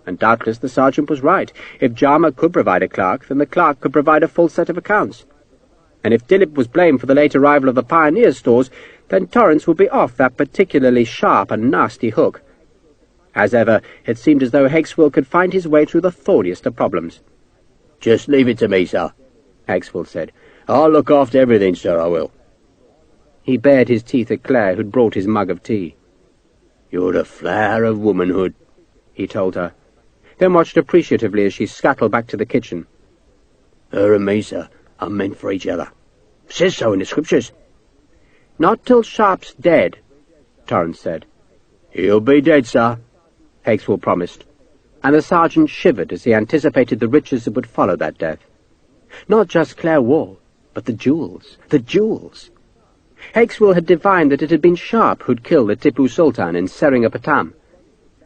And doubtless the sergeant was right. If Jarmer could provide a clerk, then the clerk could provide a full set of accounts. And if Dillip was blamed for the late arrival of the Pioneer stores, then Torrance would be off that particularly sharp and nasty hook. As ever, it seemed as though Hexwell could find his way through the thorniest of problems. "Just leave it to me, sir," Hexwell said. "I'll look after everything, sir, I will." He bared his teeth at Claire, who'd brought his mug of tea. "You're the flower of womanhood," he told her, then watched appreciatively as she scuttled back to the kitchen. "Her and me, sir, are meant for each other. Says so in the scriptures." "Not till Sharpe's dead," Torrance said. "He'll be dead, sir," Hexwell promised, and the sergeant shivered as he anticipated the riches that would follow that death. Not just Claire Wall, but the jewels, the jewels. Hexwell had divined that it had been Sharpe who'd killed the Tipu Sultan in Seringapatam,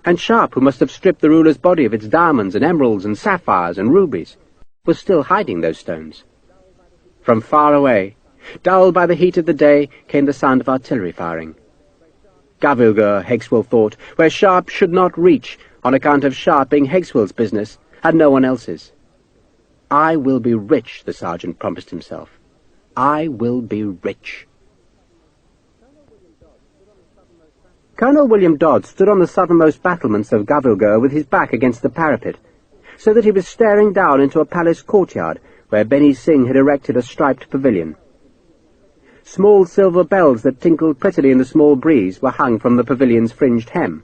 and Sharpe, who must have stripped the ruler's body of its diamonds and emeralds and sapphires and rubies, was still hiding those stones. From far away, dulled by the heat of the day, came the sound of artillery firing. Gavilgur, Hexwell thought, where Sharpe should not reach, on account of Sharpe being Hexwell's business, and no one else's. "I will be rich," the sergeant promised himself. "I will be rich." Colonel William Dodd stood on the southernmost battlements of Gavilgur with his back against the parapet, so that he was staring down into a palace courtyard where Benny Singh had erected a striped pavilion. Small silver bells that tinkled prettily in the small breeze were hung from the pavilion's fringed hem,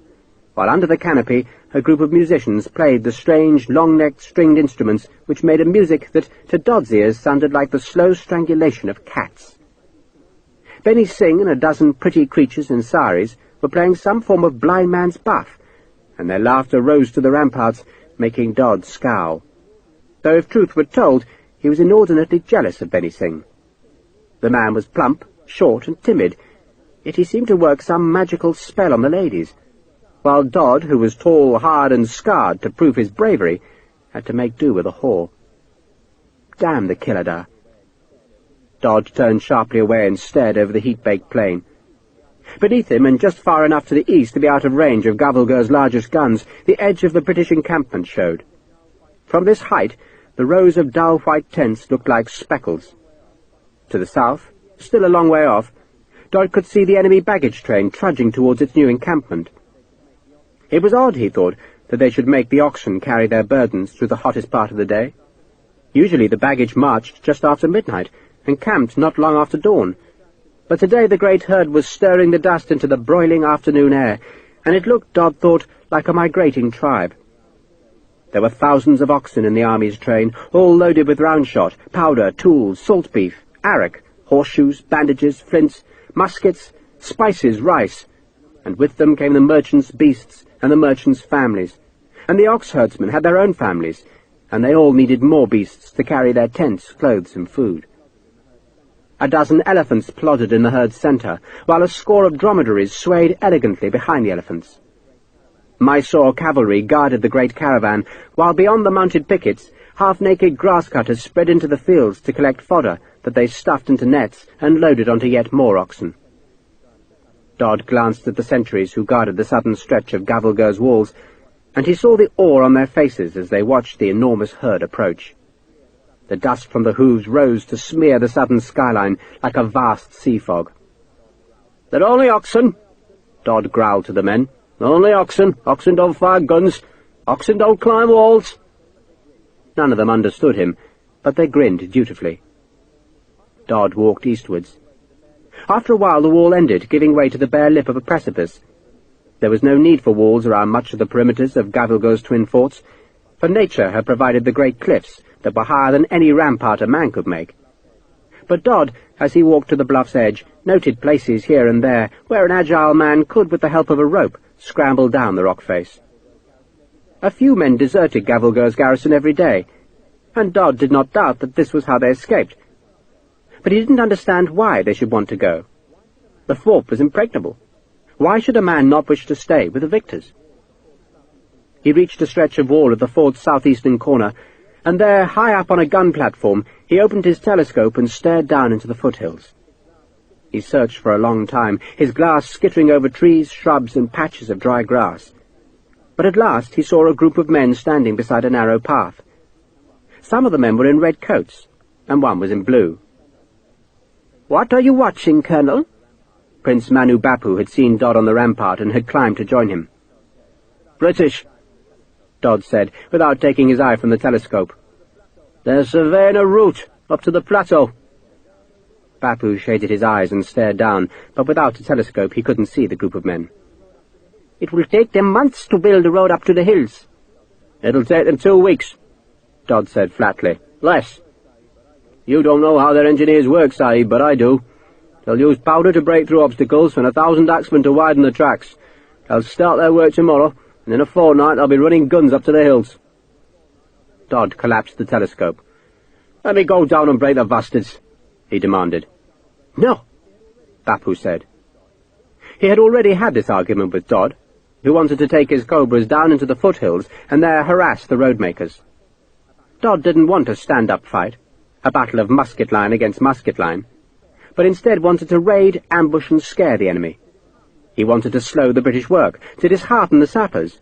while under the canopy a group of musicians played the strange, long-necked stringed instruments which made a music that, to Dodd's ears, sounded like the slow strangulation of cats. Benny Singh and a dozen pretty creatures in saris were playing some form of blind man's buff, and their laughter rose to the ramparts, making Dodd scowl. Though if truth were told, he was inordinately jealous of Benny Singh. The man was plump, short, and timid, yet he seemed to work some magical spell on the ladies, while Dodd, who was tall, hard, and scarred to prove his bravery, had to make do with a whore. Damn the Killadar! Dodd turned sharply away and stared over the heat-baked plain. Beneath him, and just far enough to the east to be out of range of Gavilgur's largest guns, the edge of the British encampment showed. From this height, the rows of dull white tents looked like speckles. To the south, still a long way off, Dodd could see the enemy baggage train trudging towards its new encampment. It was odd, he thought, that they should make the oxen carry their burdens through the hottest part of the day. Usually the baggage marched just after midnight, and camped not long after dawn. But today the great herd was stirring the dust into the broiling afternoon air, and it looked, Dodd thought, like a migrating tribe. There were thousands of oxen in the army's train, all loaded with round-shot, powder, tools, salt beef, arrack, horseshoes, bandages, flints, muskets, spices, rice, and with them came the merchants' beasts and the merchants' families, and the ox-herdsmen had their own families, and they all needed more beasts to carry their tents, clothes, and food. A dozen elephants plodded in the herd's centre, while a score of dromedaries swayed elegantly behind the elephants. Mysore cavalry guarded the great caravan, while beyond the mounted pickets, half-naked grass-cutters spread into the fields to collect fodder that they stuffed into nets and loaded onto yet more oxen. Dodd glanced at the sentries who guarded the southern stretch of Gavilgur's walls, and he saw the awe on their faces as they watched the enormous herd approach. The dust from the hooves rose to smear the southern skyline like a vast sea fog. "They're only oxen," Dodd growled to the men. "Only oxen. Oxen don't fire guns. Oxen don't climb walls." None of them understood him, but they grinned dutifully. Dodd walked eastwards. After a while the wall ended, giving way to the bare lip of a precipice. There was no need for walls around much of the perimeters of Gavilgur's twin forts, for nature had provided the great cliffs that were higher than any rampart a man could make. But Dodd, as he walked to the bluff's edge, noted places here and there where an agile man could, with the help of a rope, scramble down the rock face. A few men deserted Gavilgur's garrison every day, and Dodd did not doubt that this was how they escaped. But he didn't understand why they should want to go. The fort was impregnable. Why should a man not wish to stay with the victors? He reached a stretch of wall at the fort's southeastern corner, and there, high up on a gun platform, he opened his telescope and stared down into the foothills. He searched for a long time, his glass skittering over trees, shrubs, and patches of dry grass. But at last he saw a group of men standing beside a narrow path. Some of the men were in red coats, and one was in blue. "What are you watching, Colonel?" Prince Manu Bapu had seen Dodd on the rampart and had climbed to join him. "British," Dodd said, without taking his eye from the telescope. "They're surveying a route up to the plateau." Bapu shaded his eyes and stared down, but without a telescope he couldn't see the group of men. "It will take them months to build a road up to the hills." "It'll take them 2 weeks," Dodd said flatly. "Less. You don't know how their engineers work, Sahib, but I do. They'll use powder to break through obstacles and 1,000 axemen to widen the tracks. They'll start their work tomorrow, and in a fortnight they'll be running guns up to the hills." Dodd collapsed the telescope. "Let me go down and break the bastards," he demanded. "No," Bapu said. He had already had this argument with Dodd, who wanted to take his cobras down into the foothills and there harass the roadmakers. Dodd didn't want a stand-up fight, a battle of musket line against musket line, but instead wanted to raid, ambush and scare the enemy. He wanted to slow the British work, to dishearten the sappers,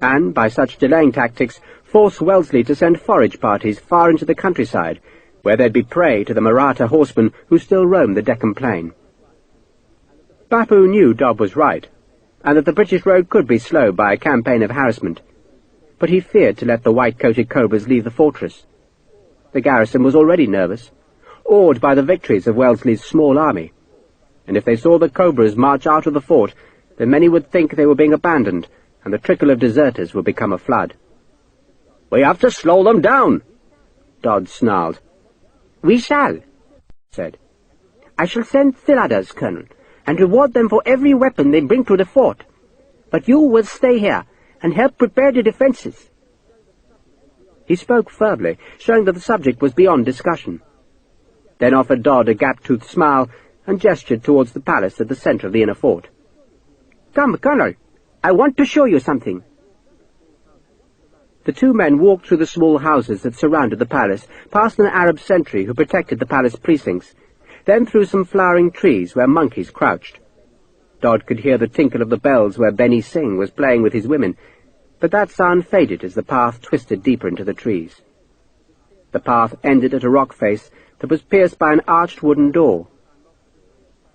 and, by such delaying tactics, force Wellesley to send forage parties far into the countryside, where they'd be prey to the Maratha horsemen who still roamed the Deccan Plain. Bapu knew Dodd was right, and that the British road could be slowed by a campaign of harassment, but he feared to let the white-coated cobras leave the fortress. The garrison was already nervous, awed by the victories of Wellesley's small army, and if they saw the cobras march out of the fort, then many would think they were being abandoned, and the trickle of deserters would become a flood. "We have to slow them down," Dodd snarled. "We shall," said. "I shall send Thiladas, Colonel, and reward them for every weapon they bring to the fort. But you will stay here and help prepare the defences." He spoke firmly, showing that the subject was beyond discussion, then offered Dodd a gap-toothed smile and gestured towards the palace at the centre of the inner fort. "Come, Colonel, I want to show you something." The two men walked through the small houses that surrounded the palace, past an Arab sentry who protected the palace precincts, then through some flowering trees where monkeys crouched. Dodd could hear the tinkle of the bells where Benny Singh was playing with his women, but that sound faded as the path twisted deeper into the trees. The path ended at a rock face that was pierced by an arched wooden door.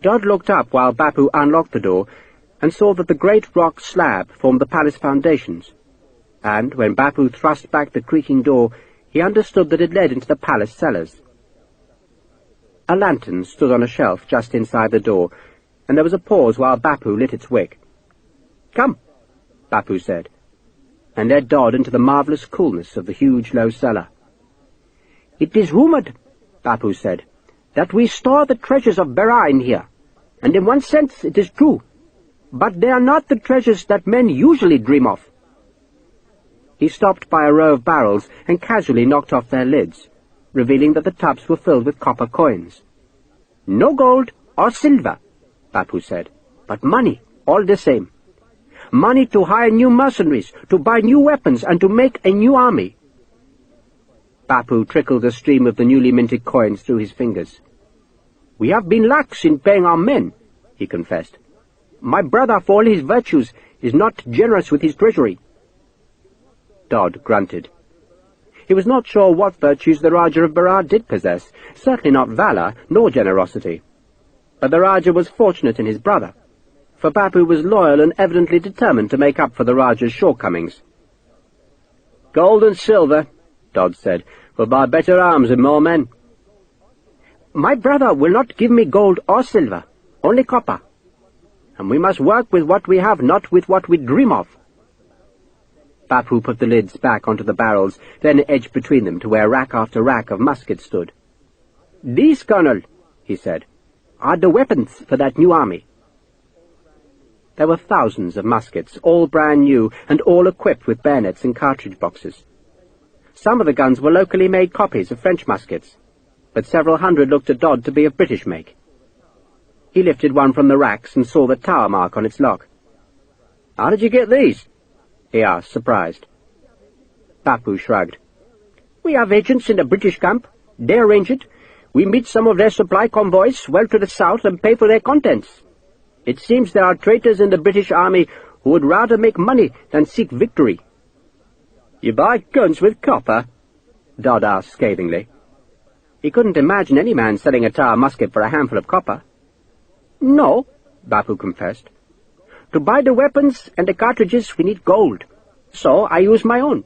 Dodd looked up while Bapu unlocked the door and saw that the great rock slab formed the palace foundations, and when Bapu thrust back the creaking door, he understood that it led into the palace cellars. A lantern stood on a shelf just inside the door, and there was a pause while Bapu lit its wick. "Come," Bapu said, and led Dodd into the marvellous coolness of the huge low cellar. "It is rumoured," Bapu said, "that we store the treasures of Berar in here, and in one sense it is true, but they are not the treasures that men usually dream of." He stopped by a row of barrels and casually knocked off their lids, revealing that the tubs were filled with copper coins. "No gold or silver," Bapu said, "but money all the same. Money to hire new mercenaries, to buy new weapons, and to make a new army." Bapu trickled a stream of the newly minted coins through his fingers. "We have been lax in paying our men," he confessed. "My brother, for all his virtues, is not generous with his treasury." Dodd grunted. He was not sure what virtues the Rajah of Berar did possess, certainly not valour nor generosity. But the Rajah was fortunate in his brother, for Bapu was loyal and evidently determined to make up for the Rajah's shortcomings. "Gold and silver," Dodd said, "will buy better arms and more men." "My brother will not give me gold or silver, only copper. And we must work with what we have, not with what we dream of." Bapu put the lids back onto the barrels, then edged between them to where rack after rack of muskets stood. "These, Colonel," he said, "are the weapons for that new army." There were thousands of muskets, all brand new, and all equipped with bayonets and cartridge boxes. Some of the guns were locally made copies of French muskets, but several hundred looked at Dodd to be of British make. He lifted one from the racks and saw the tower mark on its lock. "How did you get these?" he asked, surprised. Bapu shrugged. "We have agents in the British camp. They arrange it. We meet some of their supply convoys well to the south and pay for their contents. It seems there are traitors in the British army who would rather make money than seek victory." "You buy guns with copper?" Dodd asked scathingly. He couldn't imagine any man selling a tar musket for a handful of copper. "No," Bapu confessed. "To buy the weapons and the cartridges we need gold, so I use my own.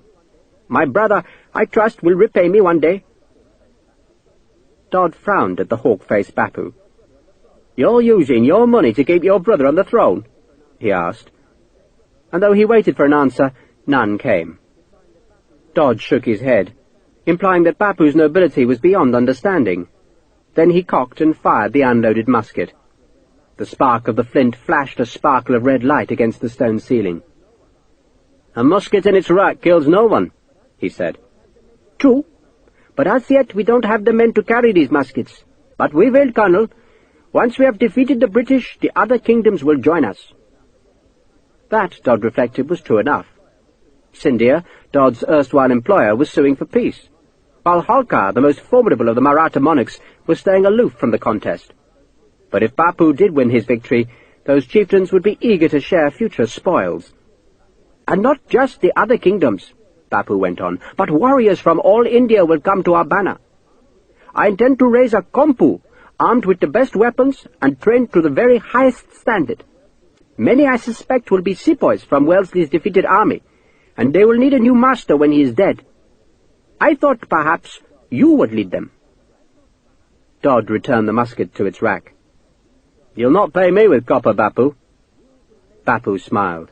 My brother, I trust, will repay me one day." Dodd frowned at the hawk-faced Bapu. "You're using your money to keep your brother on the throne?" he asked. And though he waited for an answer, none came. Dodd shook his head, implying that Bapu's nobility was beyond understanding. Then he cocked and fired the unloaded musket. The spark of the flint flashed a sparkle of red light against the stone ceiling. "A musket in its rack kills no one," he said. "True, but as yet we don't have the men to carry these muskets. But we will, Colonel. Once we have defeated the British, the other kingdoms will join us." That, Dodd reflected, was true enough. Scindia, Dodd's erstwhile employer, was suing for peace, while Holkar, the most formidable of the Maratha monarchs, was staying aloof from the contest. But if Bapu did win his victory, those chieftains would be eager to share future spoils. "And not just the other kingdoms," Bapu went on, "but warriors from all India will come to our banner. I intend to raise a Kompu, armed with the best weapons and trained to the very highest standard. Many, I suspect, will be sepoys from Wellesley's defeated army, and they will need a new master when he is dead. I thought perhaps you would lead them." Dodd returned the musket to its rack. "You'll not pay me with copper, Bapu." Bapu smiled.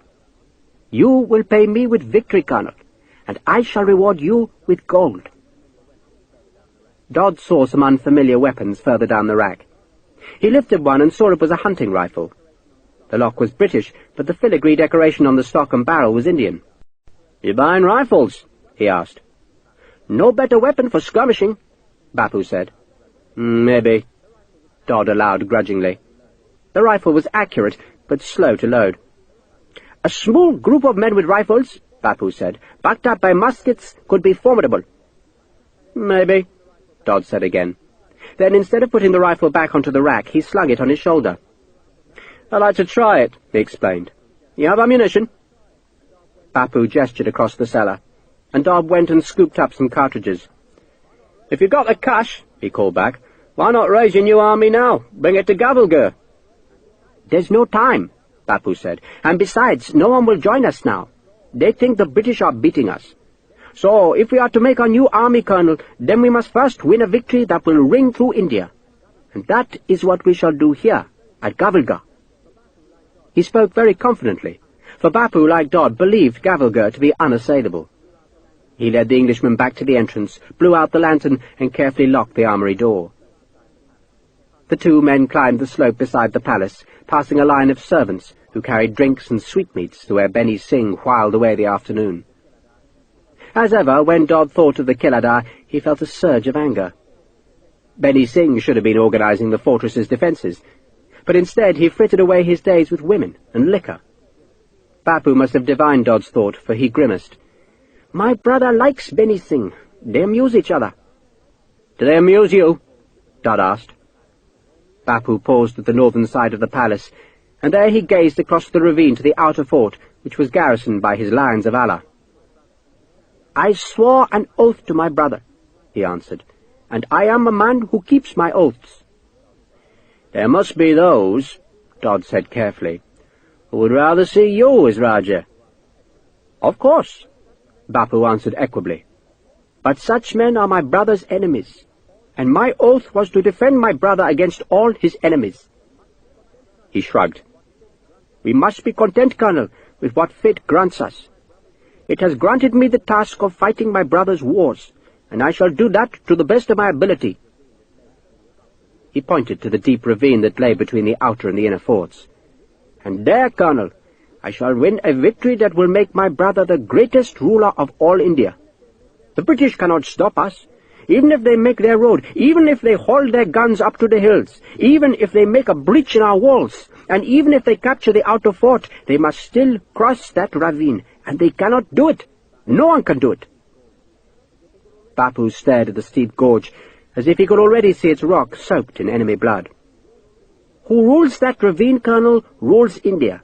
"You will pay me with victory, Colonel, and I shall reward you with gold." Dodd saw some unfamiliar weapons further down the rack. He lifted one and saw it was a hunting rifle. The lock was British, but the filigree decoration on the stock and barrel was Indian. "You buying rifles?" he asked. "No better weapon for skirmishing," Bapu said. "Maybe," Dodd allowed grudgingly. The rifle was accurate, but slow to load. "A small group of men with rifles," Bapu said, "backed up by muskets, could be formidable." "Maybe," Dodd said again. Then, instead of putting the rifle back onto the rack, he slung it on his shoulder. "I'd like to try it," he explained. "You have ammunition?" Bapu gestured across the cellar, and Dodd went and scooped up some cartridges. "If you've got the cash," he called back, "why not raise your new army now? Bring it to Gavalgur." "There's no time," Bapu said, "and besides, no one will join us now. They think the British are beating us. So, if we are to make our new army, Colonel, then we must first win a victory that will ring through India. And that is what we shall do here, at Gavalgur." He spoke very confidently, for Bapu, like Dodd, believed Gavalgur to be unassailable. He led the Englishman back to the entrance, blew out the lantern, and carefully locked the armory door. The two men climbed the slope beside the palace, passing a line of servants who carried drinks and sweetmeats to where Benny Singh whiled away the afternoon. As ever, when Dodd thought of the Kiladar, he felt a surge of anger. Benny Singh should have been organizing the fortress's defences, but instead he frittered away his days with women and liquor. Bapu must have divined Dodd's thought, for he grimaced. "My brother likes Benny Singh. They amuse each other." "Do they amuse you?" Dodd asked. Bapu paused at the northern side of the palace, and there he gazed across the ravine to the outer fort, which was garrisoned by his lions of Allah. "I swore an oath to my brother," he answered, "and I am a man who keeps my oaths." "There must be those," Dodd said carefully, "who would rather see you as Raja." "Of course," Bapu answered equably. "But such men are my brother's enemies, and my oath was to defend my brother against all his enemies." He shrugged. "We must be content, Colonel, with what fate grants us. It has granted me the task of fighting my brother's wars, and I shall do that to the best of my ability." He pointed to the deep ravine that lay between the outer and the inner forts. "And there, Colonel, I shall win a victory that will make my brother the greatest ruler of all India. The British cannot stop us, even if they make their road, even if they haul their guns up to the hills, even if they make a breach in our walls, and even if they capture the outer fort, they must still cross that ravine, and they cannot do it. No one can do it." Bapu stared at the steep gorge, as if he could already see its rock soaked in enemy blood. "Who rules that ravine, Colonel, rules India.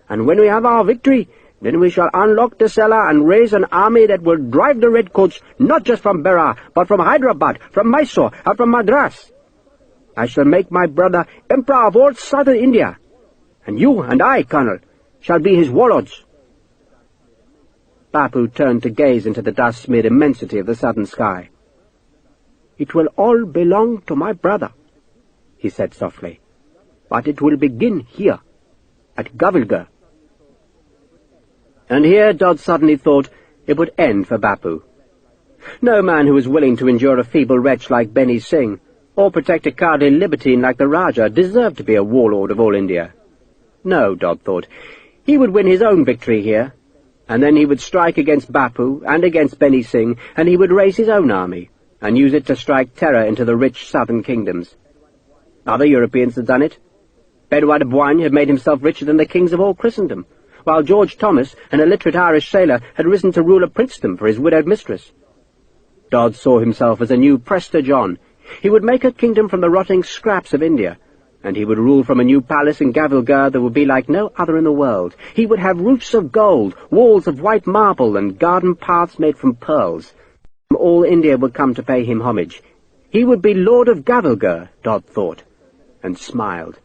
and when we have our victory, then we shall unlock the cellar and raise an army that will drive the redcoats not just from Berar, but from Hyderabad, from Mysore, and from Madras. I shall make my brother Emperor of all southern India, and you and I, Colonel, shall be his warlords." Bapu turned to gaze into the dust-smeared immensity of the southern sky. "It will all belong to my brother," he said softly, "but it will begin here, at Gavilgar." And here Dod suddenly thought it would end for Bapu. No man who was willing to endure a feeble wretch like Benny Singh, or protect a cowardly libertine like the Rajah, deserved to be a warlord of all India. No, Dod thought, he would win his own victory here, and then he would strike against Bapu and against Benny Singh, and he would raise his own army, and use it to strike terror into the rich southern kingdoms. Other Europeans had done it. Bedouin de Boigne had made himself richer than the kings of all Christendom, while George Thomas, an illiterate Irish sailor, had risen to rule a princedom for his widowed mistress. Dod saw himself as a new Prester John. He would make a kingdom from the rotting scraps of India, and he would rule from a new palace in Gavilgar that would be like no other in the world. He would have roofs of gold, walls of white marble, and garden paths made from pearls. All India would come to pay him homage. He would be Lord of Gavilgar, Dod thought, and smiled.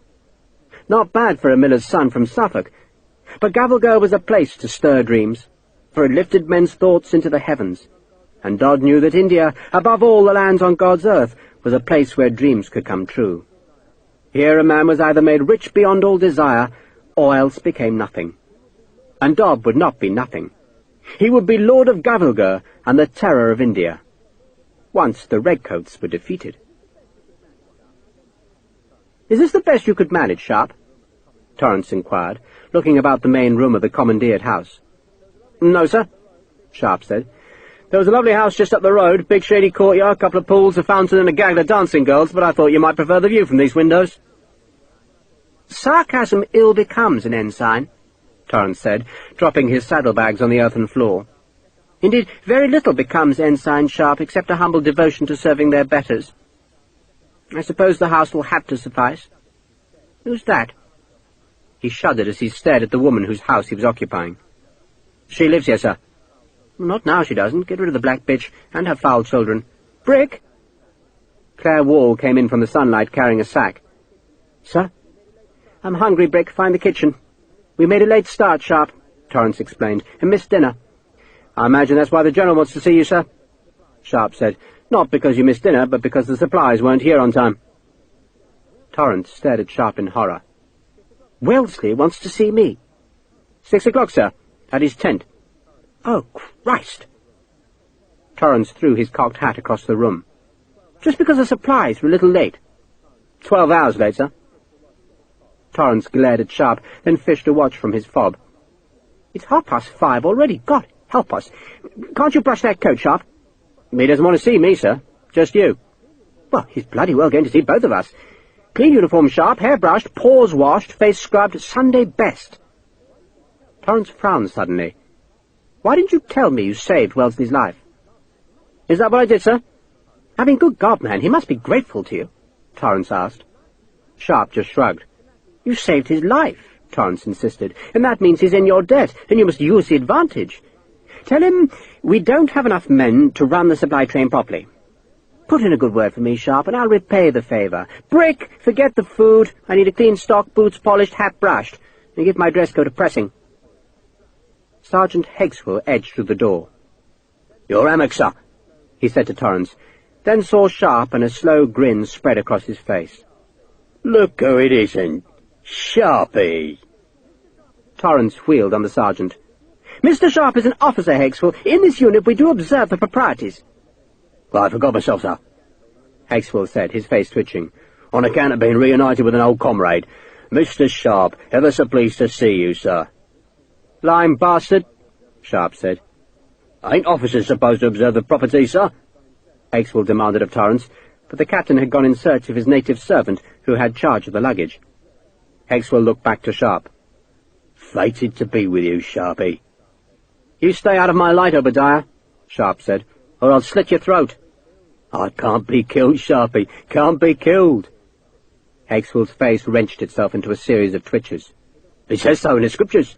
Not bad for a miller's son from Suffolk, but Gavilgar was a place to stir dreams, for it lifted men's thoughts into the heavens, and Dod knew that India, above all the lands on God's earth, was a place where dreams could come true. Here a man was either made rich beyond all desire, or else became nothing. And Dod would not be nothing. He would be Lord of Gavilgar and the terror of India. Once the redcoats were defeated. "Is this the best you could manage, Sharpe?" Torrance inquired, looking about the main room of the commandeered house. "No, sir," Sharpe said. "There was a lovely house just up the road, big shady courtyard, couple of pools, a fountain and a gang of dancing girls, but I thought you might prefer the view from these windows." "Sarcasm ill becomes an ensign," Torrance said, dropping his saddlebags on the earthen floor. "Indeed, very little becomes Ensign Sharpe, except a humble devotion to serving their betters. I suppose the house will have to suffice. Who's that?" He shuddered as he stared at the woman whose house he was occupying. "She lives here, sir." "Not now, she doesn't. Get rid of the black bitch and her foul children. Brick!" Claire Wall came in from the sunlight carrying a sack. "Sir?" "I'm hungry, Brick. Find the kitchen." "We made a late start, Sharpe," Torrance explained, "and missed dinner." "I imagine that's why the General wants to see you, sir," Sharpe said. "Not because you missed dinner, but because the supplies weren't here on time." Torrance stared at Sharpe in horror. "Wellesley wants to see me." 6 o'clock, sir, at his tent." "Oh, Christ!" Torrance threw his cocked hat across the room. "Just because the supplies were a little late." 12 hours late, sir." Torrance glared at Sharpe, then fished a watch from his fob. "It's 5:30 already. God, help us. Can't you brush that coat, Sharpe?" "He doesn't want to see me, sir. Just you." "Well, he's bloody well going to see both of us. Clean uniform, Sharpe, hair brushed, paws washed, face scrubbed, Sunday best." Torrance frowned suddenly. "Why didn't you tell me you saved Wellesley's life?" "Is that what I did, sir?" "I mean, good God, man, he must be grateful to you," Torrance asked. Sharpe just shrugged. "You saved his life," Torrance insisted, "and that means he's in your debt, and you must use the advantage. Tell him we don't have enough men to run the supply train properly. Put in a good word for me, Sharpe, and I'll repay the favour. Brick, forget the food. I need a clean stock, boots polished, hat brushed, and give my dress coat a pressing." Sergeant Hegswell edged through the door. "Your hammock, sir," he said to Torrance, then saw Sharpe, and a slow grin spread across his face. "Look who it isn't. Sharpie." Torrance wheeled on the sergeant. "Mr. Sharpe is an officer, Hegswell. In this unit we do observe the proprieties." "I forgot myself, sir," Hegswell said, his face twitching, "on account of being reunited with an old comrade. Mr. Sharpe, ever so pleased to see you, sir." "Lying bastard," Sharpe said. "Ain't officers supposed to observe the property, sir?" Hegswell demanded of Torrance, but the captain had gone in search of his native servant, who had charge of the luggage. Hegswell looked back to Sharpe. "Fated to be with you, Sharpie." "You stay out of my light, Obadiah," Sharpe said, "or I'll slit your throat." "I can't be killed, Sharpie, can't be killed." Hegswell's face wrenched itself into a series of twitches. It says so in the scriptures.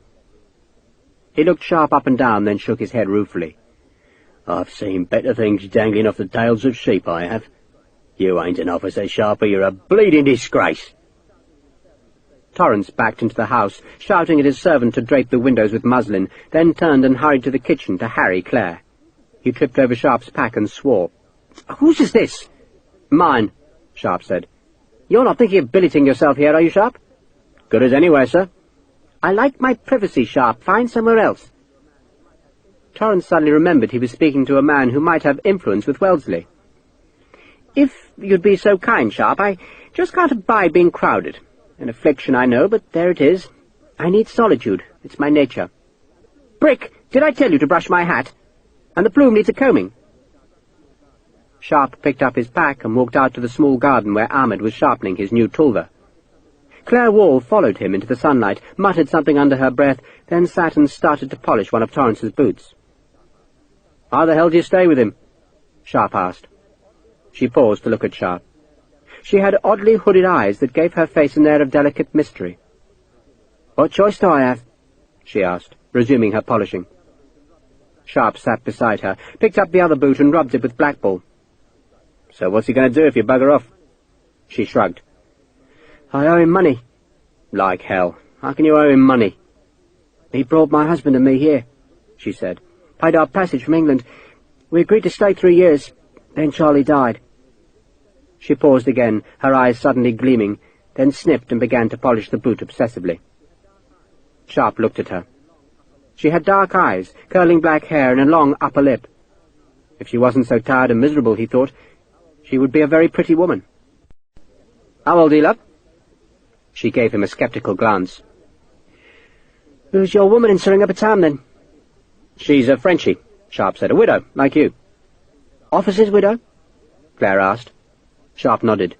He looked Sharpe up and down, then shook his head ruefully. I've seen better things dangling off the tails of sheep, I have. You ain't an officer, Sharpe, you're a bleeding disgrace. Torrance backed into the house, shouting at his servant to drape the windows with muslin, then turned and hurried to the kitchen to harry Claire. He tripped over Sharpe's pack and swore. "Whose is this?" "Mine," Sharpe said. "You're not thinking of billeting yourself here, are you, Sharpe?" "Good as anywhere, sir." "I like my privacy, Sharpe. Find somewhere else." Torrance suddenly remembered he was speaking to a man who might have influence with Wellesley. "If you'd be so kind, Sharpe, I just can't abide being crowded. An affliction, I know, but there it is. I need solitude. It's my nature. Brick, did I tell you to brush my hat? And the plume needs a combing." Sharpe picked up his pack and walked out to the small garden where Ahmed was sharpening his new tulva. Claire Wall followed him into the sunlight, muttered something under her breath, then sat and started to polish one of Torrance's boots. "How the hell do you stay with him?" Sharpe asked. She paused to look at Sharpe. She had oddly hooded eyes that gave her face an air of delicate mystery. "What choice do I have?" she asked, resuming her polishing. Sharpe sat beside her, picked up the other boot and rubbed it with blackball. "So what's he going to do if you bugger off?" She shrugged. "I owe him money." "Like hell. How can you owe him money?" "He brought my husband and me here," she said. "Paid our passage from England. We agreed to stay 3 years. Then Charlie died." She paused again, her eyes suddenly gleaming, then sniffed and began to polish the boot obsessively. Sharpe looked at her. She had dark eyes, curling black hair, and a long upper lip. If she wasn't so tired and miserable, he thought, she would be a very pretty woman. "How old are you, love?" She gave him a sceptical glance. "Who's your woman in Seringapatam, then?" "She's a Frenchie," Sharpe said. "A widow, like you." "Officer's widow?" Claire asked. Sharpe nodded.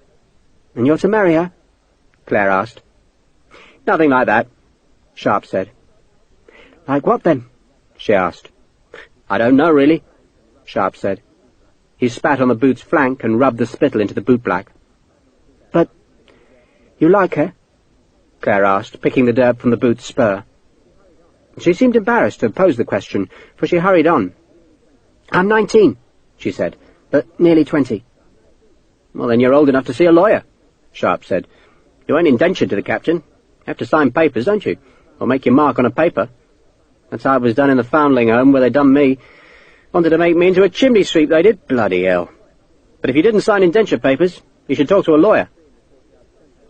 "And you're to marry her?" Claire asked. "Nothing like that," Sharpe said. "Like what, then?" she asked. "I don't know, really," Sharpe said. He spat on the boot's flank and rubbed the spittle into the bootblack. "But you like her?" Claire asked, picking the dirt from the boot's spur. She seemed embarrassed to pose the question, for she hurried on. "I'm 19, she said, "but nearly 20. "Well, then you're old enough to see a lawyer," Sharpe said. "You ain't indentured to the captain. You have to sign papers, don't you? Or make your mark on a paper. That's how it was done in the foundling home where they done me. Wanted to make me into a chimney sweep, they did. Bloody hell. But if you didn't sign indenture papers, you should talk to a lawyer."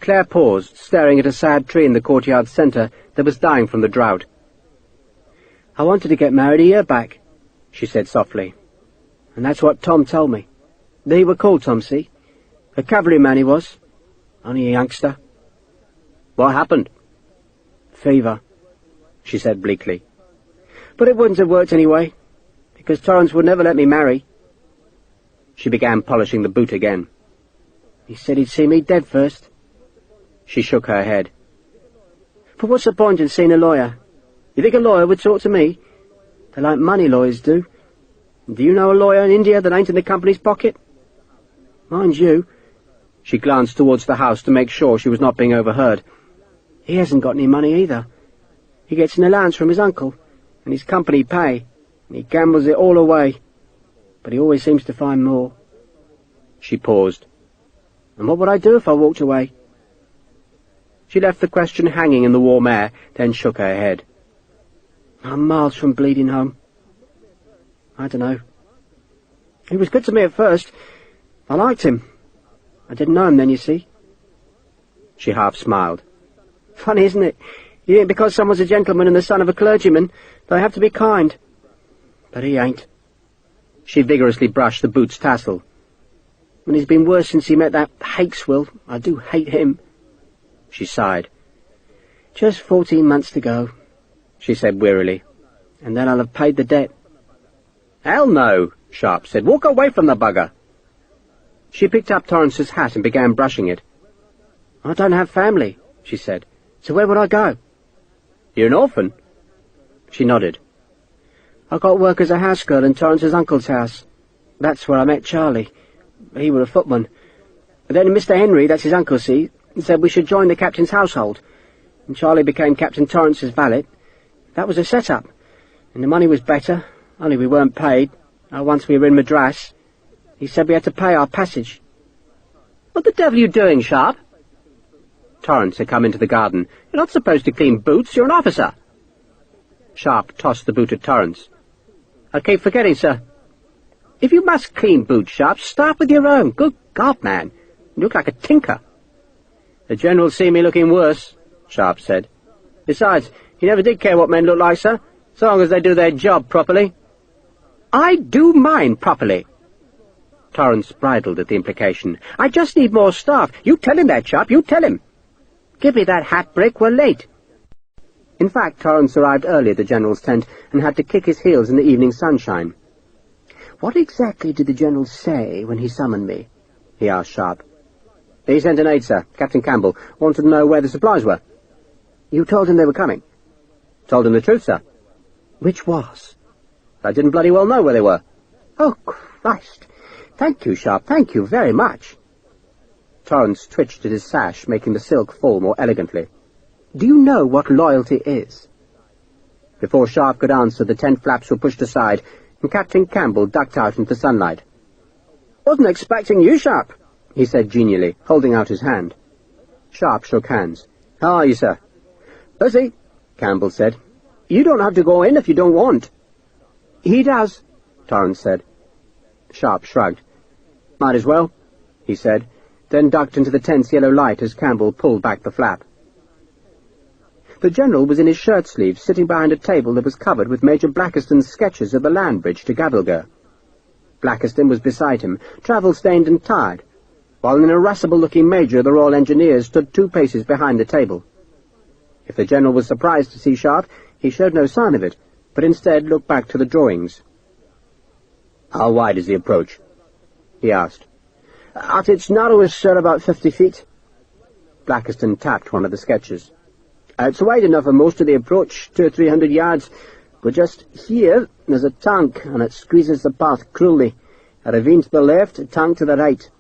Claire paused, staring at a sad tree in the courtyard's centre that was dying from the drought. "I wanted to get married a year back," she said softly. "And that's what Tom told me. He were called Tom, see? A cavalryman he was. Only a youngster." "What happened?" "Fever," she said bleakly. "But it wouldn't have worked anyway, because Torrance would never let me marry." She began polishing the boot again. "He said he'd see me dead first." She shook her head. "But what's the point in seeing a lawyer? You think a lawyer would talk to me? They like money, lawyers do. Do you know a lawyer in India that ain't in the company's pocket? Mind you," she glanced towards the house to make sure she was not being overheard, "he hasn't got any money either. He gets an allowance from his uncle, and his company pay, and he gambles it all away. But he always seems to find more." She paused. "And what would I do if I walked away?" She left the question hanging in the warm air, then shook her head. "I'm miles from bleeding home. I don't know. He was good to me at first. I liked him. I didn't know him then, you see." She half smiled. "Funny, isn't it? You think because someone's a gentleman and the son of a clergyman, they have to be kind. But he ain't." She vigorously brushed the boot's tassel. "And he's been worse since he met that Hakeswill. I do hate him." She sighed. "Just 14 months to go," she said wearily, "and then I'll have paid the debt." "Hell no," Sharpe said. "Walk away from the bugger." She picked up Torrance's hat and began brushing it. "I don't have family," she said, "so where would I go?" "You're an orphan?" She nodded. "I got work as a house girl in Torrance's uncle's house. That's where I met Charlie. He were a footman. Then Mr. Henry, that's his uncle, see, said we should join the captain's household. and Charlie became Captain Torrance's valet. That was a set-up, and the money was better, only we weren't paid, not once we were in Madras. He said we had to pay our passage. What the devil are you doing, Sharpe? Torrance had come into the garden. You're not supposed to clean boots, you're an officer. Sharpe tossed the boot at Torrance. I keep forgetting, sir. If you must clean boots, Sharpe, start with your own. Good God, man, you look like a tinker. The General's seen me looking worse, Sharpe said. Besides, he never did care what men look like, sir, so long as they do their job properly. I do mine properly. Torrance bridled at the implication. I just need more staff. You tell him that, Sharpe, you tell him. Give me that hat, Brick, we're late. In fact, Torrance arrived early at the General's tent and had to kick his heels in the evening sunshine. What exactly did the General say when he summoned me? He asked Sharpe. He sent an aide, sir, Captain Campbell, wanted to know where the supplies were. You told him they were coming? Told him the truth, sir. Which was? I didn't bloody well know where they were. Oh, Christ! Thank you, Sharpe, thank you very much. Torrance twitched at his sash, making the silk fall more elegantly. Do you know what loyalty is? Before Sharpe could answer, the tent flaps were pushed aside, and Captain Campbell ducked out into the sunlight. Wasn't expecting you, Sharpe, he said genially, holding out his hand. Sharpe shook hands. How are you, sir? Pussy, Campbell said. You don't have to go in if you don't want. He does, Torrance said. Sharpe shrugged. Might as well, he said, then ducked into the tent's yellow light as Campbell pulled back the flap. The General was in his shirt-sleeves, sitting behind a table that was covered with Major Blackiston's sketches of the land bridge to Gavilga. Blackiston was beside him, travel-stained and tired, while an irascible-looking major of the Royal Engineers stood 2 paces behind the table. If the General was surprised to see Sharpe, he showed no sign of it, but instead looked back to the drawings. How wide is the approach? He asked. At its narrowest, sir, about 50 feet. Blackiston tapped one of the sketches. It's wide enough for most of the approach, 200 or 300 yards, but just here there's a tank, and it squeezes the path cruelly. A ravine to the left, a tank to the right.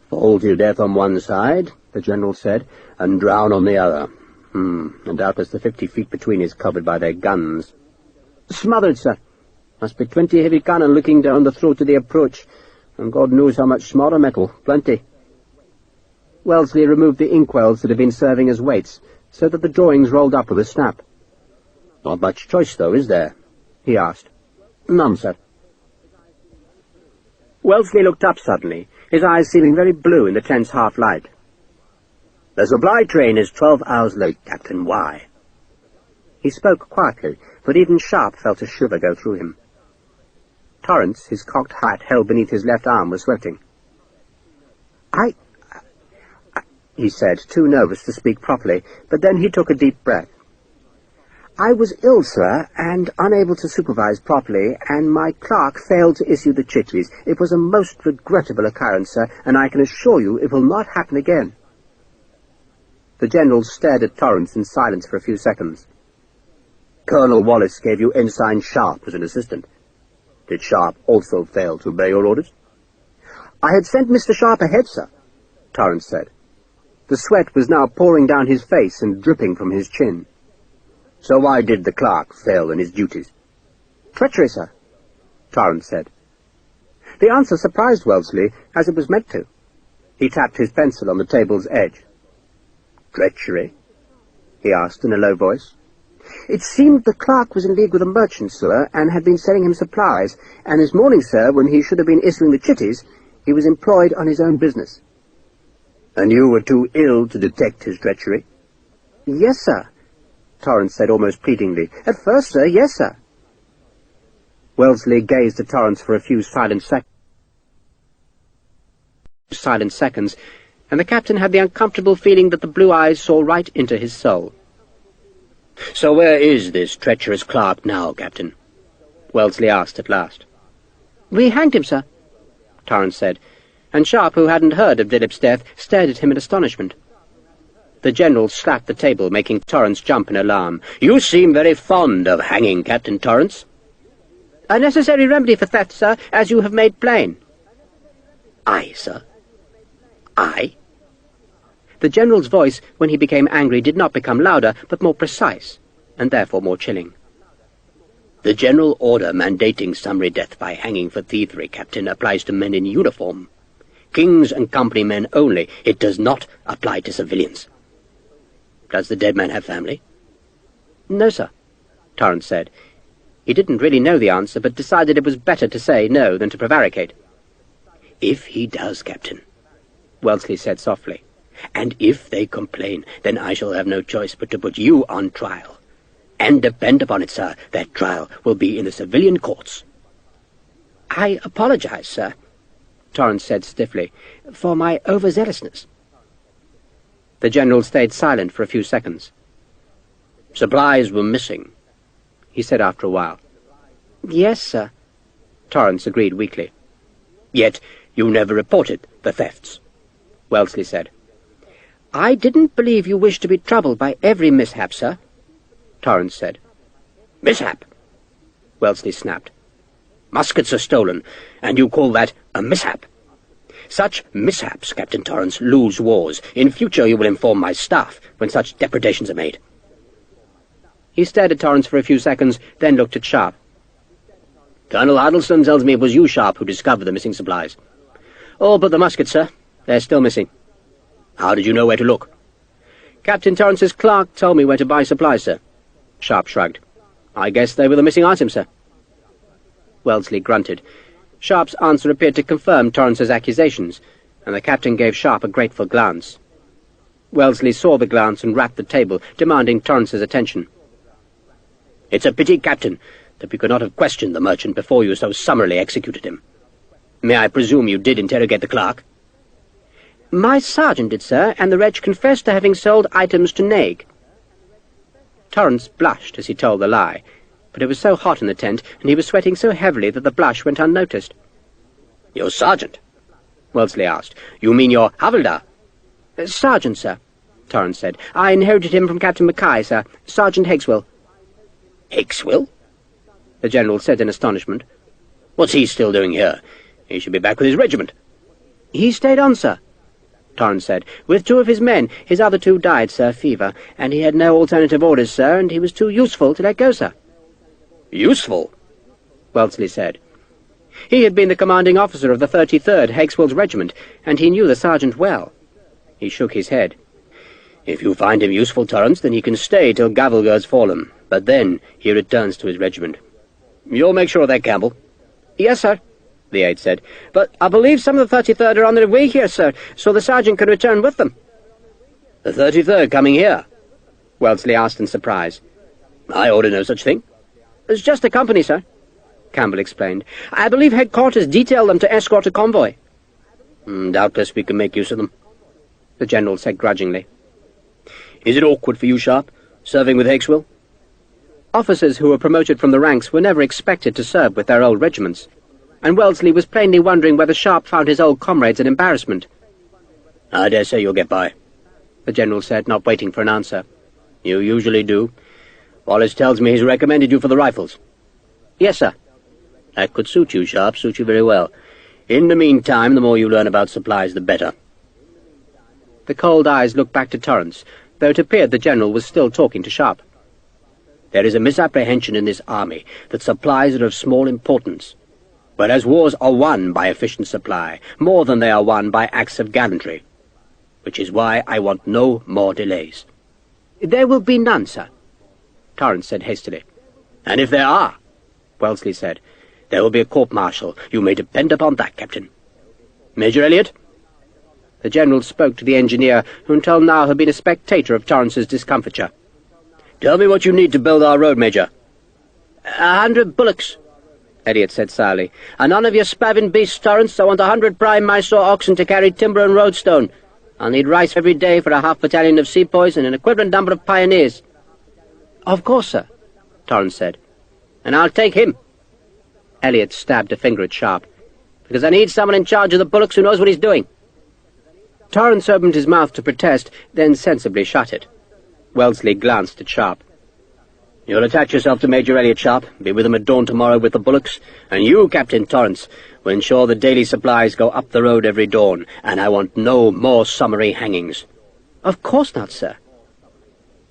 Fall to your death on one side, the General said, and drown on the other. And doubtless the 50 feet between is covered by their guns. Smothered, sir. Must be 20 heavy cannon looking down the throat of the approach, and God knows how much smarter metal. Plenty. Wellesley removed the inkwells that had been serving as weights, so that the drawings rolled up with a snap. Not much choice, though, is there? He asked. None, sir. Wellesley looked up suddenly, his eyes seeming very blue in the tense half-light. The supply train is 12 hours late, Captain. Why? He spoke quietly, but even Sharpe felt a shiver go through him. Torrance, his cocked hat held beneath his left arm, was sweating. I he said, too nervous to speak properly, but then he took a deep breath. I was ill, sir, and unable to supervise properly, and my clerk failed to issue the chitteries. It was a most regrettable occurrence, sir, and I can assure you it will not happen again. The General stared at Torrance in silence for a few seconds. Colonel Wallace gave you Ensign Sharpe as an assistant. Did Sharpe also fail to obey your orders? I had sent Mr. Sharpe ahead, sir, Torrance said. The sweat was now pouring down his face and dripping from his chin. So why did the clerk fail in his duties? Treachery, sir, Torrance said. The answer surprised Wellesley, as it was meant to. He tapped his pencil on the table's edge. Treachery? He asked in a low voice. It seemed the clerk was in league with a merchant, sir, and had been selling him supplies, and this morning, sir, when he should have been issuing the chitties, he was employed on his own business. And you were too ill to detect his treachery? Yes, sir, Torrance said almost pleadingly. At first, sir, yes, sir. Wellesley gazed at Torrance for a few silent seconds, and the captain had the uncomfortable feeling that the blue eyes saw right into his soul. So where is this treacherous clerk now, Captain? Wellesley asked at last. We hanged him, sir, Torrance said, and Sharpe, who hadn't heard of Dillip's death, stared at him in astonishment. The General slapped the table, making Torrance jump in alarm. You seem very fond of hanging, Captain Torrance. A necessary remedy for theft, sir, as you have made plain. Aye, sir. Aye? The General's voice, when he became angry, did not become louder, but more precise, and therefore more chilling. "The general order mandating summary death by hanging for thievery, Captain, applies to men in uniform. King's and company men only. It does not apply to civilians." "Does the dead man have family?" "No, sir," Torrance said. He didn't really know the answer, but decided it was better to say no than to prevaricate. "If he does, Captain," Wellesley said softly, "and if they complain, then I shall have no choice but to put you on trial. And depend upon it, sir, that trial will be in the civilian courts." "I apologize, sir," Torrance said stiffly, "for my overzealousness." The General stayed silent for a few seconds. "Supplies were missing," he said after a while. "Yes, sir," Torrance agreed weakly. "Yet you never reported the thefts," Wellesley said. "I didn't believe you wished to be troubled by every mishap, sir," Torrance said. "Mishap?" Wellesley snapped. "Muskets are stolen, and you call that a mishap? Such mishaps, Captain Torrance, lose wars. In future you will inform my staff when such depredations are made." He stared at Torrance for a few seconds, then looked at Sharpe. "Colonel Huddleston tells me it was you, Sharpe, who discovered the missing supplies." "All but the muskets, sir. They're still missing." "How did you know where to look?" "Captain Torrance's clerk told me where to buy supplies, sir." Sharpe shrugged. "I guess they were the missing items, sir." Wellesley grunted. Sharpe's answer appeared to confirm Torrance's accusations, and the captain gave Sharpe a grateful glance. Wellesley saw the glance and rapped the table, demanding Torrance's attention. "It's a pity, Captain, that we could not have questioned the merchant before you so summarily executed him. May I presume you did interrogate the clerk?" "My sergeant did, sir, and the wretch confessed to having sold items to Naig." Torrance blushed as he told the lie, but it was so hot in the tent, and he was sweating so heavily that the blush went unnoticed. "Your sergeant?" Wellesley asked. "You mean your havildar?" "Sergeant, sir," Torrance said. "I inherited him from Captain Mackay, sir. Sergeant Hakeswill." "Hakeswill?" the General said in astonishment. "What's he still doing here? He should be back with his regiment." "He stayed on, sir," Torrance said, "with 2 of his men. His other 2 died, sir, fever, and he had no alternative orders, sir, and he was too useful to let go, sir." "Useful?" Wellesley said. He had been the commanding officer of the 33rd Hakeswill's regiment, and he knew the sergeant well. He shook his head. "If you find him useful, Torrance, then he can stay till Gavelger's fallen, but then he returns to his regiment. You'll make sure of that, Campbell." "Yes, sir," the aide said. "But I believe some of the 33rd are on their way here, sir, so the sergeant can return with them." "The 33rd coming here?" Wellesley asked in surprise. "I ordered no such thing." "It's just a company, sir," Campbell explained. "I believe headquarters detailed them to escort a convoy." "Doubtless we can make use of them," the General said grudgingly. "Is it awkward for you, Sharpe, serving with Hakeswill?" Officers who were promoted from the ranks were never expected to serve with their old regiments, and Wellesley was plainly wondering whether Sharpe found his old comrades an embarrassment. "I dare say you'll get by," the General said, not waiting for an answer. "You usually do. Wallace tells me he's recommended you for the rifles." "Yes, sir." "That could suit you, Sharpe, suit you very well. In the meantime, the more you learn about supplies, the better." The cold eyes looked back to Torrance, though it appeared the General was still talking to Sharpe. "There is a misapprehension in this army that supplies are of small importance, whereas wars are won by efficient supply, more than they are won by acts of gallantry, which is why I want no more delays." "There will be none, sir," Torrance said hastily. "And if there are," Wellesley said, "there will be a court-martial. You may depend upon that, Captain. Major Elliot?" The General spoke to the engineer, who until now had been a spectator of Torrance's discomfiture. "Tell me what you need to build our road, Major." 100 bullocks," Elliot said sourly. "And none of your spavin beasts, Torrance. I want 100 prime Mysore oxen to carry timber and roadstone. I'll need rice every day for a half-battalion of sepoys and an equivalent number of pioneers." "Of course, sir," Torrance said. "And I'll take him." Elliot stabbed a finger at Sharpe. "Because I need someone in charge of the bullocks who knows what he's doing." Torrance opened his mouth to protest, then sensibly shut it. Wellesley glanced at Sharpe. "You'll attach yourself to Major Elliot, Sharpe, be with him at dawn tomorrow with the bullocks, and you, Captain Torrance, will ensure the daily supplies go up the road every dawn, and I want no more summary hangings. "Of course not, sir."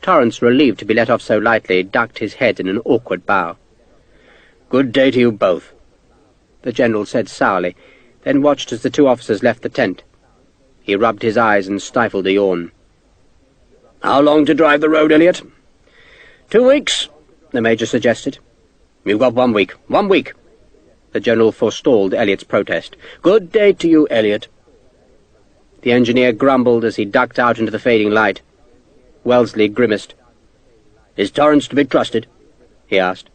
Torrance, relieved to be let off so lightly, ducked his head in an awkward bow. "Good day to you both," the General said sourly, then watched as the two officers left the tent. He rubbed his eyes and stifled a yawn. "How long to drive the road, Elliot?" 2 weeks, the Major suggested. "You've got 1 week. 1 week." The General forestalled Elliot's protest. "Good day to you, Elliot." The engineer grumbled as he ducked out into the fading light. Wellesley grimaced. "Is Torrance to be trusted?" he asked.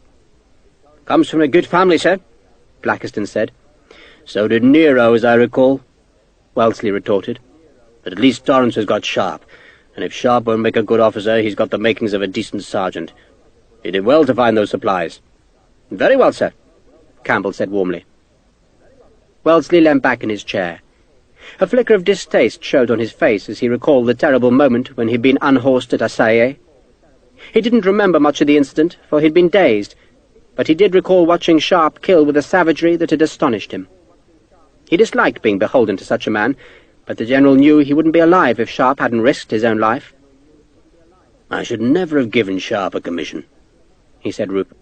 "Comes from a good family, sir," Blackiston said. "So did Nero, as I recall," Wellesley retorted. "But at least Torrance has got Sharpe, and if Sharpe won't make a good officer, he's got the makings of a decent sergeant. He did well to find those supplies." "Very well, sir," Campbell said warmly. Wellesley leant back in his chair. A flicker of distaste showed on his face as he recalled the terrible moment when he'd been unhorsed at Assaye. He didn't remember much of the incident, for he'd been dazed, but he did recall watching Sharpe kill with a savagery that had astonished him. He disliked being beholden to such a man, but the General knew he wouldn't be alive if Sharpe hadn't risked his own life. "I should never have given Sharpe a commission," he said ruefully.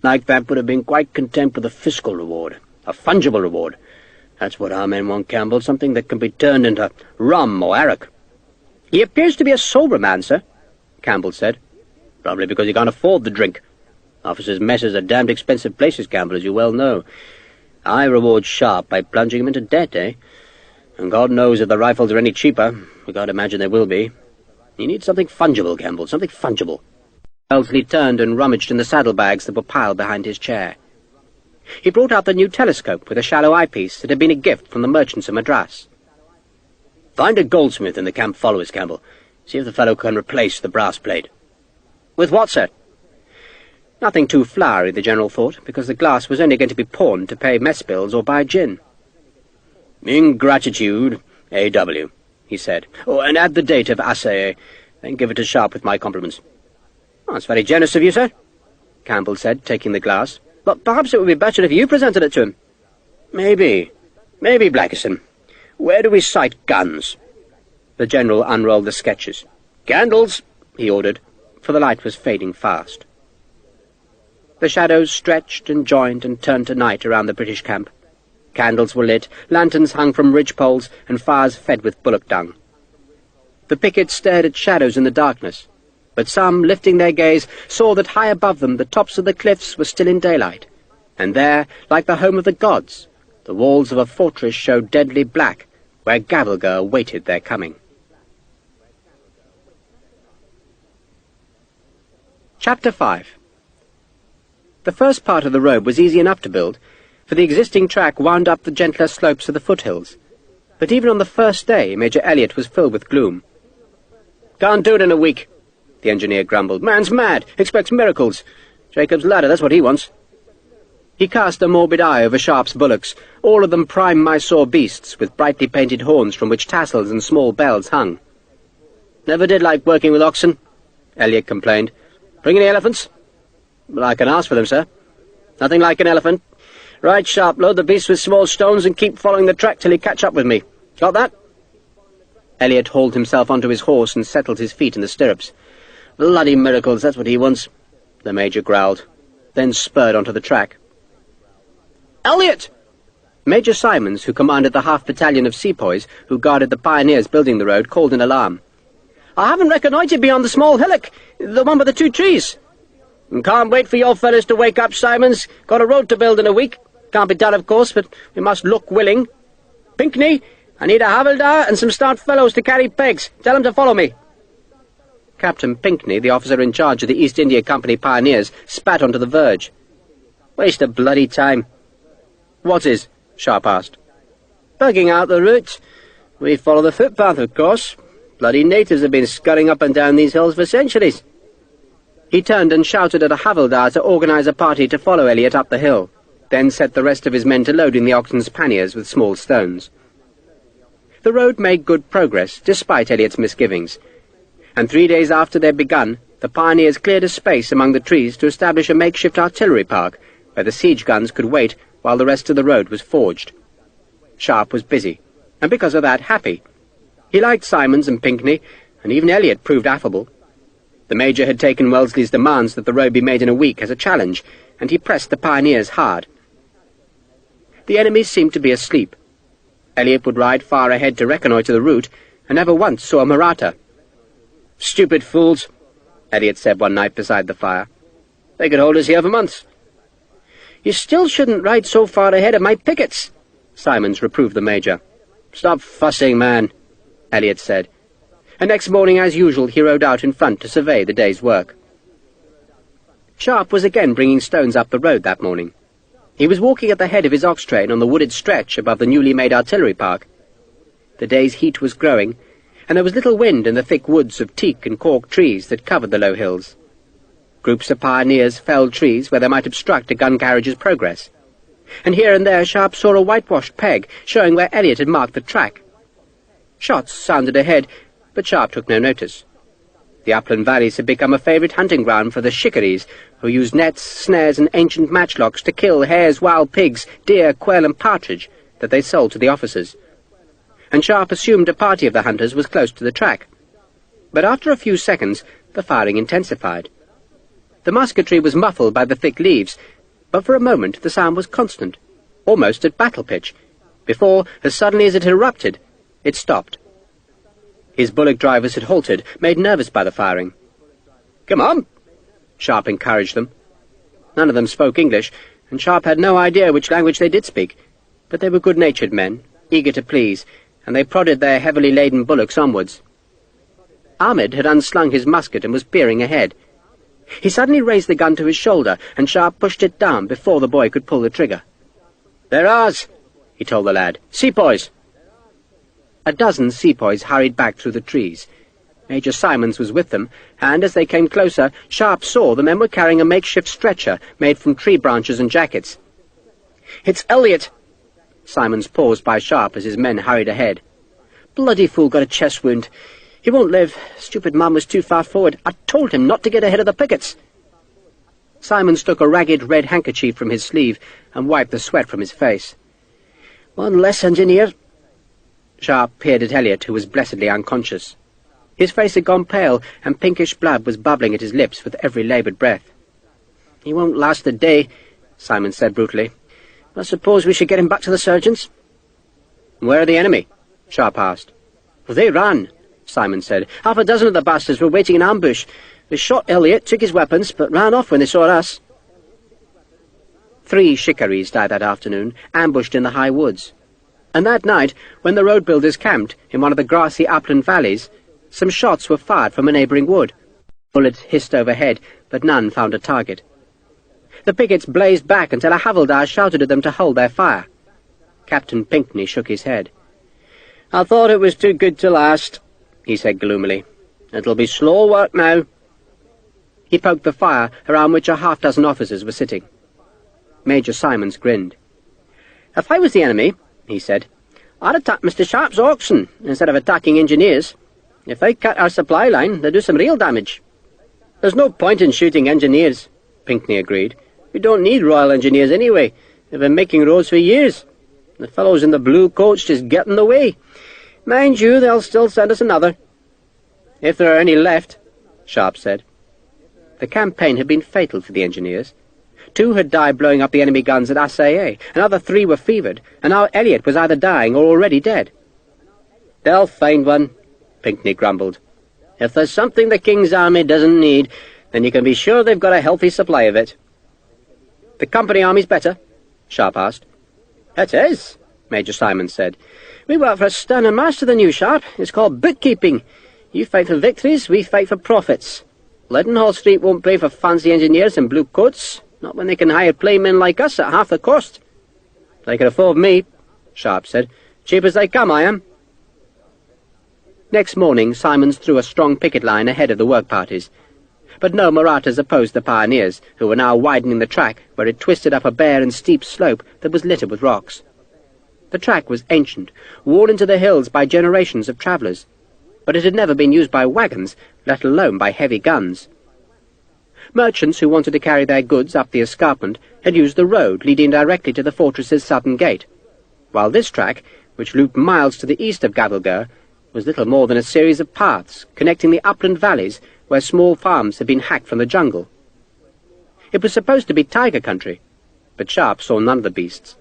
"Like that would have been quite content with a fiscal reward, a fungible reward. That's what our men want, Campbell, something that can be turned into rum or arrack." "He appears to be a sober man, sir," Campbell said. "Probably because he can't afford the drink. Officers' messes are damned expensive places, Campbell, as you well know. I reward Sharpe by plunging him into debt, eh? And God knows if the rifles are any cheaper. We can't imagine they will be. You need something fungible, Campbell, something fungible." Wellesley turned and rummaged in the saddlebags that were piled behind his chair. He brought out the new telescope with a shallow eyepiece that had been a gift from the merchants of Madras. "Find a goldsmith in the camp followers, Campbell. See if the fellow can replace the brass plate." "With what, sir?" Nothing too flowery, the General thought, because the glass was only going to be pawned to pay mess bills or buy gin. "In gratitude, A.W., he said. "Oh, and add the date of Assaye, then give it to Sharpe with my compliments." "Oh, that's very generous of you, sir," Campbell said, taking the glass. "But perhaps it would be better if you presented it to him." Maybe, Blackiston. Where do we sight guns?" The General unrolled the sketches. "Candles," he ordered, for the light was fading fast. The shadows stretched and joined and turned to night around the British camp. Candles were lit, lanterns hung from ridge-poles, and fires fed with bullock dung. The pickets stared at shadows in the darkness, but some, lifting their gaze, saw that high above them the tops of the cliffs were still in daylight, and there, like the home of the gods, the walls of a fortress showed deadly black, where Gavelga awaited their coming. Chapter 5. The first part of the road was easy enough to build, for the existing track wound up the gentler slopes of the foothills. But even on the first day, Major Elliot was filled with gloom. "Can't do it in a week," the engineer grumbled. "Man's mad, expects miracles. Jacob's ladder, that's what he wants." He cast a morbid eye over Sharpe's bullocks, all of them prime Mysore beasts, with brightly painted horns from which tassels and small bells hung. "Never did like working with oxen," Elliot complained. "Bring any elephants?" "Well, I can ask for them, sir." "Nothing like an elephant. Right, Sharpe, load the beast with small stones and keep following the track till he catch up with me. Got that?" Elliot hauled himself onto his horse and settled his feet in the stirrups. "Bloody miracles, that's what he wants," the Major growled, then spurred onto the track. "Elliot!" Major Simons, who commanded the half-battalion of sepoys who guarded the pioneers building the road, called in alarm. "I haven't reconnoitred beyond the small hillock, the one with the 2 trees. Can't wait for your fellas to wake up, Simons. Got a road to build in a week. Can't be done, of course, but we must look willing. Pinkney, I need a havildar and some stout fellows to carry pegs. Tell them to follow me." Captain Pinkney, the officer in charge of the East India Company pioneers, spat onto the verge. "Waste of bloody time." "What is?" Sharpe asked. "Bugging out the route. We follow the footpath, of course. Bloody natives have been scurrying up and down these hills for centuries." He turned and shouted at a havildar to organize a party to follow Elliot up the hill, then set the rest of his men to loading the oxen's panniers with small stones. The road made good progress, despite Elliot's misgivings, and 3 days after they'd begun, the pioneers cleared a space among the trees to establish a makeshift artillery park, where the siege guns could wait while the rest of the road was forged. Sharpe was busy, and because of that happy. He liked Simons and Pinkney, and even Elliot proved affable. The Major had taken Wellesley's demands that the road be made in a week as a challenge, and he pressed the pioneers hard. The enemy seemed to be asleep. Elliot would ride far ahead to reconnoitre the route, and never once saw a Maratha. "Stupid fools," Elliot said one night beside the fire. "They could hold us here for months." "You still shouldn't ride so far ahead of my pickets," Simons reproved the Major. "Stop fussing, man," Elliot said. And next morning, as usual, he rode out in front to survey the day's work. Sharpe was again bringing stones up the road that morning. He was walking at the head of his ox train on the wooded stretch above the newly made artillery park. The day's heat was growing, and there was little wind in the thick woods of teak and cork trees that covered the low hills. Groups of pioneers felled trees where they might obstruct a gun carriage's progress, and here and there Sharpe saw a whitewashed peg showing where Elliot had marked the track. Shots sounded ahead, but Sharpe took no notice. The upland valleys had become a favourite hunting ground for the shikaries, who used nets, snares, and ancient matchlocks to kill hares, wild pigs, deer, quail, and partridge that they sold to the officers. And Sharpe assumed a party of the hunters was close to the track. But after a few seconds, the firing intensified. The musketry was muffled by the thick leaves, but for a moment the sound was constant, almost at battle pitch, before, as suddenly as it had erupted, it stopped. His bullock drivers had halted, made nervous by the firing. "Come on," Sharpe encouraged them. None of them spoke English, and Sharpe had no idea which language they did speak, but they were good-natured men, eager to please, and they prodded their heavily laden bullocks onwards. Ahmed had unslung his musket and was peering ahead. He suddenly raised the gun to his shoulder, and Sharpe pushed it down before the boy could pull the trigger. "They're ours," he told the lad. "Sepoys." A dozen sepoys hurried back through the trees. Major Simons was with them, and as they came closer, Sharpe saw the men were carrying a makeshift stretcher made from tree branches and jackets. "It's Elliot!" Simons paused by Sharpe as his men hurried ahead. "Bloody fool got a chest wound. He won't live. Stupid man was too far forward. I told him not to get ahead of the pickets." Simons took a ragged red handkerchief from his sleeve and wiped the sweat from his face. "One less engineer." Sharpe peered at Elliot, who was blessedly unconscious. His face had gone pale, and pinkish blood was bubbling at his lips with every laboured breath. "He won't last a day," Simon said brutally. "I suppose we should get him back to the surgeons." "Where are the enemy?" Sharpe asked. "They ran," Simon said. "Half a dozen of the bastards were waiting in ambush. They shot Elliot, took his weapons, but ran off when they saw us." 3 shikaries died that afternoon, ambushed in the high woods. And that night, when the road builders camped in one of the grassy upland valleys, some shots were fired from a neighbouring wood. Bullets hissed overhead, but none found a target. The pickets blazed back until a havildar shouted at them to hold their fire. Captain Pinkney shook his head. "I thought it was too good to last," he said gloomily. "It'll be slow work now." He poked the fire around which a half-dozen officers were sitting. Major Simons grinned. "If I was the enemy," he said, "I'd attack Mr. Sharpe's oxen instead of attacking engineers. If they cut our supply line, they'll do some real damage." "There's no point in shooting engineers," Pinkney agreed. "We don't need Royal Engineers anyway. They've been making roads for years. The fellows in the blue coats just get in the way. Mind you, they'll still send us another." "If there are any left," Sharpe said. The campaign had been fatal for the engineers. 2 had died blowing up the enemy guns at Assaye, another 3 were fevered, and now Elliot was either dying or already dead. "They'll find one," Pinkney grumbled. "If there's something the King's army doesn't need, then you can be sure they've got a healthy supply of it." "The company army's better?" Sharpe asked. "It is," Major Simons said. "We work for a sterner master than you, Sharpe. It's called bookkeeping. You fight for victories, we fight for profits. Leadenhall Street won't pay for fancy engineers in blue coats, not when they can hire plain like us at half the cost." "They can afford me," Sharpe said. "Cheap as they come, I am." Next morning Simons threw a strong picket line ahead of the work parties. But no Marathas opposed the pioneers, who were now widening the track where it twisted up a bare and steep slope that was littered with rocks. The track was ancient, worn into the hills by generations of travellers, but it had never been used by wagons, let alone by heavy guns. Merchants who wanted to carry their goods up the escarpment had used the road leading directly to the fortress's southern gate, while this track, which looped miles to the east of Gavelgur, was little more than a series of paths connecting the upland valleys where small farms had been hacked from the jungle. It was supposed to be tiger country, but Sharpe saw none of the beasts.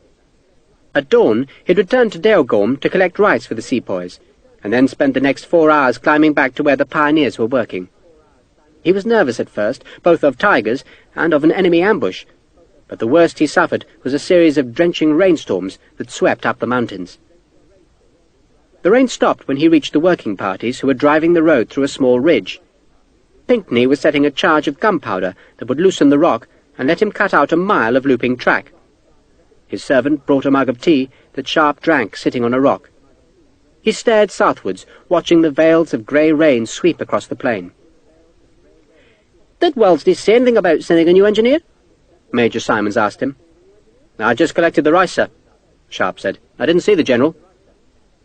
At dawn, he'd returned to Deogorm to collect rice for the sepoys, and then spent the next 4 hours climbing back to where the pioneers were working. He was nervous at first, both of tigers and of an enemy ambush, but the worst he suffered was a series of drenching rainstorms that swept up the mountains. The rain stopped when he reached the working parties who were driving the road through a small ridge. Pinckney was setting a charge of gunpowder that would loosen the rock and let him cut out a mile of looping track. His servant brought a mug of tea that Sharpe drank sitting on a rock. He stared southwards, watching the veils of grey rain sweep across the plain. "Did Wellesley say anything about sending a new engineer?" Major Simons asked him. "I just collected the rice, sir," Sharpe said. "I didn't see the General."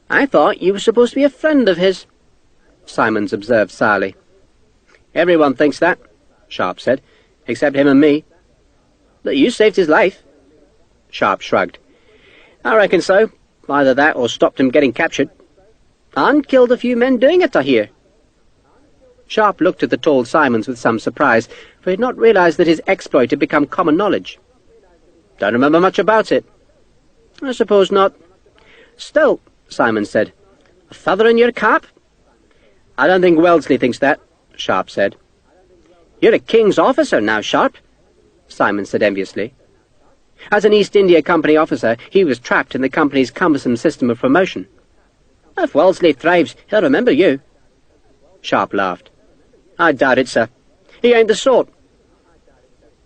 "I thought you were supposed to be a friend of his," Simons observed sourly. "Everyone thinks that," Sharpe said, "except him and me." "But you saved his life." Sharpe shrugged. "I reckon so. Either that or stopped him getting captured. And killed a few men doing it, I hear." Sharpe looked at the tall Simons with some surprise, for he had not realized that his exploit had become common knowledge. "Don't remember much about it." "I suppose not. Still," Simons said, "a feather in your cap?" "I don't think Wellesley thinks that," Sharpe said. "You're a king's officer now, Sharpe," Simons said enviously. As an East India Company officer, he was trapped in the company's cumbersome system of promotion. "If Wellesley thrives, he'll remember you." Sharpe laughed. "I doubt it, sir. He ain't the sort."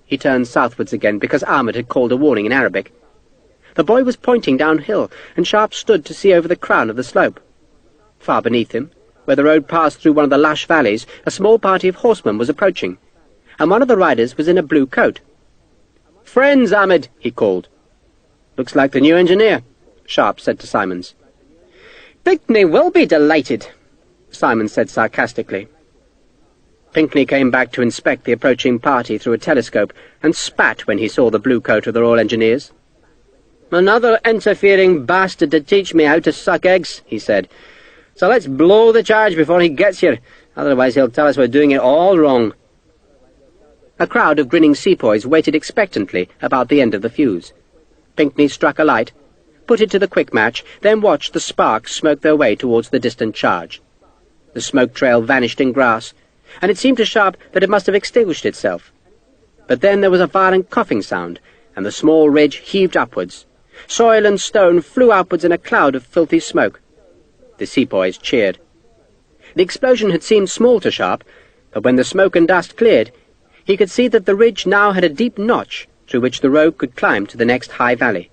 He turned southwards again because Ahmed had called a warning in Arabic. The boy was pointing downhill, and Sharpe stood to see over the crown of the slope. Far beneath him, where the road passed through one of the lush valleys, a small party of horsemen was approaching, and one of the riders was in a blue coat. "Friends, Ahmed," he called. "Looks like the new engineer," Sharpe said to Simons. "Pinckney will be delighted," Simons said sarcastically. Pinckney came back to inspect the approaching party through a telescope and spat when he saw the blue coat of the Royal Engineers. "Another interfering bastard to teach me how to suck eggs," he said. "So let's blow the charge before he gets here, otherwise he'll tell us we're doing it all wrong." A crowd of grinning sepoys waited expectantly about the end of the fuse. Pinckney struck a light, put it to the quick match, then watched the sparks smoke their way towards the distant charge. The smoke trail vanished in grass, and it seemed to Sharpe that it must have extinguished itself. But then there was a violent coughing sound, and the small ridge heaved upwards. Soil and stone flew upwards in a cloud of filthy smoke. The sepoys cheered. The explosion had seemed small to Sharpe, but when the smoke and dust cleared, he could see that the ridge now had a deep notch through which the road could climb to the next high valley.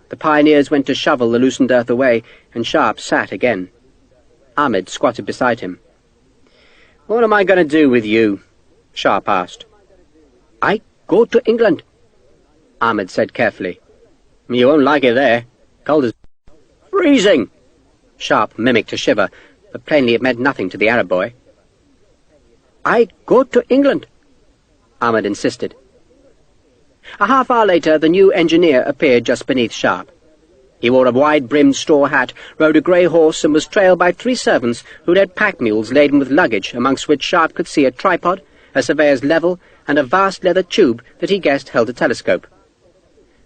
The pioneers went to shovel the loosened earth away, and Sharpe sat again. Ahmed squatted beside him. "What am I going to do with you?" Sharpe asked. "I go to England," Ahmed said carefully. "You won't like it there. Cold as freezing." Sharpe mimicked a shiver, but plainly it meant nothing to the Arab boy. "I go to England," Ahmed insisted. A half hour later, the new engineer appeared just beneath Sharpe. He wore a wide-brimmed straw hat, rode a grey horse, and was trailed by 3 servants who led pack mules laden with luggage, amongst which Sharpe could see a tripod, a surveyor's level, and a vast leather tube that he guessed held a telescope.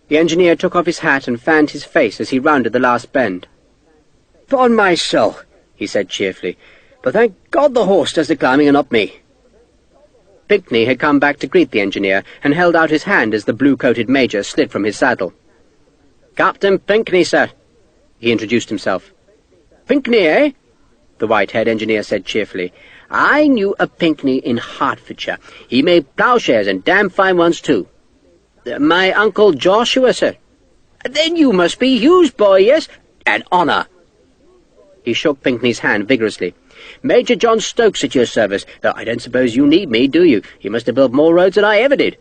The engineer took off his hat and fanned his face as he rounded the last bend. "'Pon my soul," he said cheerfully, "but thank God the horse does the climbing and not me." Pinckney had come back to greet the engineer and held out his hand as the blue-coated major slid from his saddle. "Captain Pinckney, sir," he introduced himself. "Pinckney, eh?" the white-haired engineer said cheerfully. "I knew a Pinckney in Hertfordshire. He made ploughshares and damn fine ones, too. My Uncle Joshua, sir." "Then you must be Hugh's boy, yes? An honour." He shook Pinckney's hand vigorously. "Major John Stokes at your service, though I don't suppose you need me, do you? You must have built more roads than I ever did."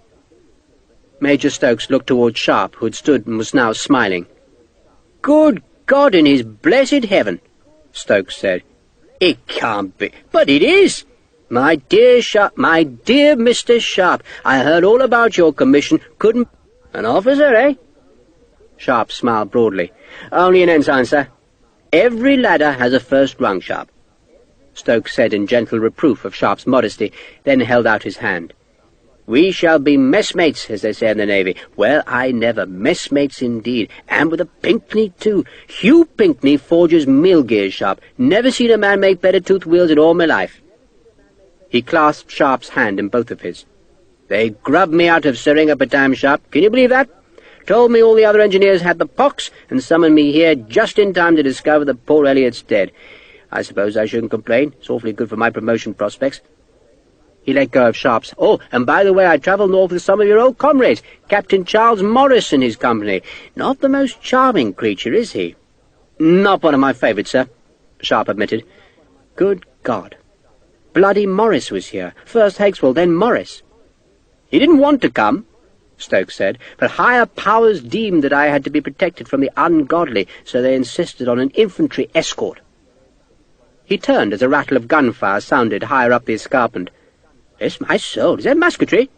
Major Stokes looked towards Sharpe, who had stood and was now smiling. "Good God in his blessed heaven," Stokes said. "It can't be, but it is. My dear Sharpe, my dear Mr. Sharpe, I heard all about your commission. Couldn't... An officer, eh?" Sharpe smiled broadly. "Only an ensign, sir. Every ladder has a first rung, Sharpe," Stokes said in gentle reproof of Sharpe's modesty, then held out his hand. "We shall be messmates, as they say in the Navy. Well, I never. Messmates indeed. And with a Pinkney, too. Hugh Pinkney forges mill gears, Sharpe. Never seen a man make better tooth wheels in all my life." He clasped Sharpe's hand in both of his. "They grubbed me out of Seringapatam, Sharpe. Can you believe that? Told me all the other engineers had the pox, and summoned me here just in time to discover that poor Elliot's dead. I suppose I shouldn't complain. It's awfully good for my promotion prospects." He let go of Sharpe's. "Oh, and by the way, I travelled north with some of your old comrades. Captain Charles Morris and his company. Not the most charming creature, is he?" "Not one of my favourites, sir," Sharpe admitted. "Good God. Bloody Morris was here. First Hakeswell, then Morris." "He didn't want to come," Stokes said, "but higher powers deemed that I had to be protected from the ungodly, so they insisted on an infantry escort." He turned as a rattle of gunfire sounded higher up the escarpment. "Bless my soul, is that musketry?"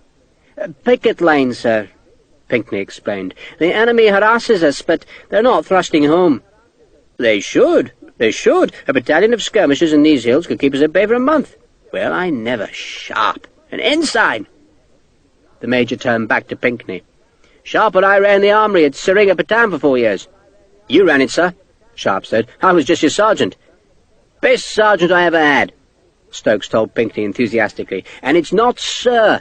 "Picket line, sir," Pinkney explained. "The enemy harasses us, but they're not thrusting home." They should. A battalion of skirmishers in these hills could keep us at bay for a month." "Well, I never. Sharpe. An ensign!" The Major turned back to Pinkney. "Sharpe and I ran the armoury at Seringapatam for 4 years." "You ran it, sir," Sharpe said. "I was just your sergeant." "Best sergeant I ever had," Stokes told Pinkney enthusiastically. "And it's not Sir,"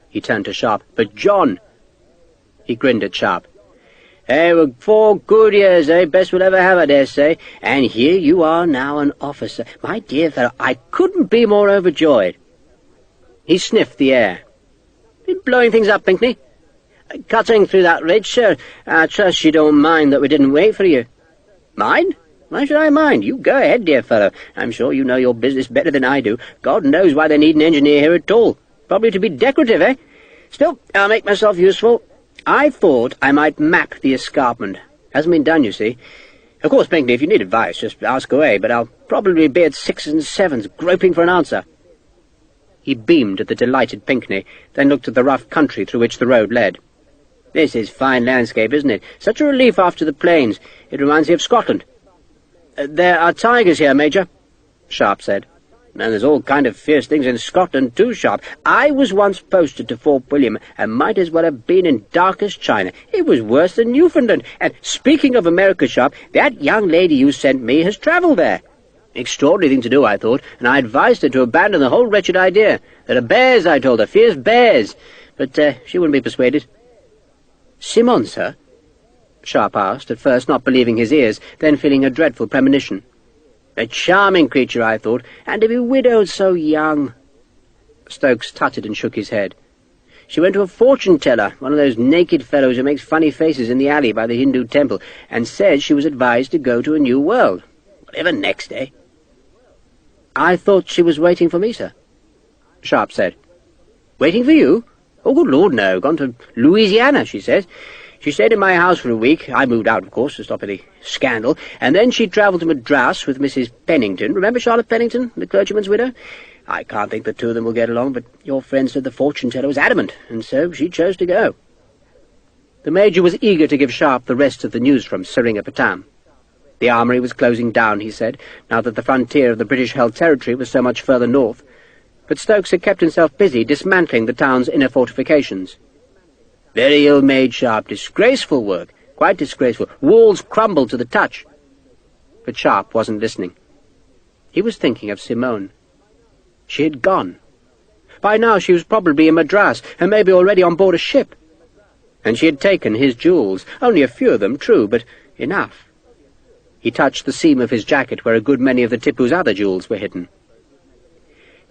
he turned to Sharpe, "but John." He grinned at Sharpe. "They were 4 good years, best we'll ever have, I dare say. And here you are now an officer. My dear fellow, I couldn't be more overjoyed." He sniffed the air. "Been blowing things up, Pinkney?" "Cutting through that ridge, sir. I trust you don't mind that we didn't wait for you." "Mind? Why should I mind? You go ahead, dear fellow. I'm sure you know your business better than I do. God knows why they need an engineer here at all. Probably to be decorative, eh? Still, I'll make myself useful. I thought I might map the escarpment. Hasn't been done, you see. Of course, Pinkney, if you need advice, just ask away, but I'll probably be at 6s and 7s, groping for an answer." He beamed at the delighted Pinkney, then looked at the rough country through which the road led. "This is fine landscape, isn't it? Such a relief after the plains. It reminds me of Scotland." "There are tigers here, Major," Sharpe said. "And there's all kind of fierce things in Scotland too, Sharpe. I was once posted to Fort William, and might as well have been in darkest China. It was worse than Newfoundland. And speaking of America, Sharpe, that young lady you sent me has travelled there. Extraordinary thing to do, I thought, and I advised her to abandon the whole wretched idea. There are bears, I told her, fierce bears. But she wouldn't be persuaded." "Simon, sir?" Sharpe asked, at first not believing his ears, then feeling a dreadful premonition. "A charming creature, I thought, and to be widowed so young." Stokes tutted and shook his head. "She went to a fortune-teller, one of those naked fellows who makes funny faces in the alley by the Hindu temple, and said she was advised to go to a new world. Whatever next, eh?" "I thought she was waiting for me, sir," Sharpe said. "Waiting for you? Oh, good Lord, no. Gone to Louisiana, she says. She stayed in my house for a week. I moved out, of course, to stop any scandal. And then she travelled to Madras with Mrs. Pennington. Remember Charlotte Pennington, the clergyman's widow? I can't think the two of them will get along, but your friend said the fortune-teller was adamant, and so she chose to go." The Major was eager to give Sharpe the rest of the news from Seringapatam. The armoury was closing down, he said, now that the frontier of the British-held territory was so much further north. But Stokes had kept himself busy dismantling the town's inner fortifications. "Very ill-made, Sharpe. Disgraceful work. Quite disgraceful. Walls crumbled to the touch." But Sharpe wasn't listening. He was thinking of Simone. She had gone. By now she was probably in Madras, and maybe already on board a ship. And she had taken his jewels. Only a few of them, true, but enough. He touched the seam of his jacket where a good many of the Tipu's other jewels were hidden.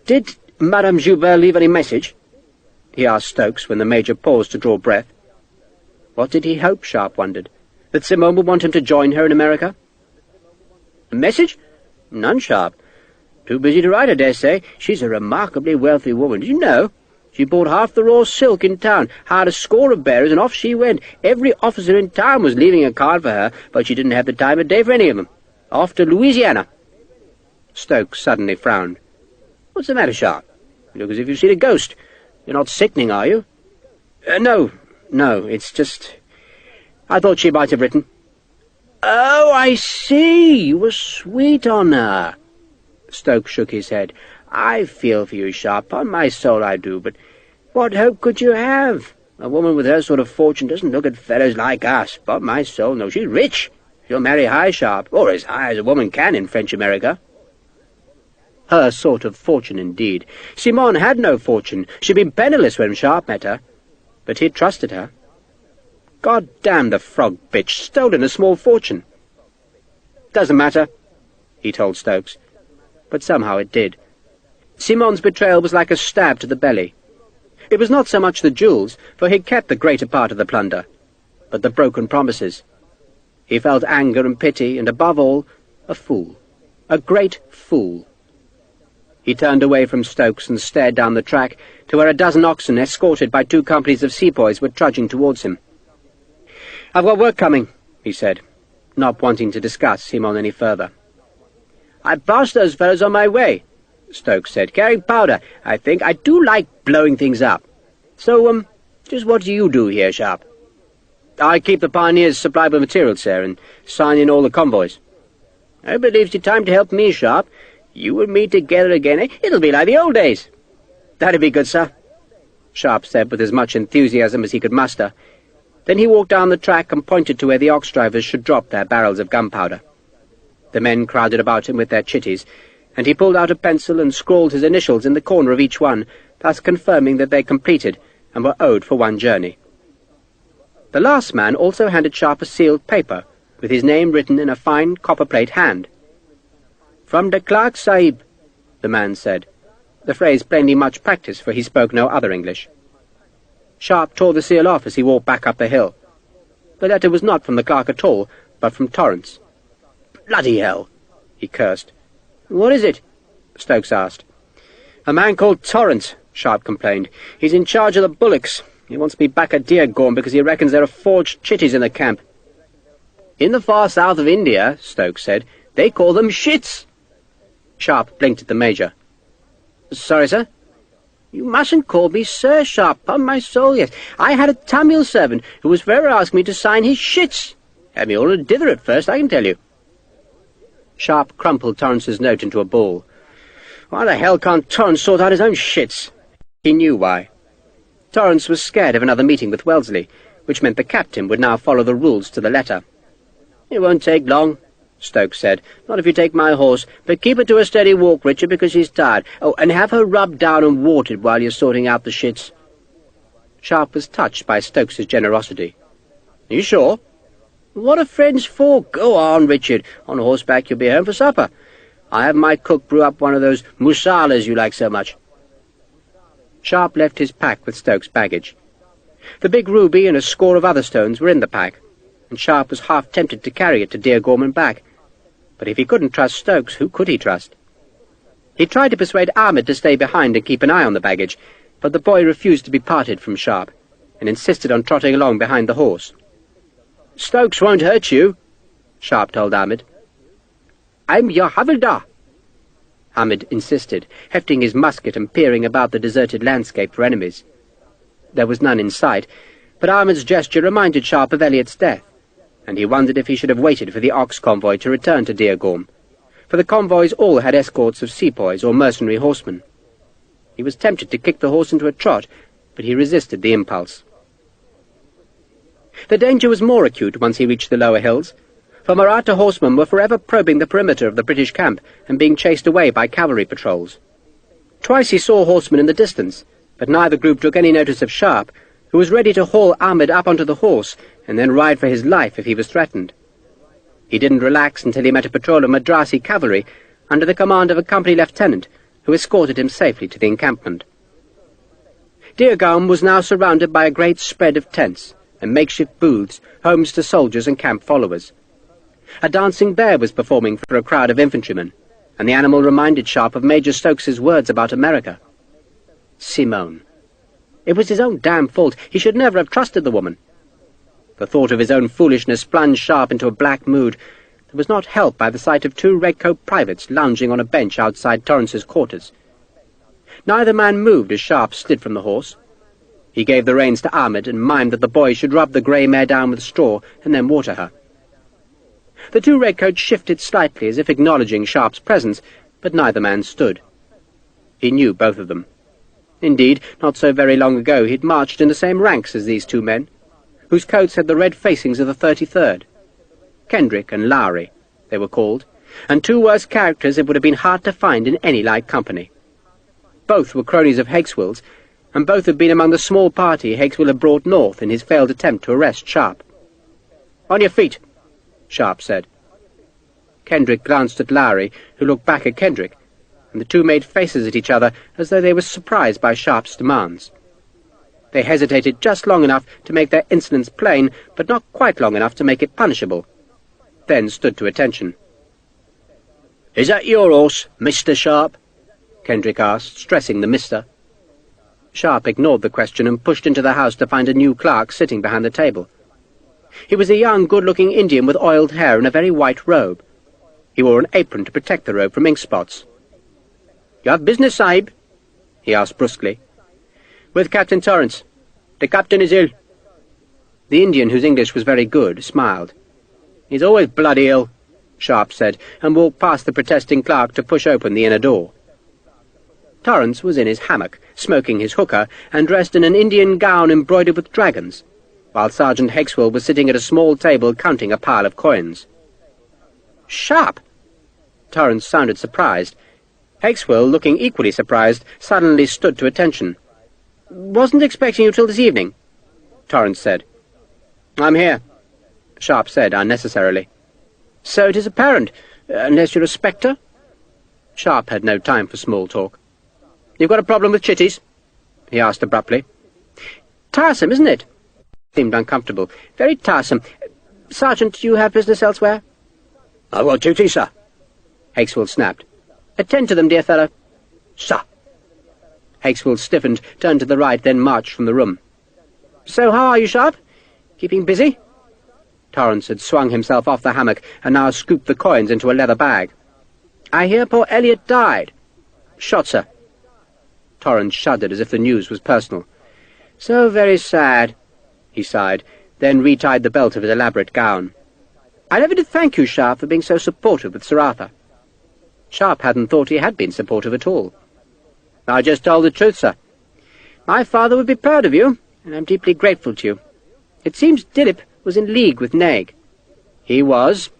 "Did Madame Joubert leave any message?" he asked Stokes when the Major paused to draw breath. What did he hope, Sharpe wondered? That Simone would want him to join her in America? "A message? None, Sharpe. Too busy to write, I dare say. She's a remarkably wealthy woman. Did you know? She bought half the raw silk in town, hired a score of bearers, and off she went. Every officer in town was leaving a card for her, but she didn't have the time of day for any of them. Off to Louisiana." Stokes suddenly frowned. "What's the matter, Sharpe? You look as if you've seen a ghost. You're not sickening, are you?" No, it's just... I thought she might have written." "Oh, I see. You were sweet on her." Stokes shook his head. "I feel for you, Sharpe. On my soul I do. But what hope could you have? A woman with her sort of fortune doesn't look at fellows like us. Upon my soul, no. She's rich. She'll marry high, Sharpe, or as high as a woman can in French America." Her sort of fortune, indeed. Simone had no fortune. She'd been penniless when Sharpe met her. But he'd trusted her. God damn the frog bitch, stolen a small fortune. "Doesn't matter," he told Stokes. But somehow it did. Simone's betrayal was like a stab to the belly. It was not so much the jewels, for he'd kept the greater part of the plunder, but the broken promises. He felt anger and pity, and above all, a fool. A great fool. He turned away from Stokes and stared down the track to where a dozen oxen, escorted by 2 companies of sepoys, were trudging towards him. "I've got work coming," he said, not wanting to discuss Simone any further. "I passed those fellows on my way," Stokes said, "carrying powder, I think. I do like blowing things up. So, just what do you do here, Sharpe?" "I keep the pioneers supplied with material, sir, and sign in all the convoys." "I believe it's time to help me, Sharpe. You and me together again, eh? It'll be like the old days." "That'd be good, sir," Sharpe said with as much enthusiasm as he could muster. Then he walked down the track and pointed to where the ox drivers should drop their barrels of gunpowder. The men crowded about him with their chitties, and he pulled out a pencil and scrawled his initials in the corner of each one, thus confirming that they completed and were owed for one journey. The last man also handed Sharpe a sealed paper, with his name written in a fine copper-plate hand. "From the clerk, Sahib," the man said, the phrase plainly much practice, for he spoke no other English. Sharpe tore the seal off as he walked back up the hill. The letter was not from the clerk at all, but from Torrance. "Bloody hell!" he cursed. "What is it?" Stokes asked. "A man called Torrance," Sharpe complained. "He's in charge of the bullocks. He wants me back at Deargorm because he reckons there are forged chitties in the camp." "In the far south of India," Stokes said, "they call them shits." Sharpe blinked at the Major. "Sorry, sir?" "You mustn't call me Sir, Sharpe, upon my soul, yes. I had a Tamil servant who was forever asking me to sign his shits. Had me all in a dither at first, I can tell you." Sharpe crumpled Torrance's note into a ball. Why the hell can't Torrance sort out his own shits? He knew why. Torrance was scared of another meeting with Wellesley, which meant the captain would now follow the rules to the letter. "It won't take long," Stokes said. "Not if you take my horse, but keep her to a steady walk, Richard, because she's tired. Oh, and have her rubbed down and watered while you're sorting out the shits." Sharpe was touched by Stokes's generosity. "Are you sure?" "What are friends for? Go on, Richard. On horseback you'll be home for supper. I have my cook brew up one of those musalas you like so much." Sharpe left his pack with Stokes' baggage. The big ruby and a score of other stones were in the pack, and Sharpe was half tempted to carry it to Deargorm and back. But if he couldn't trust Stokes, who could he trust? He tried to persuade Ahmed to stay behind and keep an eye on the baggage, but the boy refused to be parted from Sharpe, and insisted on trotting along behind the horse. "Stokes won't hurt you," Sharpe told Ahmed. "I'm your Havildar," Ahmed insisted, hefting his musket and peering about the deserted landscape for enemies. There was none in sight, but Ahmed's gesture reminded Sharpe of Elliot's death, and he wondered if he should have waited for the ox convoy to return to Deargorm, for the convoys all had escorts of sepoys or mercenary horsemen. He was tempted to kick the horse into a trot, but he resisted the impulse. The danger was more acute once he reached the lower hills, for Maratha horsemen were forever probing the perimeter of the British camp and being chased away by cavalry patrols. Twice he saw horsemen in the distance, but neither group took any notice of Sharpe, who was ready to haul Ahmed up onto the horse and then ride for his life if he was threatened. He didn't relax until he met a patrol of Madrasi cavalry under the command of a company lieutenant, who escorted him safely to the encampment. Deargorm was now surrounded by a great spread of tents and makeshift booths, homes to soldiers and camp followers. A dancing bear was performing for a crowd of infantrymen, and the animal reminded Sharpe of Major Stokes's words about America. Simone. It was his own damn fault. He should never have trusted the woman. The thought of his own foolishness plunged Sharpe into a black mood that was not helped by the sight of 2 red-coat privates lounging on a bench outside Torrance's quarters. Neither man moved as Sharpe slid from the horse. He gave the reins to Ahmed and mimed that the boy should rub the grey mare down with straw and then water her. The two redcoats shifted slightly, as if acknowledging Sharpe's presence, but neither man stood. He knew both of them. Indeed, not so very long ago he had marched in the same ranks as these two men, whose coats had the red facings of the 33rd. Kendrick and Lowry, they were called, and two worse characters it would have been hard to find in any like company. Both were cronies of Hakeswill's, and both had been among the small party Hakeswill had brought north in his failed attempt to arrest Sharpe. "On your feet," Sharpe said. Kendrick glanced at Lowry, who looked back at Kendrick, and the two made faces at each other as though they were surprised by Sharpe's demands. They hesitated just long enough to make their insolence plain, but not quite long enough to make it punishable, then stood to attention. "Is that your horse, Mr. Sharpe?" Kendrick asked, stressing the Mr. Sharpe ignored the question and pushed into the house to find a new clerk sitting behind the table. He was a young, good-looking Indian with oiled hair and a very white robe. He wore an apron to protect the robe from ink spots. "You have business, Sahib?" he asked brusquely. "With Captain Torrance. The captain is ill." The Indian, whose English was very good, smiled. "He's always bloody ill," Sharpe said, and walked past the protesting clerk to push open the inner door. Torrance was in his hammock, smoking his hookah, and dressed in an Indian gown embroidered with dragons, while Sergeant Hakeswill was sitting at a small table counting a pile of coins. "Sharpe!" Torrance sounded surprised. Hakeswill, looking equally surprised, suddenly stood to attention. "Wasn't expecting you till this evening," Torrance said. "I'm here," Sharpe said unnecessarily. "So it is apparent, unless you're a spectre?" Sharpe had no time for small talk. "You've got a problem with chitties?" he asked abruptly. "Tiresome, isn't it?" Seemed uncomfortable. "Very tiresome. Sergeant, you have business elsewhere?" "I've got duty, sir," Hakeswill snapped. "Attend to them, dear fellow." "Sir." Hakeswill stiffened, turned to the right, then marched from the room. "So how are you, Sharpe? Keeping busy?" Torrance had swung himself off the hammock and now scooped the coins into a leather bag. "I hear poor Elliot died." "Shot, sir." Torrance shuddered as if the news was personal. "So very sad," he sighed, then retied the belt of his elaborate gown. "I never did thank you, Sharpe, for being so supportive with Sir Arthur." Sharpe hadn't thought he had been supportive at all. "I just told the truth, sir. My father would be proud of you, and I'm deeply grateful to you. It seems Dillip was in league with Naig." "He was."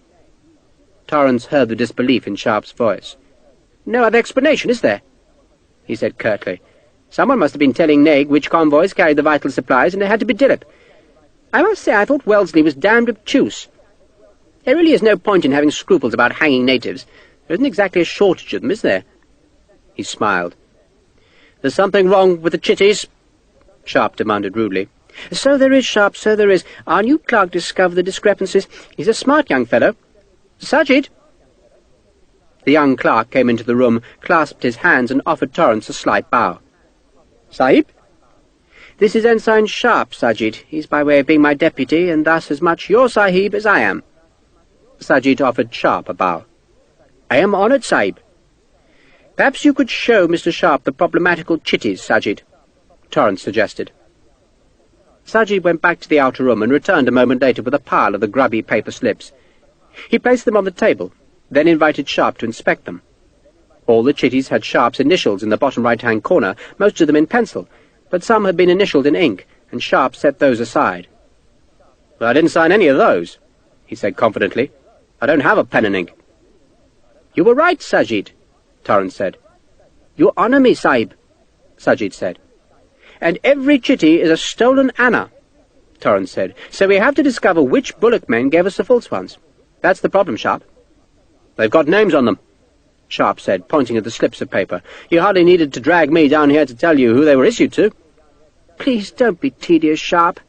Torrance heard the disbelief in Sharpe's voice. "No other explanation, is there?" he said curtly. "Someone must have been telling Naig which convoys carried the vital supplies, and it had to be Dillip. I must say I thought Wellesley was damned obtuse. There really is no point in having scruples about hanging natives. There isn't exactly a shortage of them, is there?" He smiled. "There's something wrong with the chitties?" Sharpe demanded rudely. "So there is, Sharpe, so there is. Our new clerk discovered the discrepancies. He's a smart young fellow. Sajid!" The young clerk came into the room, clasped his hands, and offered Torrance a slight bow. "Sahib?" "This is Ensign Sharpe, Sajid. He's by way of being my deputy, and thus as much your Sahib as I am." Sajid offered Sharpe a bow. "I am honoured, Sahib." "Perhaps you could show Mr. Sharpe the problematical chitties, Sajid," Torrance suggested. Sajid went back to the outer room and returned a moment later with a pile of the grubby paper slips. He placed them on the table, then invited Sharpe to inspect them. All the chitties had Sharpe's initials in the bottom right-hand corner, most of them in pencil, but some had been initialed in ink, and Sharpe set those aside. "Well, I didn't sign any of those," he said confidently. "I don't have a pen and ink." "You were right, Sajid," Torrance said. "You honour me, Sahib," Sajid said. "And every chitty is a stolen Anna," Torrance said. "So we have to discover which bullock men gave us the false ones. That's the problem, Sharpe." "They've got names on them," Sharpe said, pointing at the slips of paper. "You hardly needed to drag me down here to tell you who they were issued to." "Please don't be tedious, Sharpe,"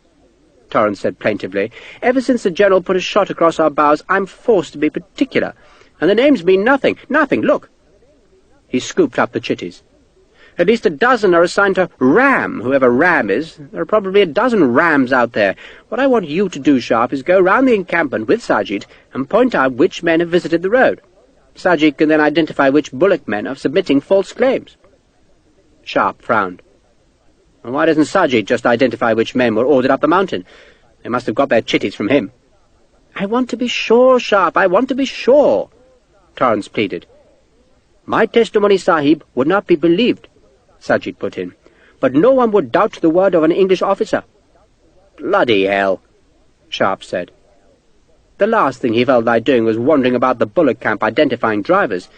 Torrance said plaintively. "Ever since the General put a shot across our bows, I'm forced to be particular. And the names mean nothing. Nothing, look." He scooped up the chitties. "At least a dozen are assigned to Ram, whoever Ram is. There are probably a dozen Rams out there. What I want you to do, Sharpe, is go round the encampment with Sajid and point out which men have visited the road. Sajid can then identify which bullock men are submitting false claims." Sharpe frowned. "Well, why doesn't Sajid just identify which men were ordered up the mountain? They must have got their chitties from him." "I want to be sure, Sharpe, I want to be sure," Torrance pleaded. "My testimony, Sahib, would not be believed," Sajid put in, "but no one would doubt the word of an English officer." "Bloody hell," Sharpe said. The last thing he felt like doing was wandering about the bullock camp identifying drivers.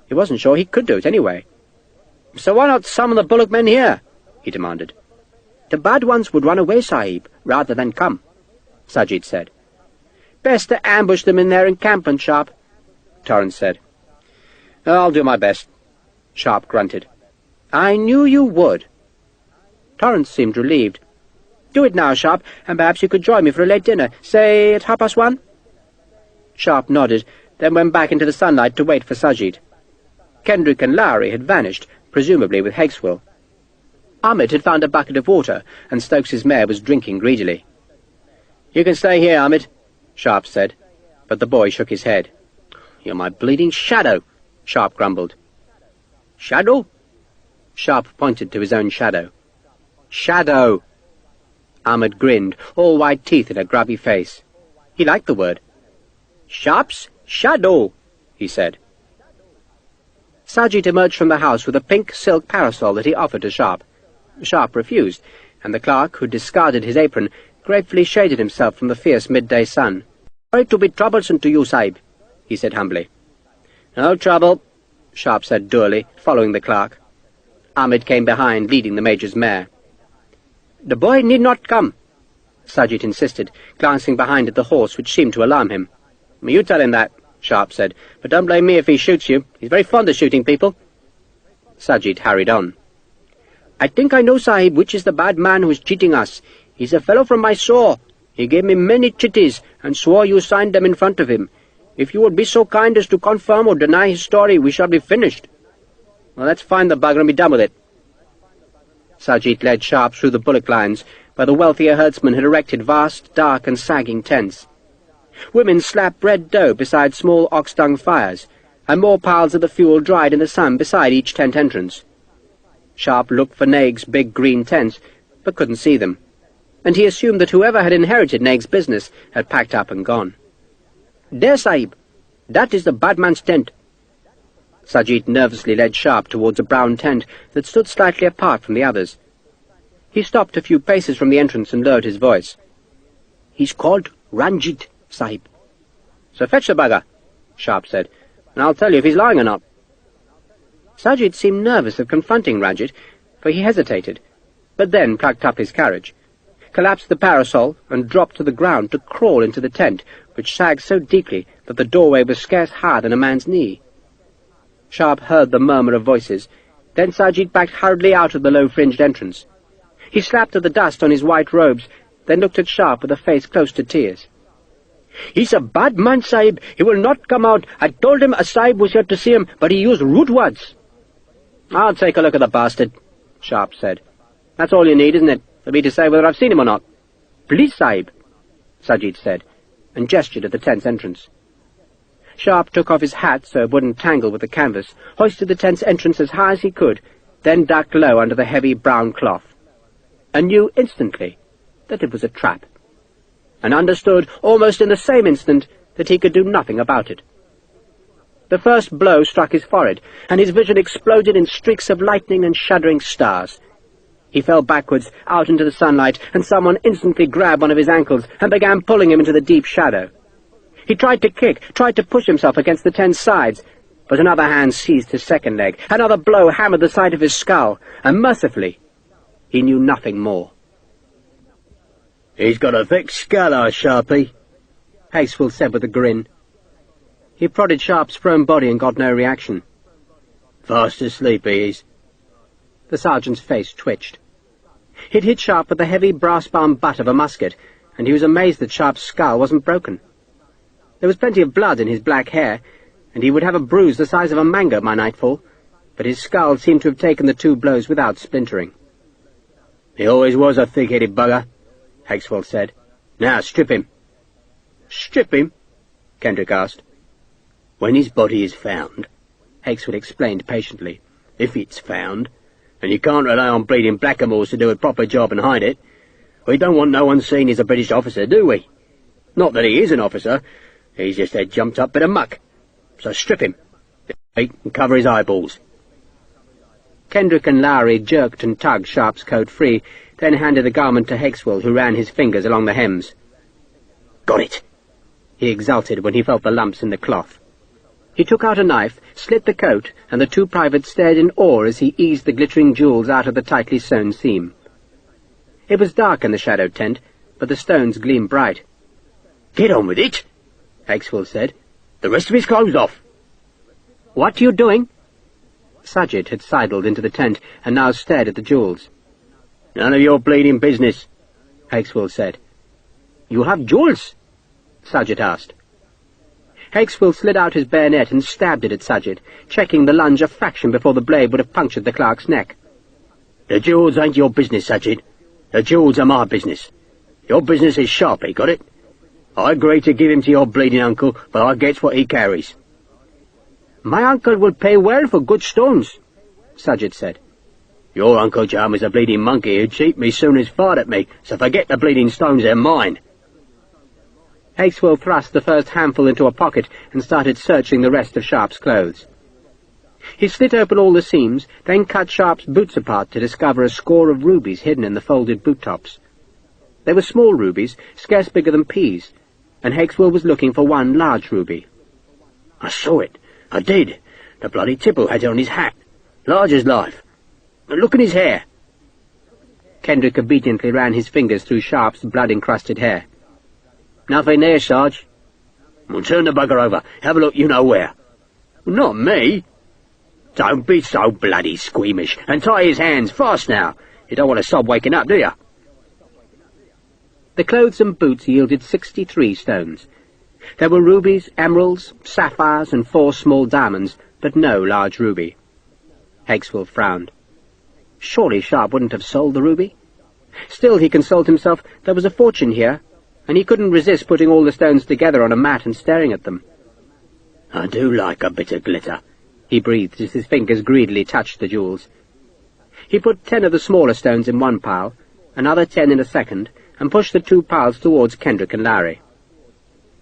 He wasn't sure he could do it anyway. "So why not summon the bullock men here?" he demanded. "The bad ones would run away, Sahib, rather than come," Sajid said. "Best to ambush them in their encampment, Sharpe," Torrance said. "I'll do my best," Sharpe grunted. "I knew you would." Torrance seemed relieved. "Do it now, Sharpe, and perhaps you could join me for a late dinner, say at 1:30. Sharpe nodded, then went back into the sunlight to wait for Sajid. Kendrick and Lowry had vanished, presumably with Hakeswill. Ahmed had found a bucket of water, and Stokes's mare was drinking greedily. "You can stay here, Ahmed," Sharpe said, but the boy shook his head. "You're my bleeding shadow," Sharpe grumbled. "Shadow?" Sharpe pointed to his own shadow. "Shadow!" Ahmed grinned, all white teeth in a grubby face. He liked the word. "Sharpe's shadow," he said. Sajid emerged from the house with a pink silk parasol that he offered to Sharpe. Sharpe refused, and the clerk, who discarded his apron, gratefully shaded himself from the fierce midday sun. "Sorry to be troublesome to you, Sahib," he said humbly. "No trouble," Sharpe said dourly, following the clerk. Ahmed came behind, leading the Major's mare. "The boy need not come," Sajid insisted, glancing behind at the horse, which seemed to alarm him. "You tell him that," Sharpe said, "but don't blame me if he shoots you. He's very fond of shooting people." Sajid hurried on. "I think I know, Sahib, which is the bad man who is cheating us. He's a fellow from Mysore. He gave me many chitties, and swore you signed them in front of him. If you would be so kind as to confirm or deny his story, we shall be finished." "Well, let's find the bugger and be done with it." Sajid led Sharpe through the bullock lines, where the wealthier herdsmen had erected vast, dark, and sagging tents. Women slapped red dough beside small ox-dung fires, and more piles of the fuel dried in the sun beside each tent entrance. Sharpe looked for Naig's big green tents, but couldn't see them, and he assumed that whoever had inherited Naig's business had packed up and gone. "There, Sahib, that is the bad man's tent." Sajid nervously led Sharpe towards a brown tent that stood slightly apart from the others. He stopped a few paces from the entrance and lowered his voice. "He's called Ranjit, Sahib." "So fetch the bugger," Sharpe said, "and I'll tell you if he's lying or not." Sajid seemed nervous of confronting Ranjit, for he hesitated, but then plucked up his courage, collapsed the parasol, and dropped to the ground to crawl into the tent, which sagged so deeply that the doorway was scarce higher than a man's knee. Sharpe heard the murmur of voices. Then Sajid backed hurriedly out of the low-fringed entrance. He slapped at the dust on his white robes, then looked at Sharpe with a face close to tears. "He's a bad man, Sahib. He will not come out. I told him a Sahib was here to see him, but he used rude words." "I'll take a look at the bastard," Sharpe said. "That's all you need, isn't it, for me to say whether I've seen him or not?" "Please, Sahib," Sajid said, and gestured at the tent's entrance. Sharpe took off his hat so it wouldn't tangle with the canvas, hoisted the tent's entrance as high as he could, then ducked low under the heavy brown cloth, and knew instantly that it was a trap, and understood almost in the same instant that he could do nothing about it. The first blow struck his forehead, and his vision exploded in streaks of lightning and shuddering stars. He fell backwards, out into the sunlight, and someone instantly grabbed one of his ankles and began pulling him into the deep shadow. He tried to kick, tried to push himself against the tent's sides, but another hand seized his second leg. Another blow hammered the side of his skull, and mercifully, he knew nothing more. "He's got a thick skull, our Sharpie," Hakeswill said with a grin. He prodded Sharpe's prone body and got no reaction. "Fast asleep he is." The sergeant's face twitched. He'd hit Sharpe with the heavy brass-bound butt of a musket, and he was amazed that Sharpe's skull wasn't broken. There was plenty of blood in his black hair, and he would have a bruise the size of a mango by nightfall, but his skull seemed to have taken the 2 blows without splintering. "He always was a thick-headed bugger," Hakeswill said. "Now strip him." "Strip him?" Kendrick asked. "When his body is found," Hakeswill explained patiently, "if it's found, and you can't rely on bleeding blackamoors to do a proper job and hide it, we don't want no one seeing he's a British officer, do we? Not that he is an officer. He's just a jumped-up bit of muck. So strip him, and cover his eyeballs." Kendrick and Lowry jerked and tugged Sharpe's coat free, then handed the garment to Hexwell, who ran his fingers along the hems. "Got it!" he exulted when he felt the lumps in the cloth. He took out a knife, slit the coat, and the two privates stared in awe as he eased the glittering jewels out of the tightly sewn seam. It was dark in the shadowed tent, but the stones gleamed bright. "Get on with it," Hexwell said. "The rest of his clothes off." "What are you doing?" Sajid had sidled into the tent and now stared at the jewels. "None of your bleeding business," Hexwell said. "You have jewels?" Sajid asked. Hexwell slid out his bayonet and stabbed it at Sajid, checking the lunge a fraction before the blade would have punctured the clerk's neck. "The jewels ain't your business, Sajid. The jewels are my business. Your business is Sharpe, got it? I agreed to give him to your bleeding uncle, but I gets what he carries." "My uncle will pay well for good stones," Sajid said. "Your Uncle Jam is a bleeding monkey who'd cheat me soon as fired at me, so forget the bleeding stones, they're mine." Hexwell thrust the first handful into a pocket and started searching the rest of Sharpe's clothes. He slit open all the seams, then cut Sharpe's boots apart to discover a score of rubies hidden in the folded boot tops. They were small rubies, scarce bigger than peas, and Hexwell was looking for one large ruby. "I saw it. I did. The bloody tipple had it on his hat. Large as life. And look at his hair." Kendrick obediently ran his fingers through Sharpe's blood-encrusted hair. "Nothing there, Sarge." "Well, turn the bugger over. Have a look you know where." "Not me." "Don't be so bloody squeamish, and tie his hands fast now. You don't want to sob waking up, do you?" The clothes and boots yielded 63 stones. There were rubies, emeralds, sapphires, and 4 small diamonds, but no large ruby. Hexwell frowned. Surely Sharpe wouldn't have sold the ruby? Still, he consoled himself, there was a fortune here, and he couldn't resist putting all the stones together on a mat and staring at them. "I do like a bit of glitter," he breathed as his fingers greedily touched the jewels. He put 10 of the smaller stones in one pile, another 10 in a second, and pushed the 2 piles towards Kendrick and Lowry.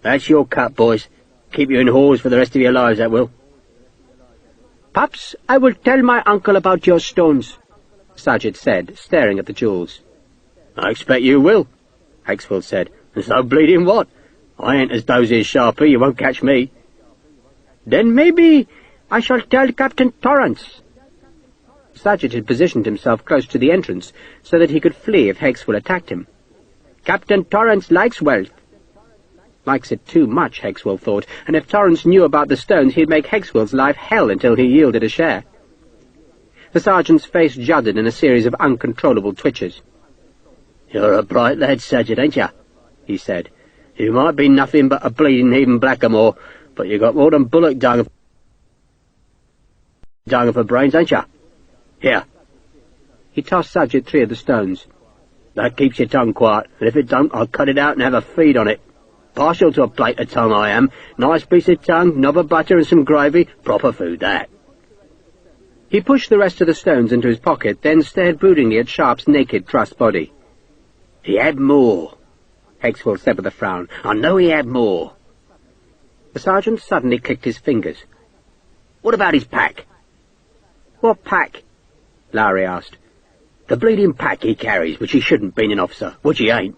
"That's your cut, boys. Keep you in whores for the rest of your lives, that will." "Perhaps I will tell my uncle about your stones," Sajid said, staring at the jewels. "I expect you will," Hexwell said. "And so bleeding what? I ain't as dozy as Sharpe, you won't catch me." "Then maybe I shall tell Captain Torrance." Sajid had positioned himself close to the entrance so that he could flee if Hexwell attacked him. "Captain Torrance likes wealth." Likes it too much, Hexwell thought, and if Torrance knew about the stones, he'd make Hexwell's life hell until he yielded a share. The sergeant's face juddered in a series of uncontrollable twitches. "You're a bright lad, Sajid, ain't you?" he said. "You might be nothing but a bleeding heathen blackamoor, but you got more than bullock dung for brains, ain't you? Here." He tossed Sajid 3 of the stones. "That keeps your tongue quiet, and if it don't, I'll cut it out and have a feed on it. Partial to a plate of tongue, I am. Nice piece of tongue, knob of butter and some gravy. Proper food, that." He pushed the rest of the stones into his pocket, then stared broodingly at Sharpe's naked, trussed body. "He had more," Hexwell said with a frown. "I know he had more." The sergeant suddenly clicked his fingers. "What about his pack?" "What pack?" Lowry asked. "The bleeding pack he carries, which he shouldn't been an officer, which he ain't.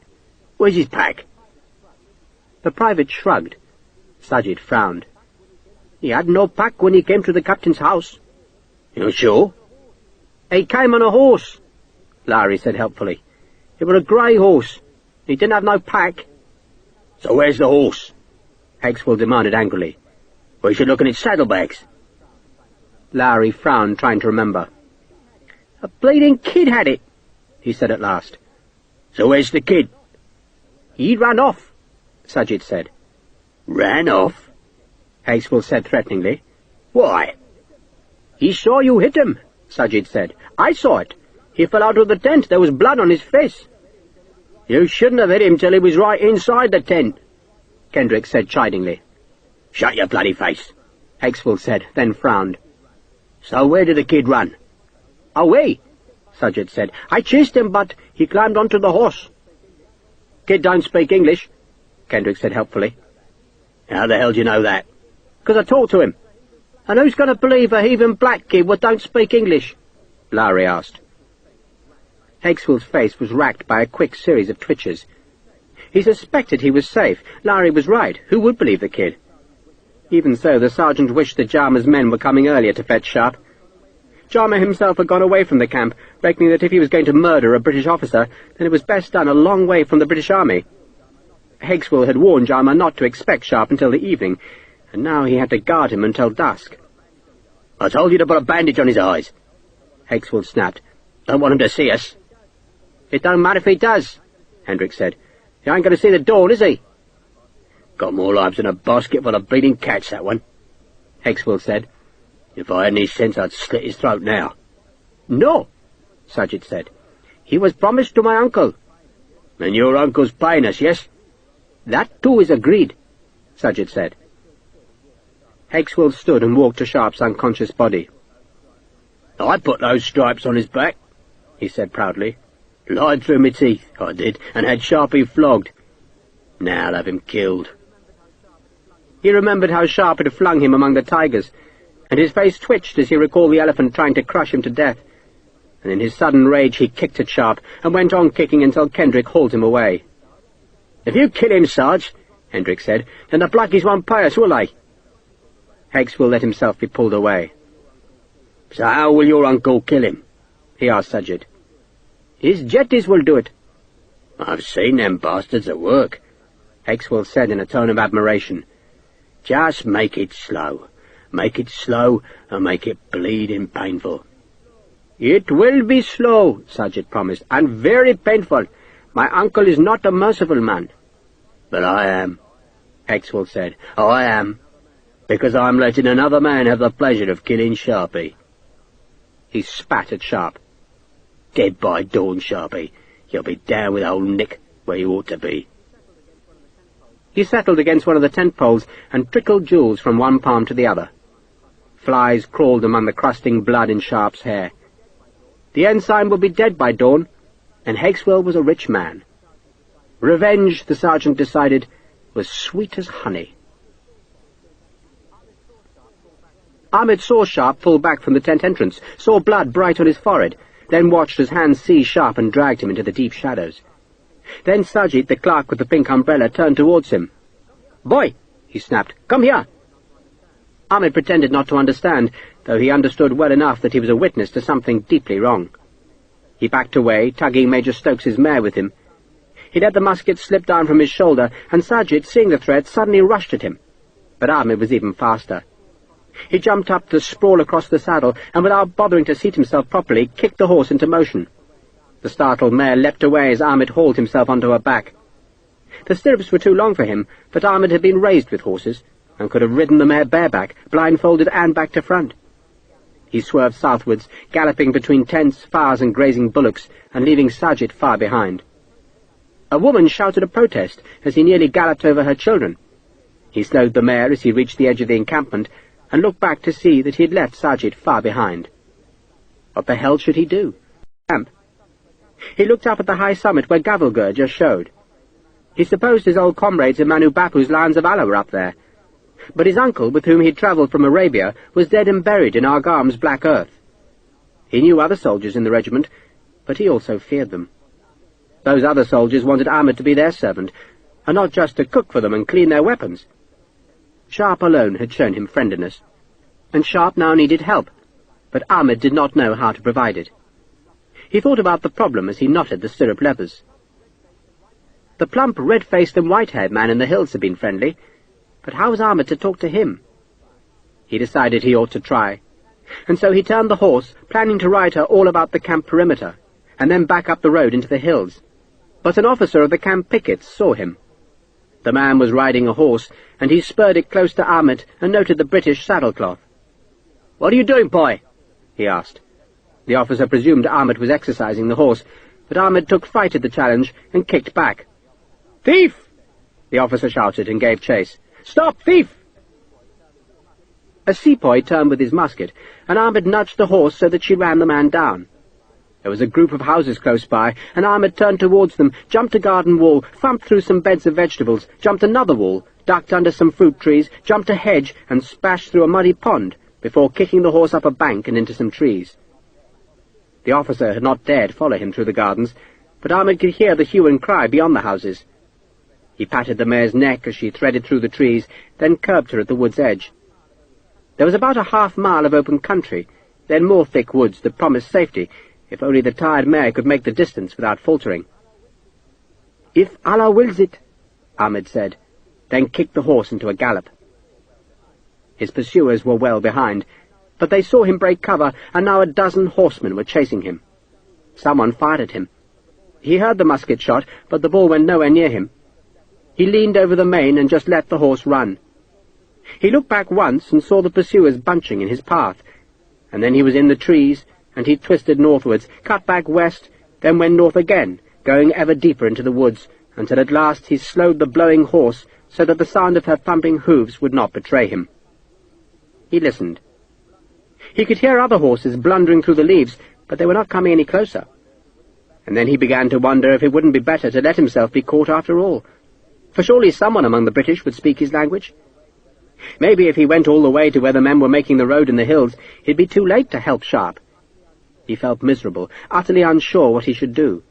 Where's his pack?" The private shrugged. Sajid frowned. "He had no pack when he came to the captain's house." "You're sure?" "He came on a horse," Lowry said helpfully. "It was a grey horse. He didn't have no pack." "So where's the horse?" Hexwell demanded angrily. "We should look in his saddlebags." Lowry frowned, trying to remember. "A bleeding kid had it," he said at last. "So where's the kid?" "He ran off," Sajid said. "Ran off?" Hexwell said threateningly. "Why?" "He saw you hit him," Sajid said. "I saw it. He fell out of the tent. There was blood on his face." "You shouldn't have hit him till he was right inside the tent," Kendrick said chidingly. "Shut your bloody face," Hexwell said, then frowned. "So where did the kid run?" "Away," Sajid said. "I chased him, but he climbed onto the horse." "Kid don't speak English," Kendrick said helpfully. How the hell do you know that? "'Cause I talked to him." "And who's going to believe a heathen black kid what don't speak English?" Lowry asked. Hakeswell's face was racked by a quick series of twitches. He suspected he was safe. Lowry was right. Who would believe the kid? Even so, the sergeant wished that Jarmer's men were coming earlier to fetch Sharpe. Jarmer himself had gone away from the camp, reckoning that if he was going to murder a British officer, then it was best done a long way from the British Army. Hakeswell had warned Jarmer not to expect Sharpe until the evening, and now he had to guard him until dusk. "I told you to put a bandage on his eyes," Hakeswell snapped. "Don't want him to see us." "It don't matter if he does," Hendrick said. "He ain't going to see the dawn, is he?" "Got more lives than a basket full of bleeding cats, that one," Hakeswell said. "If I had any sense, I'd slit his throat now." "No," Sargent said. "He was promised to my uncle." "And your uncle's paying us, yes?" "That too is agreed," Sargent said. Hakeswell stood and walked to Sharpe's unconscious body. "I put those stripes on his back," he said proudly. "Lied through my teeth, I did, and had Sharpe flogged. Now I'll have him killed." He remembered how Sharpe had flung him among the tigers, and his face twitched as he recalled the elephant trying to crush him to death. And in his sudden rage he kicked at Sharpe, and went on kicking until Kendrick hauled him away. "If you kill him, Sarge," Hendrick said, "then the blackies won't pay us, will they?" Hakeswell let himself be pulled away. "So how will your uncle kill him?" he asked Sargent. "His jetties will do it." "I've seen them bastards at work," Hakeswell said in a tone of admiration. "Just make it slow. Make it slow, and make it bleeding painful." "It will be slow," Sargent promised, "and very painful. My uncle is not a merciful man." "But I am," Hakeswell said. "I am. Because I'm letting another man have the pleasure of killing Sharpe." He spat at Sharpe. "Dead by dawn, Sharpe. You'll be down with old Nick, where you ought to be." He settled against one of the tent poles and trickled jewels from one palm to the other. Flies crawled among the crusting blood in Sharpe's hair. The ensign would be dead by dawn, and Hakeswell was a rich man. Revenge, the sergeant decided, was sweet as honey. Ahmed saw Sharpe pull back from the tent entrance, saw blood bright on his forehead, then watched as hands seized Sharpe and dragged him into the deep shadows. Then Sajid, the clerk with the pink umbrella, turned towards him. "Boy," he snapped, "come here." Ahmed pretended not to understand, though he understood well enough that he was a witness to something deeply wrong. He backed away, tugging Major Stokes's mare with him. He let the musket slip down from his shoulder, and Sajid, seeing the threat, suddenly rushed at him. But Ahmed was even faster. He jumped up to sprawl across the saddle, and without bothering to seat himself properly, kicked the horse into motion. The startled mare leapt away as Ahmed hauled himself onto her back. The stirrups were too long for him, but Ahmed had been raised with horses, and could have ridden the mare bareback, blindfolded and back to front. He swerved southwards, galloping between tents, fires and grazing bullocks, and leaving Sajid far behind. A woman shouted a protest as he nearly galloped over her children. He slowed the mare as he reached the edge of the encampment, and looked back to see that he had left Sajid far behind. What the hell should he do? Camp. He looked up at the high summit where Gavelgur just showed. He supposed his old comrades in Manu Bapu's Lions of Allah were up there. But his uncle, with whom he had travelled from Arabia, was dead and buried in Argam's black earth. He knew other soldiers in the regiment, but he also feared them. Those other soldiers wanted Ahmed to be their servant, and not just to cook for them and clean their weapons. Sharpe alone had shown him friendliness, and Sharpe now needed help, but Ahmed did not know how to provide it. He thought about the problem as he knotted the stirrup leathers. The plump, red-faced and white-haired man in the hills had been friendly, but how was Ahmed to talk to him? He decided he ought to try, and so he turned the horse, planning to ride her all about the camp perimeter, and then back up the road into the hills. But an officer of the camp pickets saw him. The man was riding a horse, and he spurred it close to Ahmed and noted the British saddlecloth. "What are you doing, boy?" he asked. The officer presumed Ahmed was exercising the horse, but Ahmed took fright at the challenge and kicked back. "Thief!" the officer shouted and gave chase. "Stop, thief!" A sepoy turned with his musket, and Ahmed nudged the horse so that she ran the man down. There was a group of houses close by, and Ahmed turned towards them, jumped a garden wall, thumped through some beds of vegetables, jumped another wall, ducked under some fruit trees, jumped a hedge, and splashed through a muddy pond, before kicking the horse up a bank and into some trees. The officer had not dared follow him through the gardens, but Ahmed could hear the hue and cry beyond the houses. He patted the mare's neck as she threaded through the trees, then curbed her at the wood's edge. There was about a half-mile of open country, then more thick woods that promised safety, if only the tired mare could make the distance without faltering. "If Allah wills it," Ahmed said, then kicked the horse into a gallop. His pursuers were well behind, but they saw him break cover, and now a dozen horsemen were chasing him. Someone fired at him. He heard the musket shot, but the ball went nowhere near him. He leaned over the mane and just let the horse run. He looked back once and saw the pursuers bunching in his path, and then he was in the trees, and he twisted northwards, cut back west, then went north again, going ever deeper into the woods, until at last he slowed the blowing horse so that the sound of her thumping hooves would not betray him. He listened. He could hear other horses blundering through the leaves, but they were not coming any closer. And then he began to wonder if it wouldn't be better to let himself be caught after all, for surely someone among the British would speak his language. Maybe if he went all the way to where the men were making the road in the hills, it'd be too late to help Sharpe. He felt miserable, utterly unsure what he should do.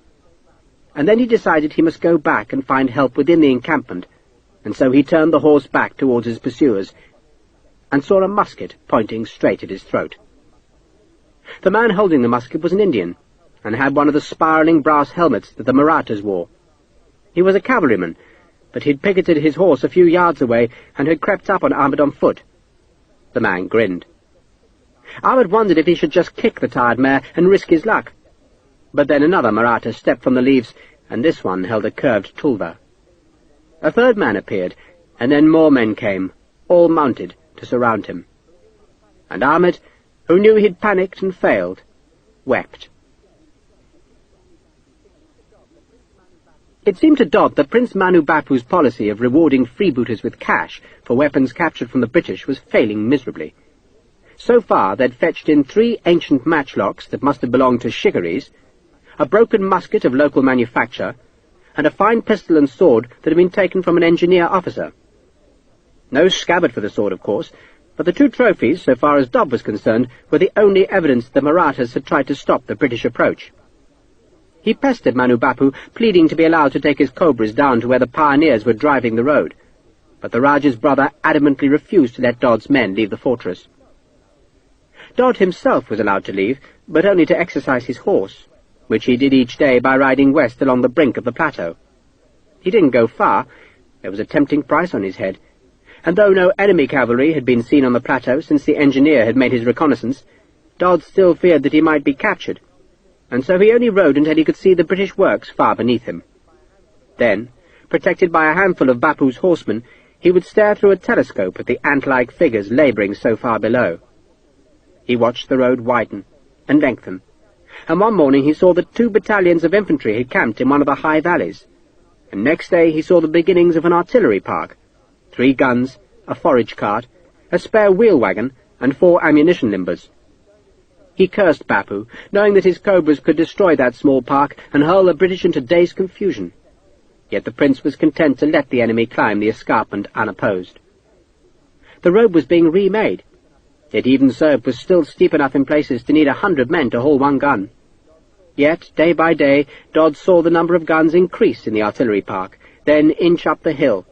And then he decided he must go back and find help within the encampment, and so he turned the horse back towards his pursuers, and saw a musket pointing straight at his throat. The man holding the musket was an Indian, and had one of the spiralling brass helmets that the Marathas wore. He was a cavalryman, but he'd picketed his horse a few yards away and had crept up on Ahmed on foot. The man grinned. Ahmed wondered if he should just kick the tired mare and risk his luck. But then another Maratha stepped from the leaves, and this one held a curved tulwar. A third man appeared, and then more men came, all mounted, to surround him. And Ahmed, who knew he'd panicked and failed, wept. It seemed to Dodd that Prince Manu Bapu's policy of rewarding freebooters with cash for weapons captured from the British was failing miserably. So far they'd fetched in 3 ancient matchlocks that must have belonged to shikarris, a broken musket of local manufacture, and a fine pistol and sword that had been taken from an engineer officer. No scabbard for the sword, of course, but the 2 trophies, so far as Dodd was concerned, were the only evidence the Marathas had tried to stop the British approach. He pestered Manu Bapu, pleading to be allowed to take his cobras down to where the pioneers were driving the road, but the Rajah's brother adamantly refused to let Dodd's men leave the fortress. Dodd himself was allowed to leave, but only to exercise his horse, which he did each day by riding west along the brink of the plateau. He didn't go far. There was a tempting price on his head, and though no enemy cavalry had been seen on the plateau since the engineer had made his reconnaissance, Dodd still feared that he might be captured, and so he only rode until he could see the British works far beneath him. Then, protected by a handful of Bapu's horsemen, he would stare through a telescope at the ant-like figures labouring so far below. He watched the road widen and lengthen, and one morning he saw that 2 battalions of infantry had camped in one of the high valleys, and next day he saw the beginnings of an artillery park, 3 guns, a forage cart, a spare wheel wagon, and 4 ammunition limbers. He cursed Bapu, knowing that his cobras could destroy that small park and hurl the British into dazed confusion. Yet the prince was content to let the enemy climb the escarpment unopposed. The road was being remade, yet even so it was still steep enough in places to need 100 men to haul 1 gun. Yet, day by day, Dodd saw the number of guns increase in the artillery park, then inch up the hill,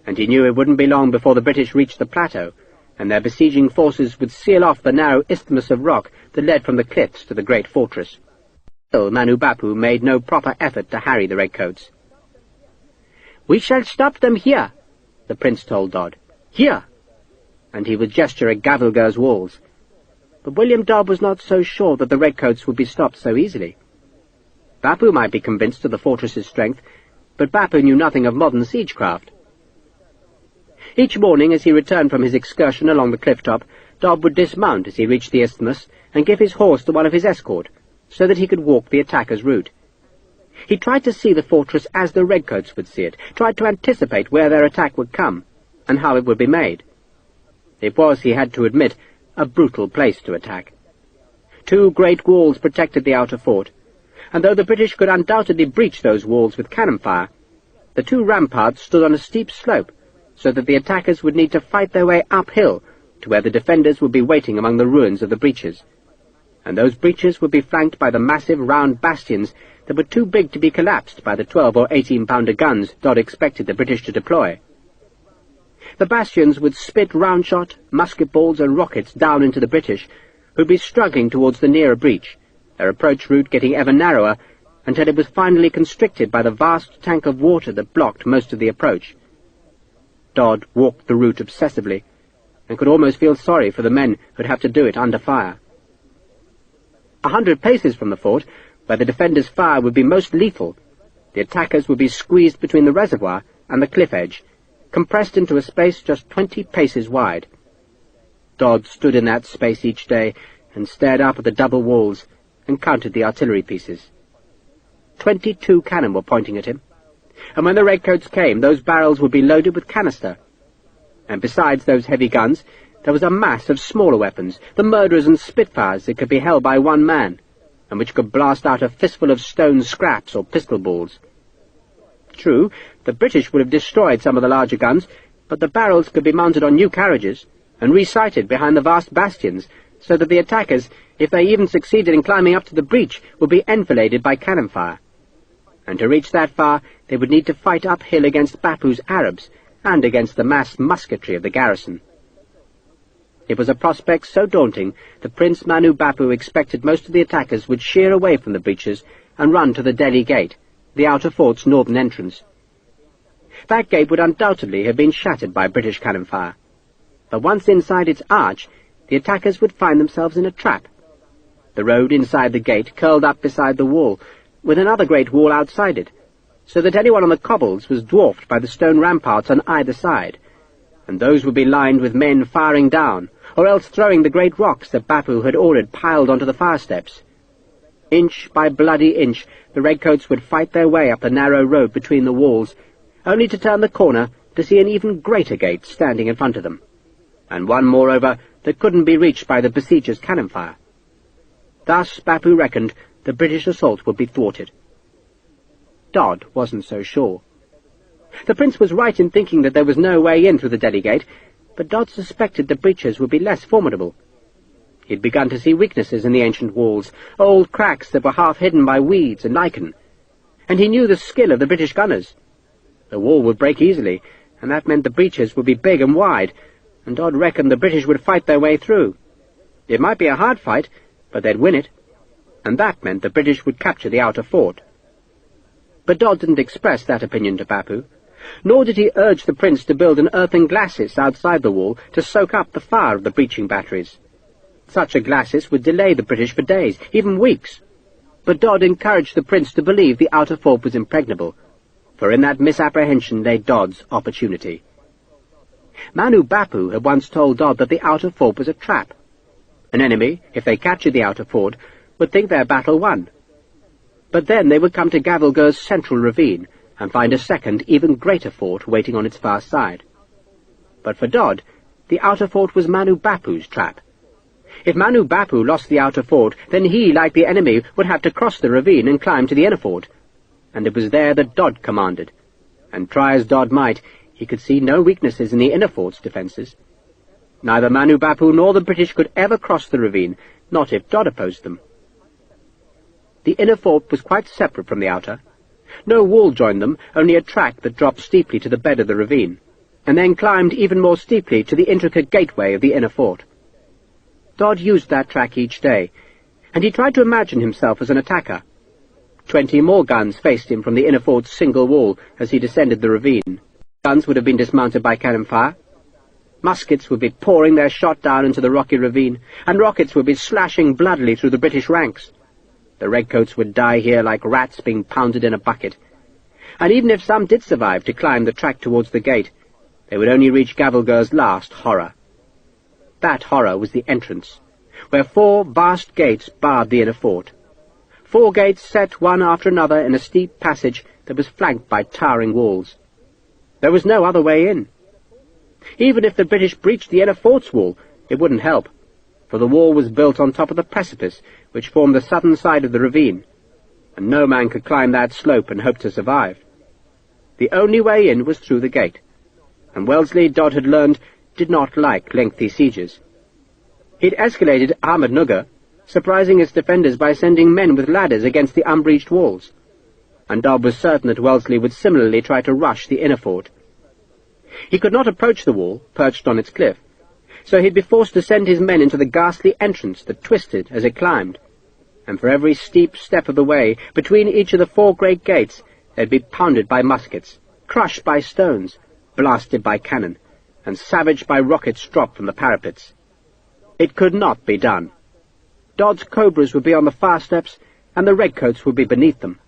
and he knew it wouldn't be long before the British reached the plateau, and their besieging forces would seal off the narrow isthmus of rock that led from the cliffs to the great fortress. Still, Manu Bapu made no proper effort to harry the redcoats. "We shall stop them here," the prince told Dodd. "Here!" And he would gesture at Gavilgur's walls. But William Dodd was not so sure that the redcoats would be stopped so easily. Bapu might be convinced of the fortress's strength, but Bapu knew nothing of modern siegecraft. Each morning, as he returned from his excursion along the cliff-top, Dodd would dismount as he reached the isthmus and give his horse to one of his escort, so that he could walk the attacker's route. He tried to see the fortress as the redcoats would see it, tried to anticipate where their attack would come, and how it would be made. It was, he had to admit, a brutal place to attack. Two great walls protected the outer fort, and though the British could undoubtedly breach those walls with cannon fire, the two ramparts stood on a steep slope, so that the attackers would need to fight their way uphill to where the defenders would be waiting among the ruins of the breaches. And those breaches would be flanked by the massive round bastions that were too big to be collapsed by the 12 or 18-pounder guns Dodd expected the British to deploy. The bastions would spit round-shot, musket balls and rockets down into the British, who'd be struggling towards the nearer breach, their approach route getting ever narrower until it was finally constricted by the vast tank of water that blocked most of the approach. Dodd walked the route obsessively, and could almost feel sorry for the men who'd have to do it under fire. 100 paces from the fort, where the defenders' fire would be most lethal, the attackers would be squeezed between the reservoir and the cliff edge, compressed into a space just 20 paces wide. Dodd stood in that space each day and stared up at the double walls and counted the artillery pieces. 22 cannon were pointing at him, and when the redcoats came, those barrels would be loaded with canister. And besides those heavy guns, there was a mass of smaller weapons, the murderers and spitfires that could be held by one man, and which could blast out a fistful of stone scraps or pistol balls. True, the British would have destroyed some of the larger guns, but the barrels could be mounted on new carriages and resighted behind the vast bastions, so that the attackers, if they even succeeded in climbing up to the breach, would be enfiladed by cannon fire. And to reach that far, they would need to fight uphill against Bapu's Arabs and against the massed musketry of the garrison. It was a prospect so daunting that Prince Manu Bapu expected most of the attackers would sheer away from the breaches and run to the Delhi Gate, the outer fort's northern entrance. That gate would undoubtedly have been shattered by British cannon fire, but once inside its arch, the attackers would find themselves in a trap. The road inside the gate curled up beside the wall, with another great wall outside it, so that anyone on the cobbles was dwarfed by the stone ramparts on either side, and those would be lined with men firing down, or else throwing the great rocks that Bapu had ordered piled onto the fire steps. Inch by bloody inch, the redcoats would fight their way up the narrow road between the walls, only to turn the corner to see an even greater gate standing in front of them, and one, moreover, that couldn't be reached by the besiegers' cannon fire. Thus, Bapu reckoned, the British assault would be thwarted. Dodd wasn't so sure. The prince was right in thinking that there was no way in through the Delhi Gate, but Dodd suspected the breaches would be less formidable. He'd begun to see weaknesses in the ancient walls, old cracks that were half hidden by weeds and lichen, and he knew the skill of the British gunners. The wall would break easily, and that meant the breaches would be big and wide, and Dodd reckoned the British would fight their way through. It might be a hard fight, but they'd win it, and that meant the British would capture the outer fort. But Dodd didn't express that opinion to Bapu, nor did he urge the prince to build an earthen glacis outside the wall to soak up the fire of the breaching batteries. Such a glacis would delay the British for days, even weeks. But Dodd encouraged the prince to believe the outer fort was impregnable, for in that misapprehension lay Dodd's opportunity. Manu Bapu had once told Dodd that the outer fort was a trap. An enemy, if they captured the outer fort, would think their battle won. But then they would come to Gavilgur's central ravine and find a second, even greater fort waiting on its far side. But for Dodd, the outer fort was Manu Bapu's trap. If Manu Bapu lost the outer fort, then he, like the enemy, would have to cross the ravine and climb to the inner fort, and it was there that Dodd commanded, and try as Dodd might, he could see no weaknesses in the inner fort's defences. Neither Manu Bapu nor the British could ever cross the ravine, not if Dodd opposed them. The inner fort was quite separate from the outer. No wall joined them, only a track that dropped steeply to the bed of the ravine, and then climbed even more steeply to the intricate gateway of the inner fort. Dodd used that track each day, and he tried to imagine himself as an attacker. 20 more guns faced him from the inner fort's single wall as he descended the ravine. Guns would have been dismounted by cannon fire. Muskets would be pouring their shot down into the rocky ravine, and rockets would be slashing bloodily through the British ranks. The redcoats would die here like rats being pounded in a bucket. And even if some did survive to climb the track towards the gate, they would only reach Gavilgur's last horror. That horror was the entrance, where 4 vast gates barred the inner fort. 4 gates set one after another in a steep passage that was flanked by towering walls. There was no other way in. Even if the British breached the inner fort's wall, it wouldn't help. for the wall was built on top of the precipice which formed the southern side of the ravine, and no man could climb that slope and hope to survive. The only way in was through the gate, and Wellesley, Dodd had learned, did not like lengthy sieges. He'd escalated Ahmednugger, surprising its defenders by sending men with ladders against the unbreached walls, and Dodd was certain that Wellesley would similarly try to rush the inner fort. He could not approach the wall, perched on its cliff, so he'd be forced to send his men into the ghastly entrance that twisted as it climbed, and for every steep step of the way, between each of the 4 great gates, they'd be pounded by muskets, crushed by stones, blasted by cannon, and savaged by rockets dropped from the parapets. It could not be done. Dodd's cobras would be on the far steps, and the redcoats would be beneath them,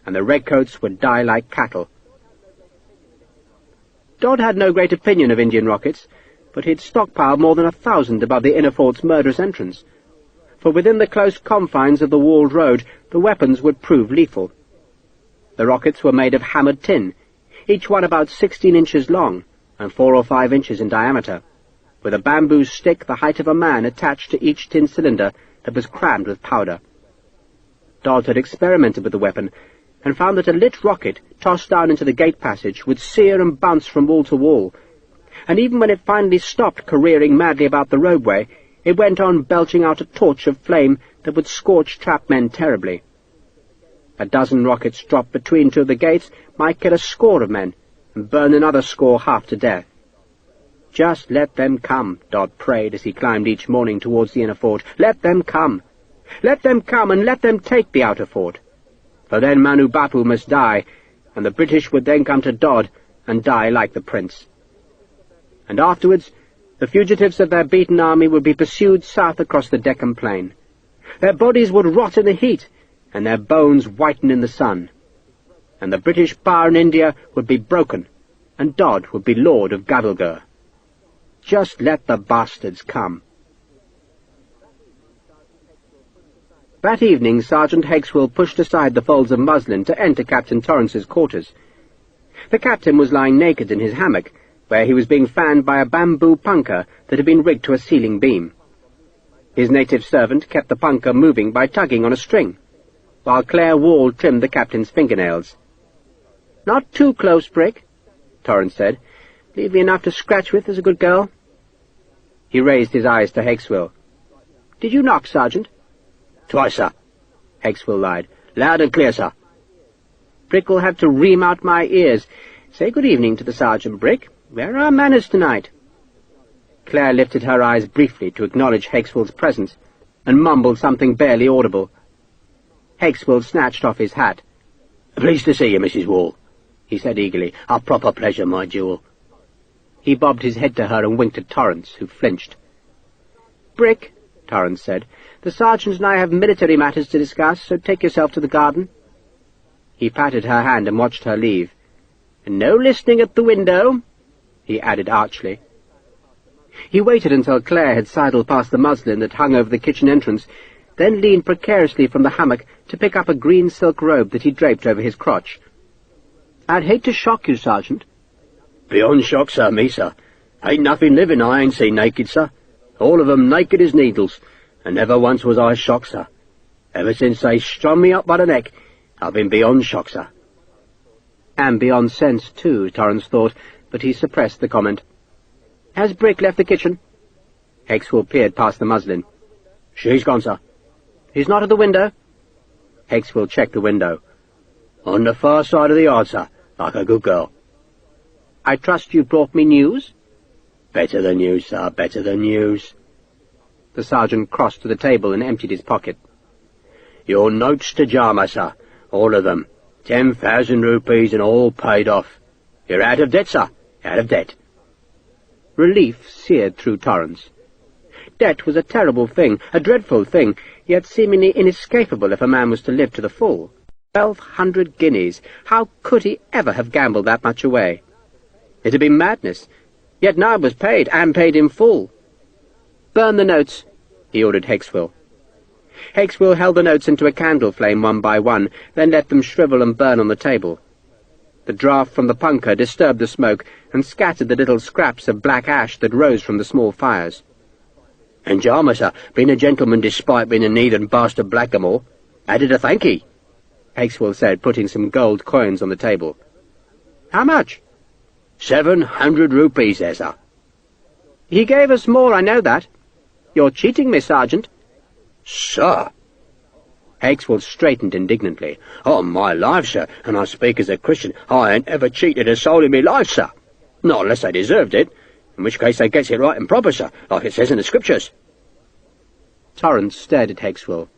and the redcoats would die like cattle. Dodd had no great opinion of Indian rockets, but he'd stockpiled more than 1,000 above the inner fort's murderous entrance, for within the close confines of the walled road the weapons would prove lethal. The rockets were made of hammered tin, each one about 16 inches long and 4 or 5 inches in diameter, with a bamboo stick the height of a man attached to each tin cylinder that was crammed with powder. Dodd had experimented with the weapon, and found that a lit rocket tossed down into the gate passage would sear and bounce from wall to wall, and even when it finally stopped careering madly about the roadway, it went on belching out a torch of flame that would scorch trapped men terribly. A dozen rockets dropped between 2 of the gates might kill a score of men, and burn another score half to death. Just let them come, Dodd prayed as he climbed each morning towards the inner fort. Let them come. Let them come, and let them take the outer fort. For then Manu Bapu must die, and the British would then come to Dodd and die like the prince. And afterwards, the fugitives of their beaten army would be pursued south across the Deccan plain. Their bodies would rot in the heat, and their bones whiten in the sun. And the British power in India would be broken, and Dodd would be lord of Gavilgur. Just let the bastards come. That evening Sergeant Hexwell pushed aside the folds of muslin to enter Captain Torrance's quarters. The captain was lying naked in his hammock, where he was being fanned by a bamboo punkah that had been rigged to a ceiling beam. His native servant kept the punkah moving by tugging on a string, while Claire Wall trimmed the captain's fingernails. "Not too close, Brick," Torrance said. "Leave me enough to scratch with, as a good girl." He raised his eyes to Hexwell. "Did you knock, Sergeant?" "Twice, sir," Hexwell lied. "Loud and clear, sir." "Brick will have to ream out my ears. Say good evening to the sergeant, Brick. Where are manners tonight?" Claire lifted her eyes briefly to acknowledge Hexwell's presence, and mumbled something barely audible. Hexwell snatched off his hat. "Pleased to see you, Mrs. Wall," he said eagerly. "A proper pleasure, my jewel." He bobbed his head to her and winked at Torrance, who flinched. "Brick," Torrance said, "the sergeant and I have military matters to discuss, so take yourself to the garden." He patted her hand and watched her leave. "And no listening at the window," he added archly. He waited until Claire had sidled past the muslin that hung over the kitchen entrance, then leaned precariously from the hammock to pick up a green silk robe that he draped over his crotch. "I'd hate to shock you, Sergeant." "Beyond shock, sir, me, sir. Ain't nothing living I ain't seen naked, sir. All of 'em naked as needles, and never once was I shocked, sir. Ever since they strung me up by the neck, I've been beyond shock, sir." And beyond sense, too, Torrance thought, but he suppressed the comment. "Has Brick left the kitchen?" Hexwell peered past the muslin. "She's gone, sir." "He's not at the window?" Hexwell checked the window. "On the far side of the yard, sir, like a good girl." "I trust you brought me news?" "Better than news, sir, better than news." The sergeant crossed to the table and emptied his pocket. "Your notes to Jama, sir, all of them. 10,000 rupees and all paid off. You're out of debt, sir, out of debt." Relief seared through Torrance. Debt was a terrible thing, a dreadful thing, yet seemingly inescapable if a man was to live to the full. 1,200 guineas. How could he ever have gambled that much away? It had been madness. Yet now it was paid, and paid in full. "Burn the notes," he ordered Hexwell. Hexwell held the notes into a candle flame one by one, then let them shrivel and burn on the table. The draught from the punkah disturbed the smoke and scattered the little scraps of black ash that rose from the small fires. And Jarmer, sir, being a gentleman despite being a heathen bastard blackamoor, added a thankee, Hexwell said, putting some gold coins on the table. How much? 700 rupees there, sir. He gave us more, I know that. You're cheating me, Sergeant. Sir? Hexwell straightened indignantly. On my life, sir, and I speak as a Christian, I ain't ever cheated a soul in me life, sir. Not unless they deserved it, in which case they gets it right and proper, sir, like it says in the Scriptures. Torrance stared at Hexwell.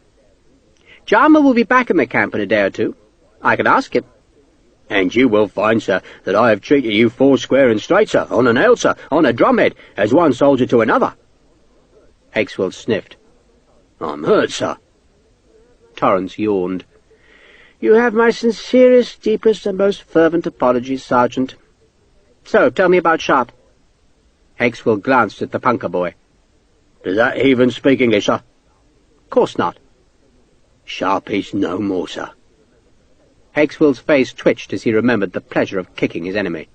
Jarmer will be back in the camp in a day or two. I could ask him. And you will find, sir, that I have treated you four square and straight, sir, on a nail, sir, on a drumhead, as one soldier to another. Hexwell sniffed. I'm hurt, sir. Torrance yawned. You have my sincerest, deepest, and most fervent apologies, Sergeant. So, tell me about Sharpe. Hexwell glanced at the punker boy. Does that heathen speak English, sir? Course not. Sharpe is no more, sir. Hexwell's face twitched as he remembered the pleasure of kicking his enemy.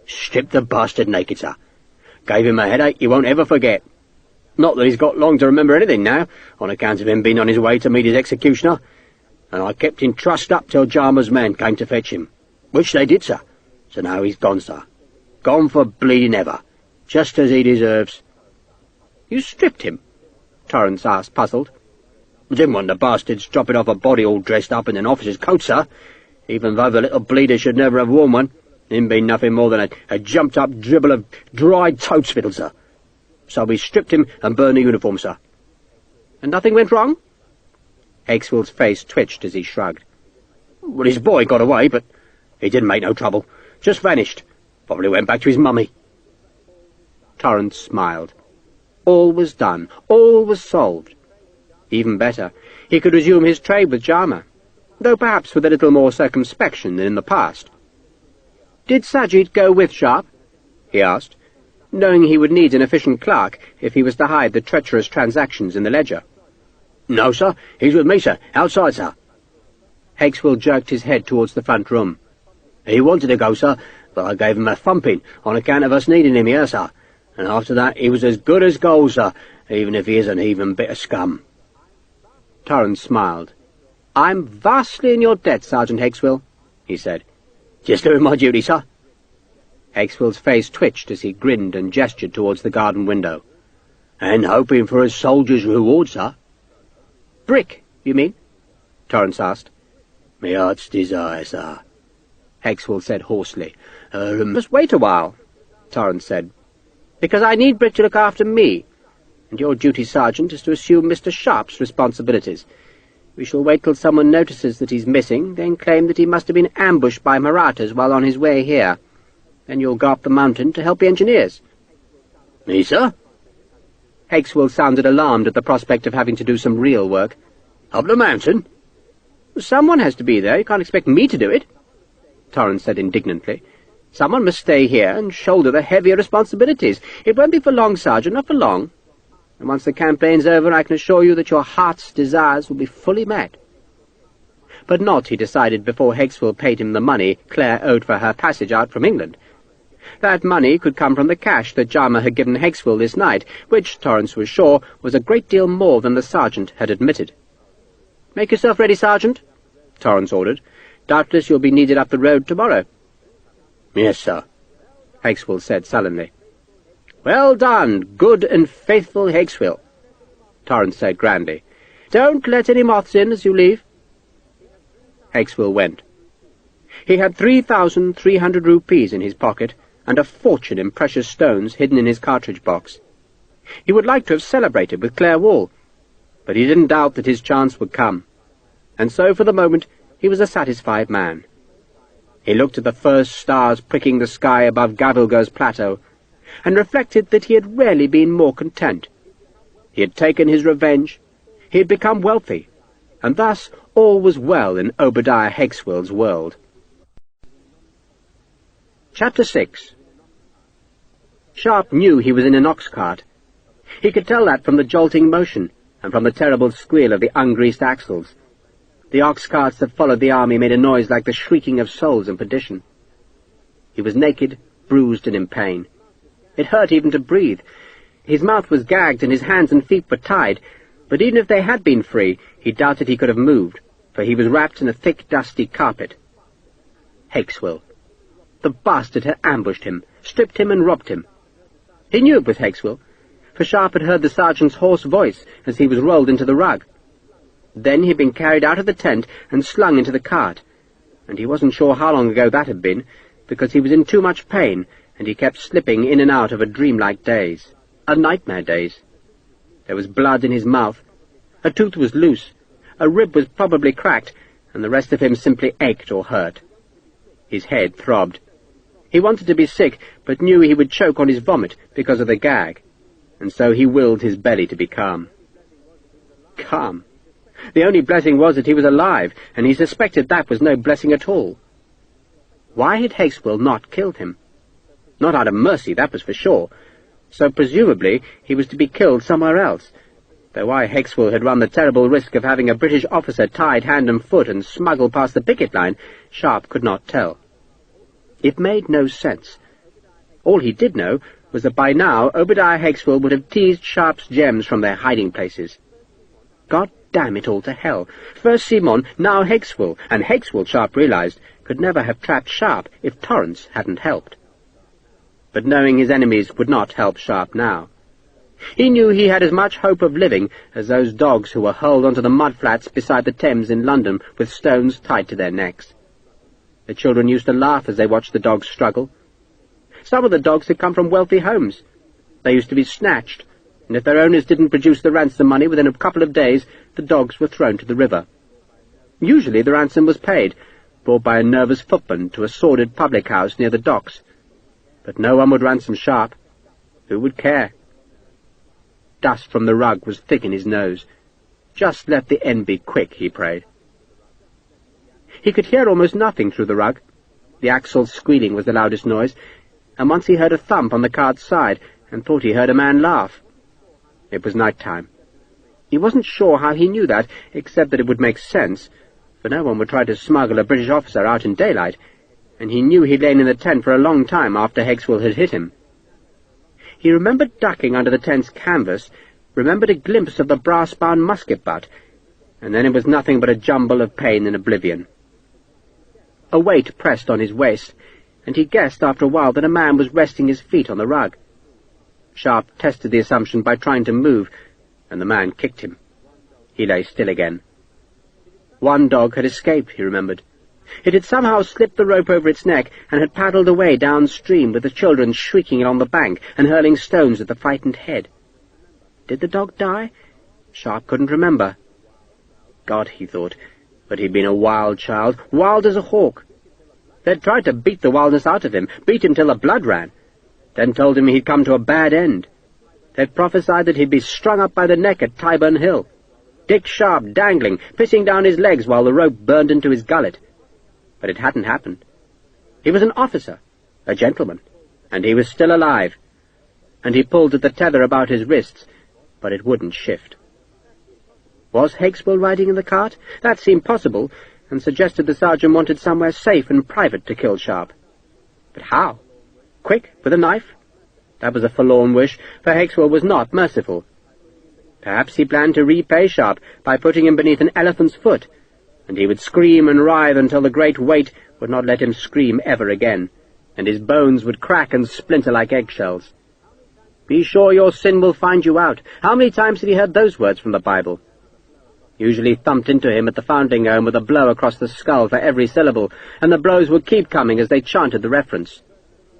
Stripped the bastard naked, sir. Gave him a headache he won't ever forget. Not that he's got long to remember anything now, on account of him being on his way to meet his executioner. And I kept him trussed up till Jarmer's men came to fetch him. Which they did, sir. So now he's gone, sir. Gone for bleeding ever. Just as he deserves. You stripped him? Torrance asked, puzzled. I didn't want the bastards dropping off a body all dressed up in an officer's coat, sir, even though the little bleeder should never have worn one, him being nothing more than a jumped-up dribble of dried toad spittle, sir. So we stripped him and burned the uniform, sir. And nothing went wrong? Hexwell's face twitched as he shrugged. Well, his boy got away, but he didn't make no trouble. Just vanished. Probably went back to his mummy. Torrance smiled. All was done. All was solved. Even better, he could resume his trade with Jarmer, though perhaps with a little more circumspection than in the past. Did Sajid go with Sharpe? He asked, knowing he would need an efficient clerk if he was to hide the treacherous transactions in the ledger. No, sir. He's with me, sir. Outside, sir. Hexwell jerked his head towards the front room. He wanted to go, sir, but I gave him a thumping on account of us needing him here, sir. And after that he was as good as gold, sir, even if he is an even bit of scum. Torrance smiled. I'm vastly in your debt, Sergeant Hexwell, he said. Just doing my duty, sir. Hexwell's face twitched as he grinned and gestured towards the garden window. And hoping for a soldier's reward, sir. Brick, you mean? Torrance asked. Me heart's desire, sir, Hexwell said hoarsely. Just wait a while, Torrance said, because I need Brick to look after me, and your duty, Sergeant, is to assume Mr. Sharpe's responsibilities. We shall wait till someone notices that he's missing, then claim that he must have been ambushed by Marathas while on his way here. Then you'll go up the mountain to help the engineers. Me, sir? Hexwell sounded alarmed at the prospect of having to do some real work. Up the mountain? Someone has to be there. You can't expect me to do it, Torrance said indignantly. Someone must stay here and shoulder the heavier responsibilities. It won't be for long, Sergeant, not for long. And once the campaign's over, I can assure you that your heart's desires will be fully met. But not, he decided, before Hexwell paid him the money Claire owed for her passage out from England. That money could come from the cash that Jarmer had given Hexwell this night, which, Torrance was sure, was a great deal more than the sergeant had admitted. Make yourself ready, Sergeant, Torrance ordered. Doubtless you'll be needed up the road tomorrow. Yes, sir, Hexwell said sullenly. Well done, good and faithful Hexwell, Torrance said grandly. Don't let any moths in as you leave. Hexwell went. He had 3,300 rupees in his pocket, and a fortune in precious stones hidden in his cartridge box. He would like to have celebrated with Claire Wall, but he didn't doubt that his chance would come, and so for the moment he was a satisfied man. He looked at the first stars pricking the sky above Gavilger's plateau, and reflected that he had rarely been more content. He had taken his revenge, he had become wealthy, and thus all was well in Obadiah Hexwell's world. Chapter 6. Sharpe knew he was in an ox cart. He could tell that from the jolting motion, and from the terrible squeal of the ungreased axles. The ox carts that followed the army made a noise like the shrieking of souls in perdition. He was naked, bruised, and in pain. It hurt even to breathe. His mouth was gagged and his hands and feet were tied, but even if they had been free, he doubted he could have moved, for he was wrapped in a thick, dusty carpet. Hakeswill. The bastard had ambushed him, stripped him and robbed him. He knew it was Hakeswill, for Sharpe had heard the sergeant's hoarse voice as he was rolled into the rug. Then he had been carried out of the tent and slung into the cart, and he wasn't sure how long ago that had been, because he was in too much pain, and he kept slipping in and out of a dreamlike daze, a nightmare daze. There was blood in his mouth, a tooth was loose, a rib was probably cracked, and the rest of him simply ached or hurt. His head throbbed. He wanted to be sick, but knew he would choke on his vomit because of the gag, and so he willed his belly to be calm. Calm. The only blessing was that he was alive, and he suspected that was no blessing at all. Why had Hakeswill not killed him? Not out of mercy, that was for sure. So presumably he was to be killed somewhere else, though why Hakeswill had run the terrible risk of having a British officer tied hand and foot and smuggled past the picket line, Sharpe could not tell. It made no sense. All he did know was that by now Obadiah Hakeswill would have teased Sharpe's gems from their hiding places. God damn it all to hell. First Simon, now Hakeswill, and Hakeswill, Sharpe realized, could never have trapped Sharpe if Torrance hadn't helped. But knowing his enemies would not help Sharpe now. He knew he had as much hope of living as those dogs who were hurled onto the mudflats beside the Thames in London with stones tied to their necks. The children used to laugh as they watched the dogs struggle. Some of the dogs had come from wealthy homes. They used to be snatched, and if their owners didn't produce the ransom money within a couple of days, the dogs were thrown to the river. Usually the ransom was paid, brought by a nervous footman to a sordid public house near the docks. But no one would ransom Sharpe. Who would care? Dust from the rug was thick in his nose. Just let the end be quick, he prayed. He could hear almost nothing through the rug. The axle's squealing was the loudest noise, and once he heard a thump on the cart's side and thought he heard a man laugh. It was night time. He wasn't sure how he knew that, except that it would make sense, for no one would try to smuggle a British officer out in daylight, and he knew he'd lain in the tent for a long time after Hakeswill had hit him. He remembered ducking under the tent's canvas, remembered a glimpse of the brass-bound musket butt, and then it was nothing but a jumble of pain and oblivion. A weight pressed on his waist, and he guessed after a while that a man was resting his feet on the rug. Sharpe tested the assumption by trying to move, and the man kicked him. He lay still again. One dog had escaped, he remembered. It had somehow slipped the rope over its neck and had paddled away downstream with the children shrieking along the bank and hurling stones at the frightened head. Did the dog die? Sharpe couldn't remember. God, he thought, but he'd been a wild child, wild as a hawk. They'd tried to beat the wildness out of him, beat him till the blood ran, then told him he'd come to a bad end. They'd prophesied that he'd be strung up by the neck at Tyburn Hill, Dick Sharpe dangling, pissing down his legs while the rope burned into his gullet. But it hadn't happened. He was an officer, a gentleman, and he was still alive, and he pulled at the tether about his wrists, but it wouldn't shift. Was Hakeswill riding in the cart? That seemed possible, and suggested the sergeant wanted somewhere safe and private to kill Sharpe. But how? Quick, with a knife? That was a forlorn wish, for Hakeswill was not merciful. Perhaps he planned to repay Sharpe by putting him beneath an elephant's foot, and he would scream and writhe until the great weight would not let him scream ever again, and his bones would crack and splinter like eggshells. Be sure your sin will find you out. How many times had he heard those words from the Bible? Usually thumped into him at the foundling home with a blow across the skull for every syllable, and the blows would keep coming as they chanted the reference.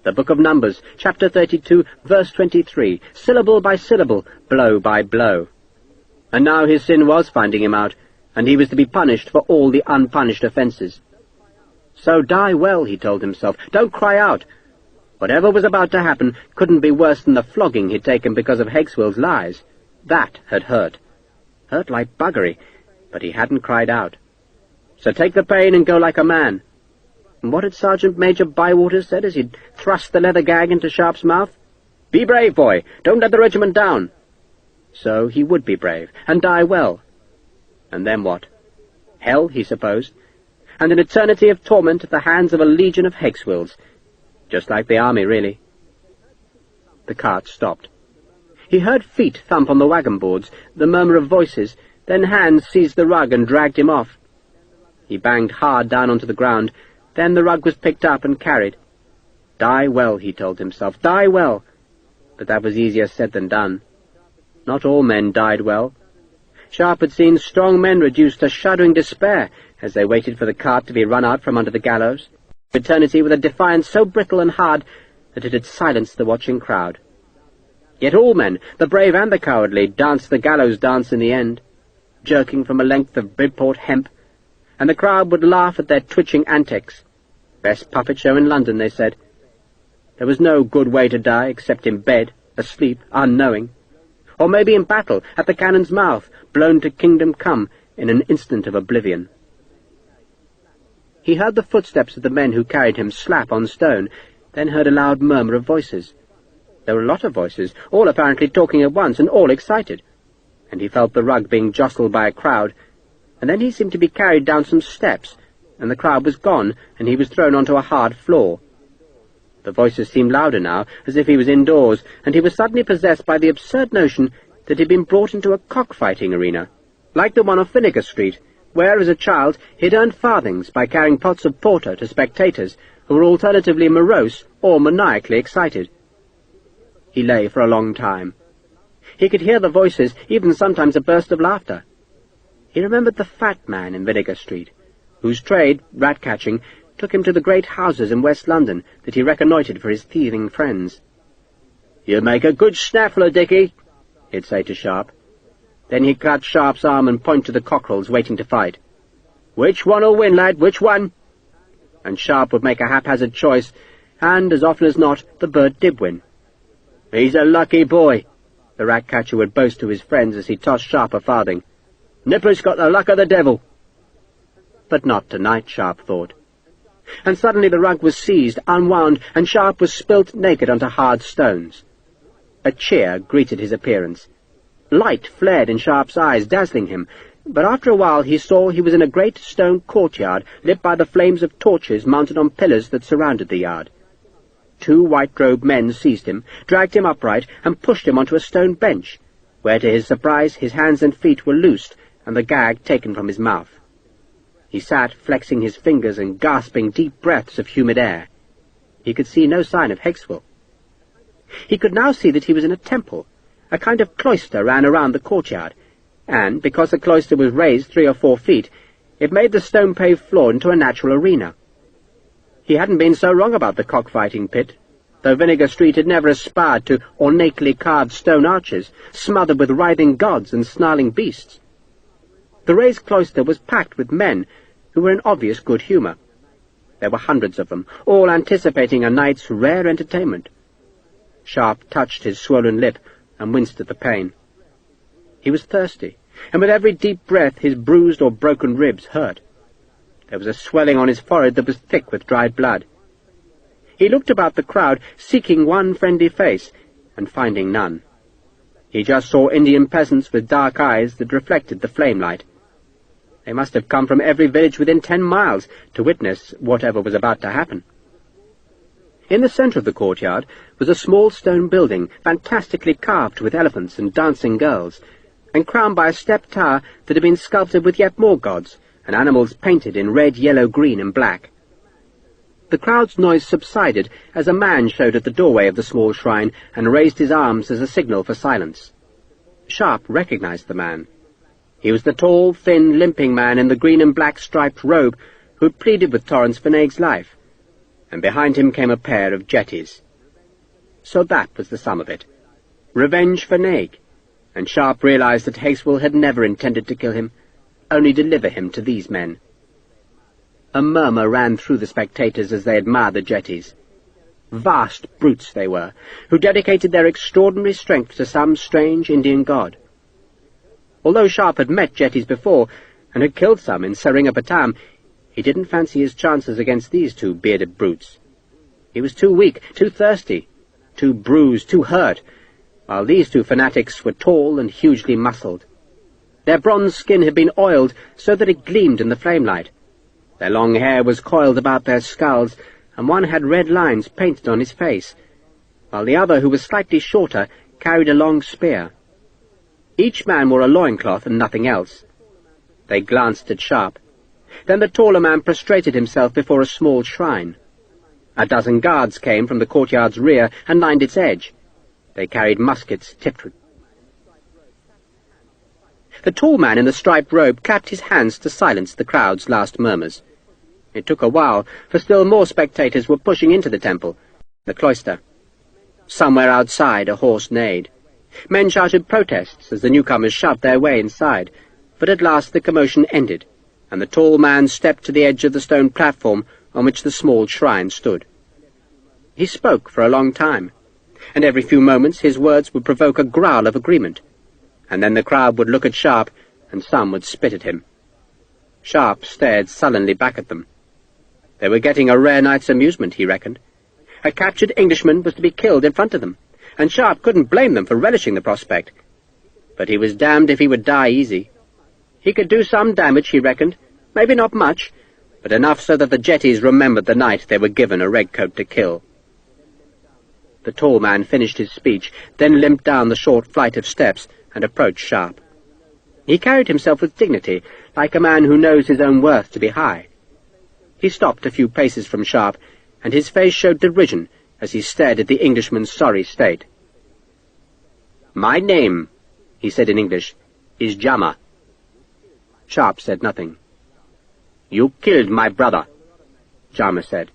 The Book of Numbers, chapter 32, verse 23, syllable by syllable, blow by blow. And now his sin was finding him out, and he was to be punished for all the unpunished offences. So die well, he told himself. Don't cry out. Whatever was about to happen couldn't be worse than the flogging he'd taken because of Hakeswill's lies. That had hurt. Hurt like buggery, but he hadn't cried out. So take the pain and go like a man. And what had Sergeant Major Bywater said as he'd thrust the leather gag into Sharpe's mouth? Be brave, boy. Don't let the regiment down. So he would be brave, and die well. And then what? Hell, he supposed, and an eternity of torment at the hands of a legion of Hakeswills. Just like the army, really. The cart stopped. He heard feet thump on the wagon boards, the murmur of voices, then hands seized the rug and dragged him off. He banged hard down onto the ground, then the rug was picked up and carried. Die well, he told himself, die well. But that was easier said than done. Not all men died well. Sharpe had seen strong men reduced to shuddering despair as they waited for the cart to be run out from under the gallows, eternity with a defiance so brittle and hard that it had silenced the watching crowd. Yet all men, the brave and the cowardly, danced the gallows dance in the end, jerking from a length of Bridport hemp, and the crowd would laugh at their twitching antics. Best puppet show in London, they said. There was no good way to die except in bed, asleep, unknowing, or maybe in battle, at the cannon's mouth, blown to kingdom come in an instant of oblivion. He heard the footsteps of the men who carried him slap on stone, then heard a loud murmur of voices. There were a lot of voices, all apparently talking at once, and all excited, and he felt the rug being jostled by a crowd, and then he seemed to be carried down some steps, and the crowd was gone, and he was thrown onto a hard floor. The voices seemed louder now, as if he was indoors, and he was suddenly possessed by the absurd notion that he had been brought into a cockfighting arena, like the one off Vinegar Street, where, as a child, he had earned farthings by carrying pots of porter to spectators who were alternatively morose or maniacally excited. He lay for a long time. He could hear the voices, even sometimes a burst of laughter. He remembered the fat man in Vinegar Street, whose trade, rat-catching, took him to the great houses in West London that he reconnoitred for his thieving friends. "You make a good snaffler, Dickie," he'd say to Sharpe. Then he'd cut Sharpe's arm and point to the cockerels waiting to fight. "Which one'll win, lad, which one?" And Sharpe would make a haphazard choice, and, as often as not, the bird did win. "He's a lucky boy," the rat-catcher would boast to his friends as he tossed Sharpe a farthing. "Nipper's got the luck of the devil." But not tonight, Sharpe thought. And suddenly the rug was seized, unwound, and Sharpe was spilt naked onto hard stones. A cheer greeted his appearance. Light flared in Sharpe's eyes, dazzling him, but after a while he saw he was in a great stone courtyard lit by the flames of torches mounted on pillars that surrounded the yard. 2 white-robed men seized him, dragged him upright, and pushed him onto a stone bench, where to his surprise his hands and feet were loosed and the gag taken from his mouth. He sat, flexing his fingers and gasping deep breaths of humid air. He could see no sign of Hexwell. He could now see that he was in a temple. A kind of cloister ran around the courtyard, and, because the cloister was raised 3 or 4 feet, it made the stone-paved floor into a natural arena. He hadn't been so wrong about the cockfighting pit, though Vinegar Street had never aspired to ornately carved stone arches, smothered with writhing gods and snarling beasts. The raised cloister was packed with men who were in obvious good humour. There were hundreds of them, all anticipating a night's rare entertainment. Sharpe touched his swollen lip and winced at the pain. He was thirsty, and with every deep breath his bruised or broken ribs hurt. There was a swelling on his forehead that was thick with dried blood. He looked about the crowd, seeking one friendly face, and finding none. He just saw Indian peasants with dark eyes that reflected the flame-light. They must have come from every village within 10 miles to witness whatever was about to happen. In the centre of the courtyard was a small stone building, fantastically carved with elephants and dancing girls, and crowned by a stepped tower that had been sculpted with yet more gods, and animals painted in red, yellow, green, and black. The crowd's noise subsided as a man showed at the doorway of the small shrine and raised his arms as a signal for silence. Sharpe recognized the man. He was the tall, thin, limping man in the green and black striped robe who had pleaded with Torrance for Naig's life, and behind him came a pair of jetties. So that was the sum of it. Revenge for Naig, and Sharpe realized that Hexwell had never intended to kill him, only deliver him to these men. A murmur ran through the spectators as they admired the jetties. Vast brutes they were, who dedicated their extraordinary strength to some strange Indian god. Although Sharpe had met jetties before, and had killed some in Seringapatam, he didn't fancy his chances against these 2 bearded brutes. He was too weak, too thirsty, too bruised, too hurt, while these 2 fanatics were tall and hugely muscled. Their bronze skin had been oiled so that it gleamed in the flamelight. Their long hair was coiled about their skulls, and one had red lines painted on his face, while the other, who was slightly shorter, carried a long spear. Each man wore a loincloth and nothing else. They glanced at Sharpe. Then the taller man prostrated himself before a small shrine. A dozen guards came from the courtyard's rear and lined its edge. They carried muskets tipped with. The tall man in the striped robe clapped his hands to silence the crowd's last murmurs. It took a while, for still more spectators were pushing into the temple, the cloister. Somewhere outside a horse neighed. Men shouted protests as the newcomers shoved their way inside, but at last the commotion ended, and the tall man stepped to the edge of the stone platform on which the small shrine stood. He spoke for a long time, and every few moments his words would provoke a growl of agreement, and then the crowd would look at Sharpe, and some would spit at him. Sharpe stared sullenly back at them. They were getting a rare night's amusement, he reckoned. A captured Englishman was to be killed in front of them, and Sharpe couldn't blame them for relishing the prospect. But he was damned if he would die easy. He could do some damage, he reckoned, maybe not much, but enough so that the jetties remembered the night they were given a redcoat to kill. The tall man finished his speech, then limped down the short flight of steps and approached Sharpe. He carried himself with dignity, like a man who knows his own worth to be high. He stopped a few paces from Sharpe, and his face showed derision as he stared at the Englishman's sorry state. "My name," he said in English, "is Jama." Sharpe said nothing. "You killed my brother," Jama said.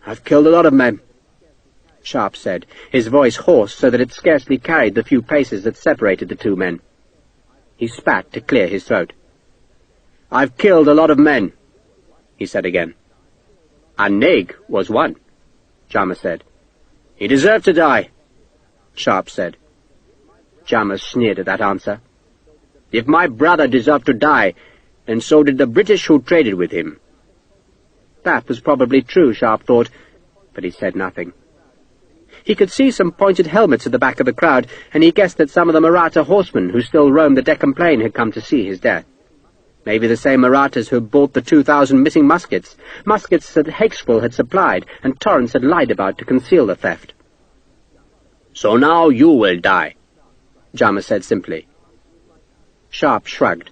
"I've killed a lot of men," Sharpe said, his voice hoarse so that it scarcely carried the few paces that separated the two men. He spat to clear his throat. "I've killed a lot of men," he said again. "A Naig was one," Jama said. "He deserved to die," Sharpe said. Jama sneered at that answer. "If my brother deserved to die, then so did the British who traded with him." That was probably true, Sharpe thought, but he said nothing. He could see some pointed helmets at the back of the crowd, and he guessed that some of the Mahratta horsemen who still roamed the Deccan plain had come to see his death. Maybe the same Mahrattas who bought the 2,000 missing muskets that Hakesville had supplied and Torrance had lied about to conceal the theft. "So now you will die," Jama said simply. Sharpe shrugged.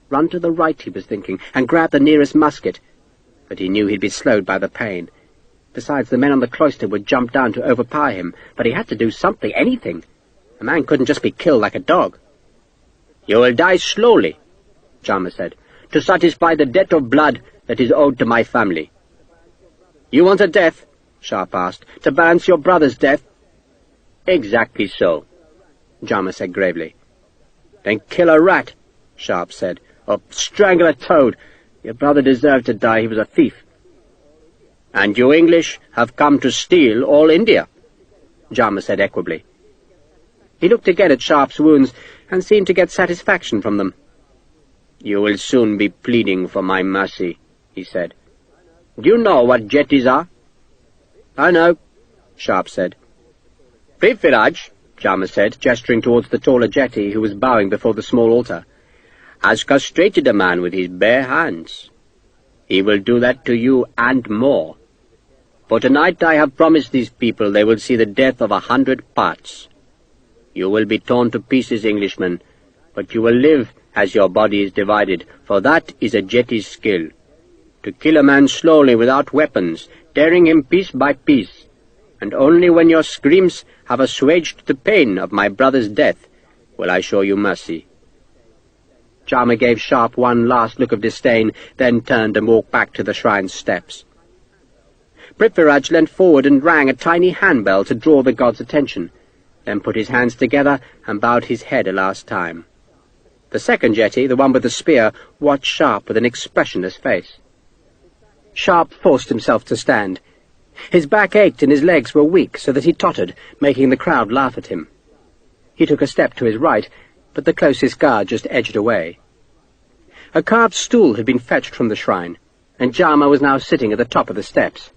Run to the right, he was thinking, and grab the nearest musket, but he knew he'd be slowed by the pain. Besides, the men on the cloister would jump down to overpower him, but he had to do something, anything. A man couldn't just be killed like a dog. "You will die slowly," Jama said, "to satisfy the debt of blood that is owed to my family." "You want a death?" Sharpe asked. "To balance your brother's death?" "Exactly so," Jama said gravely. "Then kill a rat," Sharpe said, "or strangle a toad. Your brother deserved to die. He was a thief." "And you English have come to steal all India," Jama said equably. He looked again at Sharpe's wounds and seemed to get satisfaction from them. "You will soon be pleading for my mercy," he said. "Do you know what jetties are?" "I know," Sharpe said. "Prithviraj," Jama said, gesturing towards the taller jetty who was bowing before the small altar, "has castrated a man with his bare hands. He will do that to you and more. For tonight I have promised these people they will see the death of 100 parts. You will be torn to pieces, Englishmen, but you will live as your body is divided, for that is a jetty's skill. To kill a man slowly without weapons, tearing him piece by piece, and only when your screams have assuaged the pain of my brother's death will I show you mercy." Jama gave Sharpe one last look of disdain, then turned and walked back to the shrine's steps. Prithviraj leant forward and rang a tiny handbell to draw the god's attention, then put his hands together and bowed his head a last time. The second jetty, the one with the spear, watched Sharpe with an expressionless face. Sharpe forced himself to stand. His back ached and his legs were weak, so that he tottered, making the crowd laugh at him. He took a step to his right, but the closest guard just edged away. A carved stool had been fetched from the shrine, and Jama was now sitting at the top of the steps.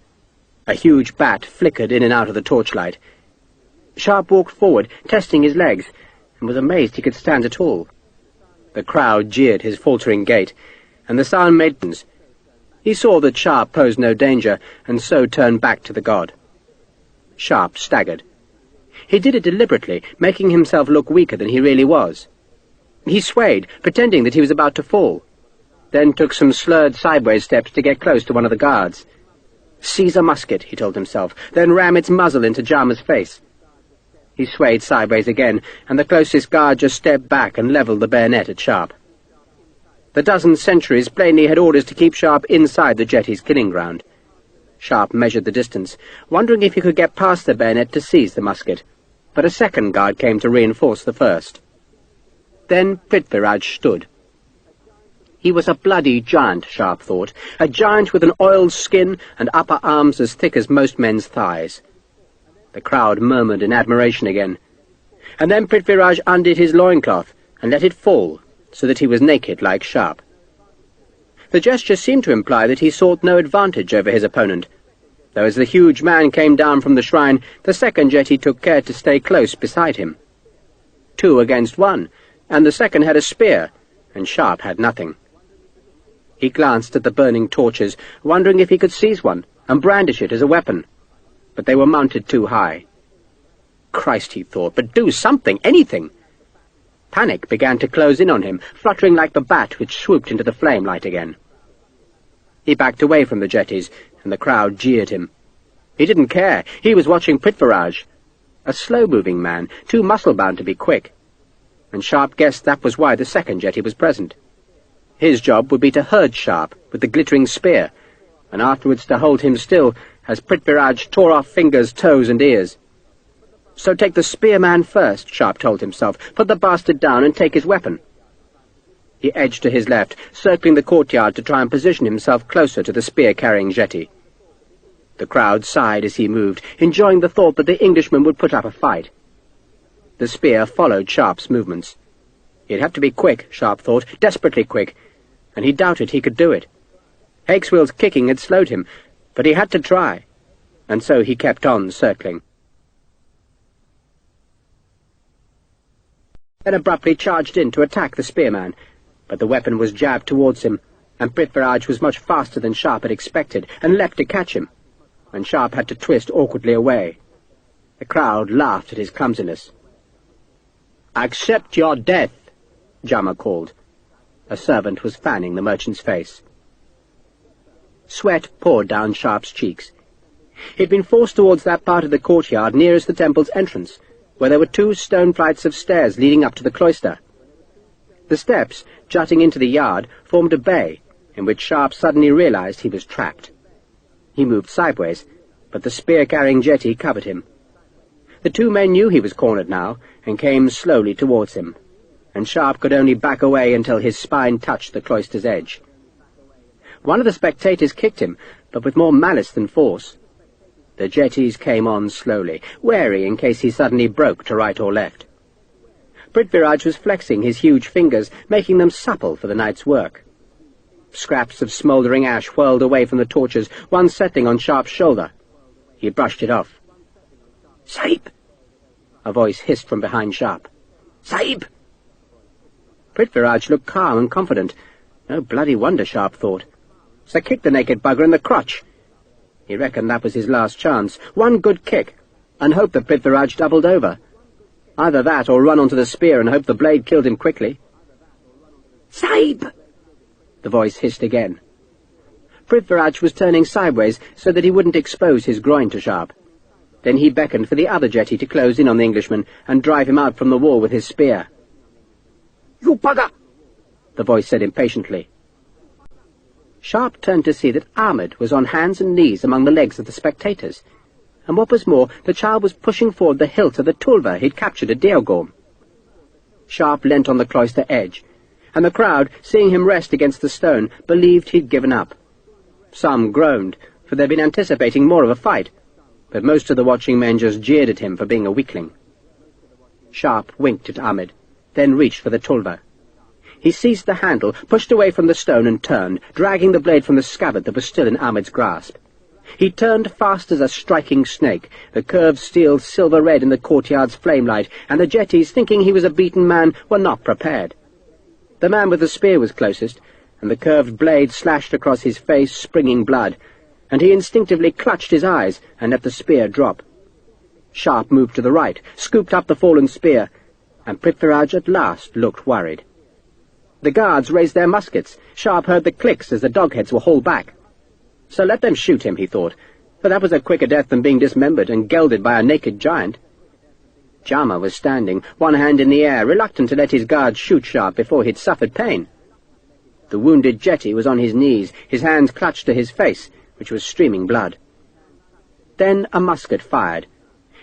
A huge bat flickered in and out of the torchlight. Sharpe walked forward, testing his legs, and was amazed he could stand at all. The crowd jeered his faltering gait, and the sound made sense. He saw that Sharpe posed no danger, and so turned back to the god. Sharpe staggered. He did it deliberately, making himself look weaker than he really was. He swayed, pretending that he was about to fall, then took some slurred sideways steps to get close to one of the guards. "Seize a musket," he told himself, then ram its muzzle into Jama's face. He swayed sideways again, and the closest guard just stepped back and levelled the bayonet at Sharpe. The dozen sentries plainly had orders to keep Sharpe inside the jetty's killing ground. Sharpe measured the distance, wondering if he could get past the bayonet to seize the musket, but a second guard came to reinforce the first. Then Prithviraj stood. He was a bloody giant, Sharpe thought, a giant with an oiled skin and upper arms as thick as most men's thighs. The crowd murmured in admiration again. And then Prithviraj undid his loincloth and let it fall, so that he was naked like Sharpe. The gesture seemed to imply that he sought no advantage over his opponent, though as the huge man came down from the shrine, the second jetty took care to stay close beside him. 2 against 1, and the second had a spear, and Sharpe had nothing. He glanced at the burning torches, wondering if he could seize one and brandish it as a weapon, but they were mounted too high. Christ, he thought, but do something, anything! Panic began to close in on him, fluttering like the bat which swooped into the flame-light again. He backed away from the jetties, and the crowd jeered him. He didn't care. He was watching Prithviraj, a slow-moving man, too muscle-bound to be quick, and Sharpe guessed that was why the second jetty was present. His job would be to herd Sharpe with the glittering spear, and afterwards to hold him still as Prithviraj tore off fingers, toes, and ears. "So take the spearman first," Sharpe told himself. "Put the bastard down and take his weapon." He edged to his left, circling the courtyard to try and position himself closer to the spear-carrying jetty. The crowd sighed as he moved, enjoying the thought that the Englishman would put up a fight. The spear followed Sharpe's movements. He'd have to be quick, Sharpe thought, desperately quick, and he doubted he could do it. Hakeswill's kicking had slowed him, but he had to try, and so he kept on circling. Then abruptly charged in to attack the spearman, but the weapon was jabbed towards him, and Prithviraj was much faster than Sharpe had expected, and leapt to catch him, and Sharpe had to twist awkwardly away. The crowd laughed at his clumsiness. "Accept your death," Jama called. A servant was fanning the merchant's face. Sweat poured down Sharpe's cheeks. He'd been forced towards that part of the courtyard nearest the temple's entrance, where there were 2 stone flights of stairs leading up to the cloister. The steps, jutting into the yard, formed a bay, in which Sharpe suddenly realized he was trapped. He moved sideways, but the spear-carrying jetty covered him. The 2 men knew he was cornered now, and came slowly towards him, and Sharpe could only back away until his spine touched the cloister's edge. One of the spectators kicked him, but with more malice than force. The jetties came on slowly, wary in case he suddenly broke to right or left. Prithviraj was flexing his huge fingers, making them supple for the night's work. Scraps of smouldering ash whirled away from the torches, one settling on Sharpe's shoulder. He brushed it off. "Sahib!" A voice hissed from behind Sharpe. "Sahib!" Prithviraj looked calm and confident. No bloody wonder, Sharpe thought. So kick the naked bugger in the crotch. He reckoned that was his last chance. One good kick, and hope that Prithviraj doubled over. Either that or run onto the spear and hope the blade killed him quickly. "Sahib!" The voice hissed again. Prithviraj was turning sideways so that he wouldn't expose his groin to Sharpe. Then he beckoned for the other jetty to close in on the Englishman and drive him out from the wall with his spear. "You bugger!" the voice said impatiently. Sharpe turned to see that Ahmed was on hands and knees among the legs of the spectators, and what was more, the child was pushing forward the hilt of the tulva he'd captured at Deogorm. Sharpe leant on the cloister edge, and the crowd, seeing him rest against the stone, believed he'd given up. Some groaned, for they'd been anticipating more of a fight, but most of the watching men just jeered at him for being a weakling. Sharpe winked at Ahmed, then reached for the tulva. He seized the handle, pushed away from the stone and turned, dragging the blade from the scabbard that was still in Ahmed's grasp. He turned fast as a striking snake, the curved steel silver-red in the courtyard's flame-light, and the jetties, thinking he was a beaten man, were not prepared. The man with the spear was closest, and the curved blade slashed across his face, springing blood, and he instinctively clutched his eyes and let the spear drop. Sharpe moved to the right, scooped up the fallen spear, and Prithviraj at last looked worried. The guards raised their muskets. Sharpe heard the clicks as the dogheads were hauled back. So let them shoot him, he thought, for that was a quicker death than being dismembered and gelded by a naked giant. Jama was standing, one hand in the air, reluctant to let his guards shoot Sharpe before he'd suffered pain. The wounded jetty was on his knees, his hands clutched to his face, which was streaming blood. Then a musket fired.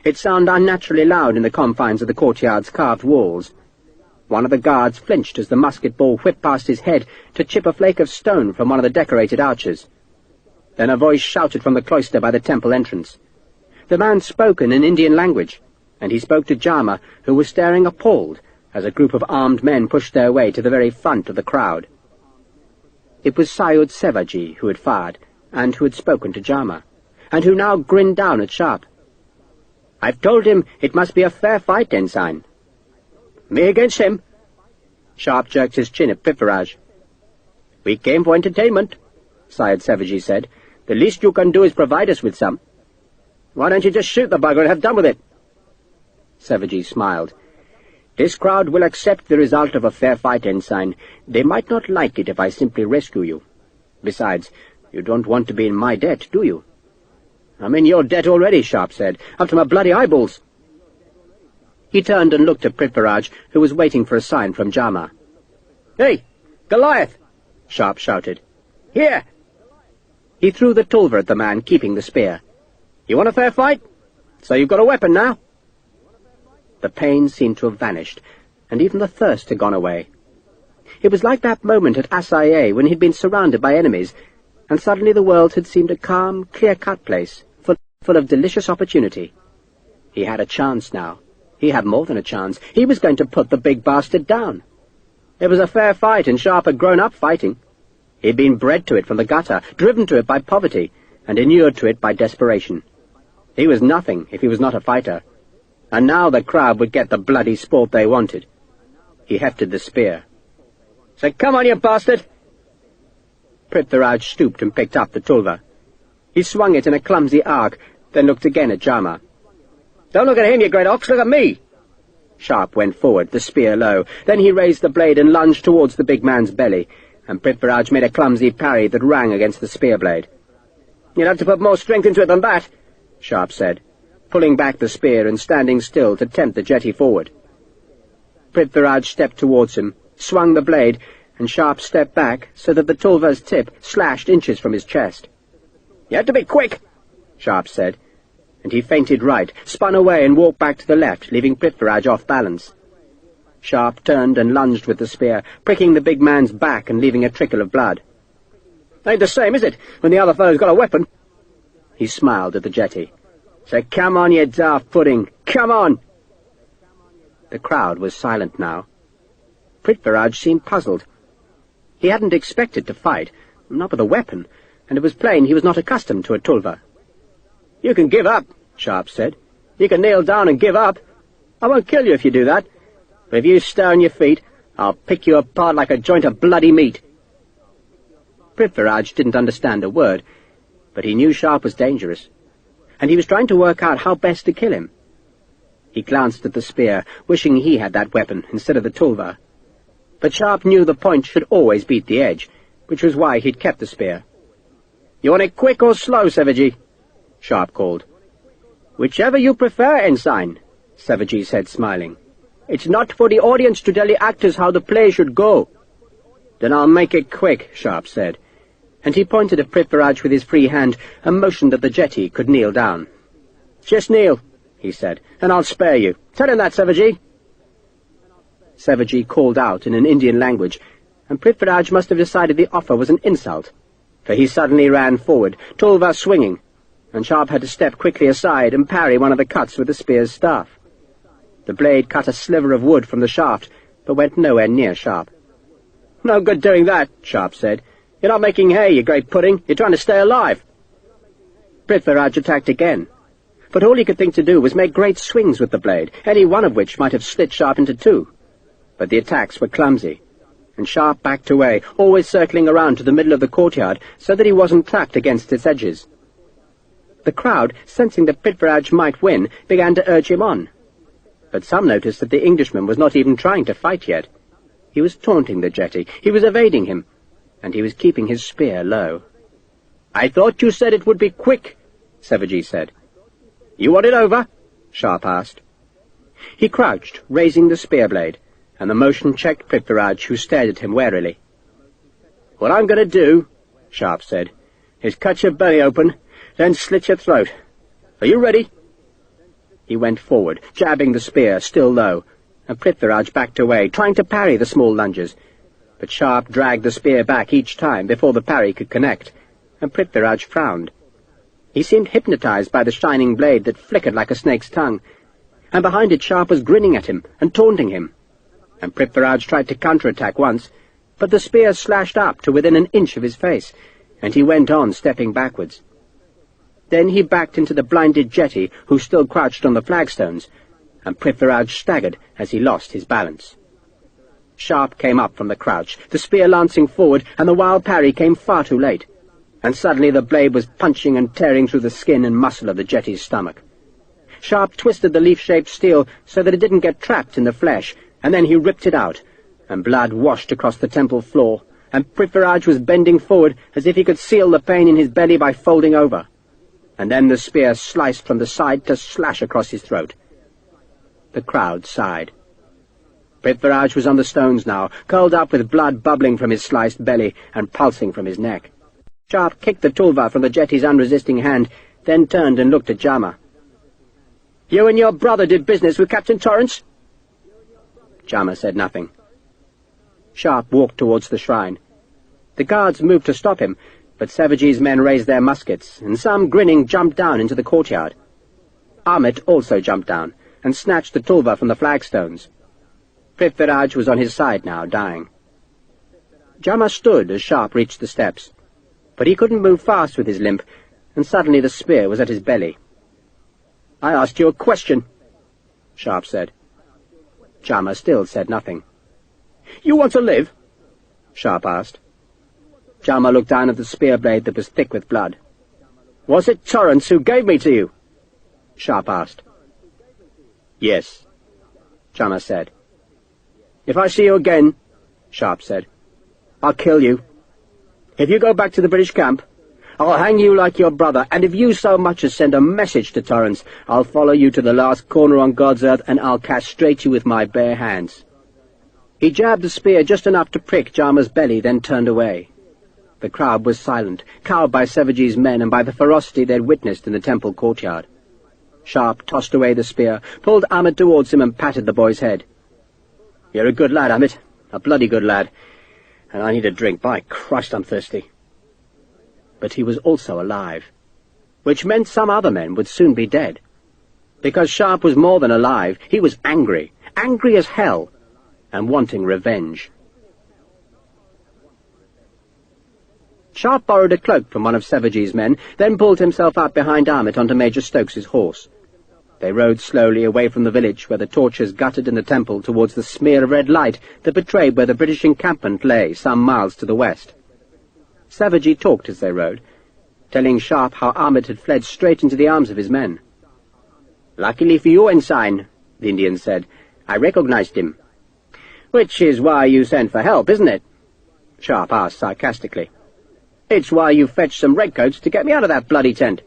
It sounded unnaturally loud in the confines of the courtyard's carved walls. One of the guards flinched as the musket ball whipped past his head to chip a flake of stone from one of the decorated arches. Then a voice shouted from the cloister by the temple entrance. The man spoke in an Indian language, and he spoke to Jama, who was staring appalled as a group of armed men pushed their way to the very front of the crowd. It was Syud Sevaji who had fired, and who had spoken to Jama, and who now grinned down at Sharpe. "I've told him it must be a fair fight, Ensign." "Me against him?" Sharpe jerked his chin at Prithviraj. "We came for entertainment," Syud Sevaji said. "The least you can do is provide us with some." "Why don't you just shoot the bugger and have done with it?" Sevaji smiled. "This crowd will accept the result of a fair fight, Ensign. They might not like it if I simply rescue you. Besides, you don't want to be in my debt, do you?" "I'm in your debt already," Sharpe said, "up to my bloody eyeballs." He turned and looked at Prithviraj, who was waiting for a sign from Jama. "Hey, Goliath!" Sharpe shouted. "Here!" He threw the tulva at the man keeping the spear. "You want a fair fight? So you've got a weapon now?" The pain seemed to have vanished, and even the thirst had gone away. It was like that moment at Assaye when he'd been surrounded by enemies, and suddenly the world had seemed a calm, clear-cut place, full of delicious opportunity. He had a chance now. He had more than a chance. He was going to put the big bastard down. It was a fair fight, and Sharpe had grown up fighting. He'd been bred to it from the gutter, driven to it by poverty, and inured to it by desperation. He was nothing if he was not a fighter. And now the crowd would get the bloody sport they wanted. He hefted the spear. "So come on, you bastard!" Prithviraj stooped and picked up the tulva. He swung it in a clumsy arc, then looked again at Jama. "Don't look at him, you great ox, look at me!" Sharpe went forward, the spear low. Then he raised the blade and lunged towards the big man's belly, and Prithviraj made a clumsy parry that rang against the spear blade. "You'll have to put more strength into it than that," Sharpe said, pulling back the spear and standing still to tempt the jetty forward. Prithviraj stepped towards him, swung the blade, and Sharpe stepped back so that the tulva's tip slashed inches from his chest. "You have to be quick," Sharpe said, and he feinted right, spun away and walked back to the left, leaving Prithviraj off balance. Sharpe turned and lunged with the spear, pricking the big man's back and leaving a trickle of blood. "Ain't the same, is it, when the other fellow's got a weapon?" He smiled at the jetty. "So come on, you daft pudding, come on!" The crowd was silent now. Prithviraj seemed puzzled. He hadn't expected to fight, not with a weapon, and it was plain he was not accustomed to a tulva. "You can give up," Sharpe said. "You can kneel down and give up. I won't kill you if you do that. But if you stir on your feet, I'll pick you apart like a joint of bloody meat." Prithviraj didn't understand a word, but he knew Sharpe was dangerous, and he was trying to work out how best to kill him. He glanced at the spear, wishing he had that weapon instead of the tulva. But Sharpe knew the point should always beat the edge, which was why he'd kept the spear. "You want it quick or slow, Sevaji?" Sharpe called. "Whichever you prefer, Ensign," Sevaji said, smiling. "It's not for the audience to tell the actors how the play should go." "Then I'll make it quick," Sharpe said, and he pointed at Prithviraj with his free hand and motioned that the jetty could kneel down. "Just kneel," he said, "and I'll spare you. Tell him that, Sevaji." Sevaji called out in an Indian language, and Prithviraj must have decided the offer was an insult, for he suddenly ran forward, tulva swinging, and Sharpe had to step quickly aside and parry one of the cuts with the spear's staff. The blade cut a sliver of wood from the shaft, but went nowhere near Sharpe. "No good doing that," Sharpe said. "You're not making hay, you great pudding. You're trying to stay alive." Prithviraj attacked again, but all he could think to do was make great swings with the blade, any one of which might have split Sharpe into two. But the attacks were clumsy, and Sharpe backed away, always circling around to the middle of the courtyard so that he wasn't trapped against its edges. The crowd, sensing that Prithviraj might win, began to urge him on. But some noticed that the Englishman was not even trying to fight yet. He was taunting the jetty, he was evading him, and he was keeping his spear low. "I thought you said it would be quick," Savaji said. "You want it over?" Sharpe asked. He crouched, raising the spear blade, and the motion checked Prithviraj, who stared at him warily. "What I'm going to do," Sharpe said, "is cut your belly open, then slit your throat. Are you ready?" He went forward, jabbing the spear still low, and Prithviraj backed away, trying to parry the small lunges. But Sharpe dragged the spear back each time before the parry could connect, and Prithviraj frowned. He seemed hypnotized by the shining blade that flickered like a snake's tongue, and behind it Sharpe was grinning at him and taunting him. And Prithviraj tried to counterattack once, but the spear slashed up to within an inch of his face, and he went on stepping backwards. Then he backed into the blinded jetty, who still crouched on the flagstones, and Prithviraj staggered as he lost his balance. Sharpe came up from the crouch, the spear lancing forward, and the wild parry came far too late, and suddenly the blade was punching and tearing through the skin and muscle of the jetty's stomach. Sharpe twisted the leaf-shaped steel so that it didn't get trapped in the flesh, and then he ripped it out, and blood washed across the temple floor, and Prithviraj was bending forward as if he could seal the pain in his belly by folding over. And then the spear sliced from the side to slash across his throat. The crowd sighed. Prithviraj was on the stones now, curled up with blood bubbling from his sliced belly and pulsing from his neck. Sharpe kicked the tulva from the jetty's unresisting hand, then turned and looked at Jama. "You and your brother did business with Captain Torrance?" Jama said nothing. Sharpe walked towards the shrine. The guards moved to stop him, but Savaji's men raised their muskets, and some, grinning, jumped down into the courtyard. Amit also jumped down, and snatched the tulva from the flagstones. Prithviraj was on his side now, dying. Jama stood as Sharpe reached the steps, but he couldn't move fast with his limp, and suddenly the spear was at his belly. "I asked you a question," Sharpe said. Jama still said nothing. "You want to live?" Sharpe asked. Jama looked down at the spear blade that was thick with blood. "Was it Torrance who gave me to you?" Sharpe asked. "Yes," Jama said. "If I see you again," Sharpe said, "I'll kill you. If you go back to the British camp, I'll hang you like your brother, and if you so much as send a message to Torrance, I'll follow you to the last corner on God's earth, and I'll castrate you with my bare hands." He jabbed the spear just enough to prick Jama's belly, then turned away. The crowd was silent, cowed by Savaji's men and by the ferocity they'd witnessed in the temple courtyard. Sharpe tossed away the spear, pulled Amit towards him and patted the boy's head. "You're a good lad, Amit, a bloody good lad, and I need a drink. By Christ, I'm thirsty." But he was also alive, which meant some other men would soon be dead. Because Sharpe was more than alive, he was angry, angry as hell, and wanting revenge. Sharpe borrowed a cloak from one of Savaji's men, then pulled himself up behind Amit onto Major Stokes's horse. They rode slowly away from the village where the torches guttered in the temple towards the smear of red light that betrayed where the British encampment lay some miles to the west. Savaji talked as they rode, telling Sharpe how Amit had fled straight into the arms of his men. "Luckily for you, Ensign," the Indian said, "I recognized him." "Which is why you sent for help, isn't it?" Sharpe asked sarcastically. "It's why you fetched some redcoats to get me out of that bloody tent."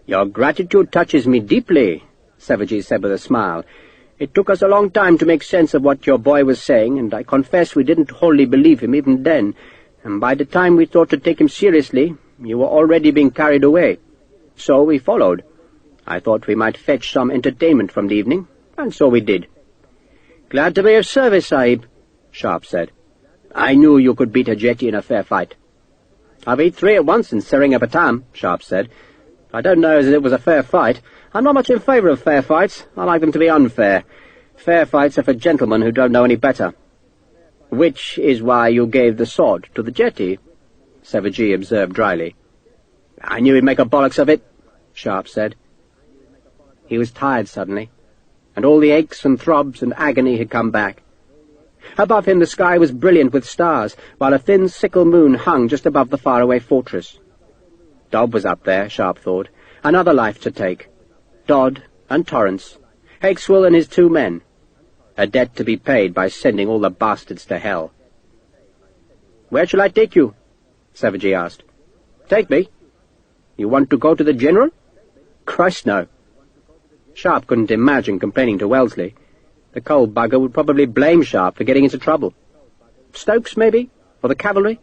"Your gratitude touches me deeply," Savaji said with a smile. "It took us a long time to make sense of what your boy was saying, and I confess we didn't wholly believe him even then, and by the time we thought to take him seriously, you were already being carried away. So we followed. I thought we might fetch some entertainment from the evening, and so we did." "Glad to be of service, Sahib," Sharpe said. "I knew you could beat a jetty in a fair fight." "I beat 3 at once in Seringapatam," Sharpe said. "I don't know as it was a fair fight. I'm not much in favour of fair fights. I like them to be unfair. Fair fights are for gentlemen who don't know any better." "Which is why you gave the sword to the jetty," Savaji observed dryly. "I knew he'd make a bollocks of it," Sharpe said. He was tired suddenly, and all the aches and throbs and agony had come back. Above him the sky was brilliant with stars, while a thin sickle moon hung just above the faraway fortress. Dob was up there, Sharpe thought, Another life to take. Dodd and Torrance. Hakeswell and his 2 men. A debt to be paid by sending all the bastards to hell. "Where shall I take you?" Savagy asked. "Take me? You want to go to the General?" "Christ, no." Sharpe couldn't imagine complaining to Wellesley. The coal bugger would probably blame Sharpe for getting into trouble. Stokes, maybe? Or the cavalry?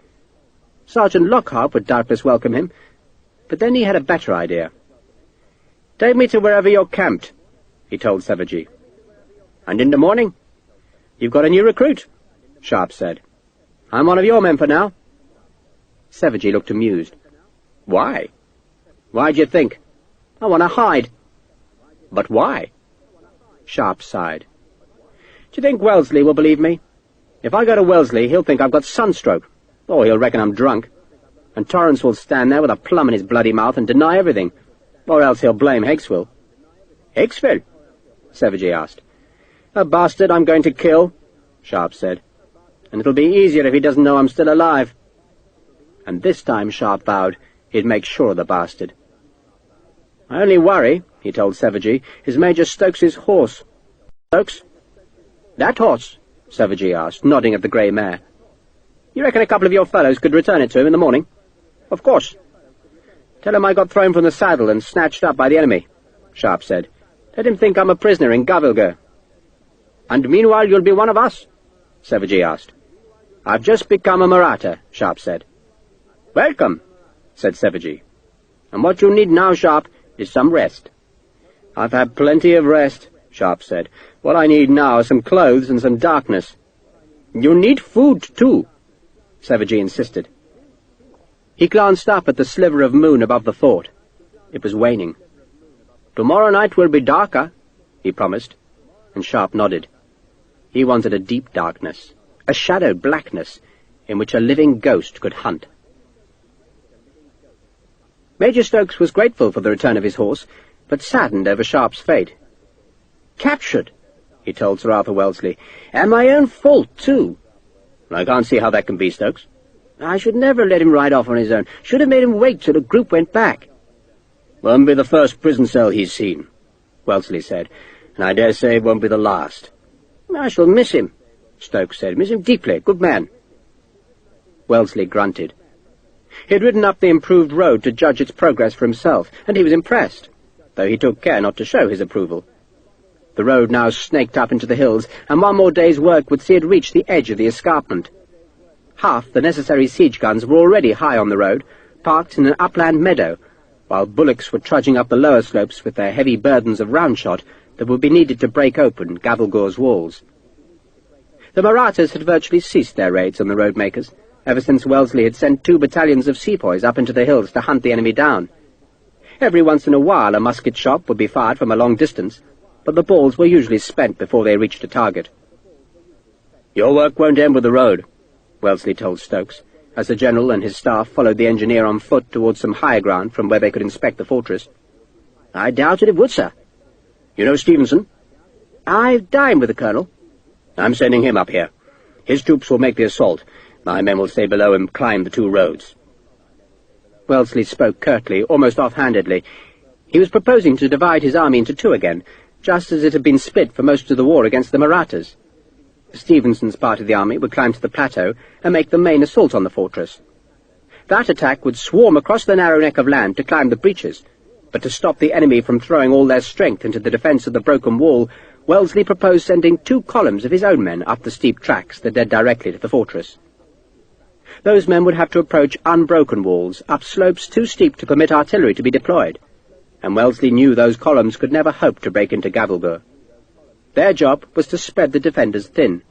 Sergeant Lockhart would doubtless welcome him. But then he had a better idea. "Take me to wherever you're camped," he told Savagy. "And in the morning?" "You've got a new recruit," Sharpe said. "I'm one of your men for now." Savagy looked amused. "Why?" "Why do you think?" "I want to hide." "But why?" Sharpe sighed. "Do you think Wellesley will believe me? If I go to Wellesley, he'll think I've got sunstroke, or he'll reckon I'm drunk. And Torrance will stand there with a plum in his bloody mouth and deny everything, or else he'll blame Hakeswell." "Hakeswell?" Savagy asked. "A bastard I'm going to kill," Sharpe said. "And it'll be easier if he doesn't know I'm still alive." And this time, Sharpe vowed, he'd make sure of the bastard. "My only worry," he told Savagy, "is Major Stokes's horse." "Stokes?" "That horse?" Savagy asked, nodding at the grey mare. "You reckon a couple of your fellows could return it to him in the morning?" "Of course." "Tell him I got thrown from the saddle and snatched up by the enemy," Sharpe said. "Let him think I'm a prisoner in Gavilga." "And meanwhile you'll be one of us?" Savagy asked. "I've just become a Maratha," Sharpe said. "Welcome," said Savagy. "And what you need now, Sharpe, is some rest." "I've had plenty of rest," Sharpe said. "What I need now are some clothes and some darkness." "You need food, too," Savagy insisted. He glanced up at the sliver of moon above the fort. It was waning. "Tomorrow night will be darker," he promised, and Sharpe nodded. He wanted a deep darkness, a shadowed blackness, in which a living ghost could hunt. Major Stokes was grateful for the return of his horse, but saddened over Sharpe's fate. "Captured," he told Sir Arthur Wellesley, "and my own fault, too." "I can't see how that can be, Stokes." "I should never let him ride off on his own. Should have made him wait till the group went back." "Won't be the first prison cell he's seen," Wellesley said, "and I dare say it won't be the last." "I shall miss him," Stokes said. "Miss him deeply. Good man." Wellesley grunted. He had ridden up the improved road to judge its progress for himself, and he was impressed, though he took care not to show his approval. The road now snaked up into the hills, and one more day's work would see it reach the edge of the escarpment. Half the necessary siege guns were already high on the road, parked in an upland meadow, while bullocks were trudging up the lower slopes with their heavy burdens of round shot that would be needed to break open Gavilgor's walls. The Marathas had virtually ceased their raids on the road-makers, ever since Wellesley had sent 2 battalions of sepoys up into the hills to hunt the enemy down. Every once in a while a musket shot would be fired from a long distance, but the balls were usually spent before they reached a target. "Your work won't end with the road," Wellesley told Stokes, as the general and his staff followed the engineer on foot towards some higher ground from where they could inspect the fortress. "I doubted it would, sir." "You know Stevenson?" "I've dined with the colonel." "I'm sending him up here. His troops will make the assault. My men will stay below and climb the 2 roads." Wellesley spoke curtly, almost offhandedly. He was proposing to divide his army into 2 again, just as it had been split for most of the war against the Marathas. Stevenson's part of the army would climb to the plateau and make the main assault on the fortress. That attack would swarm across the narrow neck of land to climb the breaches, but to stop the enemy from throwing all their strength into the defence of the broken wall, Wellesley proposed sending 2 columns of his own men up the steep tracks that led directly to the fortress. Those men would have to approach unbroken walls, up slopes too steep to permit artillery to be deployed, and Wellesley knew those columns could never hope to break into Gavilgur. Their job was to spread the defenders thin,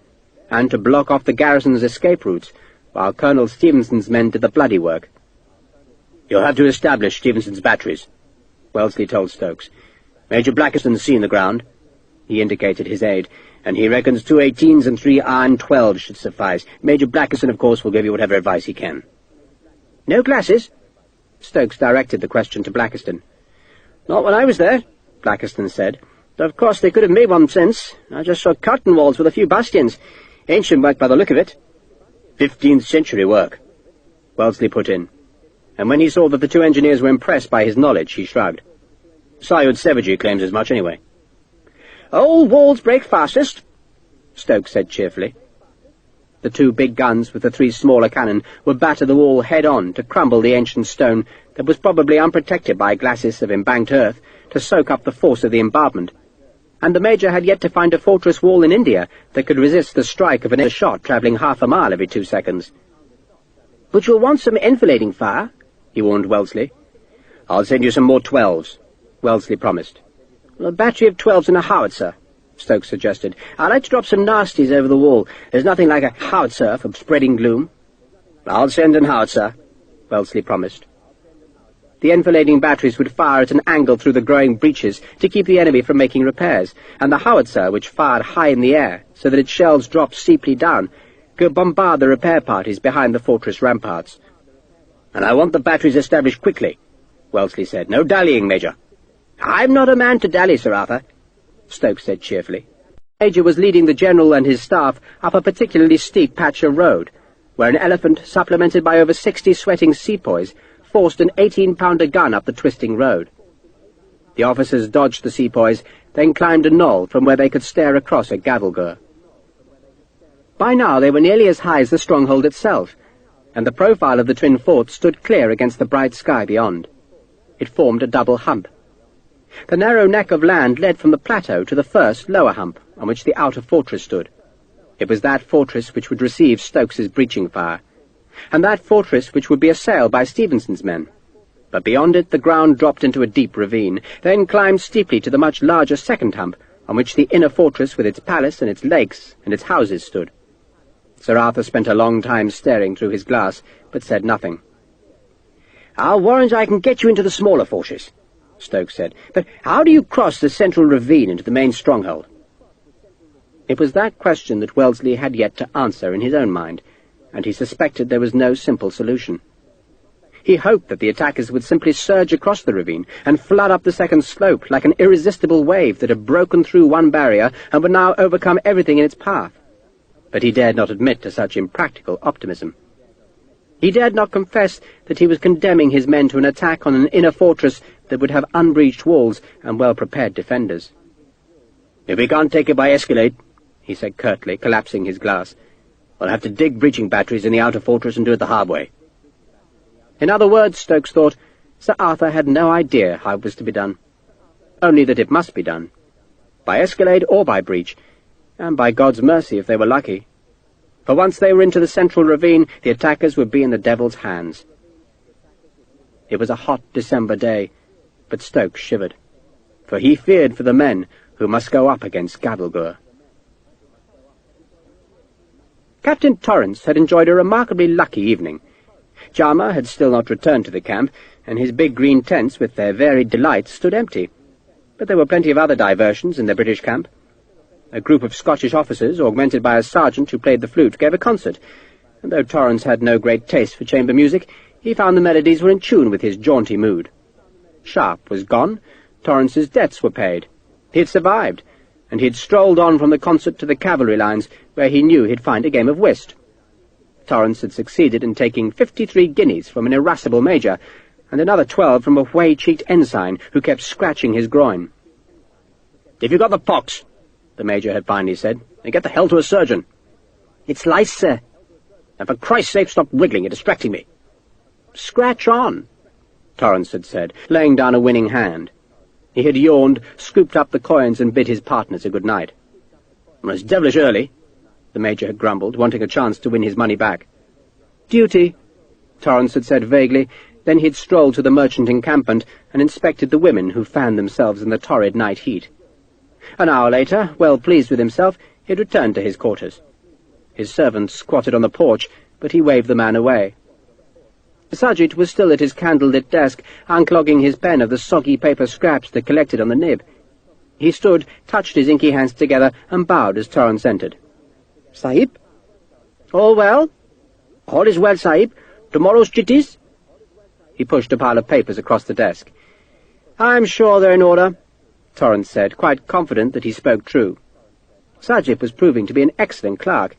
and to block off the garrison's escape routes, while Colonel Stevenson's men did the bloody work. "You'll have to establish Stevenson's batteries," Wellesley told Stokes. "Major Blackiston's seen the ground." He indicated his aide. "And he reckons 2 18s and 3 iron 12s should suffice. Major Blackiston, of course, will give you whatever advice he can." "No glasses?" Stokes directed the question to Blackiston. "Not when I was there," Blackiston said. "Of course they could have made one since. I just saw curtain walls with a few bastions. Ancient work by the look of it." 15th century work," Wellesley put in, and when he saw that the 2 engineers were impressed by his knowledge, he shrugged. Sayud Sevaji claims as much anyway. Old walls break fastest, Stokes said cheerfully. The 2 big guns with the 3 smaller cannon would batter the wall head-on to crumble the ancient stone that was probably unprotected by glacis of embanked earth to soak up the force of the bombardment. And the Major had yet to find a fortress wall in India that could resist the strike of an shot travelling half a mile every 2 seconds. "But you'll want some enfilading fire," he warned Wellesley. "I'll send you some more 12s, Wellesley promised. "A battery of 12s and a howitzer," Stokes suggested. "I'd like to drop some nasties over the wall. There's nothing like a howitzer for spreading gloom." "I'll send an howitzer," Wellesley promised. The enfilading batteries would fire at an angle through the growing breaches to keep the enemy from making repairs, and the howitzer, which fired high in the air so that its shells dropped steeply down, could bombard the repair parties behind the fortress ramparts. "And I want the batteries established quickly," Wellesley said. "No dallying, Major." "I'm not a man to dally, Sir Arthur," Stokes said cheerfully. The Major was leading the General and his staff up a particularly steep patch of road, where an elephant, supplemented by over 60 sweating sepoys, forced an 18-pounder gun up the twisting road. The officers dodged the sepoys, then climbed a knoll from where they could stare across at Gavelgur. By now they were nearly as high as the stronghold itself, and the profile of the twin forts stood clear against the bright sky beyond. It formed a double hump. The narrow neck of land led from the plateau to the first, lower hump, on which the outer fortress stood. It was that fortress which would receive Stokes's breaching fire, and that fortress which would be assailed by Stevenson's men. But beyond it the ground dropped into a deep ravine, then climbed steeply to the much larger second hump, on which the inner fortress with its palace and its lakes and its houses stood. Sir Arthur spent a long time staring through his glass, but said nothing. "I'll warrant I can get you into the smaller fortress," Stokes said. "But how do you cross the central ravine into the main stronghold?" It was that question that Wellesley had yet to answer in his own mind, and he suspected there was no simple solution. He hoped that the attackers would simply surge across the ravine and flood up the second slope like an irresistible wave that had broken through one barrier and would now overcome everything in its path. But he dared not admit to such impractical optimism. He dared not confess that he was condemning his men to an attack on an inner fortress that would have unbreached walls and well-prepared defenders. "If we can't take it by escalade," he said curtly, collapsing his glass, "we'll have to dig breaching batteries in the outer fortress and do it the hard way." In other words, Stokes thought, Sir Arthur had no idea how it was to be done. Only that it must be done. By escalade or by breach, and by God's mercy if they were lucky. For once they were into the central ravine, the attackers would be in the devil's hands. It was a hot December day, but Stokes shivered, for he feared for the men who must go up against Gavelgur. Captain Torrance had enjoyed a remarkably lucky evening. Jama had still not returned to the camp, and his big green tents with their varied delights stood empty. But there were plenty of other diversions in the British camp. A group of Scottish officers, augmented by a sergeant who played the flute, gave a concert, and though Torrance had no great taste for chamber music, he found the melodies were in tune with his jaunty mood. Sharpe was gone, Torrance's debts were paid. He had survived, and he had strolled on from the concert to the cavalry lines, where he knew he'd find a game of whist. Torrance had succeeded in taking 53 guineas from an irascible major, and another 12 from a whey-cheeked ensign who kept scratching his groin. "If you've got the pox," the major had finally said, "then get the hell to a surgeon." "It's lice, sir." "And for Christ's sake, stop wriggling, you're distracting me." "Scratch on," Torrance had said, laying down a winning hand. He had yawned, scooped up the coins, and bid his partners a good night. "Well, it's devilish early," the major had grumbled, wanting a chance to win his money back. "Duty," Torrance had said vaguely. Then he'd strolled to the merchant encampment and inspected the women who fanned themselves in the torrid night heat. An hour later, well pleased with himself, he had returned to his quarters. His servant squatted on the porch, but he waved the man away. Sajid was still at his candle-lit desk, unclogging his pen of the soggy paper scraps that collected on the nib. He stood, touched his inky hands together, and bowed as Torrance entered. "Sahib?" "All well?" "All is well, Sahib. Tomorrow's chitties?" He pushed a pile of papers across the desk. "I'm sure they're in order," Torrance said, quite confident that he spoke true. Sajib was proving to be an excellent clerk.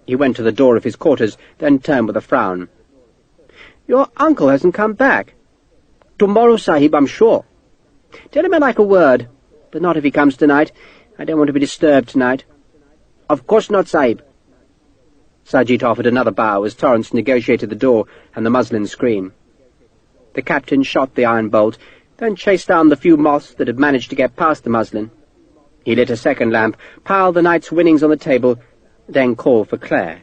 He went to the door of his quarters, then turned with a frown. "Your uncle hasn't come back." "Tomorrow, Sahib, I'm sure." Tell him I like a word, but not if he comes tonight. I don't want to be disturbed tonight. Of course not, Sahib. Sajid offered another bow as Torrance negotiated the door and the muslin screen. The captain shot the iron bolt, then chased down the few moths that had managed to get past the muslin. He lit a second lamp, piled the night's winnings on the table, then called for Claire.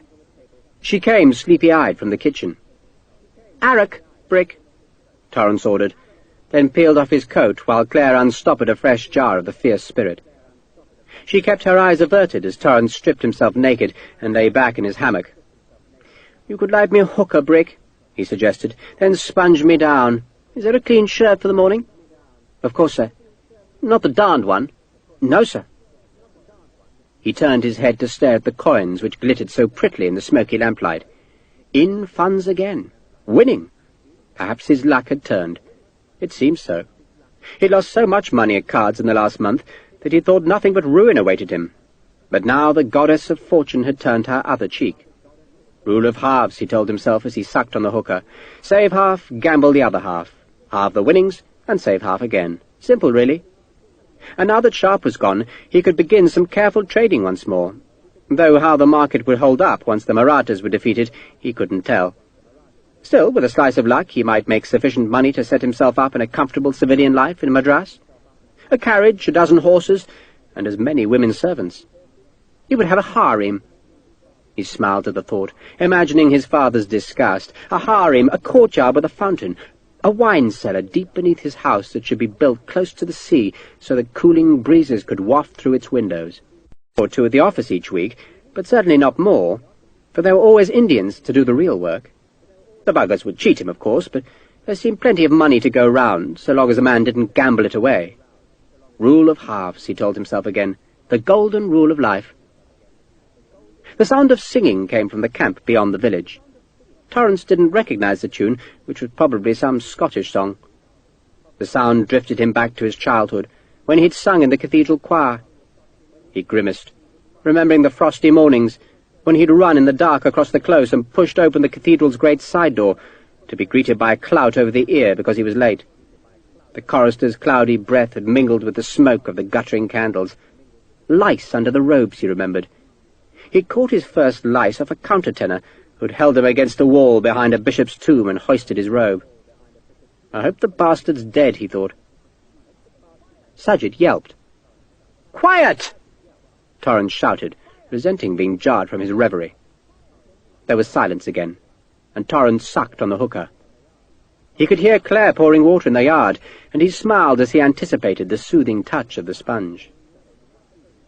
She came, sleepy-eyed, from the kitchen. "Arak, Brick," Torrance ordered, then peeled off his coat while Claire unstoppered a fresh jar of the fierce spirit. She kept her eyes averted as Torrance stripped himself naked and lay back in his hammock. "You could light me a hookah, Brick," he suggested, "then sponge me down. Is there a clean shirt for the morning?" "Of course, sir." "Not the darned one?" "No, sir." He turned his head to stare at the coins which glittered so prettily in the smoky lamplight. In funds again. Winning. Perhaps his luck had turned. It seemed so. He'd lost so much money at cards in the last month that he thought nothing but ruin awaited him. But now the goddess of fortune had turned her other cheek. Rule of halves, he told himself as he sucked on the hookah. Save half, gamble the other half. Halve the winnings, and save half again. Simple, really. And now that Sharpe was gone, he could begin some careful trading once more. Though how the market would hold up once the Marathas were defeated, he couldn't tell. Still, with a slice of luck, he might make sufficient money to set himself up in a comfortable civilian life in Madras. A carriage, a dozen horses, and as many women servants. He would have a harem. He smiled at the thought, imagining his father's disgust. A harem, a courtyard with a fountain, a wine cellar deep beneath his house that should be built close to the sea so that cooling breezes could waft through its windows. Or two at the office each week, but certainly not more, for there were always Indians to do the real work. The buggers would cheat him, of course, but there seemed plenty of money to go round, so long as a man didn't gamble it away. Rule of halves, he told himself again, the golden rule of life. The sound of singing came from the camp beyond the village. Torrance didn't recognize the tune, which was probably some Scottish song. The sound drifted him back to his childhood, when he'd sung in the cathedral choir. He grimaced, remembering the frosty mornings, when he'd run in the dark across the close and pushed open the cathedral's great side door, to be greeted by a clout over the ear because he was late. The chorister's cloudy breath had mingled with the smoke of the guttering candles. Lice under the robes, he remembered. He'd caught his first lice off a countertenor who'd held him against a wall behind a bishop's tomb and hoisted his robe. I hope the bastard's dead, he thought. Sajid yelped. "Quiet!" Torrance shouted, resenting being jarred from his reverie. There was silence again, and Torrance sucked on the hookah. He could hear Claire pouring water in the yard, and he smiled as he anticipated the soothing touch of the sponge.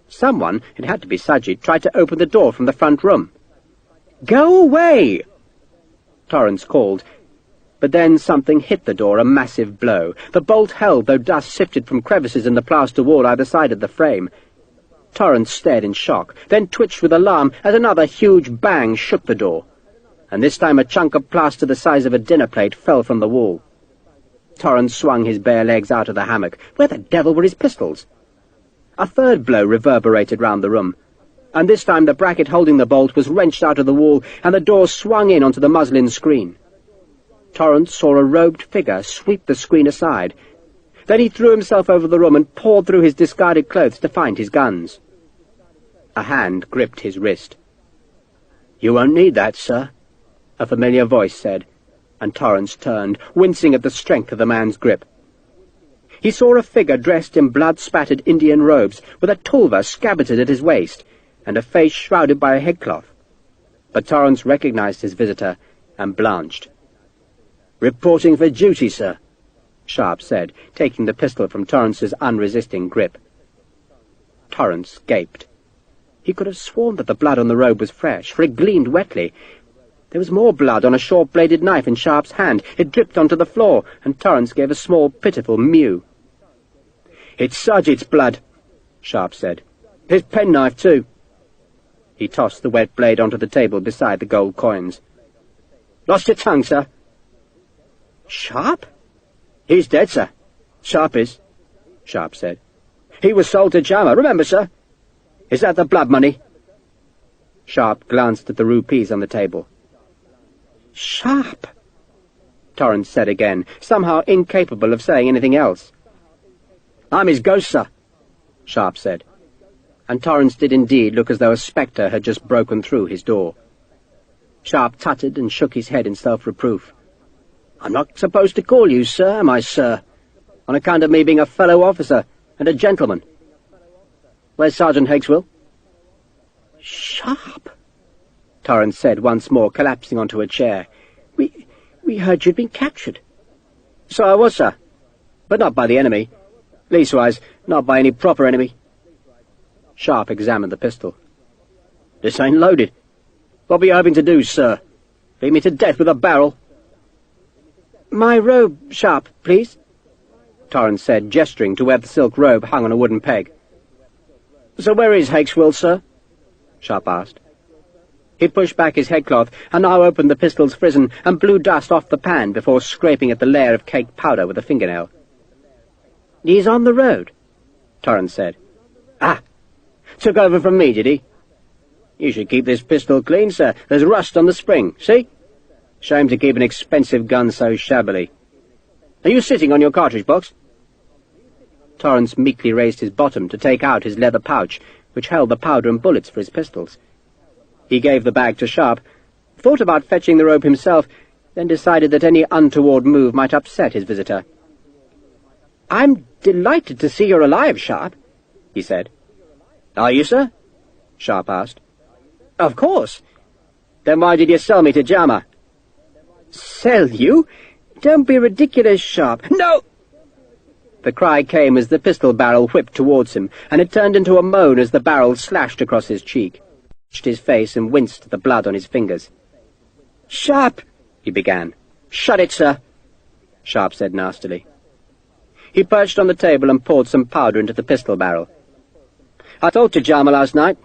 Someone, it had to be Sajid, tried to open the door from the front room. "Go away!" Torrance called, but then something hit the door, a massive blow. The bolt held, though dust sifted from crevices in the plaster wall either side of the frame. Torrance stared in shock, then twitched with alarm as another huge bang shook the door, and this time a chunk of plaster the size of a dinner plate fell from the wall. Torrance swung his bare legs out of the hammock. Where the devil were his pistols? A third blow reverberated round the room, and this time the bracket holding the bolt was wrenched out of the wall, and the door swung in onto the muslin screen. Torrance saw a robed figure sweep the screen aside. Then he threw himself over the room and pawed through his discarded clothes to find his guns. A hand gripped his wrist. "You won't need that, sir," a familiar voice said, and Torrance turned, wincing at the strength of the man's grip. He saw a figure dressed in blood-spattered Indian robes, with a tulva scabbarded at his waist, and a face shrouded by a headcloth. But Torrance recognized his visitor, and blanched. "Reporting for duty, sir," Sharpe said, taking the pistol from Torrance's unresisting grip. Torrance gaped. He could have sworn that the blood on the robe was fresh, for it gleamed wetly. There was more blood on a short-bladed knife in Sharpe's hand. It dripped onto the floor, and Torrance gave a small, pitiful mew. "It's Sajid's blood," Sharpe said. "His penknife, too." He tossed the wet blade onto the table beside the gold coins. "Lost your tongue, sir?" "Sharpe?" "He's dead, sir. Sharpe is," Sharpe said. "He was sold to Jama, remember, sir? Is that the blood money?" Sharpe glanced at the rupees on the table. "Sharpe," Torrance said again, somehow incapable of saying anything else. "I'm his ghost, sir," Sharpe said, and Torrance did indeed look as though a spectre had just broken through his door. Sharpe tutted and shook his head in self-reproof. "I'm not supposed to call you sir, am I, sir? On account of me being a fellow officer and a gentleman. Where's Sergeant Hakeswill?" "Sharpe," Torrance said once more, collapsing onto a chair. We heard you'd been captured." "So I was, sir, but not by the enemy. Leastwise, not by any proper enemy." Sharpe examined the pistol. "This ain't loaded. What were you hoping to do, sir? Beat me to death with a barrel?" "My robe, Sharpe, please," Torrance said, gesturing to where the silk robe hung on a wooden peg. "So where is Hakeswill, sir?" Sharpe asked. He pushed back his headcloth and now opened the pistol's frizzen and blew dust off the pan before scraping at the layer of caked powder with a fingernail. "He's on the road," Torrance said. "Ah! Took over from me, did he? You should keep this pistol clean, sir. There's rust on the spring, see? Shame to keep an expensive gun so shabbily. Are you sitting on your cartridge box?" Torrance meekly raised his bottom to take out his leather pouch, which held the powder and bullets for his pistols. He gave the bag to Sharpe, thought about fetching the robe himself, then decided that any untoward move might upset his visitor. "I'm delighted to see you're alive, Sharpe," he said. "Are you, sir?" Sharpe asked. "Of course. Then why did you sell me to Jama?" "Sell you? Don't be ridiculous, Sharpe." "No!" The cry came as the pistol barrel whipped towards him, and it turned into a moan as the barrel slashed across his cheek. He touched his face and winced at the blood on his fingers. "Sharpe!" he began. "Shut it, sir," Sharpe said nastily. He perched on the table and poured some powder into the pistol barrel. "I talked to Jama last night.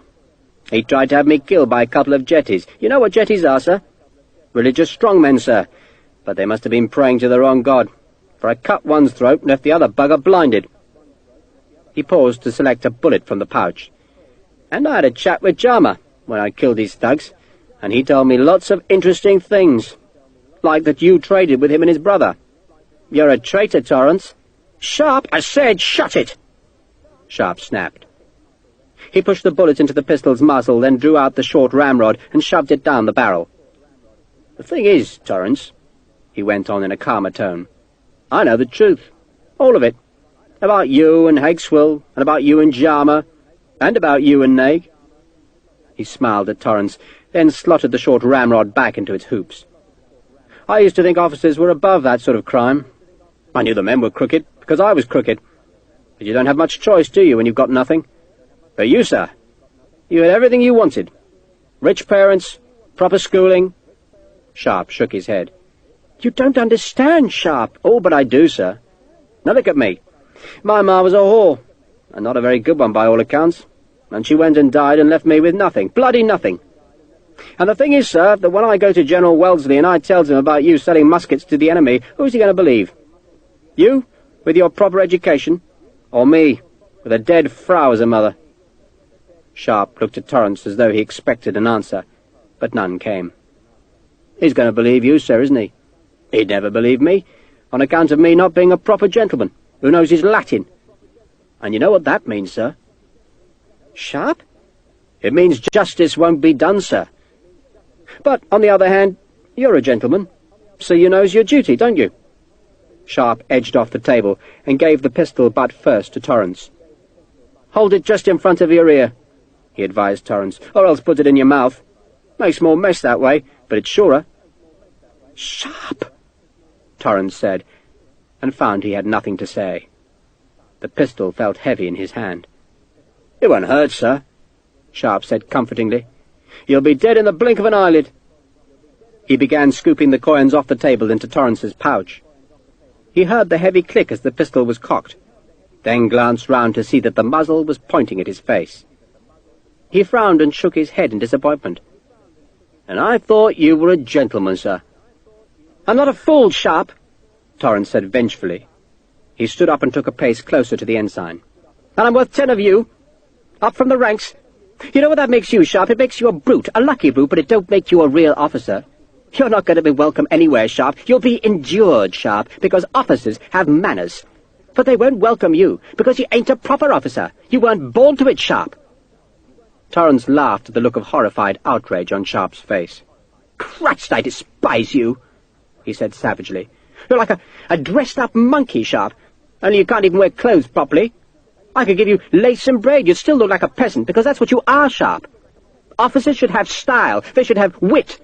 He tried to have me killed by a couple of jetties. You know what jetties are, sir? Religious strongmen, sir. But they must have been praying to the wrong god, for I cut one's throat and left the other bugger blinded." He paused to select a bullet from the pouch. "And I had a chat with Jama when I killed these thugs, and he told me lots of interesting things, like that you traded with him and his brother. You're a traitor, Torrance." "Sharpe, I said shut it!" Sharpe snapped. He pushed the bullet into the pistol's muzzle, then drew out the short ramrod and shoved it down the barrel. "The thing is, Torrance," he went on in a calmer tone, "I know the truth, all of it, about you and Hakeswill, and about you and Jama, and about you and Naig." He smiled at Torrance, then slotted the short ramrod back into its hoops. "I used to think officers were above that sort of crime. I knew the men were crooked, because I was crooked. But you don't have much choice, do you, when you've got nothing? But you, sir, you had everything you wanted. Rich parents, proper schooling." Sharpe shook his head. "You don't understand, Sharpe." "Oh, but I do, sir. Now look at me. My ma was a whore, and not a very good one by all accounts, and she went and died and left me with nothing, bloody nothing. And the thing is, sir, that when I go to General Wellesley and I tells him about you selling muskets to the enemy, who's he going to believe? You, with your proper education, or me, with a dead Frau as a mother?" Sharpe looked at Torrance as though he expected an answer, but none came. "He's going to believe you, sir, isn't he?" "He'd never believe me, on account of me not being a proper gentleman, who knows his Latin. And you know what that means, sir?" "Sharpe?" "It means justice won't be done, sir. But, on the other hand, you're a gentleman, so you knows your duty, don't you?" Sharpe edged off the table and gave the pistol butt first to Torrance. "Hold it just in front of your ear," he advised Torrance, "or else put it in your mouth. Makes more mess that way, but it's surer." "Sharpe!" Torrance said, and found he had nothing to say. The pistol felt heavy in his hand. "It won't hurt, sir," Sharpe said comfortingly. "You'll be dead in the blink of an eyelid." He began scooping the coins off the table into Torrance's pouch. He heard the heavy click as the pistol was cocked, then glanced round to see that the muzzle was pointing at his face. He frowned and shook his head in disappointment. "And I thought you were a gentleman, sir." "I'm not a fool, Sharpe," Torrance said vengefully. He stood up and took a pace closer to the ensign. "And I'm worth 10 of you. Up from the ranks. You know what that makes you, Sharpe? It makes you a brute, a lucky brute, but it don't make you a real officer. You're not going to be welcome anywhere, Sharpe. You'll be endured, Sharpe, because officers have manners. But they won't welcome you, because you ain't a proper officer. You weren't born to it, Sharpe. Torrance laughed at the look of horrified outrage on Sharpe's face. Christ, I despise you, he said savagely. You're like a dressed-up monkey, Sharpe, only you can't even wear clothes properly. I could give you lace and braid, you'd still look like a peasant, because that's what you are, Sharpe. Officers should have style, they should have wit,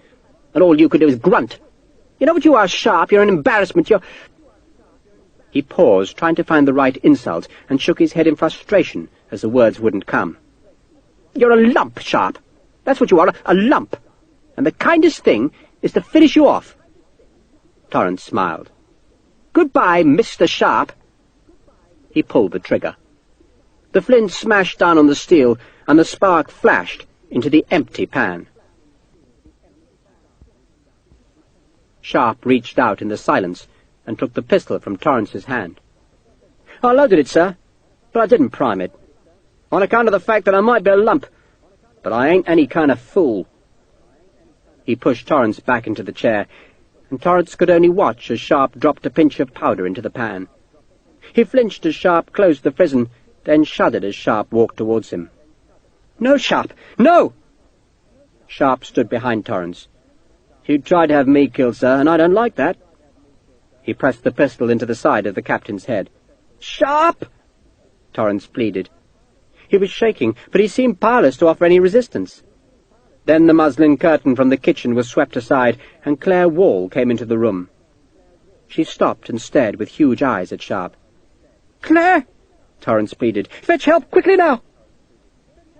and all you could do is grunt. You know what you are, Sharpe? You're an embarrassment, you're... He paused, trying to find the right insult, and shook his head in frustration as the words wouldn't come. You're a lump, Sharpe. That's what you are, a lump. And the kindest thing is to finish you off. Torrance smiled. Goodbye, Mr. Sharpe. He pulled the trigger. The flint smashed down on the steel, and the spark flashed into the empty pan. Sharpe reached out in the silence and took the pistol from Torrance's hand. I loaded it, sir, but I didn't prime it. On account of the fact that I might be a lump, but I ain't any kind of fool. He pushed Torrance back into the chair, and Torrance could only watch as Sharpe dropped a pinch of powder into the pan. He flinched as Sharpe closed the prison, then shuddered as Sharpe walked towards him. No, Sharpe, no! Sharpe stood behind Torrance. You tried to have me killed, sir, and I don't like that. He pressed the pistol into the side of the captain's head. Sharpe! Torrance pleaded. He was shaking, but he seemed powerless to offer any resistance. Then the muslin curtain from the kitchen was swept aside, and Claire Wall came into the room. She stopped and stared with huge eyes at Sharpe. Claire! Torrance pleaded. Fetch help, quickly now!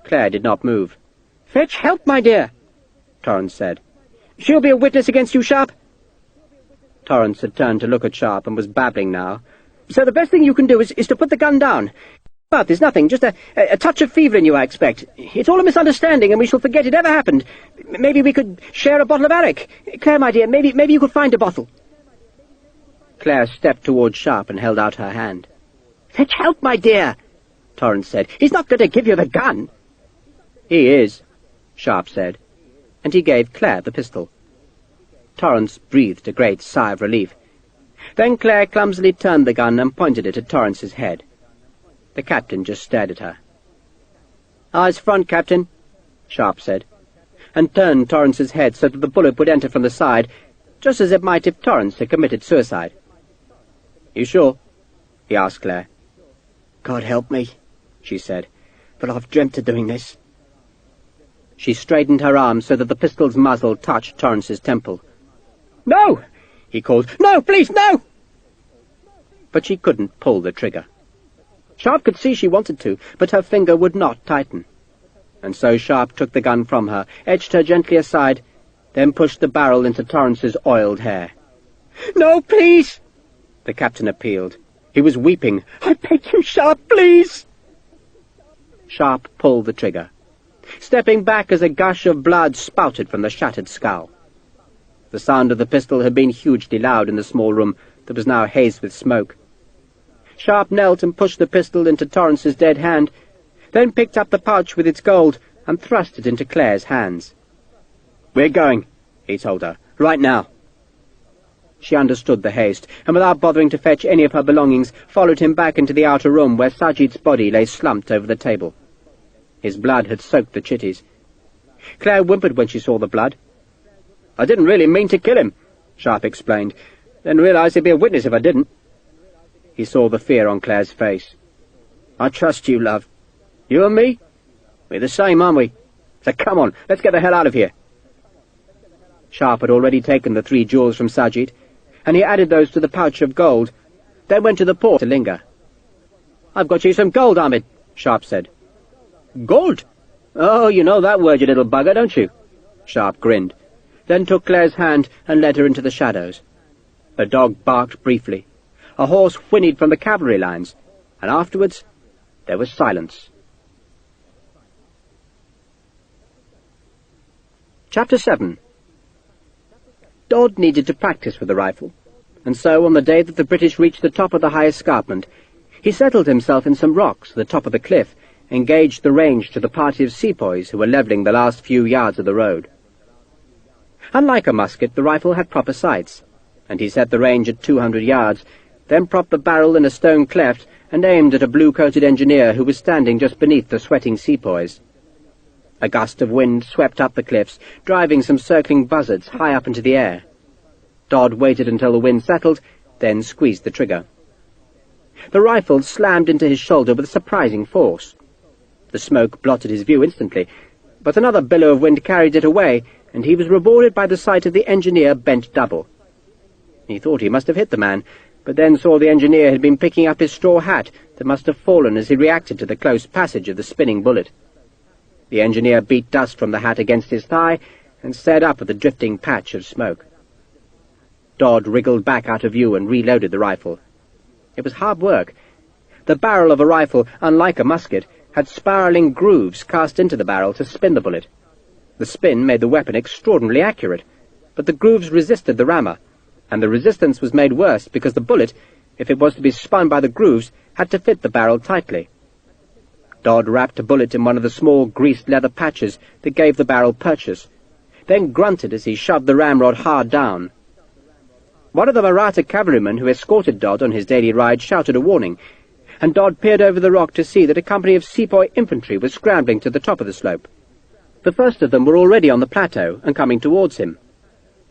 Claire did not move. Fetch help, my dear, Torrance said. She'll be a witness against you, Sharpe. Torrance had turned to look at Sharpe and was babbling now. So the best thing you can do is to put the gun down. But there's nothing, just a touch of fever in you, I expect. It's all a misunderstanding, and we shall forget it ever happened. Maybe we could share a bottle of arrack. Claire, my dear, maybe you could find a bottle. Claire stepped towards Sharpe and held out her hand. Fetch help, my dear, Torrance said. He's not going to give you the gun. He is, Sharpe said, and he gave Claire the pistol. Torrance breathed a great sigh of relief. Then Claire clumsily turned the gun and pointed it at Torrance's head. The captain just stared at her. "Eyes front, Captain," Sharpe said, and turned Torrance's head so that the bullet would enter from the side, just as it might if Torrance had committed suicide. "You sure?" he asked Claire. "God help me," she said, "but I've dreamt of doing this." She straightened her arm so that the pistol's muzzle touched Torrance's temple. "No!" he called. "No, please, no!" But she couldn't pull the trigger. Sharpe could see she wanted to, but her finger would not tighten. And so Sharpe took the gun from her, edged her gently aside, then pushed the barrel into Torrance's oiled hair. "No, please!" the captain appealed. He was weeping. "I beg you, Sharpe, please!" Sharpe pulled the trigger, stepping back as a gush of blood spouted from the shattered skull. The sound of the pistol had been hugely loud in the small room that was now hazed with smoke. Sharpe knelt and pushed the pistol into Torrance's dead hand, then picked up the pouch with its gold and thrust it into Claire's hands. "We're going," he told her, "right now." She understood the haste, and without bothering to fetch any of her belongings, followed him back into the outer room where Sajid's body lay slumped over the table. His blood had soaked the chitties. Claire whimpered when she saw the blood. "I didn't really mean to kill him," Sharpe explained, "then realized he'd be a witness if I didn't." He saw the fear on Claire's face. "I trust you, love. You and me? We're the same, aren't we? So come on, let's get the hell out of here." Sharpe had already taken the 3 jewels from Sajid, and he added those to the pouch of gold, then went to the port to linger. "I've got you some gold, Ahmed," Sharpe said. "Gold? Oh, you know that word, you little bugger, don't you?" Sharpe grinned, then took Claire's hand and led her into the shadows. A dog barked briefly. A horse whinnied from the cavalry lines, and afterwards there was silence. Chapter 7. Dodd needed to practice with the rifle, and so on the day that the British reached the top of the high escarpment, he settled himself in some rocks at the top of the cliff, engaged the range to the party of sepoys who were levelling the last few yards of the road. Unlike a musket, the rifle had proper sights, and he set the range at 200 yards, then propped the barrel in a stone cleft and aimed at a blue-coated engineer who was standing just beneath the sweating sepoys. A gust of wind swept up the cliffs, driving some circling buzzards high up into the air. Dodd waited until the wind settled, then squeezed the trigger. The rifle slammed into his shoulder with surprising force. The smoke blotted his view instantly, but another billow of wind carried it away, and he was rewarded by the sight of the engineer bent double. He thought he must have hit the man, but then saw the engineer had been picking up his straw hat that must have fallen as he reacted to the close passage of the spinning bullet. The engineer beat dust from the hat against his thigh and stared up at the drifting patch of smoke. Dodd wriggled back out of view and reloaded the rifle. It was hard work. The barrel of a rifle, unlike a musket, had spiralling grooves cast into the barrel to spin the bullet. The spin made the weapon extraordinarily accurate, but the grooves resisted the rammer, and the resistance was made worse because the bullet, if it was to be spun by the grooves, had to fit the barrel tightly. Dodd wrapped a bullet in one of the small greased leather patches that gave the barrel purchase, then grunted as he shoved the ramrod hard down. One of the Mahratta cavalrymen who escorted Dodd on his daily ride shouted a warning, and Dodd peered over the rock to see that a company of sepoy infantry was scrambling to the top of the slope. The first of them were already on the plateau and coming towards him.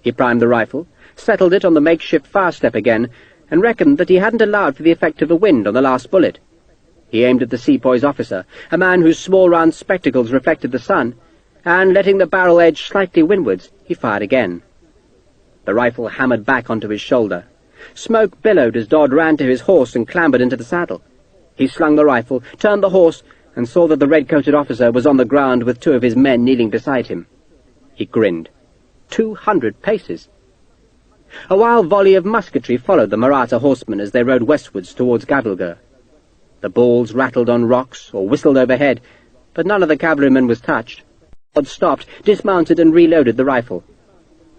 He primed the rifle, settled it on the makeshift fire step again, and reckoned that he hadn't allowed for the effect of the wind on the last bullet. He aimed at the sepoy's officer, a man whose small round spectacles reflected the sun, and, letting the barrel edge slightly windwards, he fired again. The rifle hammered back onto his shoulder. Smoke billowed as Dodd ran to his horse and clambered into the saddle. He slung the rifle, turned the horse, and saw that the red-coated officer was on the ground with 2 of his men kneeling beside him. He grinned. 200 paces! A wild volley of musketry followed the Mahratta horsemen as they rode westwards towards Gavilgur. The balls rattled on rocks or whistled overhead, but none of the cavalrymen was touched. Dodd stopped, dismounted, and reloaded the rifle.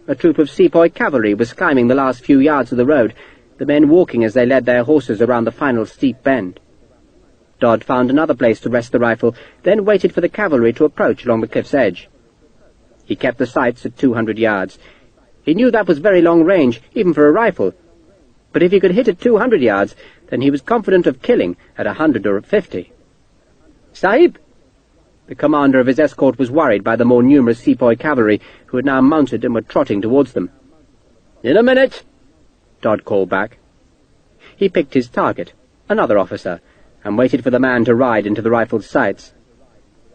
A troop of sepoy cavalry was climbing the last few yards of the road, the men walking as they led their horses around the final steep bend. Dodd found another place to rest the rifle, then waited for the cavalry to approach along the cliff's edge. He kept the sights at 200 yards. He knew that was very long range, even for a rifle, but if he could hit at 200 yards, then he was confident of killing at 100 or 50. "Sahib!" The commander of his escort was worried by the more numerous sepoy cavalry, who had now mounted and were trotting towards them. "In a minute," Dodd called back. He picked his target, another officer, and waited for the man to ride into the rifle's sights.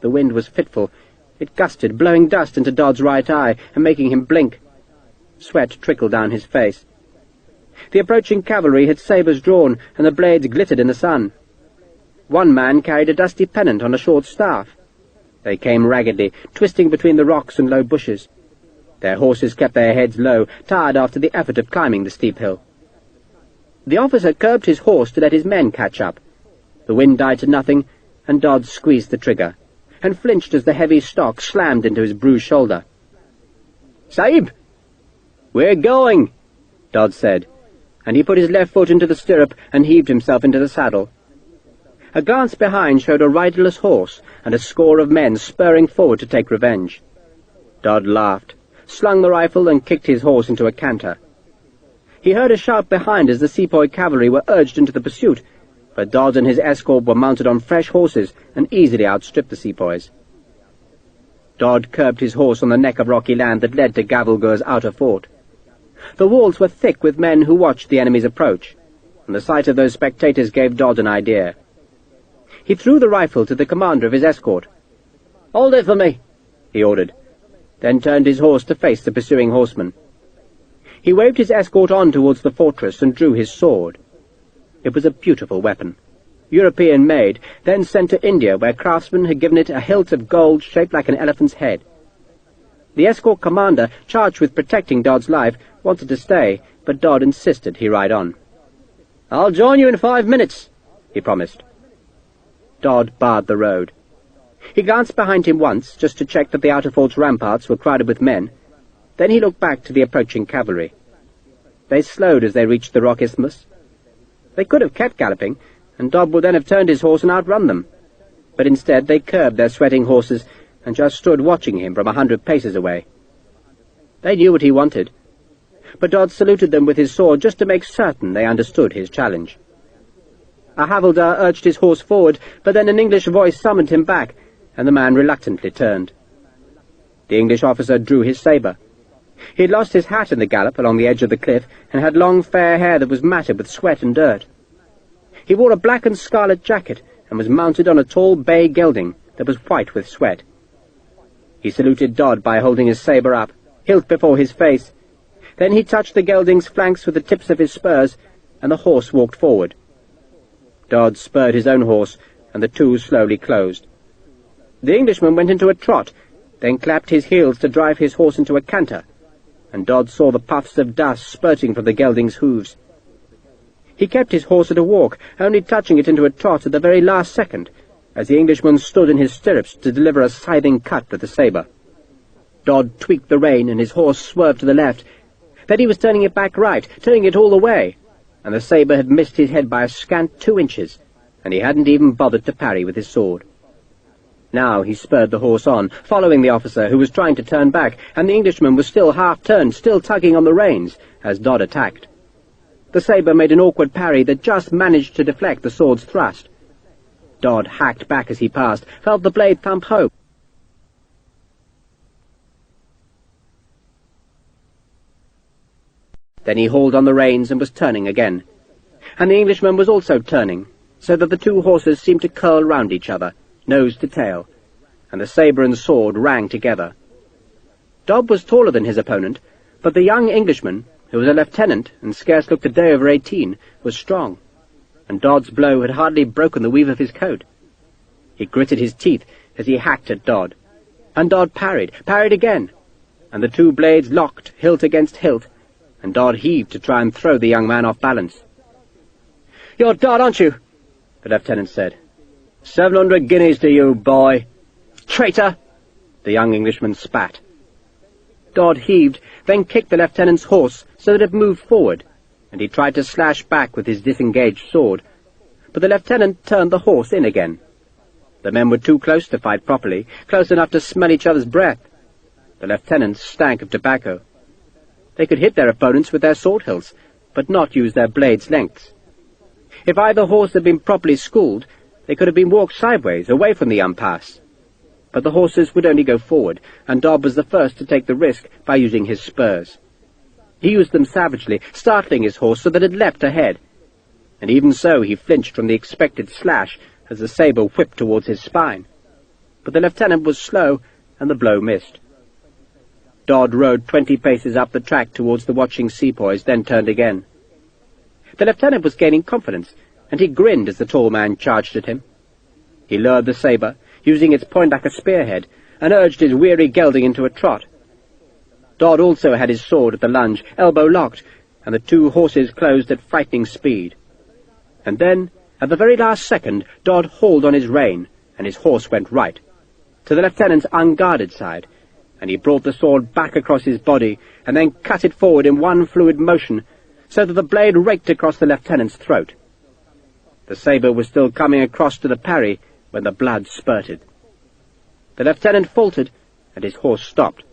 The wind was fitful. It gusted, blowing dust into Dodd's right eye and making him blink. Sweat trickled down his face. The approaching cavalry had sabres drawn, and the blades glittered in the sun. One man carried a dusty pennant on a short staff. They came raggedly, twisting between the rocks and low bushes. Their horses kept their heads low, tired after the effort of climbing the steep hill. The officer curbed his horse to let his men catch up. The wind died to nothing, and Dodd squeezed the trigger, and flinched as the heavy stock slammed into his bruised shoulder. "Sahib!" "We're going," Dodd said, and he put his left foot into the stirrup and heaved himself into the saddle. A glance behind showed a riderless horse and a score of men spurring forward to take revenge. Dodd laughed, slung the rifle, and kicked his horse into a canter. He heard a shout behind as the sepoy cavalry were urged into the pursuit, but Dodd and his escort were mounted on fresh horses and easily outstripped the sepoys. Dodd curbed his horse on the neck of rocky land that led to Gavilgur's outer fort. The walls were thick with men who watched the enemy's approach, and the sight of those spectators gave Dodd an idea. He threw the rifle to the commander of his escort. "Hold it for me," he ordered, then turned his horse to face the pursuing horsemen. He waved his escort on towards the fortress and drew his sword. It was a beautiful weapon, European-made, then sent to India, where craftsmen had given it a hilt of gold shaped like an elephant's head. The escort commander, charged with protecting Dodd's life, wanted to stay, but Dodd insisted he ride on. "I'll join you in 5 minutes," he promised. Dodd barred the road. He glanced behind him once, just to check that the outer fort's ramparts were crowded with men. Then he looked back to the approaching cavalry. They slowed as they reached the rock isthmus. They could have kept galloping, and Dodd would then have turned his horse and outrun them. But instead they curbed their sweating horses and just stood watching him from 100 paces away. They knew what he wanted. but Dodd saluted them with his sword just to make certain they understood his challenge. A havildar urged his horse forward, but then an English voice summoned him back, and the man reluctantly turned. The English officer drew his sabre. He had lost his hat in the gallop along the edge of the cliff, and had long fair hair that was matted with sweat and dirt. He wore a black and scarlet jacket, and was mounted on a tall bay gelding that was white with sweat. He saluted Dodd by holding his sabre up, hilt before his face. Then he touched the gelding's flanks with the tips of his spurs, and the horse walked forward. Dodd spurred his own horse, and the two slowly closed. The Englishman went into a trot, then clapped his heels to drive his horse into a canter, and Dodd saw the puffs of dust spurting from the gelding's hooves. He kept his horse at a walk, only touching it into a trot at the very last second, as the Englishman stood in his stirrups to deliver a scything cut with the sabre. Dodd tweaked the rein, and his horse swerved to the left. Then he was turning it back right, turning it all the way, and the sabre had missed his head by a scant 2 inches, and he hadn't even bothered to parry with his sword. Now he spurred the horse on, following the officer, who was trying to turn back, and the Englishman was still half-turned, still tugging on the reins, as Dodd attacked. The sabre made an awkward parry that just managed to deflect the sword's thrust. Dodd hacked back as he passed, felt the blade thump home. Then he hauled on the reins and was turning again. And the Englishman was also turning, so that the two horses seemed to curl round each other, nose to tail, and the sabre and sword rang together. Dodd was taller than his opponent, but the young Englishman, who was a lieutenant and scarce looked a day over 18, was strong, and Dodd's blow had hardly broken the weave of his coat. He gritted his teeth as he hacked at Dodd, and Dodd parried again, and the two blades locked, hilt against hilt, and Dodd heaved to try and throw the young man off balance. "You're Dodd, aren't you?" the lieutenant said. 700 guineas to you, boy." "Traitor!" the young Englishman spat. Dodd heaved, then kicked the lieutenant's horse so that it moved forward, and he tried to slash back with his disengaged sword, but the lieutenant turned the horse in again. The men were too close to fight properly, close enough to smell each other's breath. The lieutenant stank of tobacco. They could hit their opponents with their sword hilts, but not use their blades' lengths. If either horse had been properly schooled, they could have been walked sideways, away from the impasse. But the horses would only go forward, and Dodd was the first to take the risk by using his spurs. He used them savagely, startling his horse so that it leapt ahead, and even so he flinched from the expected slash as the sabre whipped towards his spine. But the lieutenant was slow, and the blow missed. Dodd rode 20 paces up the track towards the watching sepoys, then turned again. The lieutenant was gaining confidence, and he grinned as the tall man charged at him. He lowered the sabre, using its point like a spearhead, and urged his weary gelding into a trot. Dodd also had his sword at the lunge, elbow locked, and the two horses closed at frightening speed. And then, at the very last second, Dodd hauled on his rein, and his horse went right, to the lieutenant's unguarded side, and he brought the sword back across his body, and then cut it forward in one fluid motion, so that the blade raked across the lieutenant's throat. The sabre was still coming across to the parry when the blood spurted. The lieutenant faltered, and his horse stopped.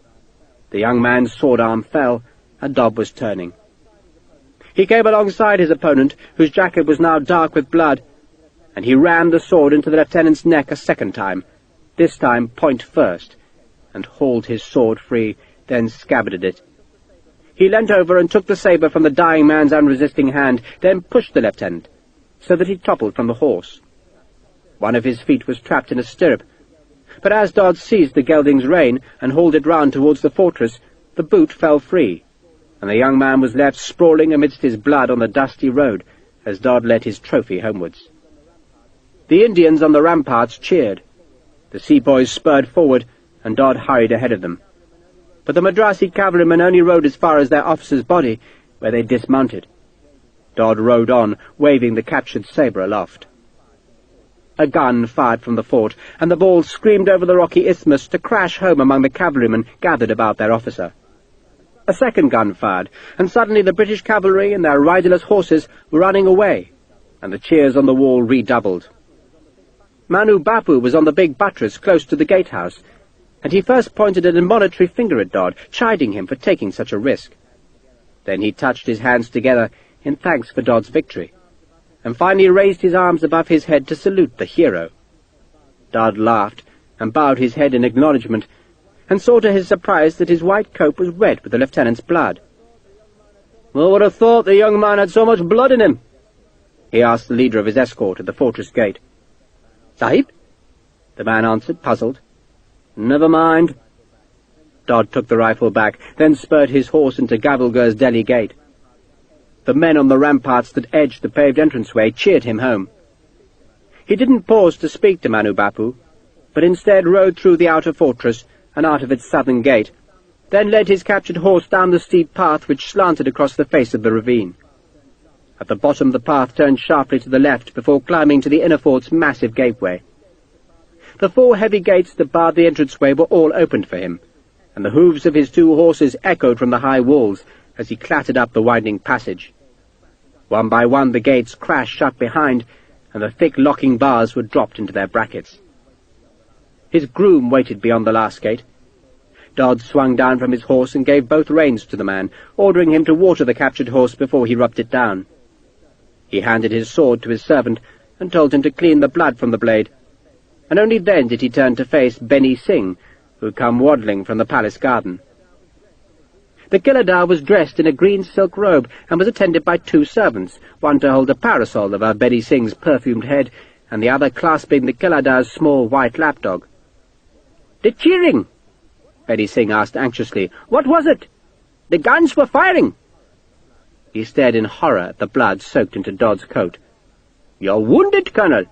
The young man's sword arm fell, and Dodd was turning. He came alongside his opponent, whose jacket was now dark with blood, and he rammed the sword into the lieutenant's neck a second time, this time point first, and hauled his sword free, then scabbarded it. He leant over and took the sabre from the dying man's unresisting hand, then pushed the lieutenant, so that he toppled from the horse. One of his feet was trapped in a stirrup, but as Dodd seized the gelding's rein and hauled it round towards the fortress, the boot fell free, and the young man was left sprawling amidst his blood on the dusty road as Dodd led his trophy homewards. The Indians on the ramparts cheered. The sepoys spurred forward, and Dodd hurried ahead of them. But the Madrasi cavalrymen only rode as far as their officer's body, where they dismounted. Dodd rode on, waving the captured sabre aloft. A gun fired from the fort, and the ball screamed over the rocky isthmus to crash home among the cavalrymen gathered about their officer. A second gun fired, and suddenly the British cavalry and their riderless horses were running away, and the cheers on the wall redoubled. Manu Bapu was on the big buttress close to the gatehouse, and he first pointed an admonitory finger at Dodd, chiding him for taking such a risk. Then he touched his hands together in thanks for Dodd's victory, and finally raised his arms above his head to salute the hero. Dodd laughed and bowed his head in acknowledgment, and saw to his surprise that his white coat was red with the lieutenant's blood. "Who would have thought the young man had so much blood in him?" he asked the leader of his escort at the fortress gate. "Sahib?" the man answered, puzzled. "Never mind." Dodd took the rifle back, then spurred his horse into Gavilgur's Delhi gate. The men on the ramparts that edged the paved entranceway cheered him home. He didn't pause to speak to Manu Bapu, but instead rode through the outer fortress and out of its southern gate, then led his captured horse down the steep path which slanted across the face of the ravine. At the bottom the path turned sharply to the left before climbing to the inner fort's massive gateway. The 4 heavy gates that barred the entranceway were all opened for him, and the hooves of his 2 horses echoed from the high walls as he clattered up the winding passage. One by one the gates crashed shut behind, and the thick locking bars were dropped into their brackets. His groom waited beyond the last gate. Dodd swung down from his horse and gave both reins to the man, ordering him to water the captured horse before he rubbed it down. He handed his sword to his servant and told him to clean the blood from the blade, and only then did he turn to face Beni Singh, who had come waddling from the palace garden. The Giladar was dressed in a green silk robe and was attended by 2 servants, one to hold a parasol above Beni Singh's perfumed head, and the other clasping the Giladar's small white lapdog. "The cheering!" Beni Singh asked anxiously. "What was it? The guns were firing." He stared in horror at the blood soaked into Dodd's coat. "You're wounded, Colonel."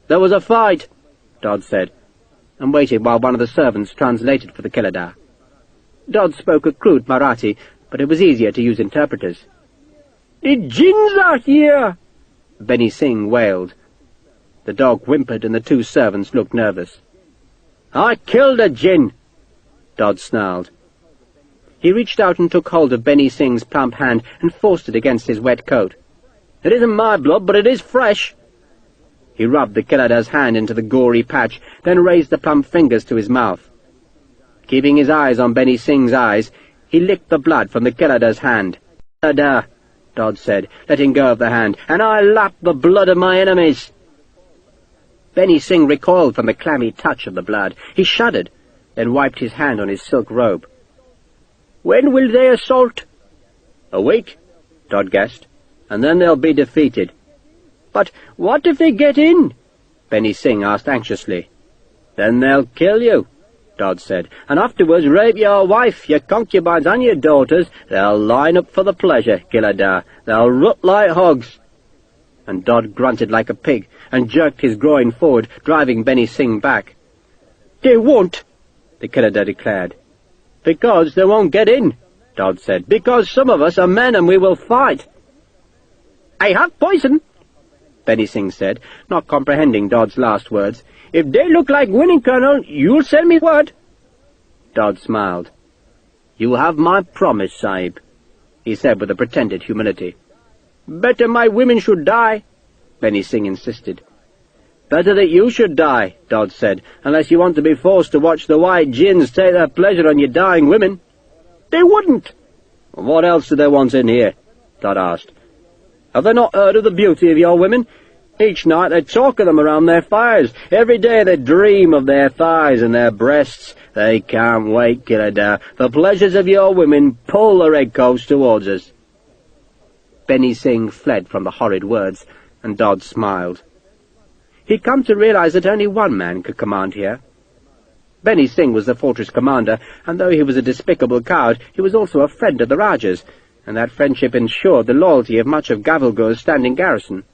"There was a fight," Dodd said, and waited while one of the servants translated for the Giladar. Dodd spoke a crude Marathi, but it was easier to use interpreters. "The Jinns are here!" Beni Singh wailed. The dog whimpered and the 2 servants looked nervous. "I killed a Jinn," Dodd snarled. He reached out and took hold of Beni Singh's plump hand and forced it against his wet coat. "It isn't my blood, but it is fresh." He rubbed the Giladar's hand into the gory patch, then raised the plump fingers to his mouth. Keeping his eyes on Beni Singh's eyes, he licked the blood from the Giladar's hand. "Giladar," Dodd said, letting go of the hand, "and I lap the blood of my enemies." Beni Singh recoiled from the clammy touch of the blood. He shuddered, then wiped his hand on his silk robe. "When will they assault?" "A week," Dodd guessed, "and then they'll be defeated." "But what if they get in?" Beni Singh asked anxiously. "Then they'll kill you," Dodd said, "and afterwards rape your wife, your concubines, and your daughters. They'll line up for the pleasure, Giladar. They'll rut like hogs." And Dodd grunted like a pig and jerked his groin forward, driving Beni Singh back. "They won't," the Giladar declared. "Because they won't get in," Dodd said. "Because some of us are men and we will fight." "I have poison," Beni Singh said, not comprehending Dodd's last words. "If they look like winning, Colonel, you'll send me word." Dodd smiled. "You have my promise, Sahib," he said with a pretended humility. "Better my women should die," Beni Singh insisted. "Better that you should die," Dodd said, "unless you want to be forced to watch the white Jinns take their pleasure on your dying women." "They wouldn't." "What else do they want in here?" Dodd asked. "Have they not heard of the beauty of your women? Each night they talk of them around their fires. Every day they dream of their thighs and their breasts. They can't wait, Giladar. The pleasures of your women pull the red coats towards us." Beni Singh fled from the horrid words, and Dodd smiled. He'd come to realize that only one man could command here. Beni Singh was the fortress commander, and though he was a despicable coward, he was also a friend of the Rajas, and that friendship ensured the loyalty of much of Gavilgur's standing garrison.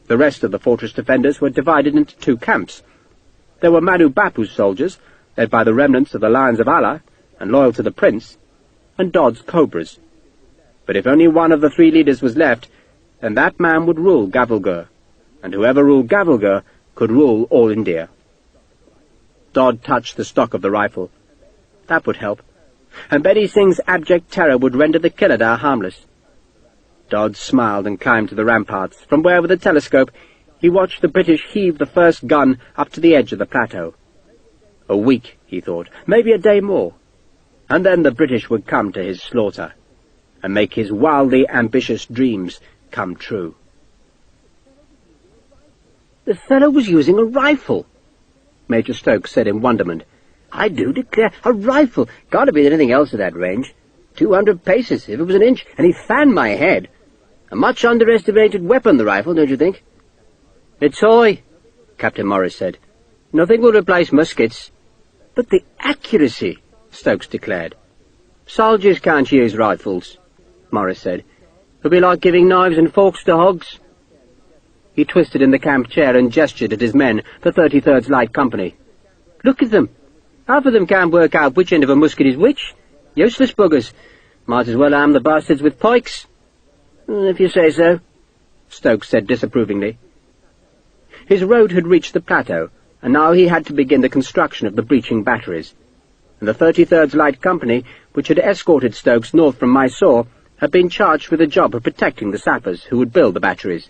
The rest of the fortress defenders were divided into 2 camps. There were Manu Bapu's soldiers, led by the remnants of the Lions of Allah, and loyal to the prince, and Dodd's Cobras. But if only one of the 3 leaders was left, then that man would rule Gavilgur, and whoever ruled Gavilgur could rule all India. Dodd touched the stock of the rifle. That would help, and Beni Singh's abject terror would render the Giladar harmless. Dodd smiled and climbed to the ramparts, from where, with a telescope, he watched the British heave the first gun up to the edge of the plateau. A week, he thought, maybe a day more, and then the British would come to his slaughter. and make his wildly ambitious dreams come true. The fellow was using a rifle, Major Stokes said in wonderment. I do declare, a rifle! Can't have been anything else at that range. 200 paces, if it was an inch, and he fanned my head. A much underestimated weapon, the rifle, don't you think? It's toy, Captain Morris said. Nothing will replace muskets. But the accuracy, Stokes declared. Soldiers can't use rifles, Morris said. It'll be like giving knives and forks to hogs. He twisted in the camp chair and gestured at his men, the 33rd Light Company. Look at them. Half of them can't work out which end of a musket is which. Useless buggers. Might as well arm the bastards with pikes. If you say so, Stokes said disapprovingly. His road had reached the plateau, and now he had to begin the construction of the breaching batteries. And the 33rd Light Company, which had escorted Stokes north from Mysore, had been charged with the job of protecting the sappers who would build the batteries.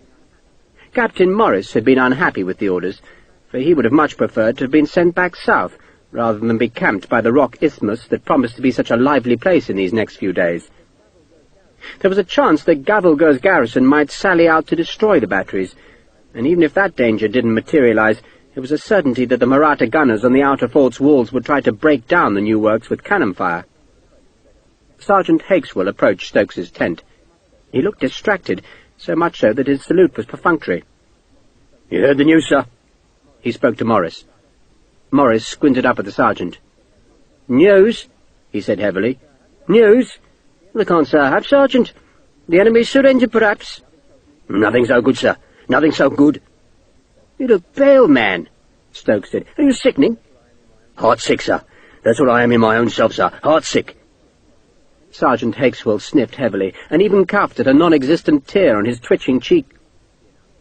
Captain Morris had been unhappy with the orders, for he would have much preferred to have been sent back south, rather than be camped by the rock isthmus that promised to be such a lively place in these next few days. There was a chance that Gavalgur's garrison might sally out to destroy the batteries, and even if that danger didn't materialize, it was a certainty that the Maratha gunners on the outer fort's walls would try to break down the new works with cannon fire. Sergeant Hakeswell approached Stokes's tent. He looked distracted, so much so that his salute was perfunctory. "You heard the news, sir?" He spoke to Morris. Morris squinted up at the sergeant. "News?" he said heavily. "News? Well, I can't say I have, Sergeant. The enemy's surrendered, perhaps." "Nothing so good, sir. Nothing so good." "You look pale, man," Stokes said. "Are you sickening?" "Heart sick, sir. That's what I am in my own self, sir. Heart sick." Sergeant Hakeswell sniffed heavily, and even coughed at a non-existent tear on his twitching cheek.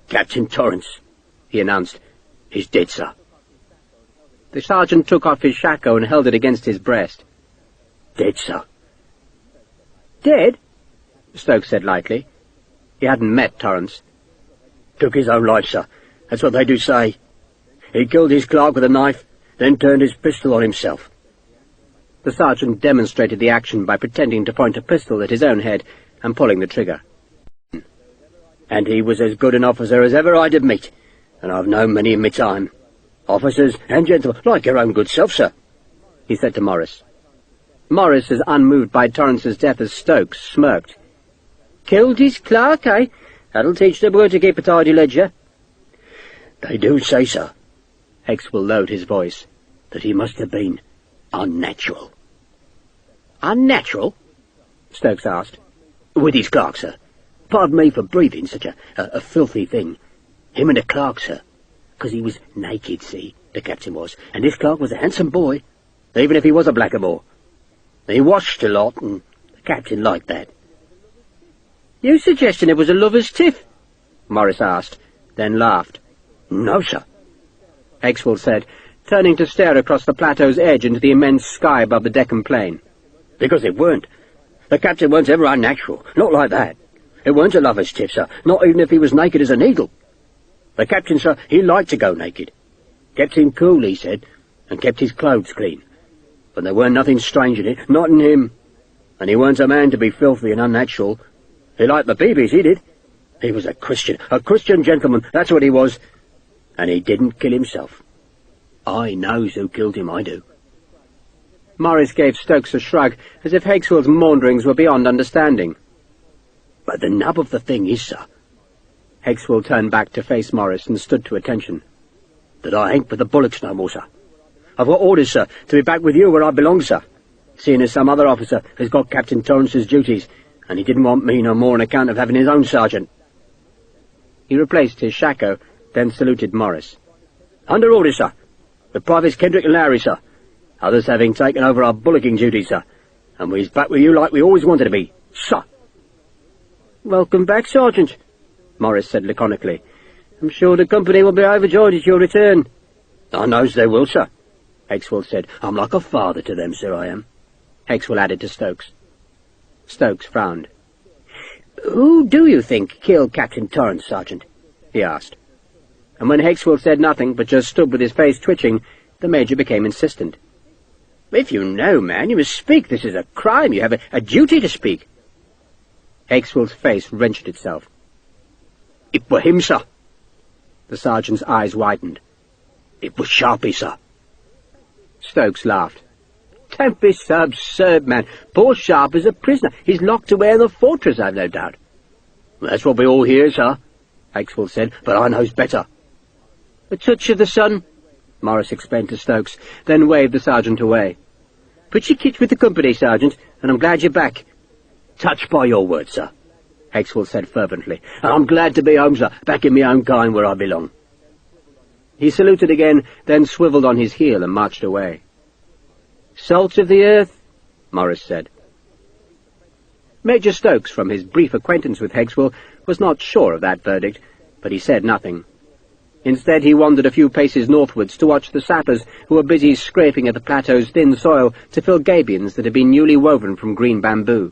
"Captain Torrance," he announced. "He's dead, sir." The sergeant took off his shako and held it against his breast. "Dead, sir." "Dead?" Stokes said lightly. He hadn't met Torrance. "Took his own life, sir. That's what they do say. He killed his clerk with a knife, then turned his pistol on himself." The sergeant demonstrated the action by pretending to point a pistol at his own head and pulling the trigger. "And he was as good an officer as ever I did meet, and I've known many in my time. Officers and gentlemen, like your own good self, sir," he said to Morris. Morris, as unmoved by Torrance's death as Stokes, smirked. "Killed his clerk, eh? That'll teach the boy to keep a tidy ledger." "They do say, sir," Hakeswell lowered his voice, "that he must have been unnatural." "Unnatural?" Stokes asked. "With his clerk, sir. Pardon me for breathing such a filthy thing. Him and the clerk, sir. 'Cause he was naked, see, the captain was, and this clerk was a handsome boy, even if he was a blackamoor. He washed a lot, and the captain liked that." "You suggesting it was a lover's tiff?" Morris asked, then laughed. "No, sir," Hakeswell said, turning to stare across the plateau's edge into the immense sky above the Deccan plain. "Because it weren't. The captain weren't ever unnatural, not like that. It weren't a lover's tiff, sir, not even if he was naked as a needle. The captain, sir, he liked to go naked. Kept him cool, he said, and kept his clothes clean. But there weren't nothing strange in it, not in him. And he weren't a man to be filthy and unnatural. He liked the babies, he did. He was a Christian gentleman, that's what he was. And he didn't kill himself. I knows who killed him, I do." Morris gave Stokes a shrug, as if Hakeswell's maunderings were beyond understanding. "But the nub of the thing is, sir," Hakeswell turned back to face Morris and stood to attention, "that I ain't with the bullocks no more, sir. I've got orders, sir, to be back with you where I belong, sir, seeing as some other officer has got Captain Torrance's duties, and he didn't want me no more on account of having his own sergeant." He replaced his shako, then saluted Morris. "Under orders, sir, with Privates Kendrick and Lowry, sir, others having taken over our bullocking duties, sir, and we's back with you like we always wanted to be, sir." "Welcome back, Sergeant," Morris said laconically. "I'm sure the company will be overjoyed at your return." "I knows they will, sir," Hakeswell said. "I'm like a father to them, sir, I am," Hakeswell added to Stokes. Stokes frowned. "Who do you think killed Captain Torrance, Sergeant?" he asked. And when Hakeswell said nothing, but just stood with his face twitching, the Major became insistent. "If you know, man, you must speak. This is a crime. You have a duty to speak." Hakeswell's face wrenched itself. "It were him, sir." The sergeant's eyes widened. "It was Sharpe, sir." Stokes laughed. "Don't be so absurd, man. Poor Sharpe is a prisoner. He's locked away in the fortress, I've no doubt." "That's what we all hear, sir," Hakeswell said, "but I knows better." "A touch of the sun," Morris explained to Stokes, then waved the sergeant away. "Put your kit with the company, Sergeant, and I'm glad you're back." "Touched by your word, sir," Hakeswell said fervently. "And I'm glad to be home, sir, back in my own kind where I belong." He saluted again, then swivelled on his heel and marched away. "Salt of the earth," Morris said. Major Stokes, from his brief acquaintance with Hakeswell, was not sure of that verdict, but he said nothing. Instead, he wandered a few paces northwards to watch the sappers who were busy scraping at the plateau's thin soil to fill gabions that had been newly woven from green bamboo.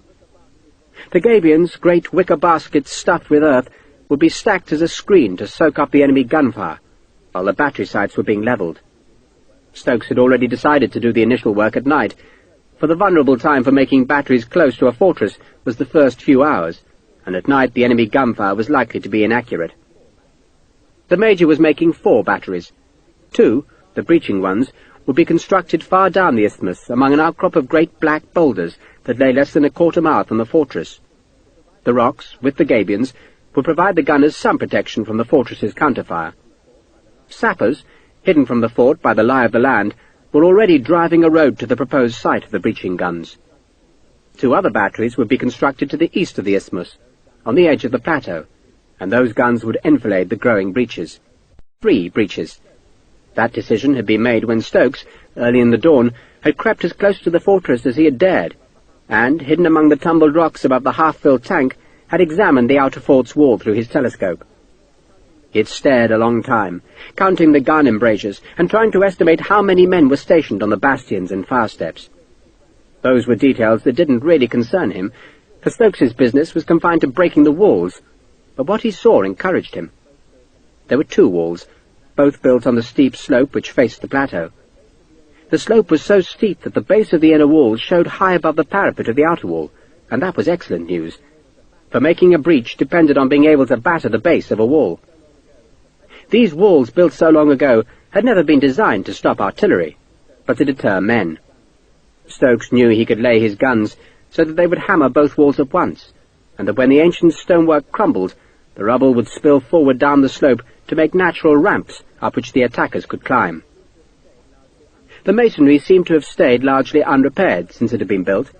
The gabions, great wicker baskets stuffed with earth, would be stacked as a screen to soak up the enemy gunfire, while the battery sites were being levelled. Stokes had already decided to do the initial work at night, for the vulnerable time for making batteries close to a fortress was the first few hours, and at night the enemy gunfire was likely to be inaccurate. The Major was making 4 batteries. 2, the breaching ones, would be constructed far down the isthmus among an outcrop of great black boulders that lay less than a quarter mile from the fortress. The rocks, with the gabions, would provide the gunners some protection from the fortress's counterfire. Sappers, hidden from the fort by the lie of the land, were already driving a road to the proposed site of the breaching guns. 2 other batteries would be constructed to the east of the isthmus, on the edge of the plateau, and those guns would enfilade the growing breaches. 3 breaches. That decision had been made when Stokes, early in the dawn, had crept as close to the fortress as he had dared, and, hidden among the tumbled rocks above the half-filled tank, had examined the outer fort's wall through his telescope. He had stared a long time, counting the gun embrasures and trying to estimate how many men were stationed on the bastions and fire steps. Those were details that didn't really concern him, for Stokes's business was confined to breaking the walls, but what he saw encouraged him. There were 2 walls, both built on the steep slope which faced the plateau. The slope was so steep that the base of the inner wall showed high above the parapet of the outer wall, and that was excellent news, for making a breach depended on being able to batter the base of a wall. These walls, built so long ago, had never been designed to stop artillery, but to deter men. Stokes knew he could lay his guns so that they would hammer both walls at once, and that when the ancient stonework crumbled, the rubble would spill forward down the slope to make natural ramps up which the attackers could climb. The masonry seemed to have stayed largely unrepaired since it had been built.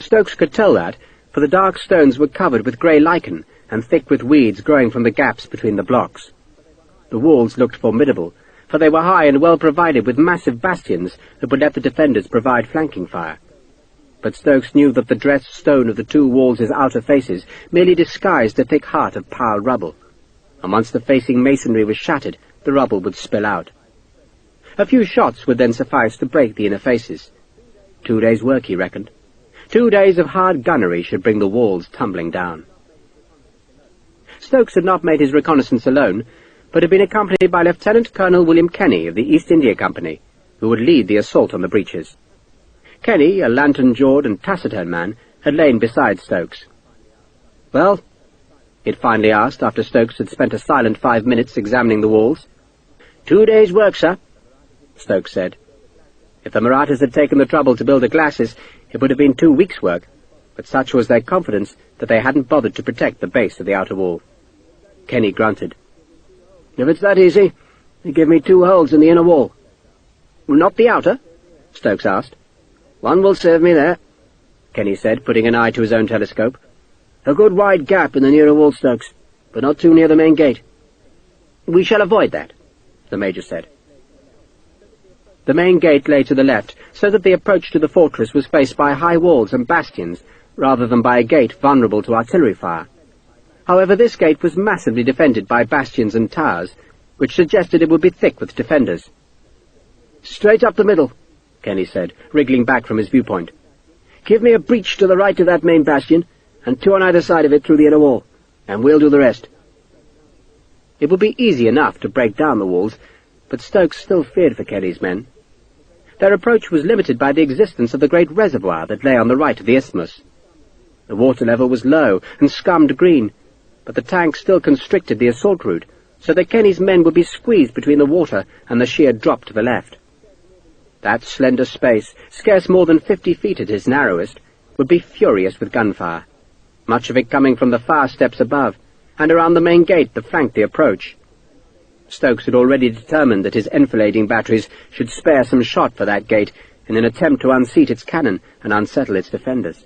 Stokes could tell that, for the dark stones were covered with grey lichen and thick with weeds growing from the gaps between the blocks. The walls looked formidable, for they were high and well provided with massive bastions that would let the defenders provide flanking fire. But Stokes knew that the dressed stone of the 2 walls' outer faces merely disguised a thick heart of piled rubble, and once the facing masonry was shattered, the rubble would spill out. A few shots would then suffice to break the inner faces. 2 days' work, he reckoned. 2 days of hard gunnery should bring the walls tumbling down. Stokes had not made his reconnaissance alone, but had been accompanied by Lieutenant Colonel William Kenny of the East India Company, who would lead the assault on the breaches. Kenny, a lantern-jawed and taciturn man, had lain beside Stokes. "Well?" it finally asked, after Stokes had spent a silent 5 minutes examining the walls. 2 days' work, sir," Stokes said. If the Marathas had taken the trouble to build a glacis, it would have been 2 weeks' work, but such was their confidence that they hadn't bothered to protect the base of the outer wall. Kenny grunted. "If it's that easy, they give me 2 holes in the inner wall." "Not the outer?" Stokes asked. "One will serve me there," Kenny said, putting an eye to his own telescope. "A good wide gap in the nearer wall, Stokes, but not too near the main gate." "We shall avoid that," the Major said. The main gate lay to the left, so that the approach to the fortress was faced by high walls and bastions, rather than by a gate vulnerable to artillery fire. However, this gate was massively defended by bastions and towers, which suggested it would be thick with defenders. "Straight up the middle," Kenny said, wriggling back from his viewpoint. "Give me a breach to the right of that main bastion, and 2 on either side of it through the inner wall, and we'll do the rest." It would be easy enough to break down the walls, but Stokes still feared for Kenny's men. Their approach was limited by the existence of the great reservoir that lay on the right of the isthmus. The water level was low and scummed green, but the tank still constricted the assault route, so that Kenny's men would be squeezed between the water and the sheer drop to the left. That slender space, scarce more than 50 feet at its narrowest, would be furious with gunfire, much of it coming from the far steps above, and around the main gate that flanked the approach. Stokes had already determined that his enfilading batteries should spare some shot for that gate in an attempt to unseat its cannon and unsettle its defenders.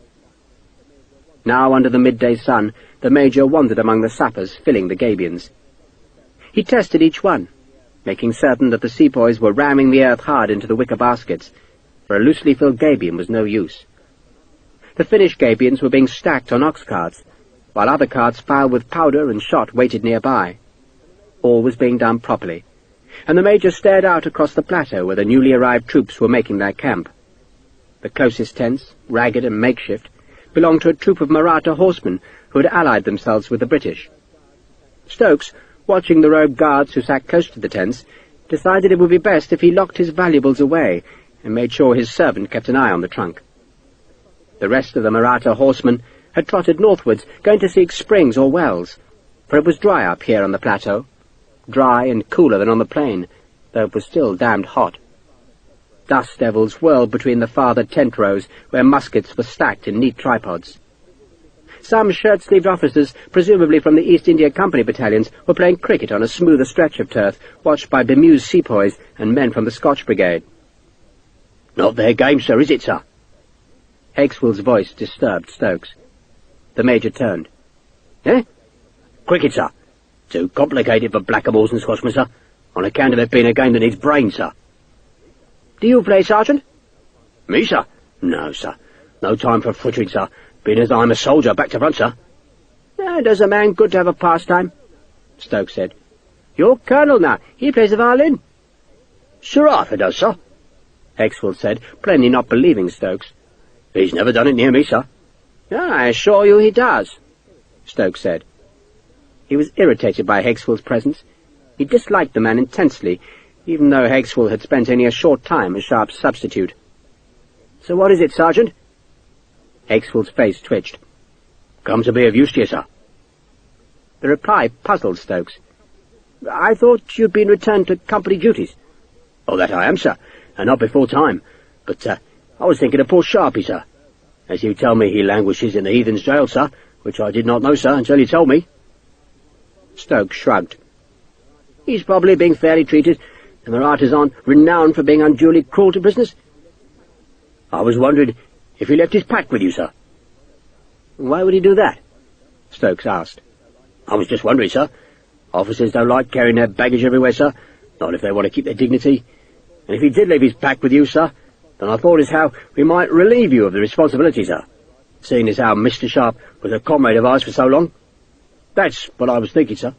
Now, under the midday sun, the Major wandered among the sappers filling the gabions. He tested each one, making certain that the sepoys were ramming the earth hard into the wicker baskets, for a loosely filled gabion was no use. The finished gabions were being stacked on ox carts, while other carts piled with powder and shot waited nearby. All was being done properly, and the Major stared out across the plateau where the newly arrived troops were making their camp. The closest tents, ragged and makeshift, belonged to a troop of Mahratta horsemen who had allied themselves with the British. Stokes, watching the robed guards who sat close to the tents, decided it would be best if he locked his valuables away and made sure his servant kept an eye on the trunk. The rest of the Mahratta horsemen had trotted northwards, going to seek springs or wells, for it was dry up here on the plateau, dry and cooler than on the plain, though it was still damned hot. Dust devils whirled between the farther tent rows, where muskets were stacked in neat tripods. Some shirt-sleeved officers, presumably from the East India Company battalions, were playing cricket on a smoother stretch of turf, watched by bemused sepoys and men from the Scotch Brigade. "Not their game, sir, is it, sir?" Hexwell's voice disturbed Stokes. The Major turned. "Eh?" "Cricket, sir. Too complicated for blackamoors and Scotchmen, sir, on account of it being a game that needs brains, sir." "Do you play, Sergeant?" "Me, sir? No, sir. No time for frittering, sir, being as I'm a soldier back to front, sir." "Does a man good to have a pastime?" Stokes said. "Your colonel now, he plays the violin." "Sharpe does, sir," Hexwell said, plainly not believing Stokes. "He's never done it near me, sir." "I assure you he does," Stokes said. He was irritated by Hexwell's presence. He disliked the man intensely, even though Hexwell had spent only a short time as Sharpe's substitute. "So what is it, Sergeant?" Hexwell's face twitched. "Come to be of use to you, sir." The reply puzzled Stokes. "I thought you'd been returned to company duties." "Oh, that I am, sir, and not before time. But I was thinking of poor Sharpe, sir. As you tell me, he languishes in the heathen's jail, sir, which I did not know, sir, until you told me." Stokes shrugged. "He's probably being fairly treated. The Mahrattas aren't renowned for being unduly cruel to prisoners." "I was wondering if he left his pack with you, sir." "Why would he do that?" Stokes asked. "I was just wondering, sir. Officers don't like carrying their baggage everywhere, sir, not if they want to keep their dignity. And if he did leave his pack with you, sir, then I thought as how we might relieve you of the responsibility, sir, seeing as how Mr. Sharpe was a comrade of ours for so long. That's what I was thinking, sir."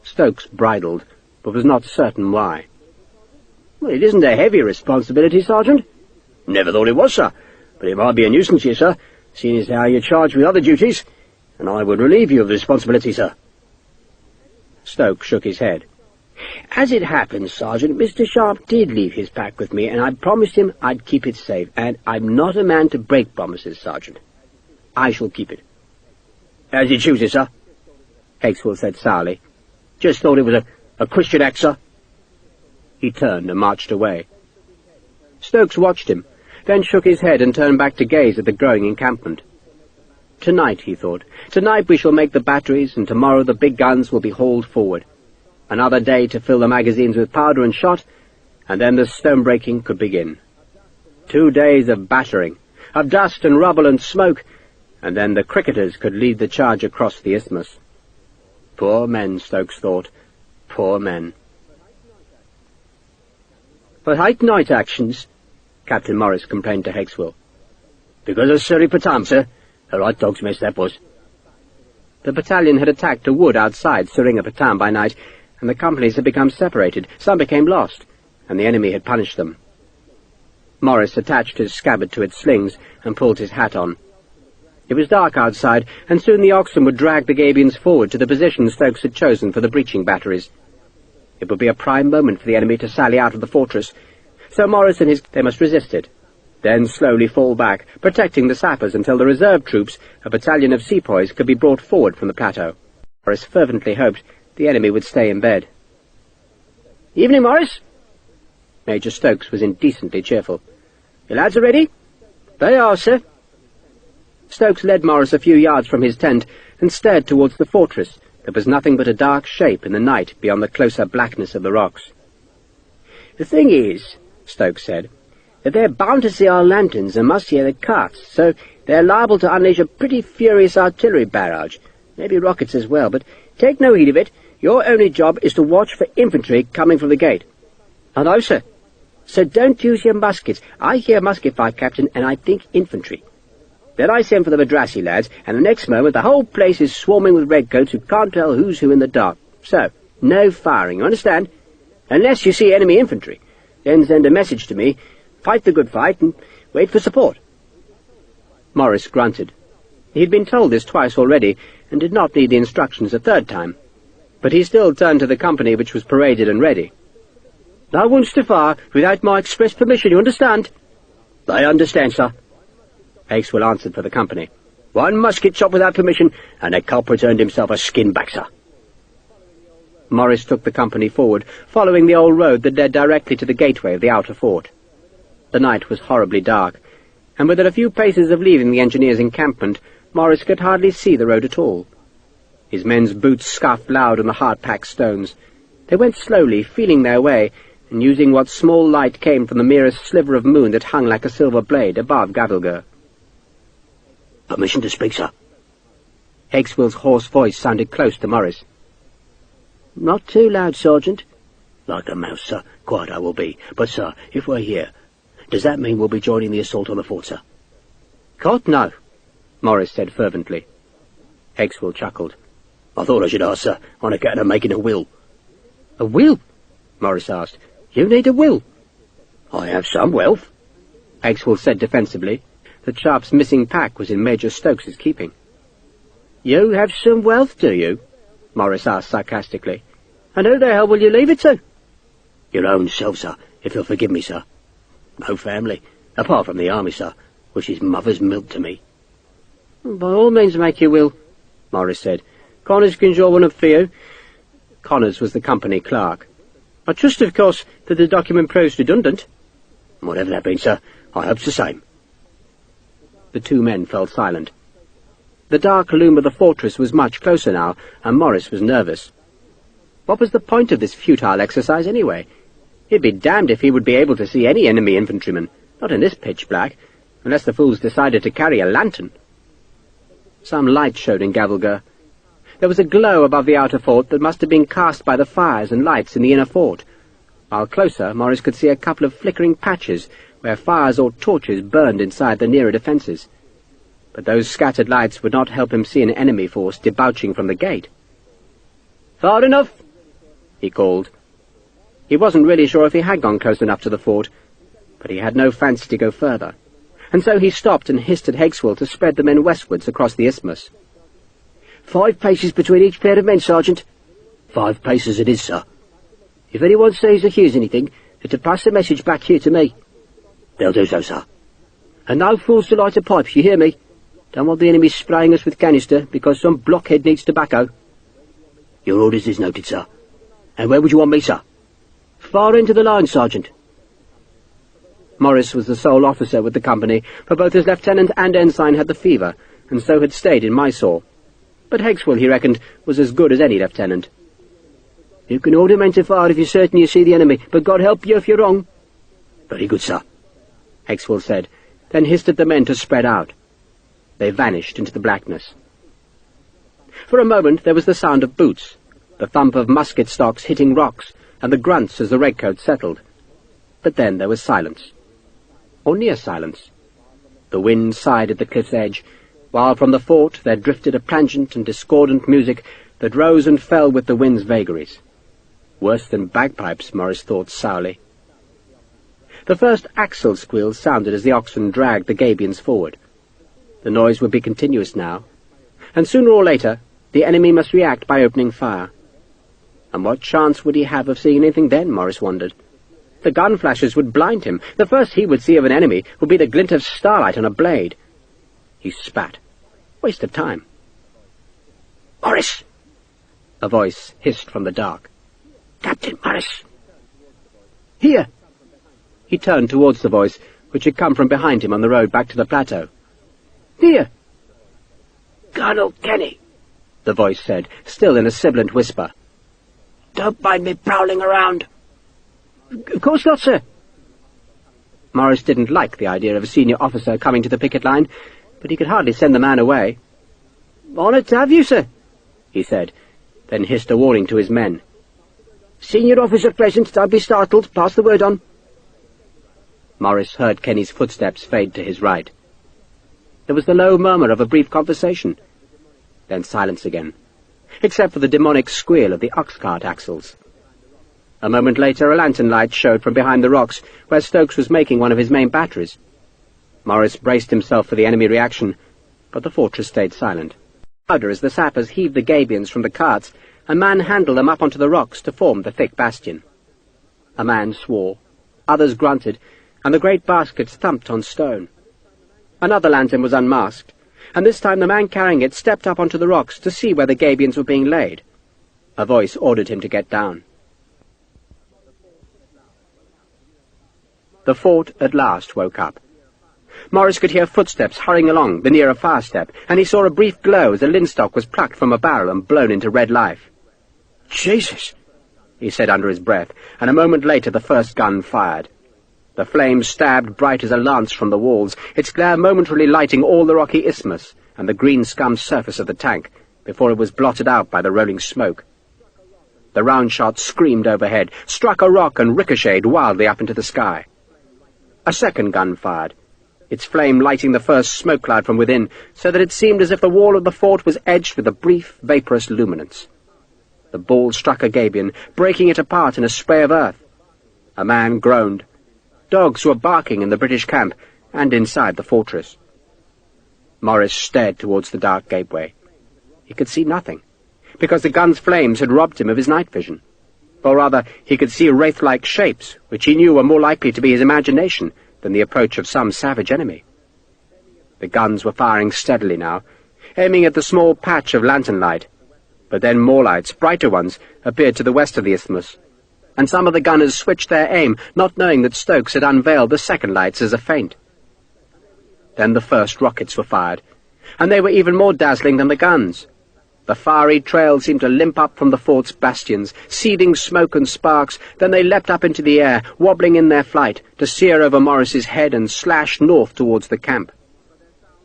Stokes bridled, but was not certain why. "Well, it isn't a heavy responsibility, Sergeant." "Never thought it was, sir, but it might be a nuisance to you, sir, seeing as how you're charged with other duties, and I would relieve you of the responsibility, sir." Stokes shook his head. "As it happens, Sergeant, Mr. Sharpe did leave his pack with me, and I promised him I'd keep it safe, and I'm not a man to break promises, Sergeant. I shall keep it." "As you choose it, sir," Hexwell said sourly. "Just thought it was a Christian act, sir." He turned and marched away. Stokes watched him, then shook his head and turned back to gaze at the growing encampment. "Tonight," he thought, "tonight we shall make the batteries, and tomorrow the big guns will be hauled forward. Another day to fill the magazines with powder and shot, and then the stone-breaking could begin. 2 days of battering, of dust and rubble and smoke, and then the cricketers could lead the charge across the isthmus. Poor men, Stokes thought, poor men. "But hate night actions," Captain Morris complained to Hexwell. "Because of Suripatam, sir. A right dog's mess that was." The battalion had attacked a wood outside Seringapatam by night, and the companies had become separated. Some became lost, and the enemy had punished them. Morris attached his scabbard to its slings and pulled his hat on. It was dark outside, and soon the oxen would drag the gabions forward to the position Stokes had chosen for the breaching batteries. It would be a prime moment for the enemy to sally out of the fortress, so Morris and they must resist it, then slowly fall back, protecting the sappers until the reserve troops, a battalion of sepoys, could be brought forward from the plateau. Morris fervently hoped the enemy would stay in bed. "Evening, Morris." Major Stokes was indecently cheerful. "Your lads are ready?" "They are, sir." Stokes led Morris a few yards from his tent and stared towards the fortress that was nothing but a dark shape in the night beyond the closer blackness of the rocks. "The thing is," Stokes said, "that they're bound to see our lanterns and must hear the carts, so they're liable to unleash a pretty furious artillery barrage, maybe rockets as well, but take no heed of it. Your only job is to watch for infantry coming from the gate." "I know, sir." "So don't use your muskets. I hear musket fire, Captain, and I think infantry." Then I send for the Madrassi lads, and the next moment the whole place is swarming with redcoats who can't tell who's who in the dark. So, no firing, you understand? Unless you see enemy infantry. Then send a message to me, fight the good fight, and wait for support. Morris grunted. He had been told this twice already, and did not need the instructions a third time. But he still turned to the company which was paraded and ready. "No one's to fire without my express permission, you understand?" "I understand, sir." Hakeswell answered for the company. "One musket shot without permission, and the culprit's earned himself a skin back, sir." Morris took the company forward, following the old road that led directly to the gateway of the outer fort. The night was horribly dark, and within a few paces of leaving the engineers' encampment, Morris could hardly see the road at all. His men's boots scuffed loud on the hard-packed stones. They went slowly, feeling their way, and using what small light came from the merest sliver of moon that hung like a silver blade above Gavilgur. "Permission to speak, sir." Hakeswell's hoarse voice sounded close to Morris. "Not too loud, Sergeant." "Like a mouse, sir. Quiet I will be. But, sir, if we're here, does that mean we'll be joining the assault on the fort, sir?" "God, no," Morris said fervently. Hakeswell chuckled. "I thought I should ask, sir, on account of making a will." "A will?" Morris asked. "You need a will." "I have some wealth," Hakeswell said defensively, that Sharpe's missing pack was in Major Stokes's keeping. "You have some wealth, do you?" Morris asked sarcastically. "And who the hell will you leave it to?" "Your own self, sir, if you'll forgive me, sir. No family, apart from the army, sir, which is mother's milk to me." "By all means make your will," Morris said. "Connors can draw one up for you." Connors was the company clerk. "I trust, of course, that the document proves redundant." "Whatever that means, sir, I hope's the same." The two men fell silent. The dark loom of the fortress was much closer now, and Morris was nervous. What was the point of this futile exercise, anyway? He'd be damned if he would be able to see any enemy infantrymen, not in this pitch black, unless the fools decided to carry a lantern. Some light showed in Gavilgur. There was a glow above the outer fort that must have been cast by the fires and lights in the inner fort, while closer Morris could see a couple of flickering patches where fires or torches burned inside the nearer defences. But those scattered lights would not help him see an enemy force debouching from the gate. "Far enough!" he called. He wasn't really sure if he had gone close enough to the fort, but he had no fancy to go further, and so he stopped and hissed at Hakeswell to spread the men westwards across the isthmus. 5 paces between each pair of men, Sergeant." 5 paces it is, sir." "If anyone sees or hears anything, they're to pass the message back here to me." "They'll do so, sir." "And no fools to light a pipe, you hear me? Don't want the enemy spraying us with canister because some blockhead needs tobacco." "Your orders is noted, sir. And where would you want me, sir?" "Far into the line, Sergeant." Morris was the sole officer with the company, for both his lieutenant and ensign had the fever, and so had stayed in Mysore. But Hakeswell, he reckoned, was as good as any lieutenant. "You can order men to fire if you're certain you see the enemy, but God help you if you're wrong." "Very good, sir," Hakeswell said, then hissed at the men to spread out. They vanished into the blackness. For a moment there was the sound of boots, the thump of musket stocks hitting rocks, and the grunts as the redcoats settled. But then there was silence, or near silence. The wind sighed at the cliff's edge, while from the fort there drifted a plangent and discordant music that rose and fell with the wind's vagaries. Worse than bagpipes, Morris thought sourly. The first axle squeal sounded as the oxen dragged the gabions forward. The noise would be continuous now, and sooner or later the enemy must react by opening fire. And what chance would he have of seeing anything then, Morris wondered? The gun flashes would blind him. The first he would see of an enemy would be the glint of starlight on a blade. He spat. Waste of time. "Morris!" a voice hissed from the dark. "Captain Morris!" "Here!" He turned towards the voice, which had come from behind him on the road back to the plateau. "Here!" "Colonel Kenny," the voice said, still in a sibilant whisper. "Don't mind me prowling around." "Of course not, sir." Morris didn't like the idea of a senior officer coming to the picket line, but he could hardly send the man away. "Honoured to have you, sir," he said, then hissed a warning to his men. "Senior officer present, don't be startled. Pass the word on." Morris heard Kenny's footsteps fade to his right. There was the low murmur of a brief conversation, then silence again, except for the demonic squeal of the ox-cart axles. A moment later a lantern light showed from behind the rocks, where Stokes was making one of his main batteries. Morris braced himself for the enemy reaction, but the fortress stayed silent. Louder as the sappers heaved the gabions from the carts, a man handled them up onto the rocks to form the thick bastion. A man swore, others grunted, and the great baskets thumped on stone. Another lantern was unmasked, and this time the man carrying it stepped up onto the rocks to see where the gabions were being laid. A voice ordered him to get down. The fort at last woke up. Morris could hear footsteps hurrying along the nearer fire step, and he saw a brief glow as a linstock was plucked from a barrel and blown into red life. "Jesus!" he said under his breath, and a moment later the first gun fired. The flame stabbed bright as a lance from the walls, its glare momentarily lighting all the rocky isthmus and the green-scummed surface of the tank, before it was blotted out by the rolling smoke. The round shot screamed overhead, struck a rock and ricocheted wildly up into the sky. A second gun fired, its flame lighting the first smoke cloud from within, so that it seemed as if the wall of the fort was edged with a brief, vaporous luminance. The ball struck a gabion, breaking it apart in a spray of earth. A man groaned. Dogs were barking in the British camp and inside the fortress. Morris stared towards the dark gateway. He could see nothing, because the gun's flames had robbed him of his night vision. Or rather, he could see wraith-like shapes, which he knew were more likely to be his imagination than the approach of some savage enemy. The guns were firing steadily now, aiming at the small patch of lantern light, but then more lights, brighter ones, appeared to the west of the isthmus, and some of the gunners switched their aim, not knowing that Stokes had unveiled the second lights as a feint. Then the first rockets were fired, and they were even more dazzling than the guns. The fiery trail seemed to limp up from the fort's bastions, seething smoke and sparks, then they leapt up into the air, wobbling in their flight, to sear over Morris's head and slash north towards the camp.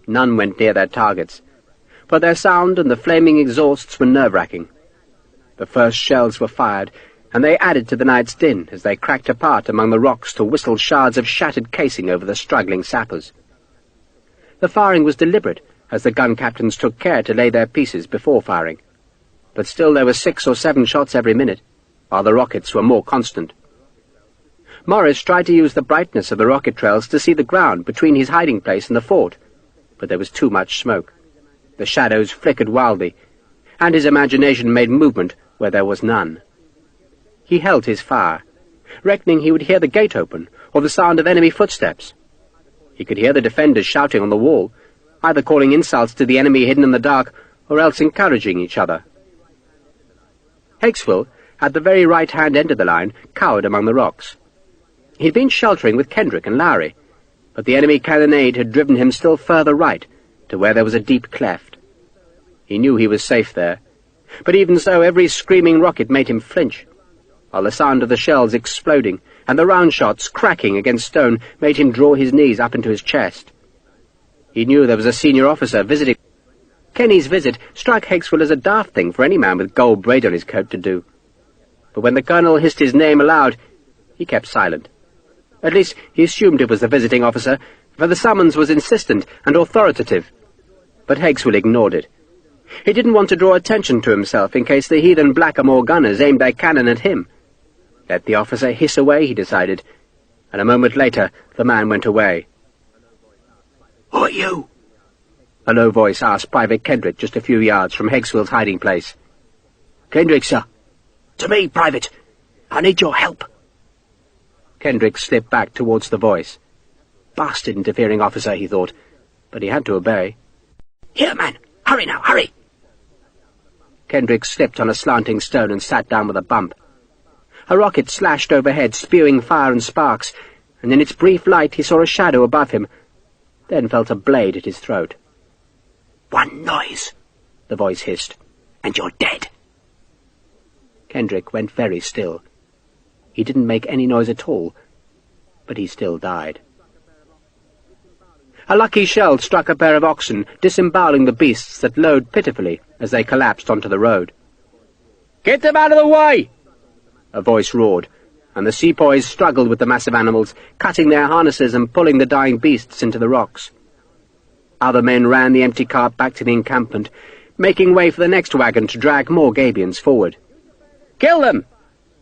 None went near their targets, but their sound and the flaming exhausts were nerve-wracking. The first shells were fired, and they added to the night's din as they cracked apart among the rocks to whistle shards of shattered casing over the struggling sappers. The firing was deliberate, as the gun captains took care to lay their pieces before firing, but still there were 6 or 7 shots every minute, while the rockets were more constant. Morris tried to use the brightness of the rocket trails to see the ground between his hiding place and the fort, but there was too much smoke. The shadows flickered wildly, and his imagination made movement where there was none. He held his fire, reckoning he would hear the gate open, or the sound of enemy footsteps. He could hear the defenders shouting on the wall, either calling insults to the enemy hidden in the dark, or else encouraging each other. Hakesville, at the very right-hand end of the line, cowered among the rocks. He'd been sheltering with Kendrick and Lowry, but the enemy cannonade had driven him still further right, to where there was a deep cleft. He knew he was safe there, but even so every screaming rocket made him flinch, while the sound of the shells exploding and the round shots cracking against stone made him draw his knees up into his chest. He knew there was a senior officer visiting. Kenny's visit struck Hakesville as a daft thing for any man with gold braid on his coat to do. But when the colonel hissed his name aloud, he kept silent. At least he assumed it was the visiting officer, for the summons was insistent and authoritative. But Hakesville ignored it. He didn't want to draw attention to himself in case the heathen Blackamoor gunners aimed their cannon at him. Let the officer hiss away, he decided, and a moment later the man went away. "Who are you?" a low voice asked Private Kendrick just a few yards from Hakesville's hiding place. "Kendrick, sir." "To me, Private. I need your help." Kendrick slipped back towards the voice. Bastard interfering officer, he thought, but he had to obey. "Here, man! Hurry now, hurry!" Kendrick slipped on a slanting stone and sat down with a bump. A rocket slashed overhead, spewing fire and sparks, and in its brief light he saw a shadow above him, then felt a blade at his throat. "One noise," the voice hissed, "and you're dead." Kendrick went very still. He didn't make any noise at all, but he still died. A lucky shell struck a pair of oxen, disemboweling the beasts that lowed pitifully as they collapsed onto the road. "Get them out of the way!" a voice roared, and the sepoys struggled with the massive animals, cutting their harnesses and pulling the dying beasts into the rocks. Other men ran the empty cart back to the encampment, making way for the next wagon to drag more Gabions forward. "Kill them!"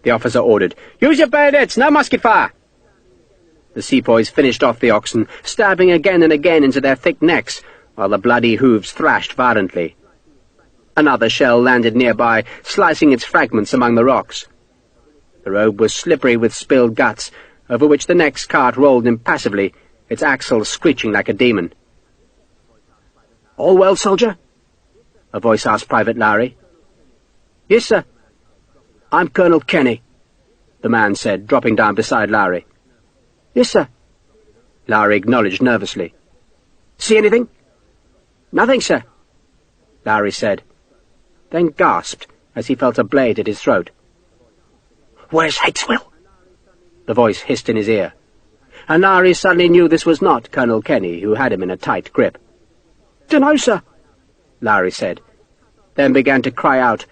the officer ordered. "Use your bayonets, no musket fire!" The sepoys finished off the oxen, stabbing again and again into their thick necks, while the bloody hooves thrashed violently. Another shell landed nearby, slicing its fragments among the rocks. The road was slippery with spilled guts, over which the next cart rolled impassively, its axles screeching like a demon. "All well, soldier?" a voice asked Private Lowry. "Yes, sir. I'm Colonel Kenny," the man said, dropping down beside Lowry. "Yes, sir," Lowry acknowledged nervously. "See anything?" "Nothing, sir," Lowry said, then gasped as he felt a blade at his throat. "Where's Hicksville?" the voice hissed in his ear, and Lowry suddenly knew this was not Colonel Kenny, who had him in a tight grip. "Dunno, sir," Lowry said, then began to cry out,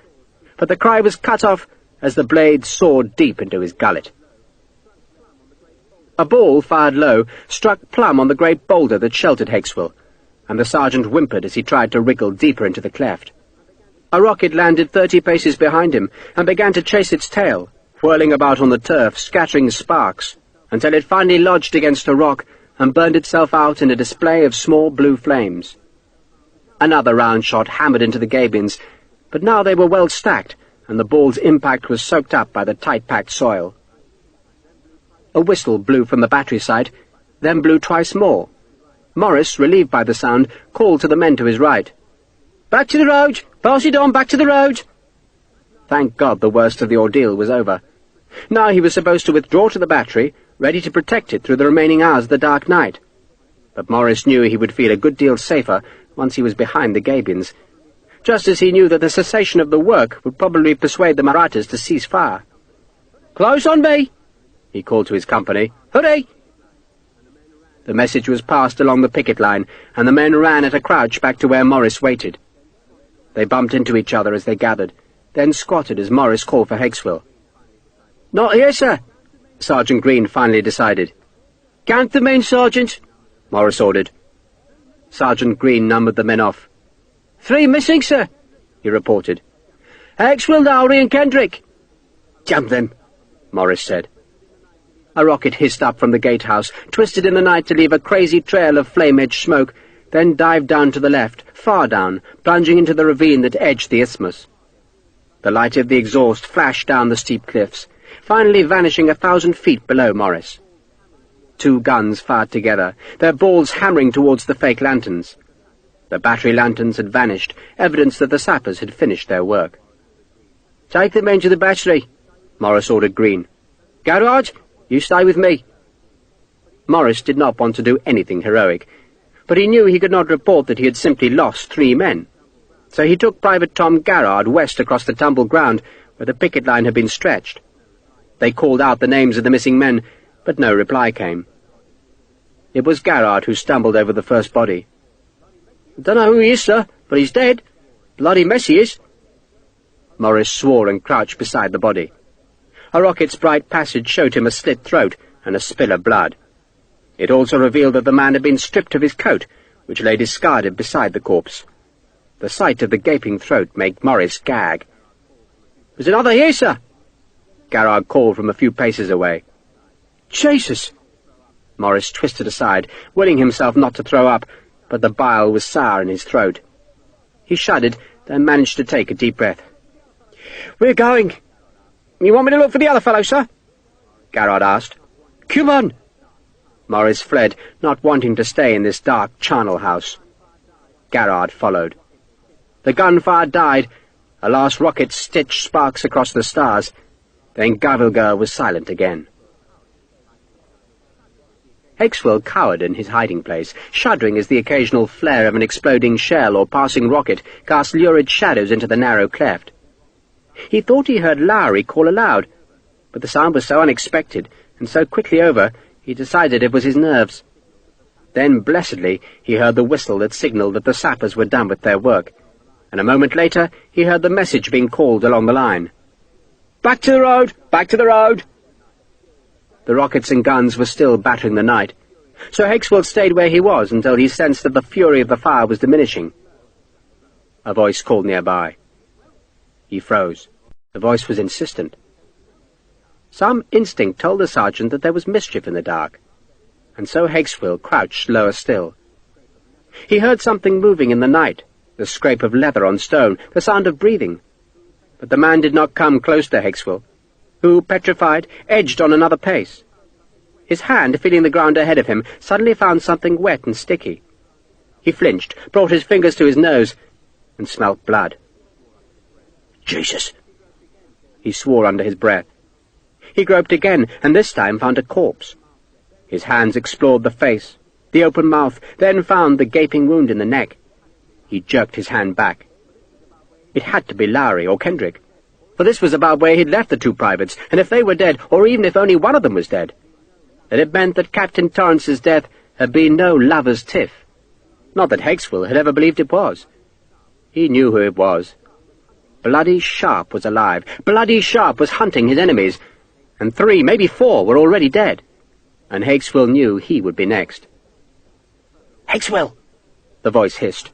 but the cry was cut off as the blade soared deep into his gullet. A ball, fired low, struck plumb on the great boulder that sheltered Hicksville, and the sergeant whimpered as he tried to wriggle deeper into the cleft. A rocket landed 30 paces behind him and began to chase its tail, whirling about on the turf, scattering sparks, until it finally lodged against a rock and burned itself out in a display of small blue flames. Another round shot hammered into the Gabions, but now they were well stacked, and the ball's impact was soaked up by the tight-packed soil. A whistle blew from the battery side, then blew twice more. Morris, relieved by the sound, called to the men to his right. "Back to the road! Pass it on, back to the road!" Thank God the worst of the ordeal was over. Now he was supposed to withdraw to the battery, ready to protect it through the remaining hours of the dark night. But Morris knew he would feel a good deal safer once he was behind the Gabions, just as he knew that the cessation of the work would probably persuade the Marathas to cease fire. "Close on me!" he called to his company. "Hurry!" The message was passed along the picket line, and the men ran at a crouch back to where Morris waited. They bumped into each other as they gathered, then squatted as Morris called for Hicksville. "Not here, sir," Sergeant Green finally decided. "Count the men, Sergeant," Morris ordered. Sergeant Green numbered the men off. "3 missing, sir," he reported. "Hicksville, Lowry, and Kendrick." "Damn them," Morris said. A rocket hissed up from the gatehouse, twisted in the night to leave a crazy trail of flame-edged smoke, then dived down to the left, far down, plunging into the ravine that edged the isthmus. The light of the exhaust flashed down the steep cliffs, finally vanishing 1,000 feet below Morris. 2 guns fired together, their balls hammering towards the fake lanterns. The battery lanterns had vanished, evidence that the sappers had finished their work. "Take the men to the battery," Morris ordered Green. "Garrard, you stay with me." Morris did not want to do anything heroic, but he knew he could not report that he had simply lost 3 men. So he took Private Tom Garrard west across the tumbled ground where the picket line had been stretched. They called out the names of the missing men, but no reply came. It was Garrard who stumbled over the first body. "Don't know who he is, sir, but he's dead. Bloody mess he is." Morris swore and crouched beside the body. A rocket's bright passage showed him a slit throat and a spill of blood. It also revealed that the man had been stripped of his coat, which lay discarded beside the corpse. The sight of the gaping throat made Morris gag. "There's another here, sir," Garrard called from a few paces away. "Jesus!" Morris twisted aside, willing himself not to throw up, but the bile was sour in his throat. He shuddered, then managed to take a deep breath. "We're going. You want me to look for the other fellow, sir?" Garrard asked. Come on! Morris fled, not wanting to stay in this dark charnel house. Garrard followed. The gunfire died. A last rocket stitched sparks across the stars. Then Gavilgar was silent again. Hakeswill cowered in his hiding place, shuddering as the occasional flare of an exploding shell or passing rocket cast lurid shadows into the narrow cleft. He thought he heard Lowry call aloud, but the sound was so unexpected and so quickly over, he decided it was his nerves. Then, blessedly, he heard the whistle that signalled that the sappers were done with their work, and a moment later he heard the message being called along the line. "Back to the road! Back to the road!" The rockets and guns were still battering the night, so Hakeswill stayed where he was until he sensed that the fury of the fire was diminishing. A voice called nearby. He froze. The voice was insistent. Some instinct told the sergeant that there was mischief in the dark, and so Hakeswill crouched lower still. He heard something moving in the night, the scrape of leather on stone, the sound of breathing. But the man did not come close to Hakeswill, who, petrified, edged on another pace. His hand, feeling the ground ahead of him, suddenly found something wet and sticky. He flinched, brought his fingers to his nose, and smelt blood. "Jesus!" he swore under his breath. He groped again, and this time found a corpse. His hands explored the face, the open mouth, then found the gaping wound in the neck. He jerked his hand back. It had to be Lowry or Kendrick, for this was about where he'd left the two privates, and if they were dead, or even if only one of them was dead, then it meant that Captain Torrance's death had been no lover's tiff. Not that Hakeswill had ever believed it was. He knew who it was. Bloody Sharpe was alive. Bloody Sharpe was hunting his enemies, and 3, maybe 4, were already dead, and Hakeswill knew he would be next. "Hakeswill!" the voice hissed,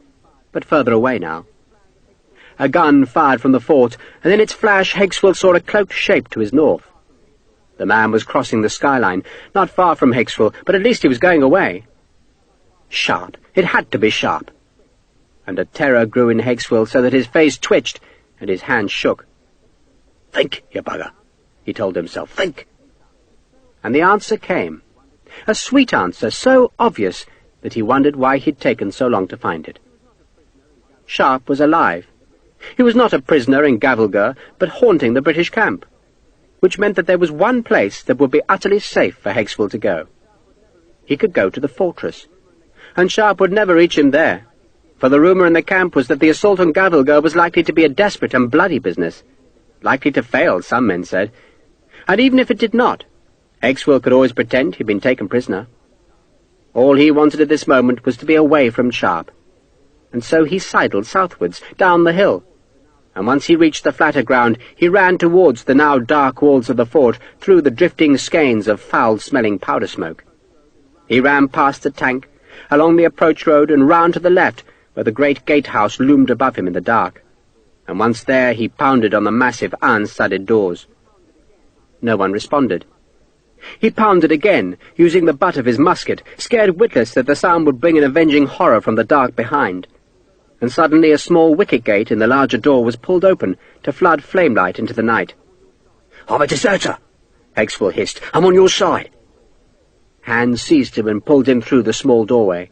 but further away now. A gun fired from the fort, and in its flash Hakeswill saw a cloaked shape to his north. The man was crossing the skyline, not far from Hakeswill, but at least he was going away. Sharpe! It had to be Sharpe! And a terror grew in Hakeswill so that his face twitched and his hands shook. "Think, you bugger," he told himself. "Think!" And the answer came. A sweet answer, so obvious that he wondered why he'd taken so long to find it. Sharpe was alive. He was not a prisoner in Gavilgar, but haunting the British camp, which meant that there was one place that would be utterly safe for Hakeswill to go. He could go to the fortress, and Sharpe would never reach him there, for the rumour in the camp was that the assault on Gavilgar was likely to be a desperate and bloody business. Likely to fail, some men said. And even if it did not, Hakeswill could always pretend he'd been taken prisoner. All he wanted at this moment was to be away from Sharpe, and so he sidled southwards, down the hill, and once he reached the flatter ground, he ran towards the now dark walls of the fort, through the drifting skeins of foul-smelling powder smoke. He ran past the tank, along the approach road, and round to the left, where the great gatehouse loomed above him in the dark, and once there he pounded on the massive iron-studded doors. No one responded. He pounded again, using the butt of his musket, scared witless that the sound would bring an avenging horror from the dark behind. And suddenly a small wicket-gate in the larger door was pulled open to flood flamelight into the night. "I'm a deserter!" Hakeswill hissed. "I'm on your side!" Hands seized him and pulled him through the small doorway.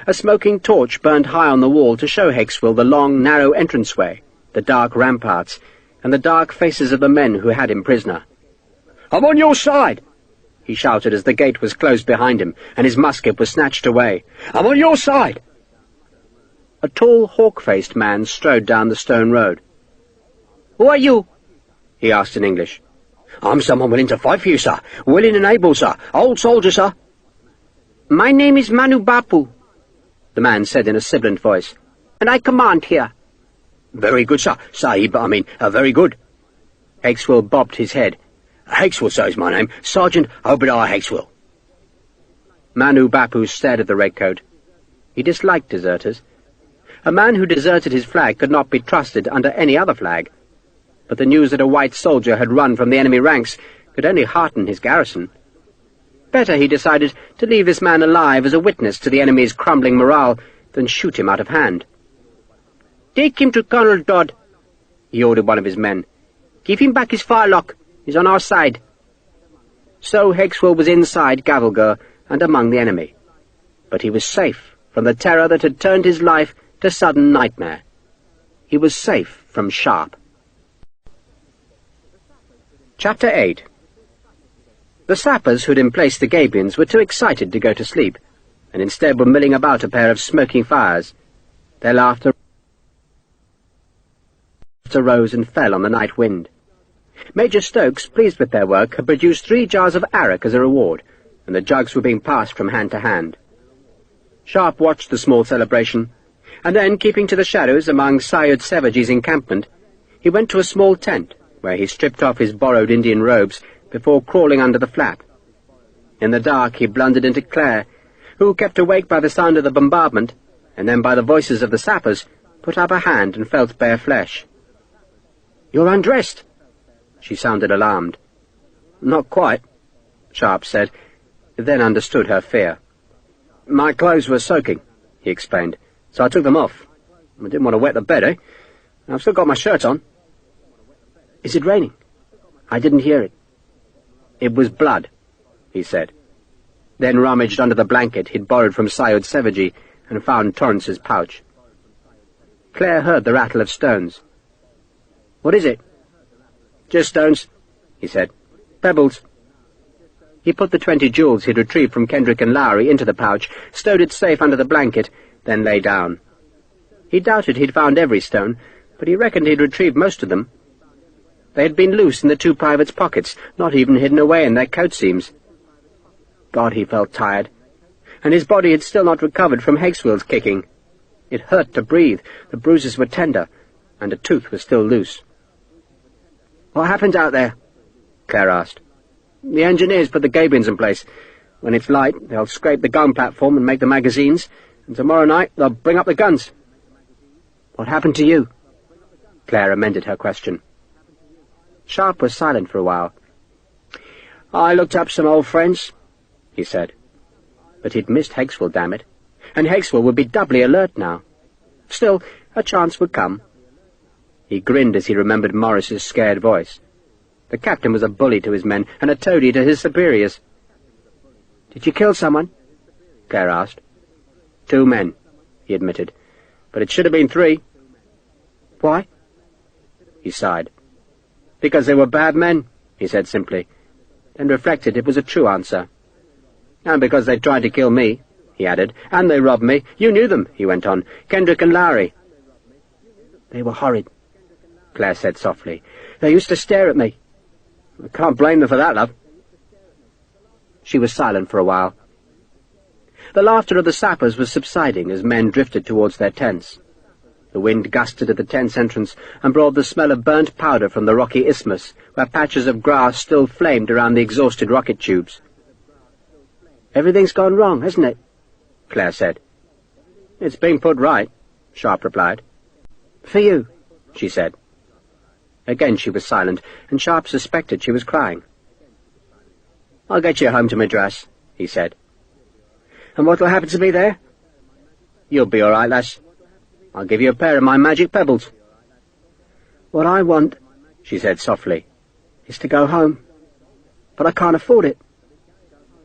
A smoking torch burned high on the wall to show Hakeswill the long, narrow entranceway, the dark ramparts, and the dark faces of the men who had him prisoner. "I'm on your side!" he shouted as the gate was closed behind him, and his musket was snatched away. "I'm on your side!" A tall, hawk-faced man strode down the stone road. "Who are you?" he asked in English. "I'm someone willing to fight for you, sir. Willing and able, sir. Old soldier, sir." "My name is Manu Bapu," the man said in a sibilant voice, "and I command here." "Very good, sir. Sahib, very good." Hakeswill bobbed his head. "Hakeswill, sir, is my name. Sergeant Obadiah Hakeswill." Manu Bapu stared at the redcoat. He disliked deserters. A man who deserted his flag could not be trusted under any other flag, but the news that a white soldier had run from the enemy ranks could only hearten his garrison. Better, he decided, to leave this man alive as a witness to the enemy's crumbling morale than shoot him out of hand. "Take him to Colonel Dodd," he ordered one of his men. "Give him back his firelock. He's on our side." So Hexwell was inside Gavelgher and among the enemy. But he was safe from the terror that had turned his life to sudden nightmare. He was safe from Sharpe. Chapter 8. The sappers who'd emplaced the Gabions were too excited to go to sleep, and instead were milling about a pair of smoking fires. Their laughter rose and fell on the night wind. Major Stokes, pleased with their work, had produced 3 jars of arrack as a reward, and the jugs were being passed from hand to hand. Sharpe watched the small celebration, and then, keeping to the shadows among Syed Savage's encampment, he went to a small tent, where he stripped off his borrowed Indian robes before crawling under the flap. In the dark he blundered into Claire, who, kept awake by the sound of the bombardment, and then by the voices of the sappers, put up a hand and felt bare flesh. "You're undressed." She sounded alarmed. "Not quite," Sharpe said, then understood her fear. "My clothes were soaking," he explained, "so I took them off. I didn't want to wet the bed, eh? I've still got my shirt on." "Is it raining?" "I didn't hear it." "It was blood," he said, then rummaged under the blanket he'd borrowed from Syed Savage and found Torrance's pouch. Claire heard the rattle of stones. "What is it?" "Just stones," he said. "Pebbles." He put the 20 jewels he'd retrieved from Kendrick and Lowry into the pouch, stowed it safe under the blanket, then lay down. He doubted he'd found every stone, but he reckoned he'd retrieved most of them. They had been loose in the 2 privates' pockets, not even hidden away in their coat seams. God, he felt tired, and his body had still not recovered from Hexwell's kicking. It hurt to breathe, the bruises were tender, and a tooth was still loose. "What happened out there?" Claire asked. "The engineers put the Gabions in place. When it's light, they'll scrape the gun platform and make the magazines, and tomorrow night they'll bring up the guns." "What happened to you?" Claire amended her question. Sharpe was silent for a while. "I looked up some old friends," he said. But he'd missed Hexwell, damn it, and Hexwell would be doubly alert now. Still, a chance would come. He grinned as he remembered Morris's scared voice. The captain was a bully to his men and a toady to his superiors. "Did you kill someone?" Claire asked. 2 men, he admitted, but it should have been 3. "Why?" He sighed. "Because they were bad men," he said simply, then reflected it was a true answer. "And because they tried to kill me," he added, "and they robbed me. You knew them," he went on, "Kendrick and Lowry." "They were horrid," Claire said softly. "They used to stare at me." "I can't blame them for that, love." She was silent for a while. The laughter of the sappers was subsiding as men drifted towards their tents. The wind gusted at the tent's entrance and brought the smell of burnt powder from the rocky isthmus, where patches of grass still flamed around the exhausted rocket tubes. "Everything's gone wrong, hasn't it?" Claire said. "It's been put right," Sharpe replied. "For you," she said. Again she was silent, and Sharpe suspected she was crying. "I'll get you home to Madras," he said. "And what'll happen to me there?" "You'll be all right, lass. I'll give you a pair of my magic pebbles." "What I want," she said softly, "is to go home. But I can't afford it."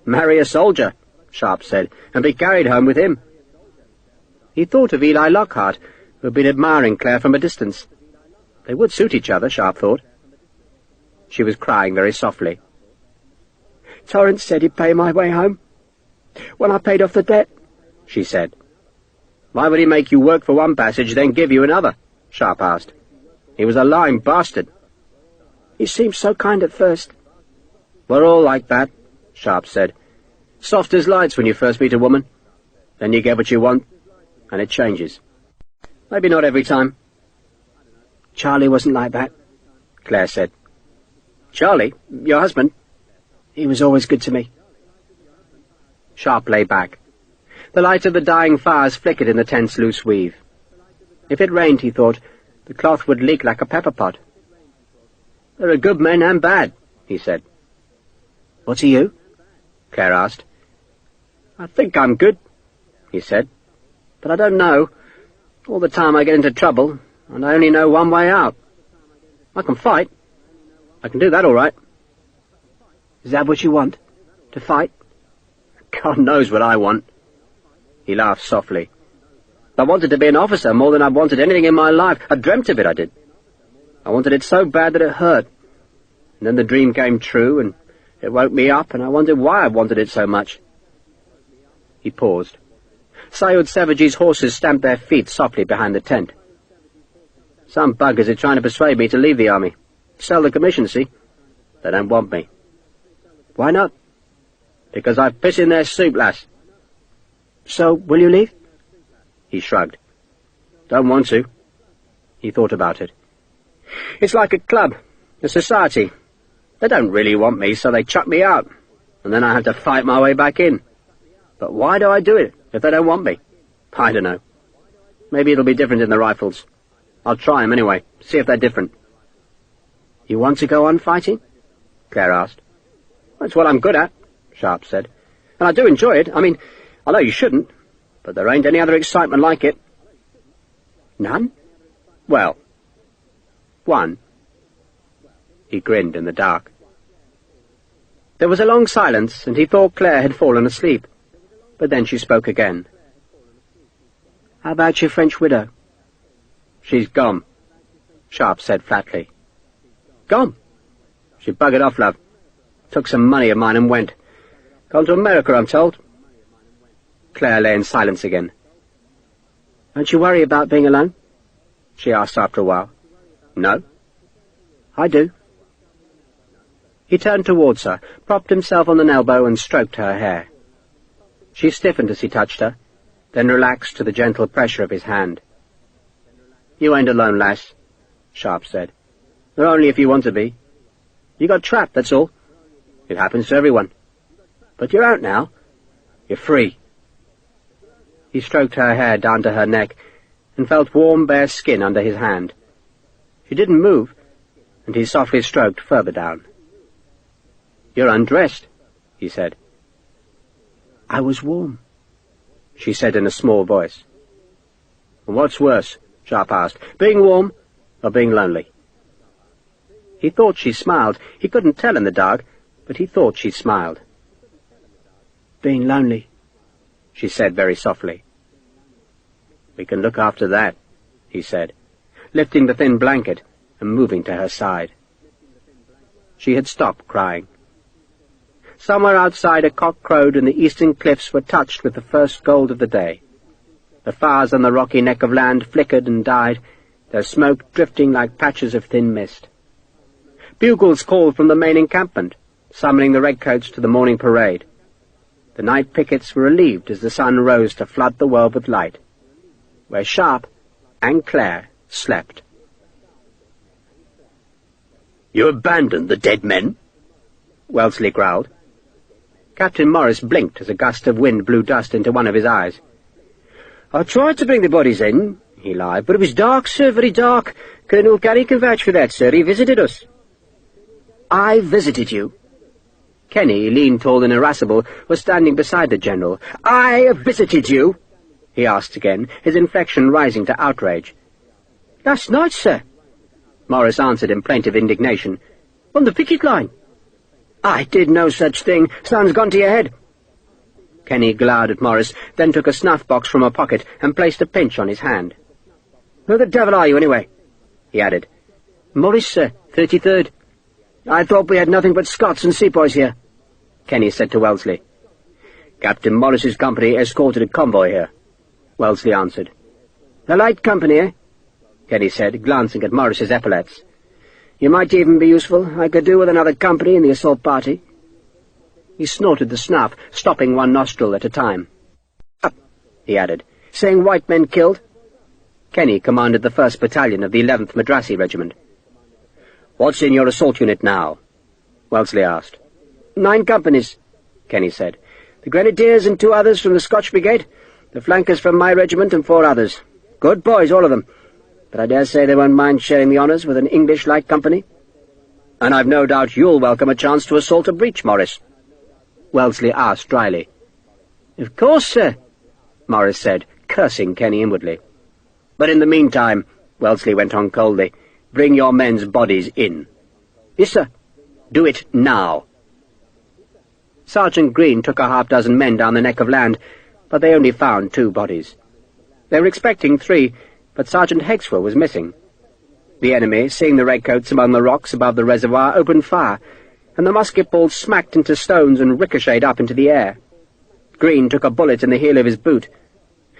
"Marry a soldier," Sharpe said, "and be carried home with him." He thought of Eli Lockhart, who had been admiring Claire from a distance. They would suit each other, Sharpe thought. She was crying very softly. "Torrance said he'd pay my way home. When I paid off the debt," she said. "Why would he make you work for one passage, then give you another?" Sharpe asked. "He was a lying bastard." "He seemed so kind at first." "We're all like that," Sharpe said. "Soft as lights when you first meet a woman. Then you get what you want, and it changes. Maybe not every time." "Charlie wasn't like that," Claire said. "Charlie? Your husband?" "He was always good to me." Sharpe lay back. The light of the dying fires flickered in the tent's loose weave. If it rained, he thought, the cloth would leak like a pepper pot. "There are good men and bad," he said. "What are you?" Claire asked. "I think I'm good," he said. "But I don't know. All the time I get into trouble, and I only know one way out. I can fight. I can do that all right." Is that what you want? To fight? God knows what I want. He laughed softly. I wanted to be an officer more than I've wanted anything in my life. I dreamt of it, I did. I wanted it so bad that it hurt. And then the dream came true, and it woke me up, and I wondered why I wanted it so much. He paused. Sayud Savaji's horses stamped their feet softly behind the tent. Some buggers are trying to persuade me to leave the army. Sell the commission, see? They don't want me. Why not? Because I piss in their soup, lass. So, will you leave? He shrugged. Don't want to. He thought about it. It's like a club, a society. They don't really want me, so they chuck me out, and then I have to fight my way back in. But why do I do it if they don't want me? I don't know. Maybe it'll be different in the rifles. I'll try 'em anyway, see if they're different. You want to go on fighting? Claire asked. That's what I'm good at, Sharpe said. And I do enjoy it. I mean, I know you shouldn't, but there ain't any other excitement like it. None? Well, one. He grinned in the dark. There was a long silence, and he thought Claire had fallen asleep. But then she spoke again. How about your French widow? She's gone, Sharpe said flatly. Gone? She buggered off, love. Took some money of mine and went. Gone to America, I'm told. Claire lay in silence again. Don't you worry about being alone? She asked after a while. No. I do. He turned towards her, propped himself on an elbow and stroked her hair. She stiffened as he touched her, then relaxed to the gentle pressure of his hand. You ain't alone, lass, Sharpe said. Or only if you want to be. You got trapped, that's all. It happens to everyone. But you're out now. You're free. He stroked her hair down to her neck and felt warm, bare skin under his hand. She didn't move, and he softly stroked further down. You're undressed, he said. I was warm, she said in a small voice. What's worse, Sharpe asked, being warm or being lonely? He thought she smiled. He couldn't tell in the dark, but he thought she smiled. Being lonely, she said very softly. We can look after that, he said, lifting the thin blanket and moving to her side. She had stopped crying. Somewhere outside a cock crowed and the eastern cliffs were touched with the first gold of the day. The fires on the rocky neck of land flickered and died, their smoke drifting like patches of thin mist. Bugles called from the main encampment, summoning the redcoats to the morning parade. The night pickets were relieved as the sun rose to flood the world with light, where Sharpe and Claire slept. You abandoned the dead men? Wellesley growled. Captain Morris blinked as a gust of wind blew dust into one of his eyes. I tried to bring the bodies in, he lied, but it was dark, sir, very dark. Colonel Kenny can vouch for that, sir. He visited us. I visited you. Kenny, lean, tall, and irascible, was standing beside the general. I visited you, he asked again, his inflection rising to outrage. Last night, sir, Morris answered in plaintive indignation. On the picket line. I did no such thing. Sun's gone to your head. Kenny glowered at Morris, then took a snuff-box from a pocket and placed a pinch on his hand. Who the devil are you, anyway? He added. Morris, sir, 33rd. I thought we had nothing but Scots and sepoys here, Kenny said to Wellesley. Captain Morris's company escorted a convoy here, Wellesley answered. A light company, eh? Kenny said, glancing at Morris's epaulets. You might even be useful. I could do with another company in the assault party. He snorted the snuff, stopping one nostril at a time. Up, he added, saying white men killed. Kenny commanded the 1st Battalion of the 11th Madrasi Regiment. What's in your assault unit now? Wellesley asked. 9 companies, Kenny said. The Grenadiers and 2 others from the Scotch Brigade, the flankers from my regiment and 4 others. Good boys, all of them. But I dare say they won't mind sharing the honours with an English light company. And I've no doubt you'll welcome a chance to assault a breach, Morris, Wellesley asked dryly. Of course, sir, Morris said, cursing Kenny inwardly. But in the meantime, Wellesley went on coldly, bring your men's bodies in. Yes, sir. Do it now. Sergeant Green took a half-dozen men down the neck of land, but they only found 2 bodies. They were expecting 3, but Sergeant Hexwell was missing. The enemy, seeing the redcoats among the rocks above the reservoir, opened fire, and the musket balls smacked into stones and ricocheted up into the air. Green took a bullet in the heel of his boot.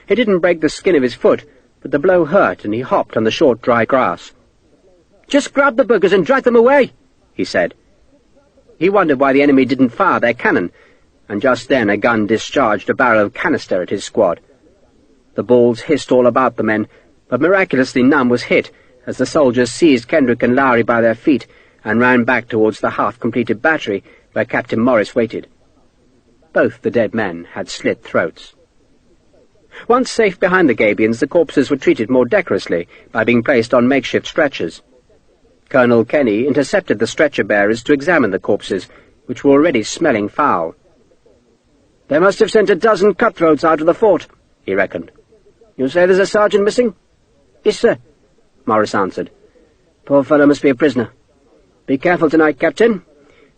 It didn't break the skin of his foot, but the blow hurt, and he hopped on the short, dry grass. "Just grab the buggers and drag them away," he said. He wondered why the enemy didn't fire their cannon, and just then a gun discharged a barrel of canister at his squad. The balls hissed all about the men, but miraculously none was hit, as the soldiers seized Kendrick and Lowry by their feet and ran back towards the half-completed battery where Captain Morris waited. Both the dead men had slit throats. Once safe behind the Gabions, the corpses were treated more decorously by being placed on makeshift stretchers. Colonel Kenny intercepted the stretcher-bearers to examine the corpses, which were already smelling foul. "They must have sent a dozen cutthroats out of the fort," he reckoned. "You say there's a sergeant missing?" "Yes, sir," Morris answered. "Poor fellow must be a prisoner. Be careful tonight, Captain.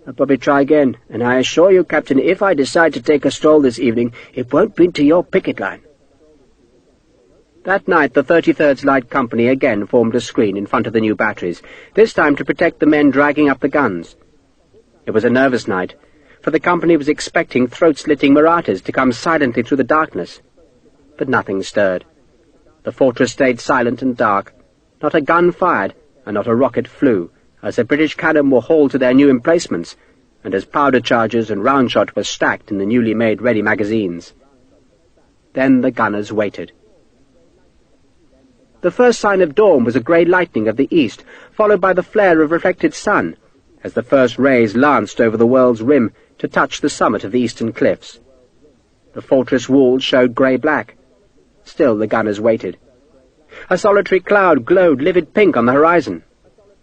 I'll probably try again, and I assure you, Captain, if I decide to take a stroll this evening, it won't be to your picket line." That night the 33rd Light Company again formed a screen in front of the new batteries, this time to protect the men dragging up the guns. It was a nervous night, for the company was expecting throat-slitting Marathas to come silently through the darkness. But nothing stirred. The fortress stayed silent and dark. Not a gun fired, and not a rocket flew, as the British cannon were hauled to their new emplacements, and as powder charges and round shot were stacked in the newly made ready magazines. Then the gunners waited. The first sign of dawn was a grey lightning of the east, followed by the flare of reflected sun, as the first rays lanced over the world's rim to touch the summit of the eastern cliffs. The fortress walls showed grey-black. Still the gunners waited. A solitary cloud glowed livid pink on the horizon.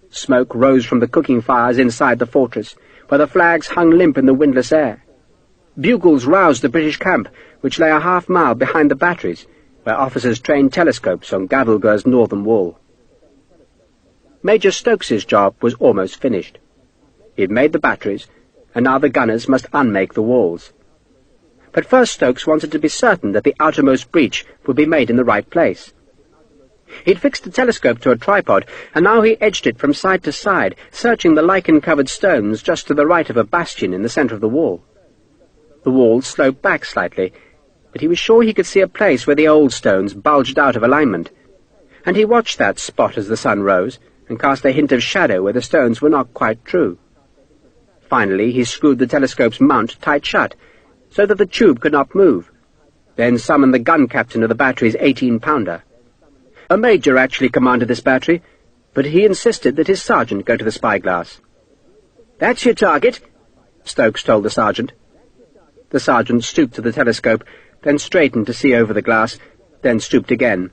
Smoke rose from the cooking fires inside the fortress, where the flags hung limp in the windless air. Bugles roused the British camp, which lay a half-mile behind the batteries, where officers trained telescopes on Gavelga's northern wall. Major Stokes's job was almost finished. He had made the batteries, and now the gunners must unmake the walls. But first Stokes wanted to be certain that the outermost breach would be made in the right place. He'd fixed the telescope to a tripod, and now he edged it from side to side, searching the lichen-covered stones just to the right of a bastion in the centre of the wall. The wall sloped back slightly, but he was sure he could see a place where the old stones bulged out of alignment, and he watched that spot as the sun rose, and cast a hint of shadow where the stones were not quite true. Finally he screwed the telescope's mount tight shut, so that the tube could not move, then summoned the gun captain of the battery's 18-pounder. A major actually commanded this battery, but he insisted that his sergeant go to the spyglass. "That's your target," Stokes told the sergeant. The sergeant stooped to the telescope, then straightened to see over the glass, then stooped again.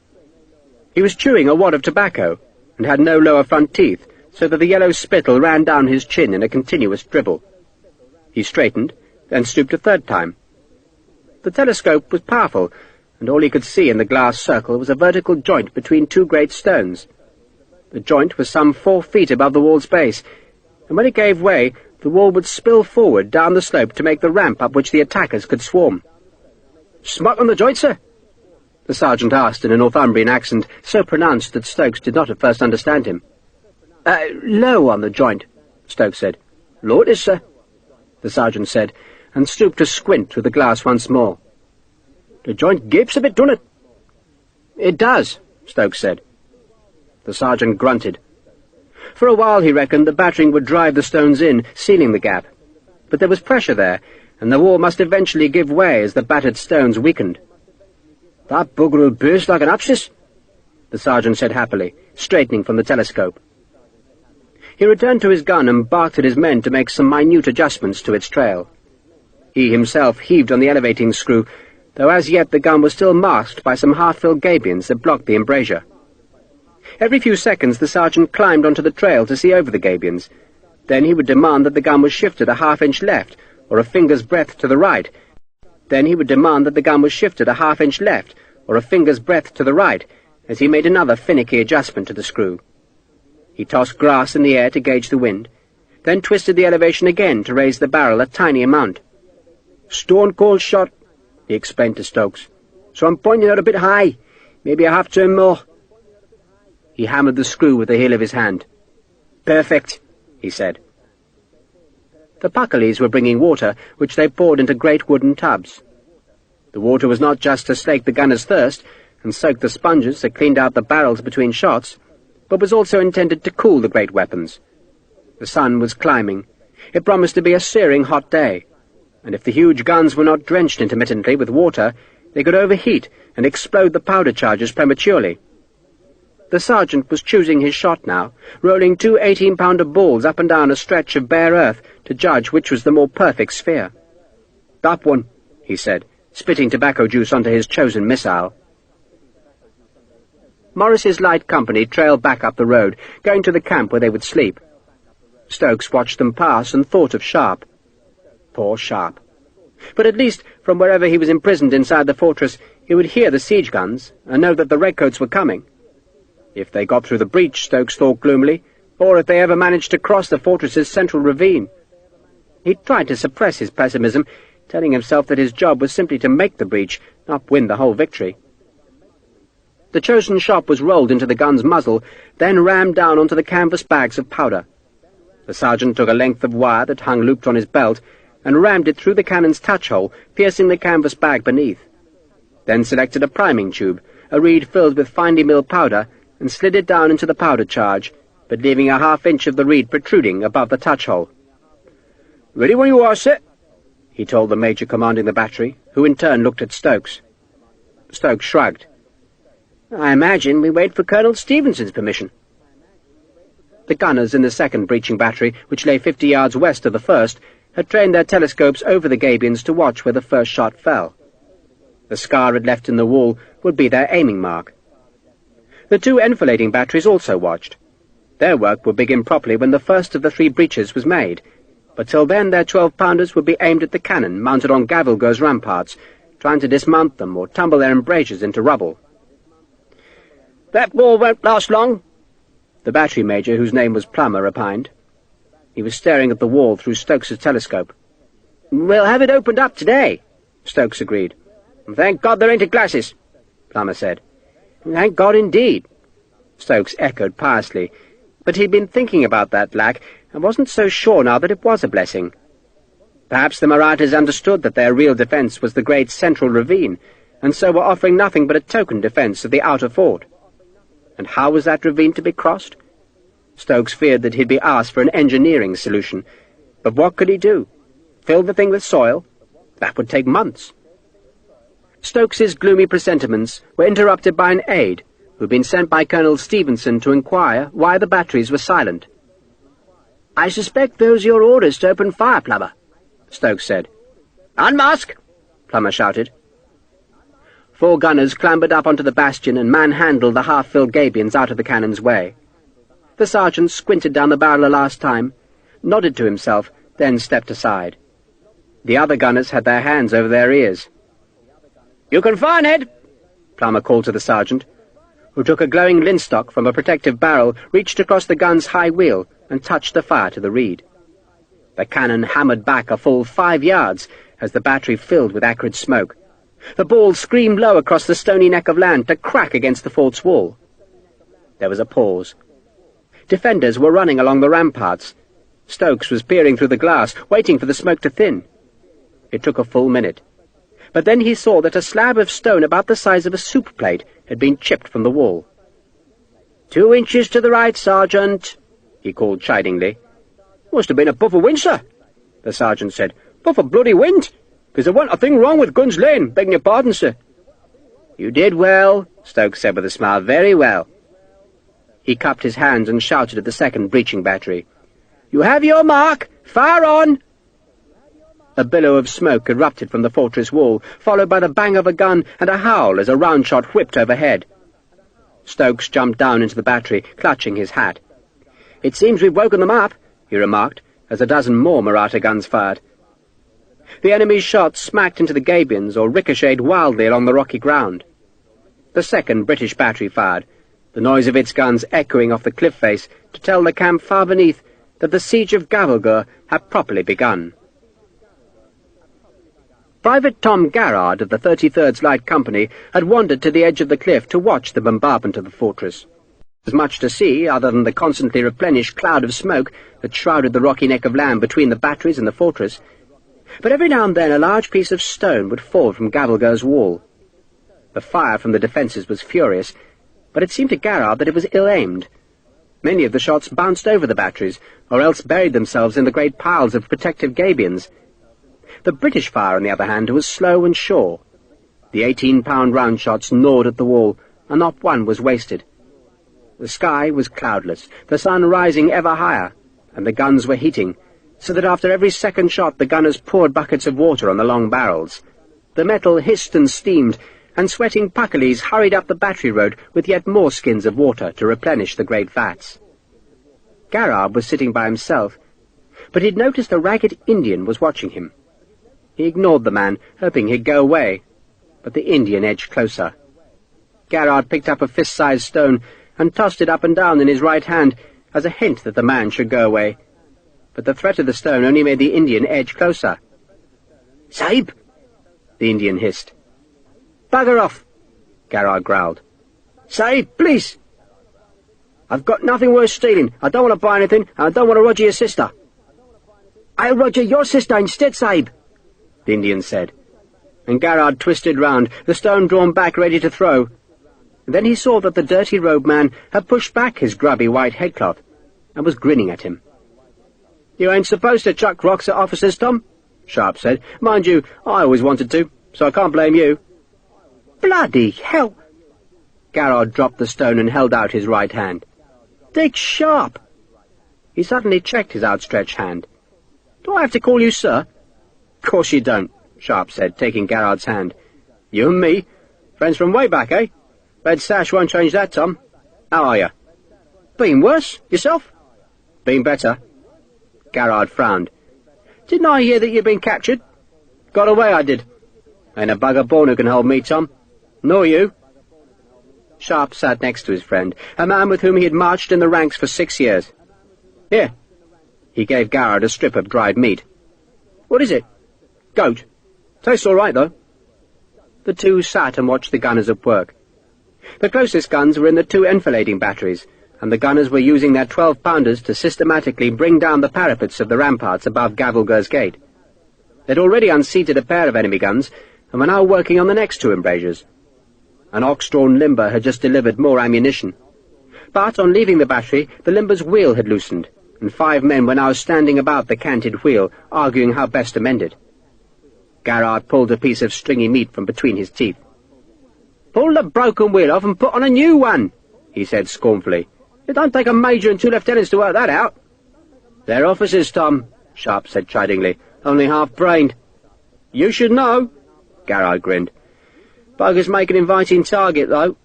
He was chewing a wad of tobacco, and had no lower front teeth, so that the yellow spittle ran down his chin in a continuous dribble. He straightened, then stooped a third time. The telescope was powerful, and all he could see in the glass circle was a vertical joint between 2 great stones. The joint was some 4 feet above the wall's base, and when it gave way, the wall would spill forward down the slope to make the ramp up which the attackers could swarm. "Smart on the joint, sir?" the sergeant asked in a Northumbrian accent so pronounced that Stokes did not at first understand him. Low on the joint," Stokes said. "Low it is, sir," the sergeant said, and stooped to squint through the glass once more. "The joint gapes a bit, don't it?" "It does," Stokes said. The sergeant grunted. For a while, he reckoned, the battering would drive the stones in, sealing the gap. But there was pressure there, and the wall must eventually give way as the battered stones weakened. "That bugger will burst like an abscess," the sergeant said happily, straightening from the telescope. He returned to his gun and barked at his men to make some minute adjustments to its trail. He himself heaved on the elevating screw, though as yet the gun was still masked by some half-filled gabions that blocked the embrasure. Every few seconds the sergeant climbed onto the trail to see over the gabions. Then he would demand that the gun was shifted a half-inch left, or a finger's breadth to the right. Then he would demand that the gun was shifted a half-inch left, or a finger's breadth to the right, as he made another finicky adjustment to the screw. He tossed grass in the air to gauge the wind, then twisted the elevation again to raise the barrel a tiny amount. "Stone-cold shot," he explained to Stokes. "So I'm pointing out a bit high. Maybe a half turn more." He hammered the screw with the heel of his hand. "Perfect," he said. The Puckleys were bringing water, which they poured into great wooden tubs. The water was not just to slake the gunners' thirst and soak the sponges that cleaned out the barrels between shots, but was also intended to cool the great weapons. The sun was climbing. It promised to be a searing hot day, and if the huge guns were not drenched intermittently with water, they could overheat and explode the powder charges prematurely. The sergeant was choosing his shot now, rolling two 18-pounder balls up and down a stretch of bare earth to judge which was the more perfect sphere. "That one," he said, spitting tobacco juice onto his chosen missile. Morris's light company trailed back up the road, going to the camp where they would sleep. Stokes watched them pass and thought of Sharpe. Poor Sharpe. But at least, from wherever he was imprisoned inside the fortress, he would hear the siege guns and know that the redcoats were coming. If they got through the breach, Stokes thought gloomily, or if they ever managed to cross the fortress's central ravine. He tried to suppress his pessimism, telling himself that his job was simply to make the breach, not win the whole victory. The chosen shot was rolled into the gun's muzzle, then rammed down onto the canvas bags of powder. The sergeant took a length of wire that hung looped on his belt and rammed it through the cannon's touch-hole, piercing the canvas bag beneath. Then selected a priming tube, a reed filled with finely milled powder, and slid it down into the powder charge, but leaving a half-inch of the reed protruding above the touch-hole. "Ready when you are, sir," he told the major commanding the battery, who in turn looked at Stokes. Stokes shrugged. "I imagine we wait for Colonel Stevenson's permission." The gunners in the second breaching battery, which lay 50 yards west of the first, had trained their telescopes over the gabions to watch where the first shot fell. The scar it left in the wall would be their aiming mark. The two enfilading batteries also watched. Their work would begin properly when the first of the three breaches was made, but till then their 12-pounders would be aimed at the cannon mounted on Gavilger's ramparts, trying to dismount them or tumble their embrasures into rubble. "That wall won't last long," the battery major, whose name was Plummer, opined. He was staring at the wall through Stokes's telescope. "We'll have it opened up today," Stokes agreed. "Thank God there ain't a glasses," Plummer said. "Thank God indeed," Stokes echoed piously, but he'd been thinking about that lack and wasn't so sure now that it was a blessing. Perhaps the Marathas understood that their real defence was the great central ravine, and so were offering nothing but a token defence of the outer fort. And how was that ravine to be crossed? Stokes feared that he'd be asked for an engineering solution. But what could he do? Fill the thing with soil? That would take months. Stokes's gloomy presentiments were interrupted by an aide, who'd been sent by Colonel Stevenson to inquire why the batteries were silent. "I suspect those are your orders to open fire, Plummer," Stokes said. "Unmask!" Plummer shouted. 4 gunners clambered up onto the bastion and manhandled the half-filled gabions out of the cannon's way. The sergeant squinted down the barrel a last time, nodded to himself, then stepped aside. The other gunners had their hands over their ears. "You can fire, Ned," Plummer called to the sergeant, who took a glowing linstock from a protective barrel, reached across the gun's high wheel, and touched the fire to the reed. The cannon hammered back a full 5 yards as the battery filled with acrid smoke. The ball screamed low across the stony neck of land to crack against the fort's wall. There was a pause. Defenders were running along the ramparts. Stokes was peering through the glass, waiting for the smoke to thin. It took a full minute. But then he saw that a slab of stone about the size of a soup plate had been chipped from the wall. "2 inches to the right, Sergeant," he called chidingly. "Must have been a puff of wind, sir," the sergeant said. "Puff of bloody wind, because there wasn't a thing wrong with Guns Lane, begging your pardon, sir." "You did well," Stokes said with a smile. "Very well." He cupped his hands and shouted at the second breaching battery. "You have your mark! Fire on!" A billow of smoke erupted from the fortress wall, followed by the bang of a gun and a howl as a round shot whipped overhead. Stokes jumped down into the battery, clutching his hat. "It seems we've woken them up," he remarked, as a dozen more Maratha guns fired. The enemy's shots smacked into the gabions or ricocheted wildly along the rocky ground. The second British battery fired, the noise of its guns echoing off the cliff face to tell the camp far beneath that the siege of Gavilger had properly begun. Private Tom Garrard of the 33rd Light Company had wandered to the edge of the cliff to watch the bombardment of the fortress. There was much to see, other than the constantly replenished cloud of smoke that shrouded the rocky neck of land between the batteries and the fortress. But every now and then a large piece of stone would fall from Gavelger's wall. The fire from the defences was furious, but it seemed to Garrard that it was ill-aimed. Many of the shots bounced over the batteries, or else buried themselves in the great piles of protective gabions. The British fire, on the other hand, was slow and sure. The 18-pound round shots gnawed at the wall, and not one was wasted. The sky was cloudless, the sun rising ever higher, and the guns were heating, so that after every second shot the gunners poured buckets of water on the long barrels. The metal hissed and steamed, and sweating Puckleys hurried up the battery road with yet more skins of water to replenish the great vats. Garrard was sitting by himself, but he'd noticed a ragged Indian was watching him. He ignored the man, hoping he'd go away, but the Indian edged closer. Garrard picked up a fist-sized stone and tossed it up and down in his right hand as a hint that the man should go away. But the threat of the stone only made the Indian edge closer. "Sahib!" the Indian hissed. "Bugger off!" Garrard growled. "Sahib, please!" "I've got nothing worth stealing. I don't want to buy anything, and I don't want to roger your sister." "I'll roger your sister instead, Sahib," the Indian said. And Garrard twisted round, the stone drawn back ready to throw. And then he saw that the dirty robed man had pushed back his grubby white headcloth and was grinning at him. "You ain't supposed to chuck rocks at officers, Tom," Sharpe said. "Mind you, I always wanted to, so I can't blame you." "Bloody hell!" Garrard dropped the stone and held out his right hand. "Dick Sharpe!" He suddenly checked his outstretched hand. "Do I have to call you sir?" "Course you don't," Sharpe said, taking Garrard's hand. "You and me, friends from way back, eh? Red sash won't change that, Tom. How are you?" "Been worse. Yourself?" "Been better." Garrard frowned. "Didn't I hear that you'd been captured?" "Got away, I did. Ain't a bugger born who can hold me, Tom. Nor you." Sharpe sat next to his friend, a man with whom he had marched in the ranks for 6 years. "Here." He gave Garrard a strip of dried meat. "What is it?" "Goat. Tastes all right, though." The two sat and watched the gunners at work. The closest guns were in the 2 enfilading batteries, and the gunners were using their 12-pounders to systematically bring down the parapets of the ramparts above Gavelger's gate. They'd already unseated a pair of enemy guns, and were now working on the next 2 embrasures. An ox-drawn limber had just delivered more ammunition. But on leaving the battery, the limber's wheel had loosened, and 5 men were now standing about the canted wheel, arguing how best to mend it. Garrard pulled a piece of stringy meat from between his teeth. "Pull the broken wheel off and put on a new one," he said scornfully. "It don't take a major and 2 lieutenants to work that out." "They're officers, Tom," Sharpe said chidingly. "Only half-brained." "You should know," Garrard grinned. "Bugger's make an inviting target, though."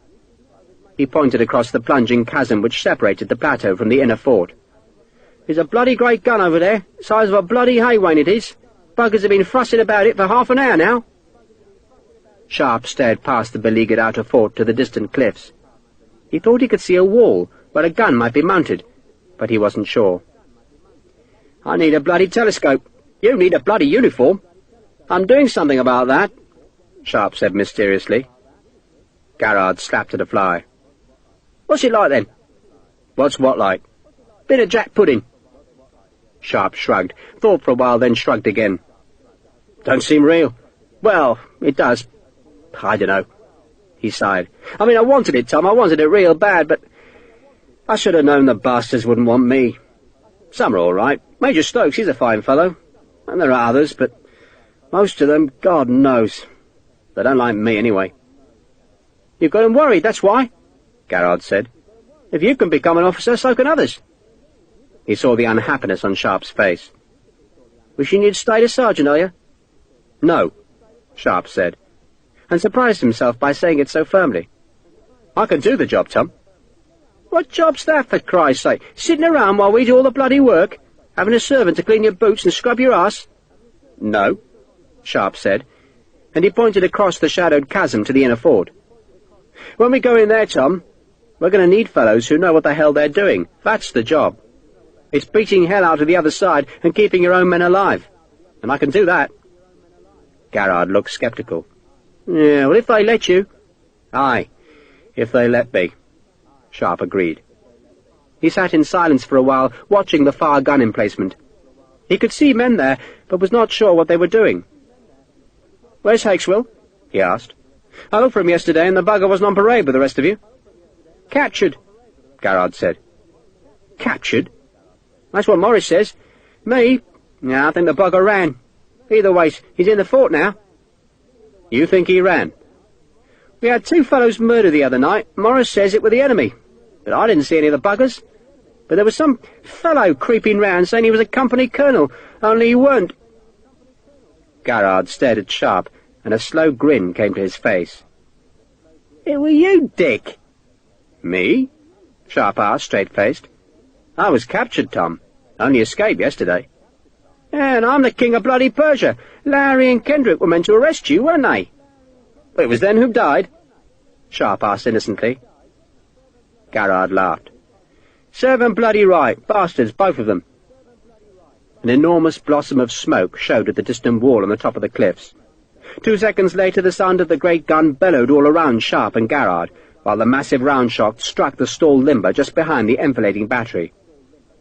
He pointed across the plunging chasm which separated the plateau from the inner fort. "There's a bloody great gun over there, size of a bloody hay-wain it is. Buggers have been fussing about it for half an hour now." Sharpe stared past the beleaguered outer fort to the distant cliffs. He thought he could see a wall where a gun might be mounted, but he wasn't sure. "I need a bloody telescope. You need a bloody uniform." "I'm doing something about that," Sharpe said mysteriously. Garrard slapped at a fly. "What's it like, then?" "What's what like?" "Bit of jack pudding." Sharpe shrugged, thought for a while, then shrugged again. "Don't seem real." "Well, it does. I dunno." He sighed. "I mean, I wanted it, Tom. I wanted it real bad, but I should have known the bastards wouldn't want me. Some are all right. Major Stokes, he's a fine fellow. And there are others, but most of them, God knows. They don't like me, anyway." "You've got 'em worried, that's why," Garrard said. "If you can become an officer, so can others." He saw the unhappiness on Sharpe's face. "Wishing you'd stayed a sergeant, are you?" "No," Sharpe said, and surprised himself by saying it so firmly. "I can do the job, Tom." "What job's that, for Christ's sake? Sitting around while we do all the bloody work? Having a servant to clean your boots and scrub your ass?" "No," Sharpe said, and he pointed across the shadowed chasm to the inner fort. "When we go in there, Tom, we're going to need fellows who know what the hell they're doing. That's the job. It's beating hell out of the other side and keeping your own men alive. And I can do that." Garrard looked sceptical. Yeah, well, if they let you. Aye, if they let me, Sharpe agreed. He sat in silence for a while, watching the far gun emplacement. He could see men there, but was not sure what they were doing. "Where's Hakeswill?" he asked. "I looked for him yesterday, and the bugger wasn't on parade with the rest of you." "Captured," Garrard said. "Captured? That's what Morris says. Me? I think the bugger ran. Either way, he's in the fort now." "You think he ran?" "We had 2 fellows murdered the other night. Morris says it were the enemy, but I didn't see any of the buggers. But there was some fellow creeping round saying he was a company colonel, only he weren't." Garrard stared at Sharpe, and a slow grin came to his face. "It were you, Dick." "Me?" Sharpe asked, straight-faced. "I was captured, Tom. Only escaped yesterday." "And I'm the king of bloody Persia. Larry and Kendrick were meant to arrest you, weren't they?" "It was then who died?" Sharpe asked innocently. Garrard laughed. "Serve 'em bloody right. Bastards, both of them." An enormous blossom of smoke showed at the distant wall on the top of the cliffs. 2 seconds later the sound of the great gun bellowed all around Sharpe and Garrard, while the massive round shot struck the stalled limber just behind the enfilading battery.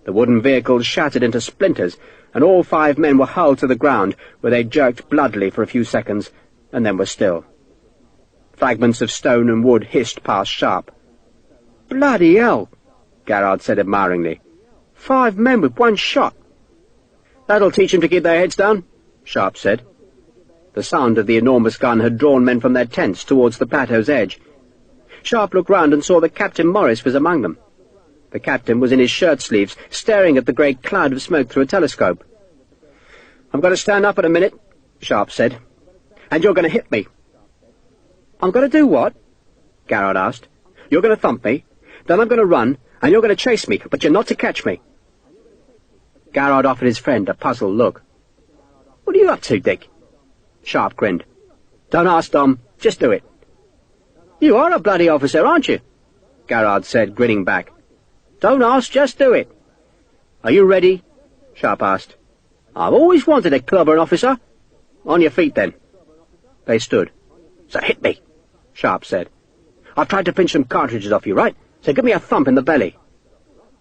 The wooden vehicles shattered into splinters, and all 5 men were hurled to the ground, where they jerked bloodily for a few seconds, and then were still. Fragments of stone and wood hissed past Sharpe. "Bloody hell," Garrard said admiringly. 5 men with 1 shot." "That'll teach 'em to keep their heads down," Sharpe said. The sound of the enormous gun had drawn men from their tents towards the plateau's edge. Sharpe looked round and saw that Captain Morris was among them. The captain was in his shirt-sleeves, staring at the great cloud of smoke through a telescope. "I'm going to stand up in a minute," Sharpe said, "and you're going to hit me." "I'm going to do what?" Garrard asked. "You're going to thump me, then I'm going to run, and you're going to chase me, but you're not to catch me." Garrard offered his friend a puzzled look. "What are you up to, Dick?" Sharpe grinned. "Don't ask, Dom. Just do it." "You are a bloody officer, aren't you?" Garrard said, grinning back. "Don't ask, just do it." "Are you ready?" Sharpe asked. "I've always wanted to clubber an officer." "On your feet, then." They stood. "So hit me," Sharpe said. "I've tried to pinch some cartridges off you, right? So give me a thump in the belly."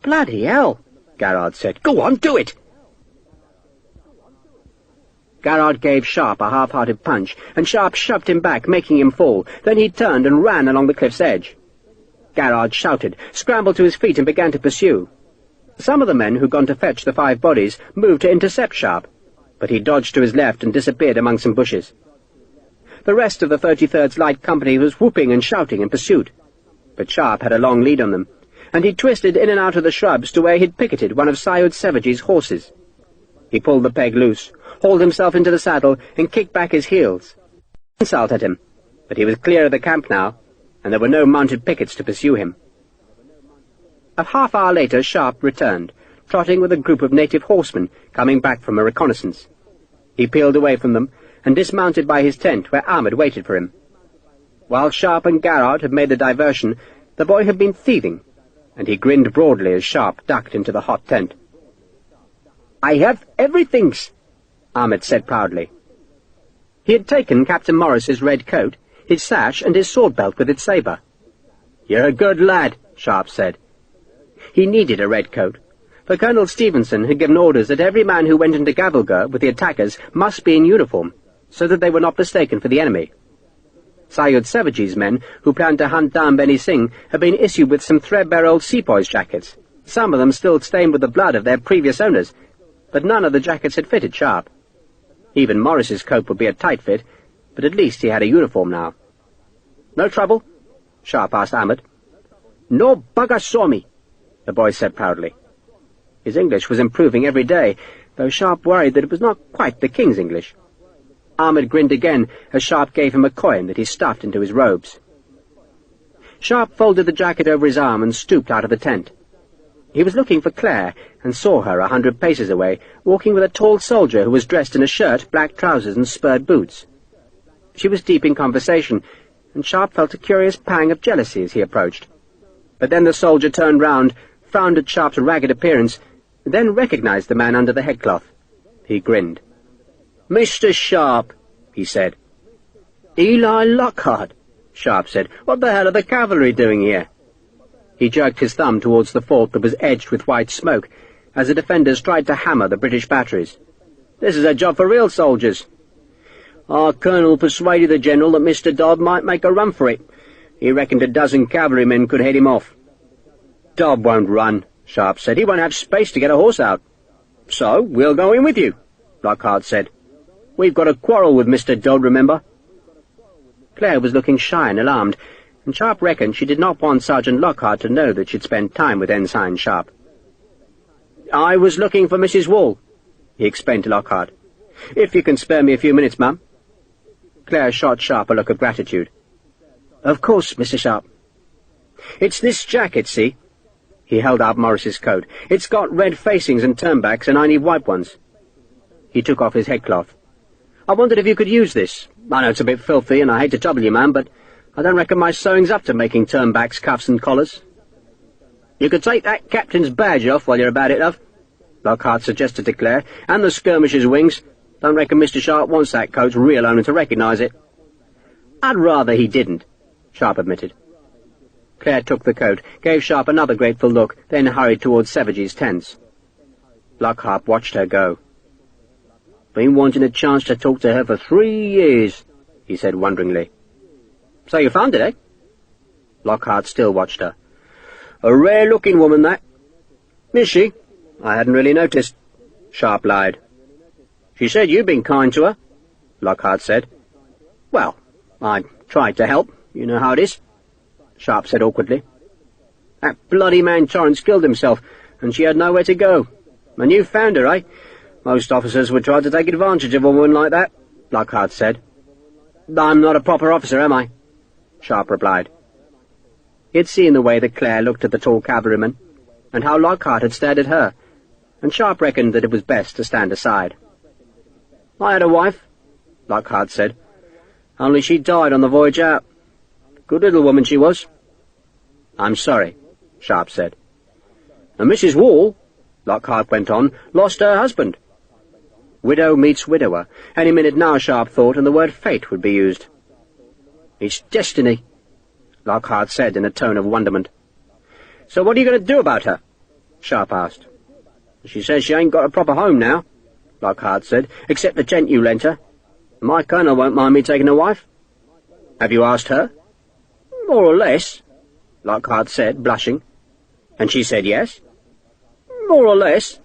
"Bloody hell," Garrard said. "Go on, do it!" Garrard gave Sharpe a half-hearted punch, and Sharpe shoved him back, making him fall. Then he turned and ran along the cliff's edge. Garrard shouted, scrambled to his feet, and began to pursue. Some of the men who'd gone to fetch the 5 bodies moved to intercept Sharpe, but he dodged to his left and disappeared among some bushes. The rest of the 33rd's light company was whooping and shouting in pursuit, but Sharpe had a long lead on them, and he twisted in and out of the shrubs to where he'd picketed one of Syud Savage's horses. He pulled the peg loose, hauled himself into the saddle, and kicked back his heels. Insult at him, but he was clear of the camp now, and there were no mounted pickets to pursue him. A half-hour later Sharpe returned, trotting with a group of native horsemen coming back from a reconnaissance. He peeled away from them, and dismounted by his tent where Ahmed waited for him. While Sharpe and Garrard had made the diversion, the boy had been thieving, and he grinned broadly as Sharpe ducked into the hot tent. "I have everythings," Ahmed said proudly. He had taken Captain Morris's red coat, his sash, and his sword-belt with its sabre. "You're a good lad," Sharpe said. He needed a red coat, for Colonel Stevenson had given orders that every man who went into Gavalgur with the attackers must be in uniform, so that they were not mistaken for the enemy. Syud Savage's men, who planned to hunt down Benny Singh, had been issued with some threadbare old sepoys' jackets, some of them still stained with the blood of their previous owners, but none of the jackets had fitted Sharpe. Even Morris's coat would be a tight fit, but at least he had a uniform now. "No trouble?" Sharpe asked Ahmed. "No bugger saw me," the boy said proudly. His English was improving every day, though Sharpe worried that it was not quite the king's English. Ahmed grinned again as Sharpe gave him a coin that he stuffed into his robes. Sharpe folded the jacket over his arm and stooped out of the tent. He was looking for Claire, and saw her 100 paces away, walking with a tall soldier who was dressed in a shirt, black trousers, and spurred boots. She was deep in conversation, and Sharpe felt a curious pang of jealousy as he approached. But then the soldier turned round, frowned at Sharpe's ragged appearance, then recognized the man under the headcloth. He grinned. "Mr. Sharpe," he said. Eli Lockhart, Sharpe said. What the hell are the cavalry doing here? He jerked his thumb towards the fort that was edged with white smoke, as the defenders tried to hammer the British batteries. This is a job for real soldiers. Our colonel persuaded the general that Mr. Dodd might make a run for it. He reckoned a dozen cavalrymen could head him off. Dodd won't run, Sharpe said. He won't have space to get a horse out. So we'll go in with you, Lockhart said. We've got a quarrel with Mr. Dodd, remember? Claire was looking shy and alarmed, and Sharpe reckoned she did not want Sergeant Lockhart to know that she'd spent time with Ensign Sharpe. I was looking for Mrs. Wall, he explained to Lockhart. If you can spare me a few minutes, ma'am. Claire shot Sharpe a look of gratitude. Of course, Mr. Sharpe. It's this jacket, see? He held out Morris's coat. It's got red facings and turnbacks, and I need white ones. He took off his headcloth. I wondered if you could use this. I know it's a bit filthy, and I hate to trouble you, ma'am, but I don't reckon my sewing's up to making turnbacks, cuffs, and collars. You could take that captain's badge off while you're about it, love, Lockhart suggested to Claire, and the skirmisher's wings. Don't reckon Mr. Sharpe wants that coat's real owner to recognise it. I'd rather he didn't, Sharpe admitted. Claire took the coat, gave Sharpe another grateful look, then hurried towards Savage's tents. Lockhart watched her go. Been wanting a chance to talk to her for 3 years, he said wonderingly. So you found it, eh? Lockhart still watched her. A rare-looking woman, that. Is she? I hadn't really noticed, Sharpe lied. She said you'd been kind to her, Lockhart said. Well, I tried to help. You know how it is, Sharpe said awkwardly. That bloody man Torrance killed himself, and she had nowhere to go. And you found her, eh? Most officers would try to take advantage of a woman like that, Lockhart said. I'm not a proper officer, am I? Sharpe replied. He had seen the way that Claire looked at the tall cavalryman, and how Lockhart had stared at her, and Sharpe reckoned that it was best to stand aside. I had a wife, Lockhart said, only she died on the voyage out. Good little woman she was. I'm sorry, Sharpe said. And Mrs. Wall, Lockhart went on, lost her husband. Widow meets widower. Any minute now, Sharpe thought, and the word fate would be used. It's destiny, Lockhart said in a tone of wonderment. So what are you going to do about her? Sharpe asked. She says she ain't got a proper home now, Lockhart said, except the tent you lent her. My colonel won't mind me taking a wife. Have you asked her? More or less, Lockhart said, blushing. And she said yes? More or less,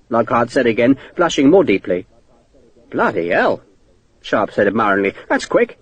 Lockhart said again, blushing more deeply. Bloody hell, Sharpe said admiringly. That's quick.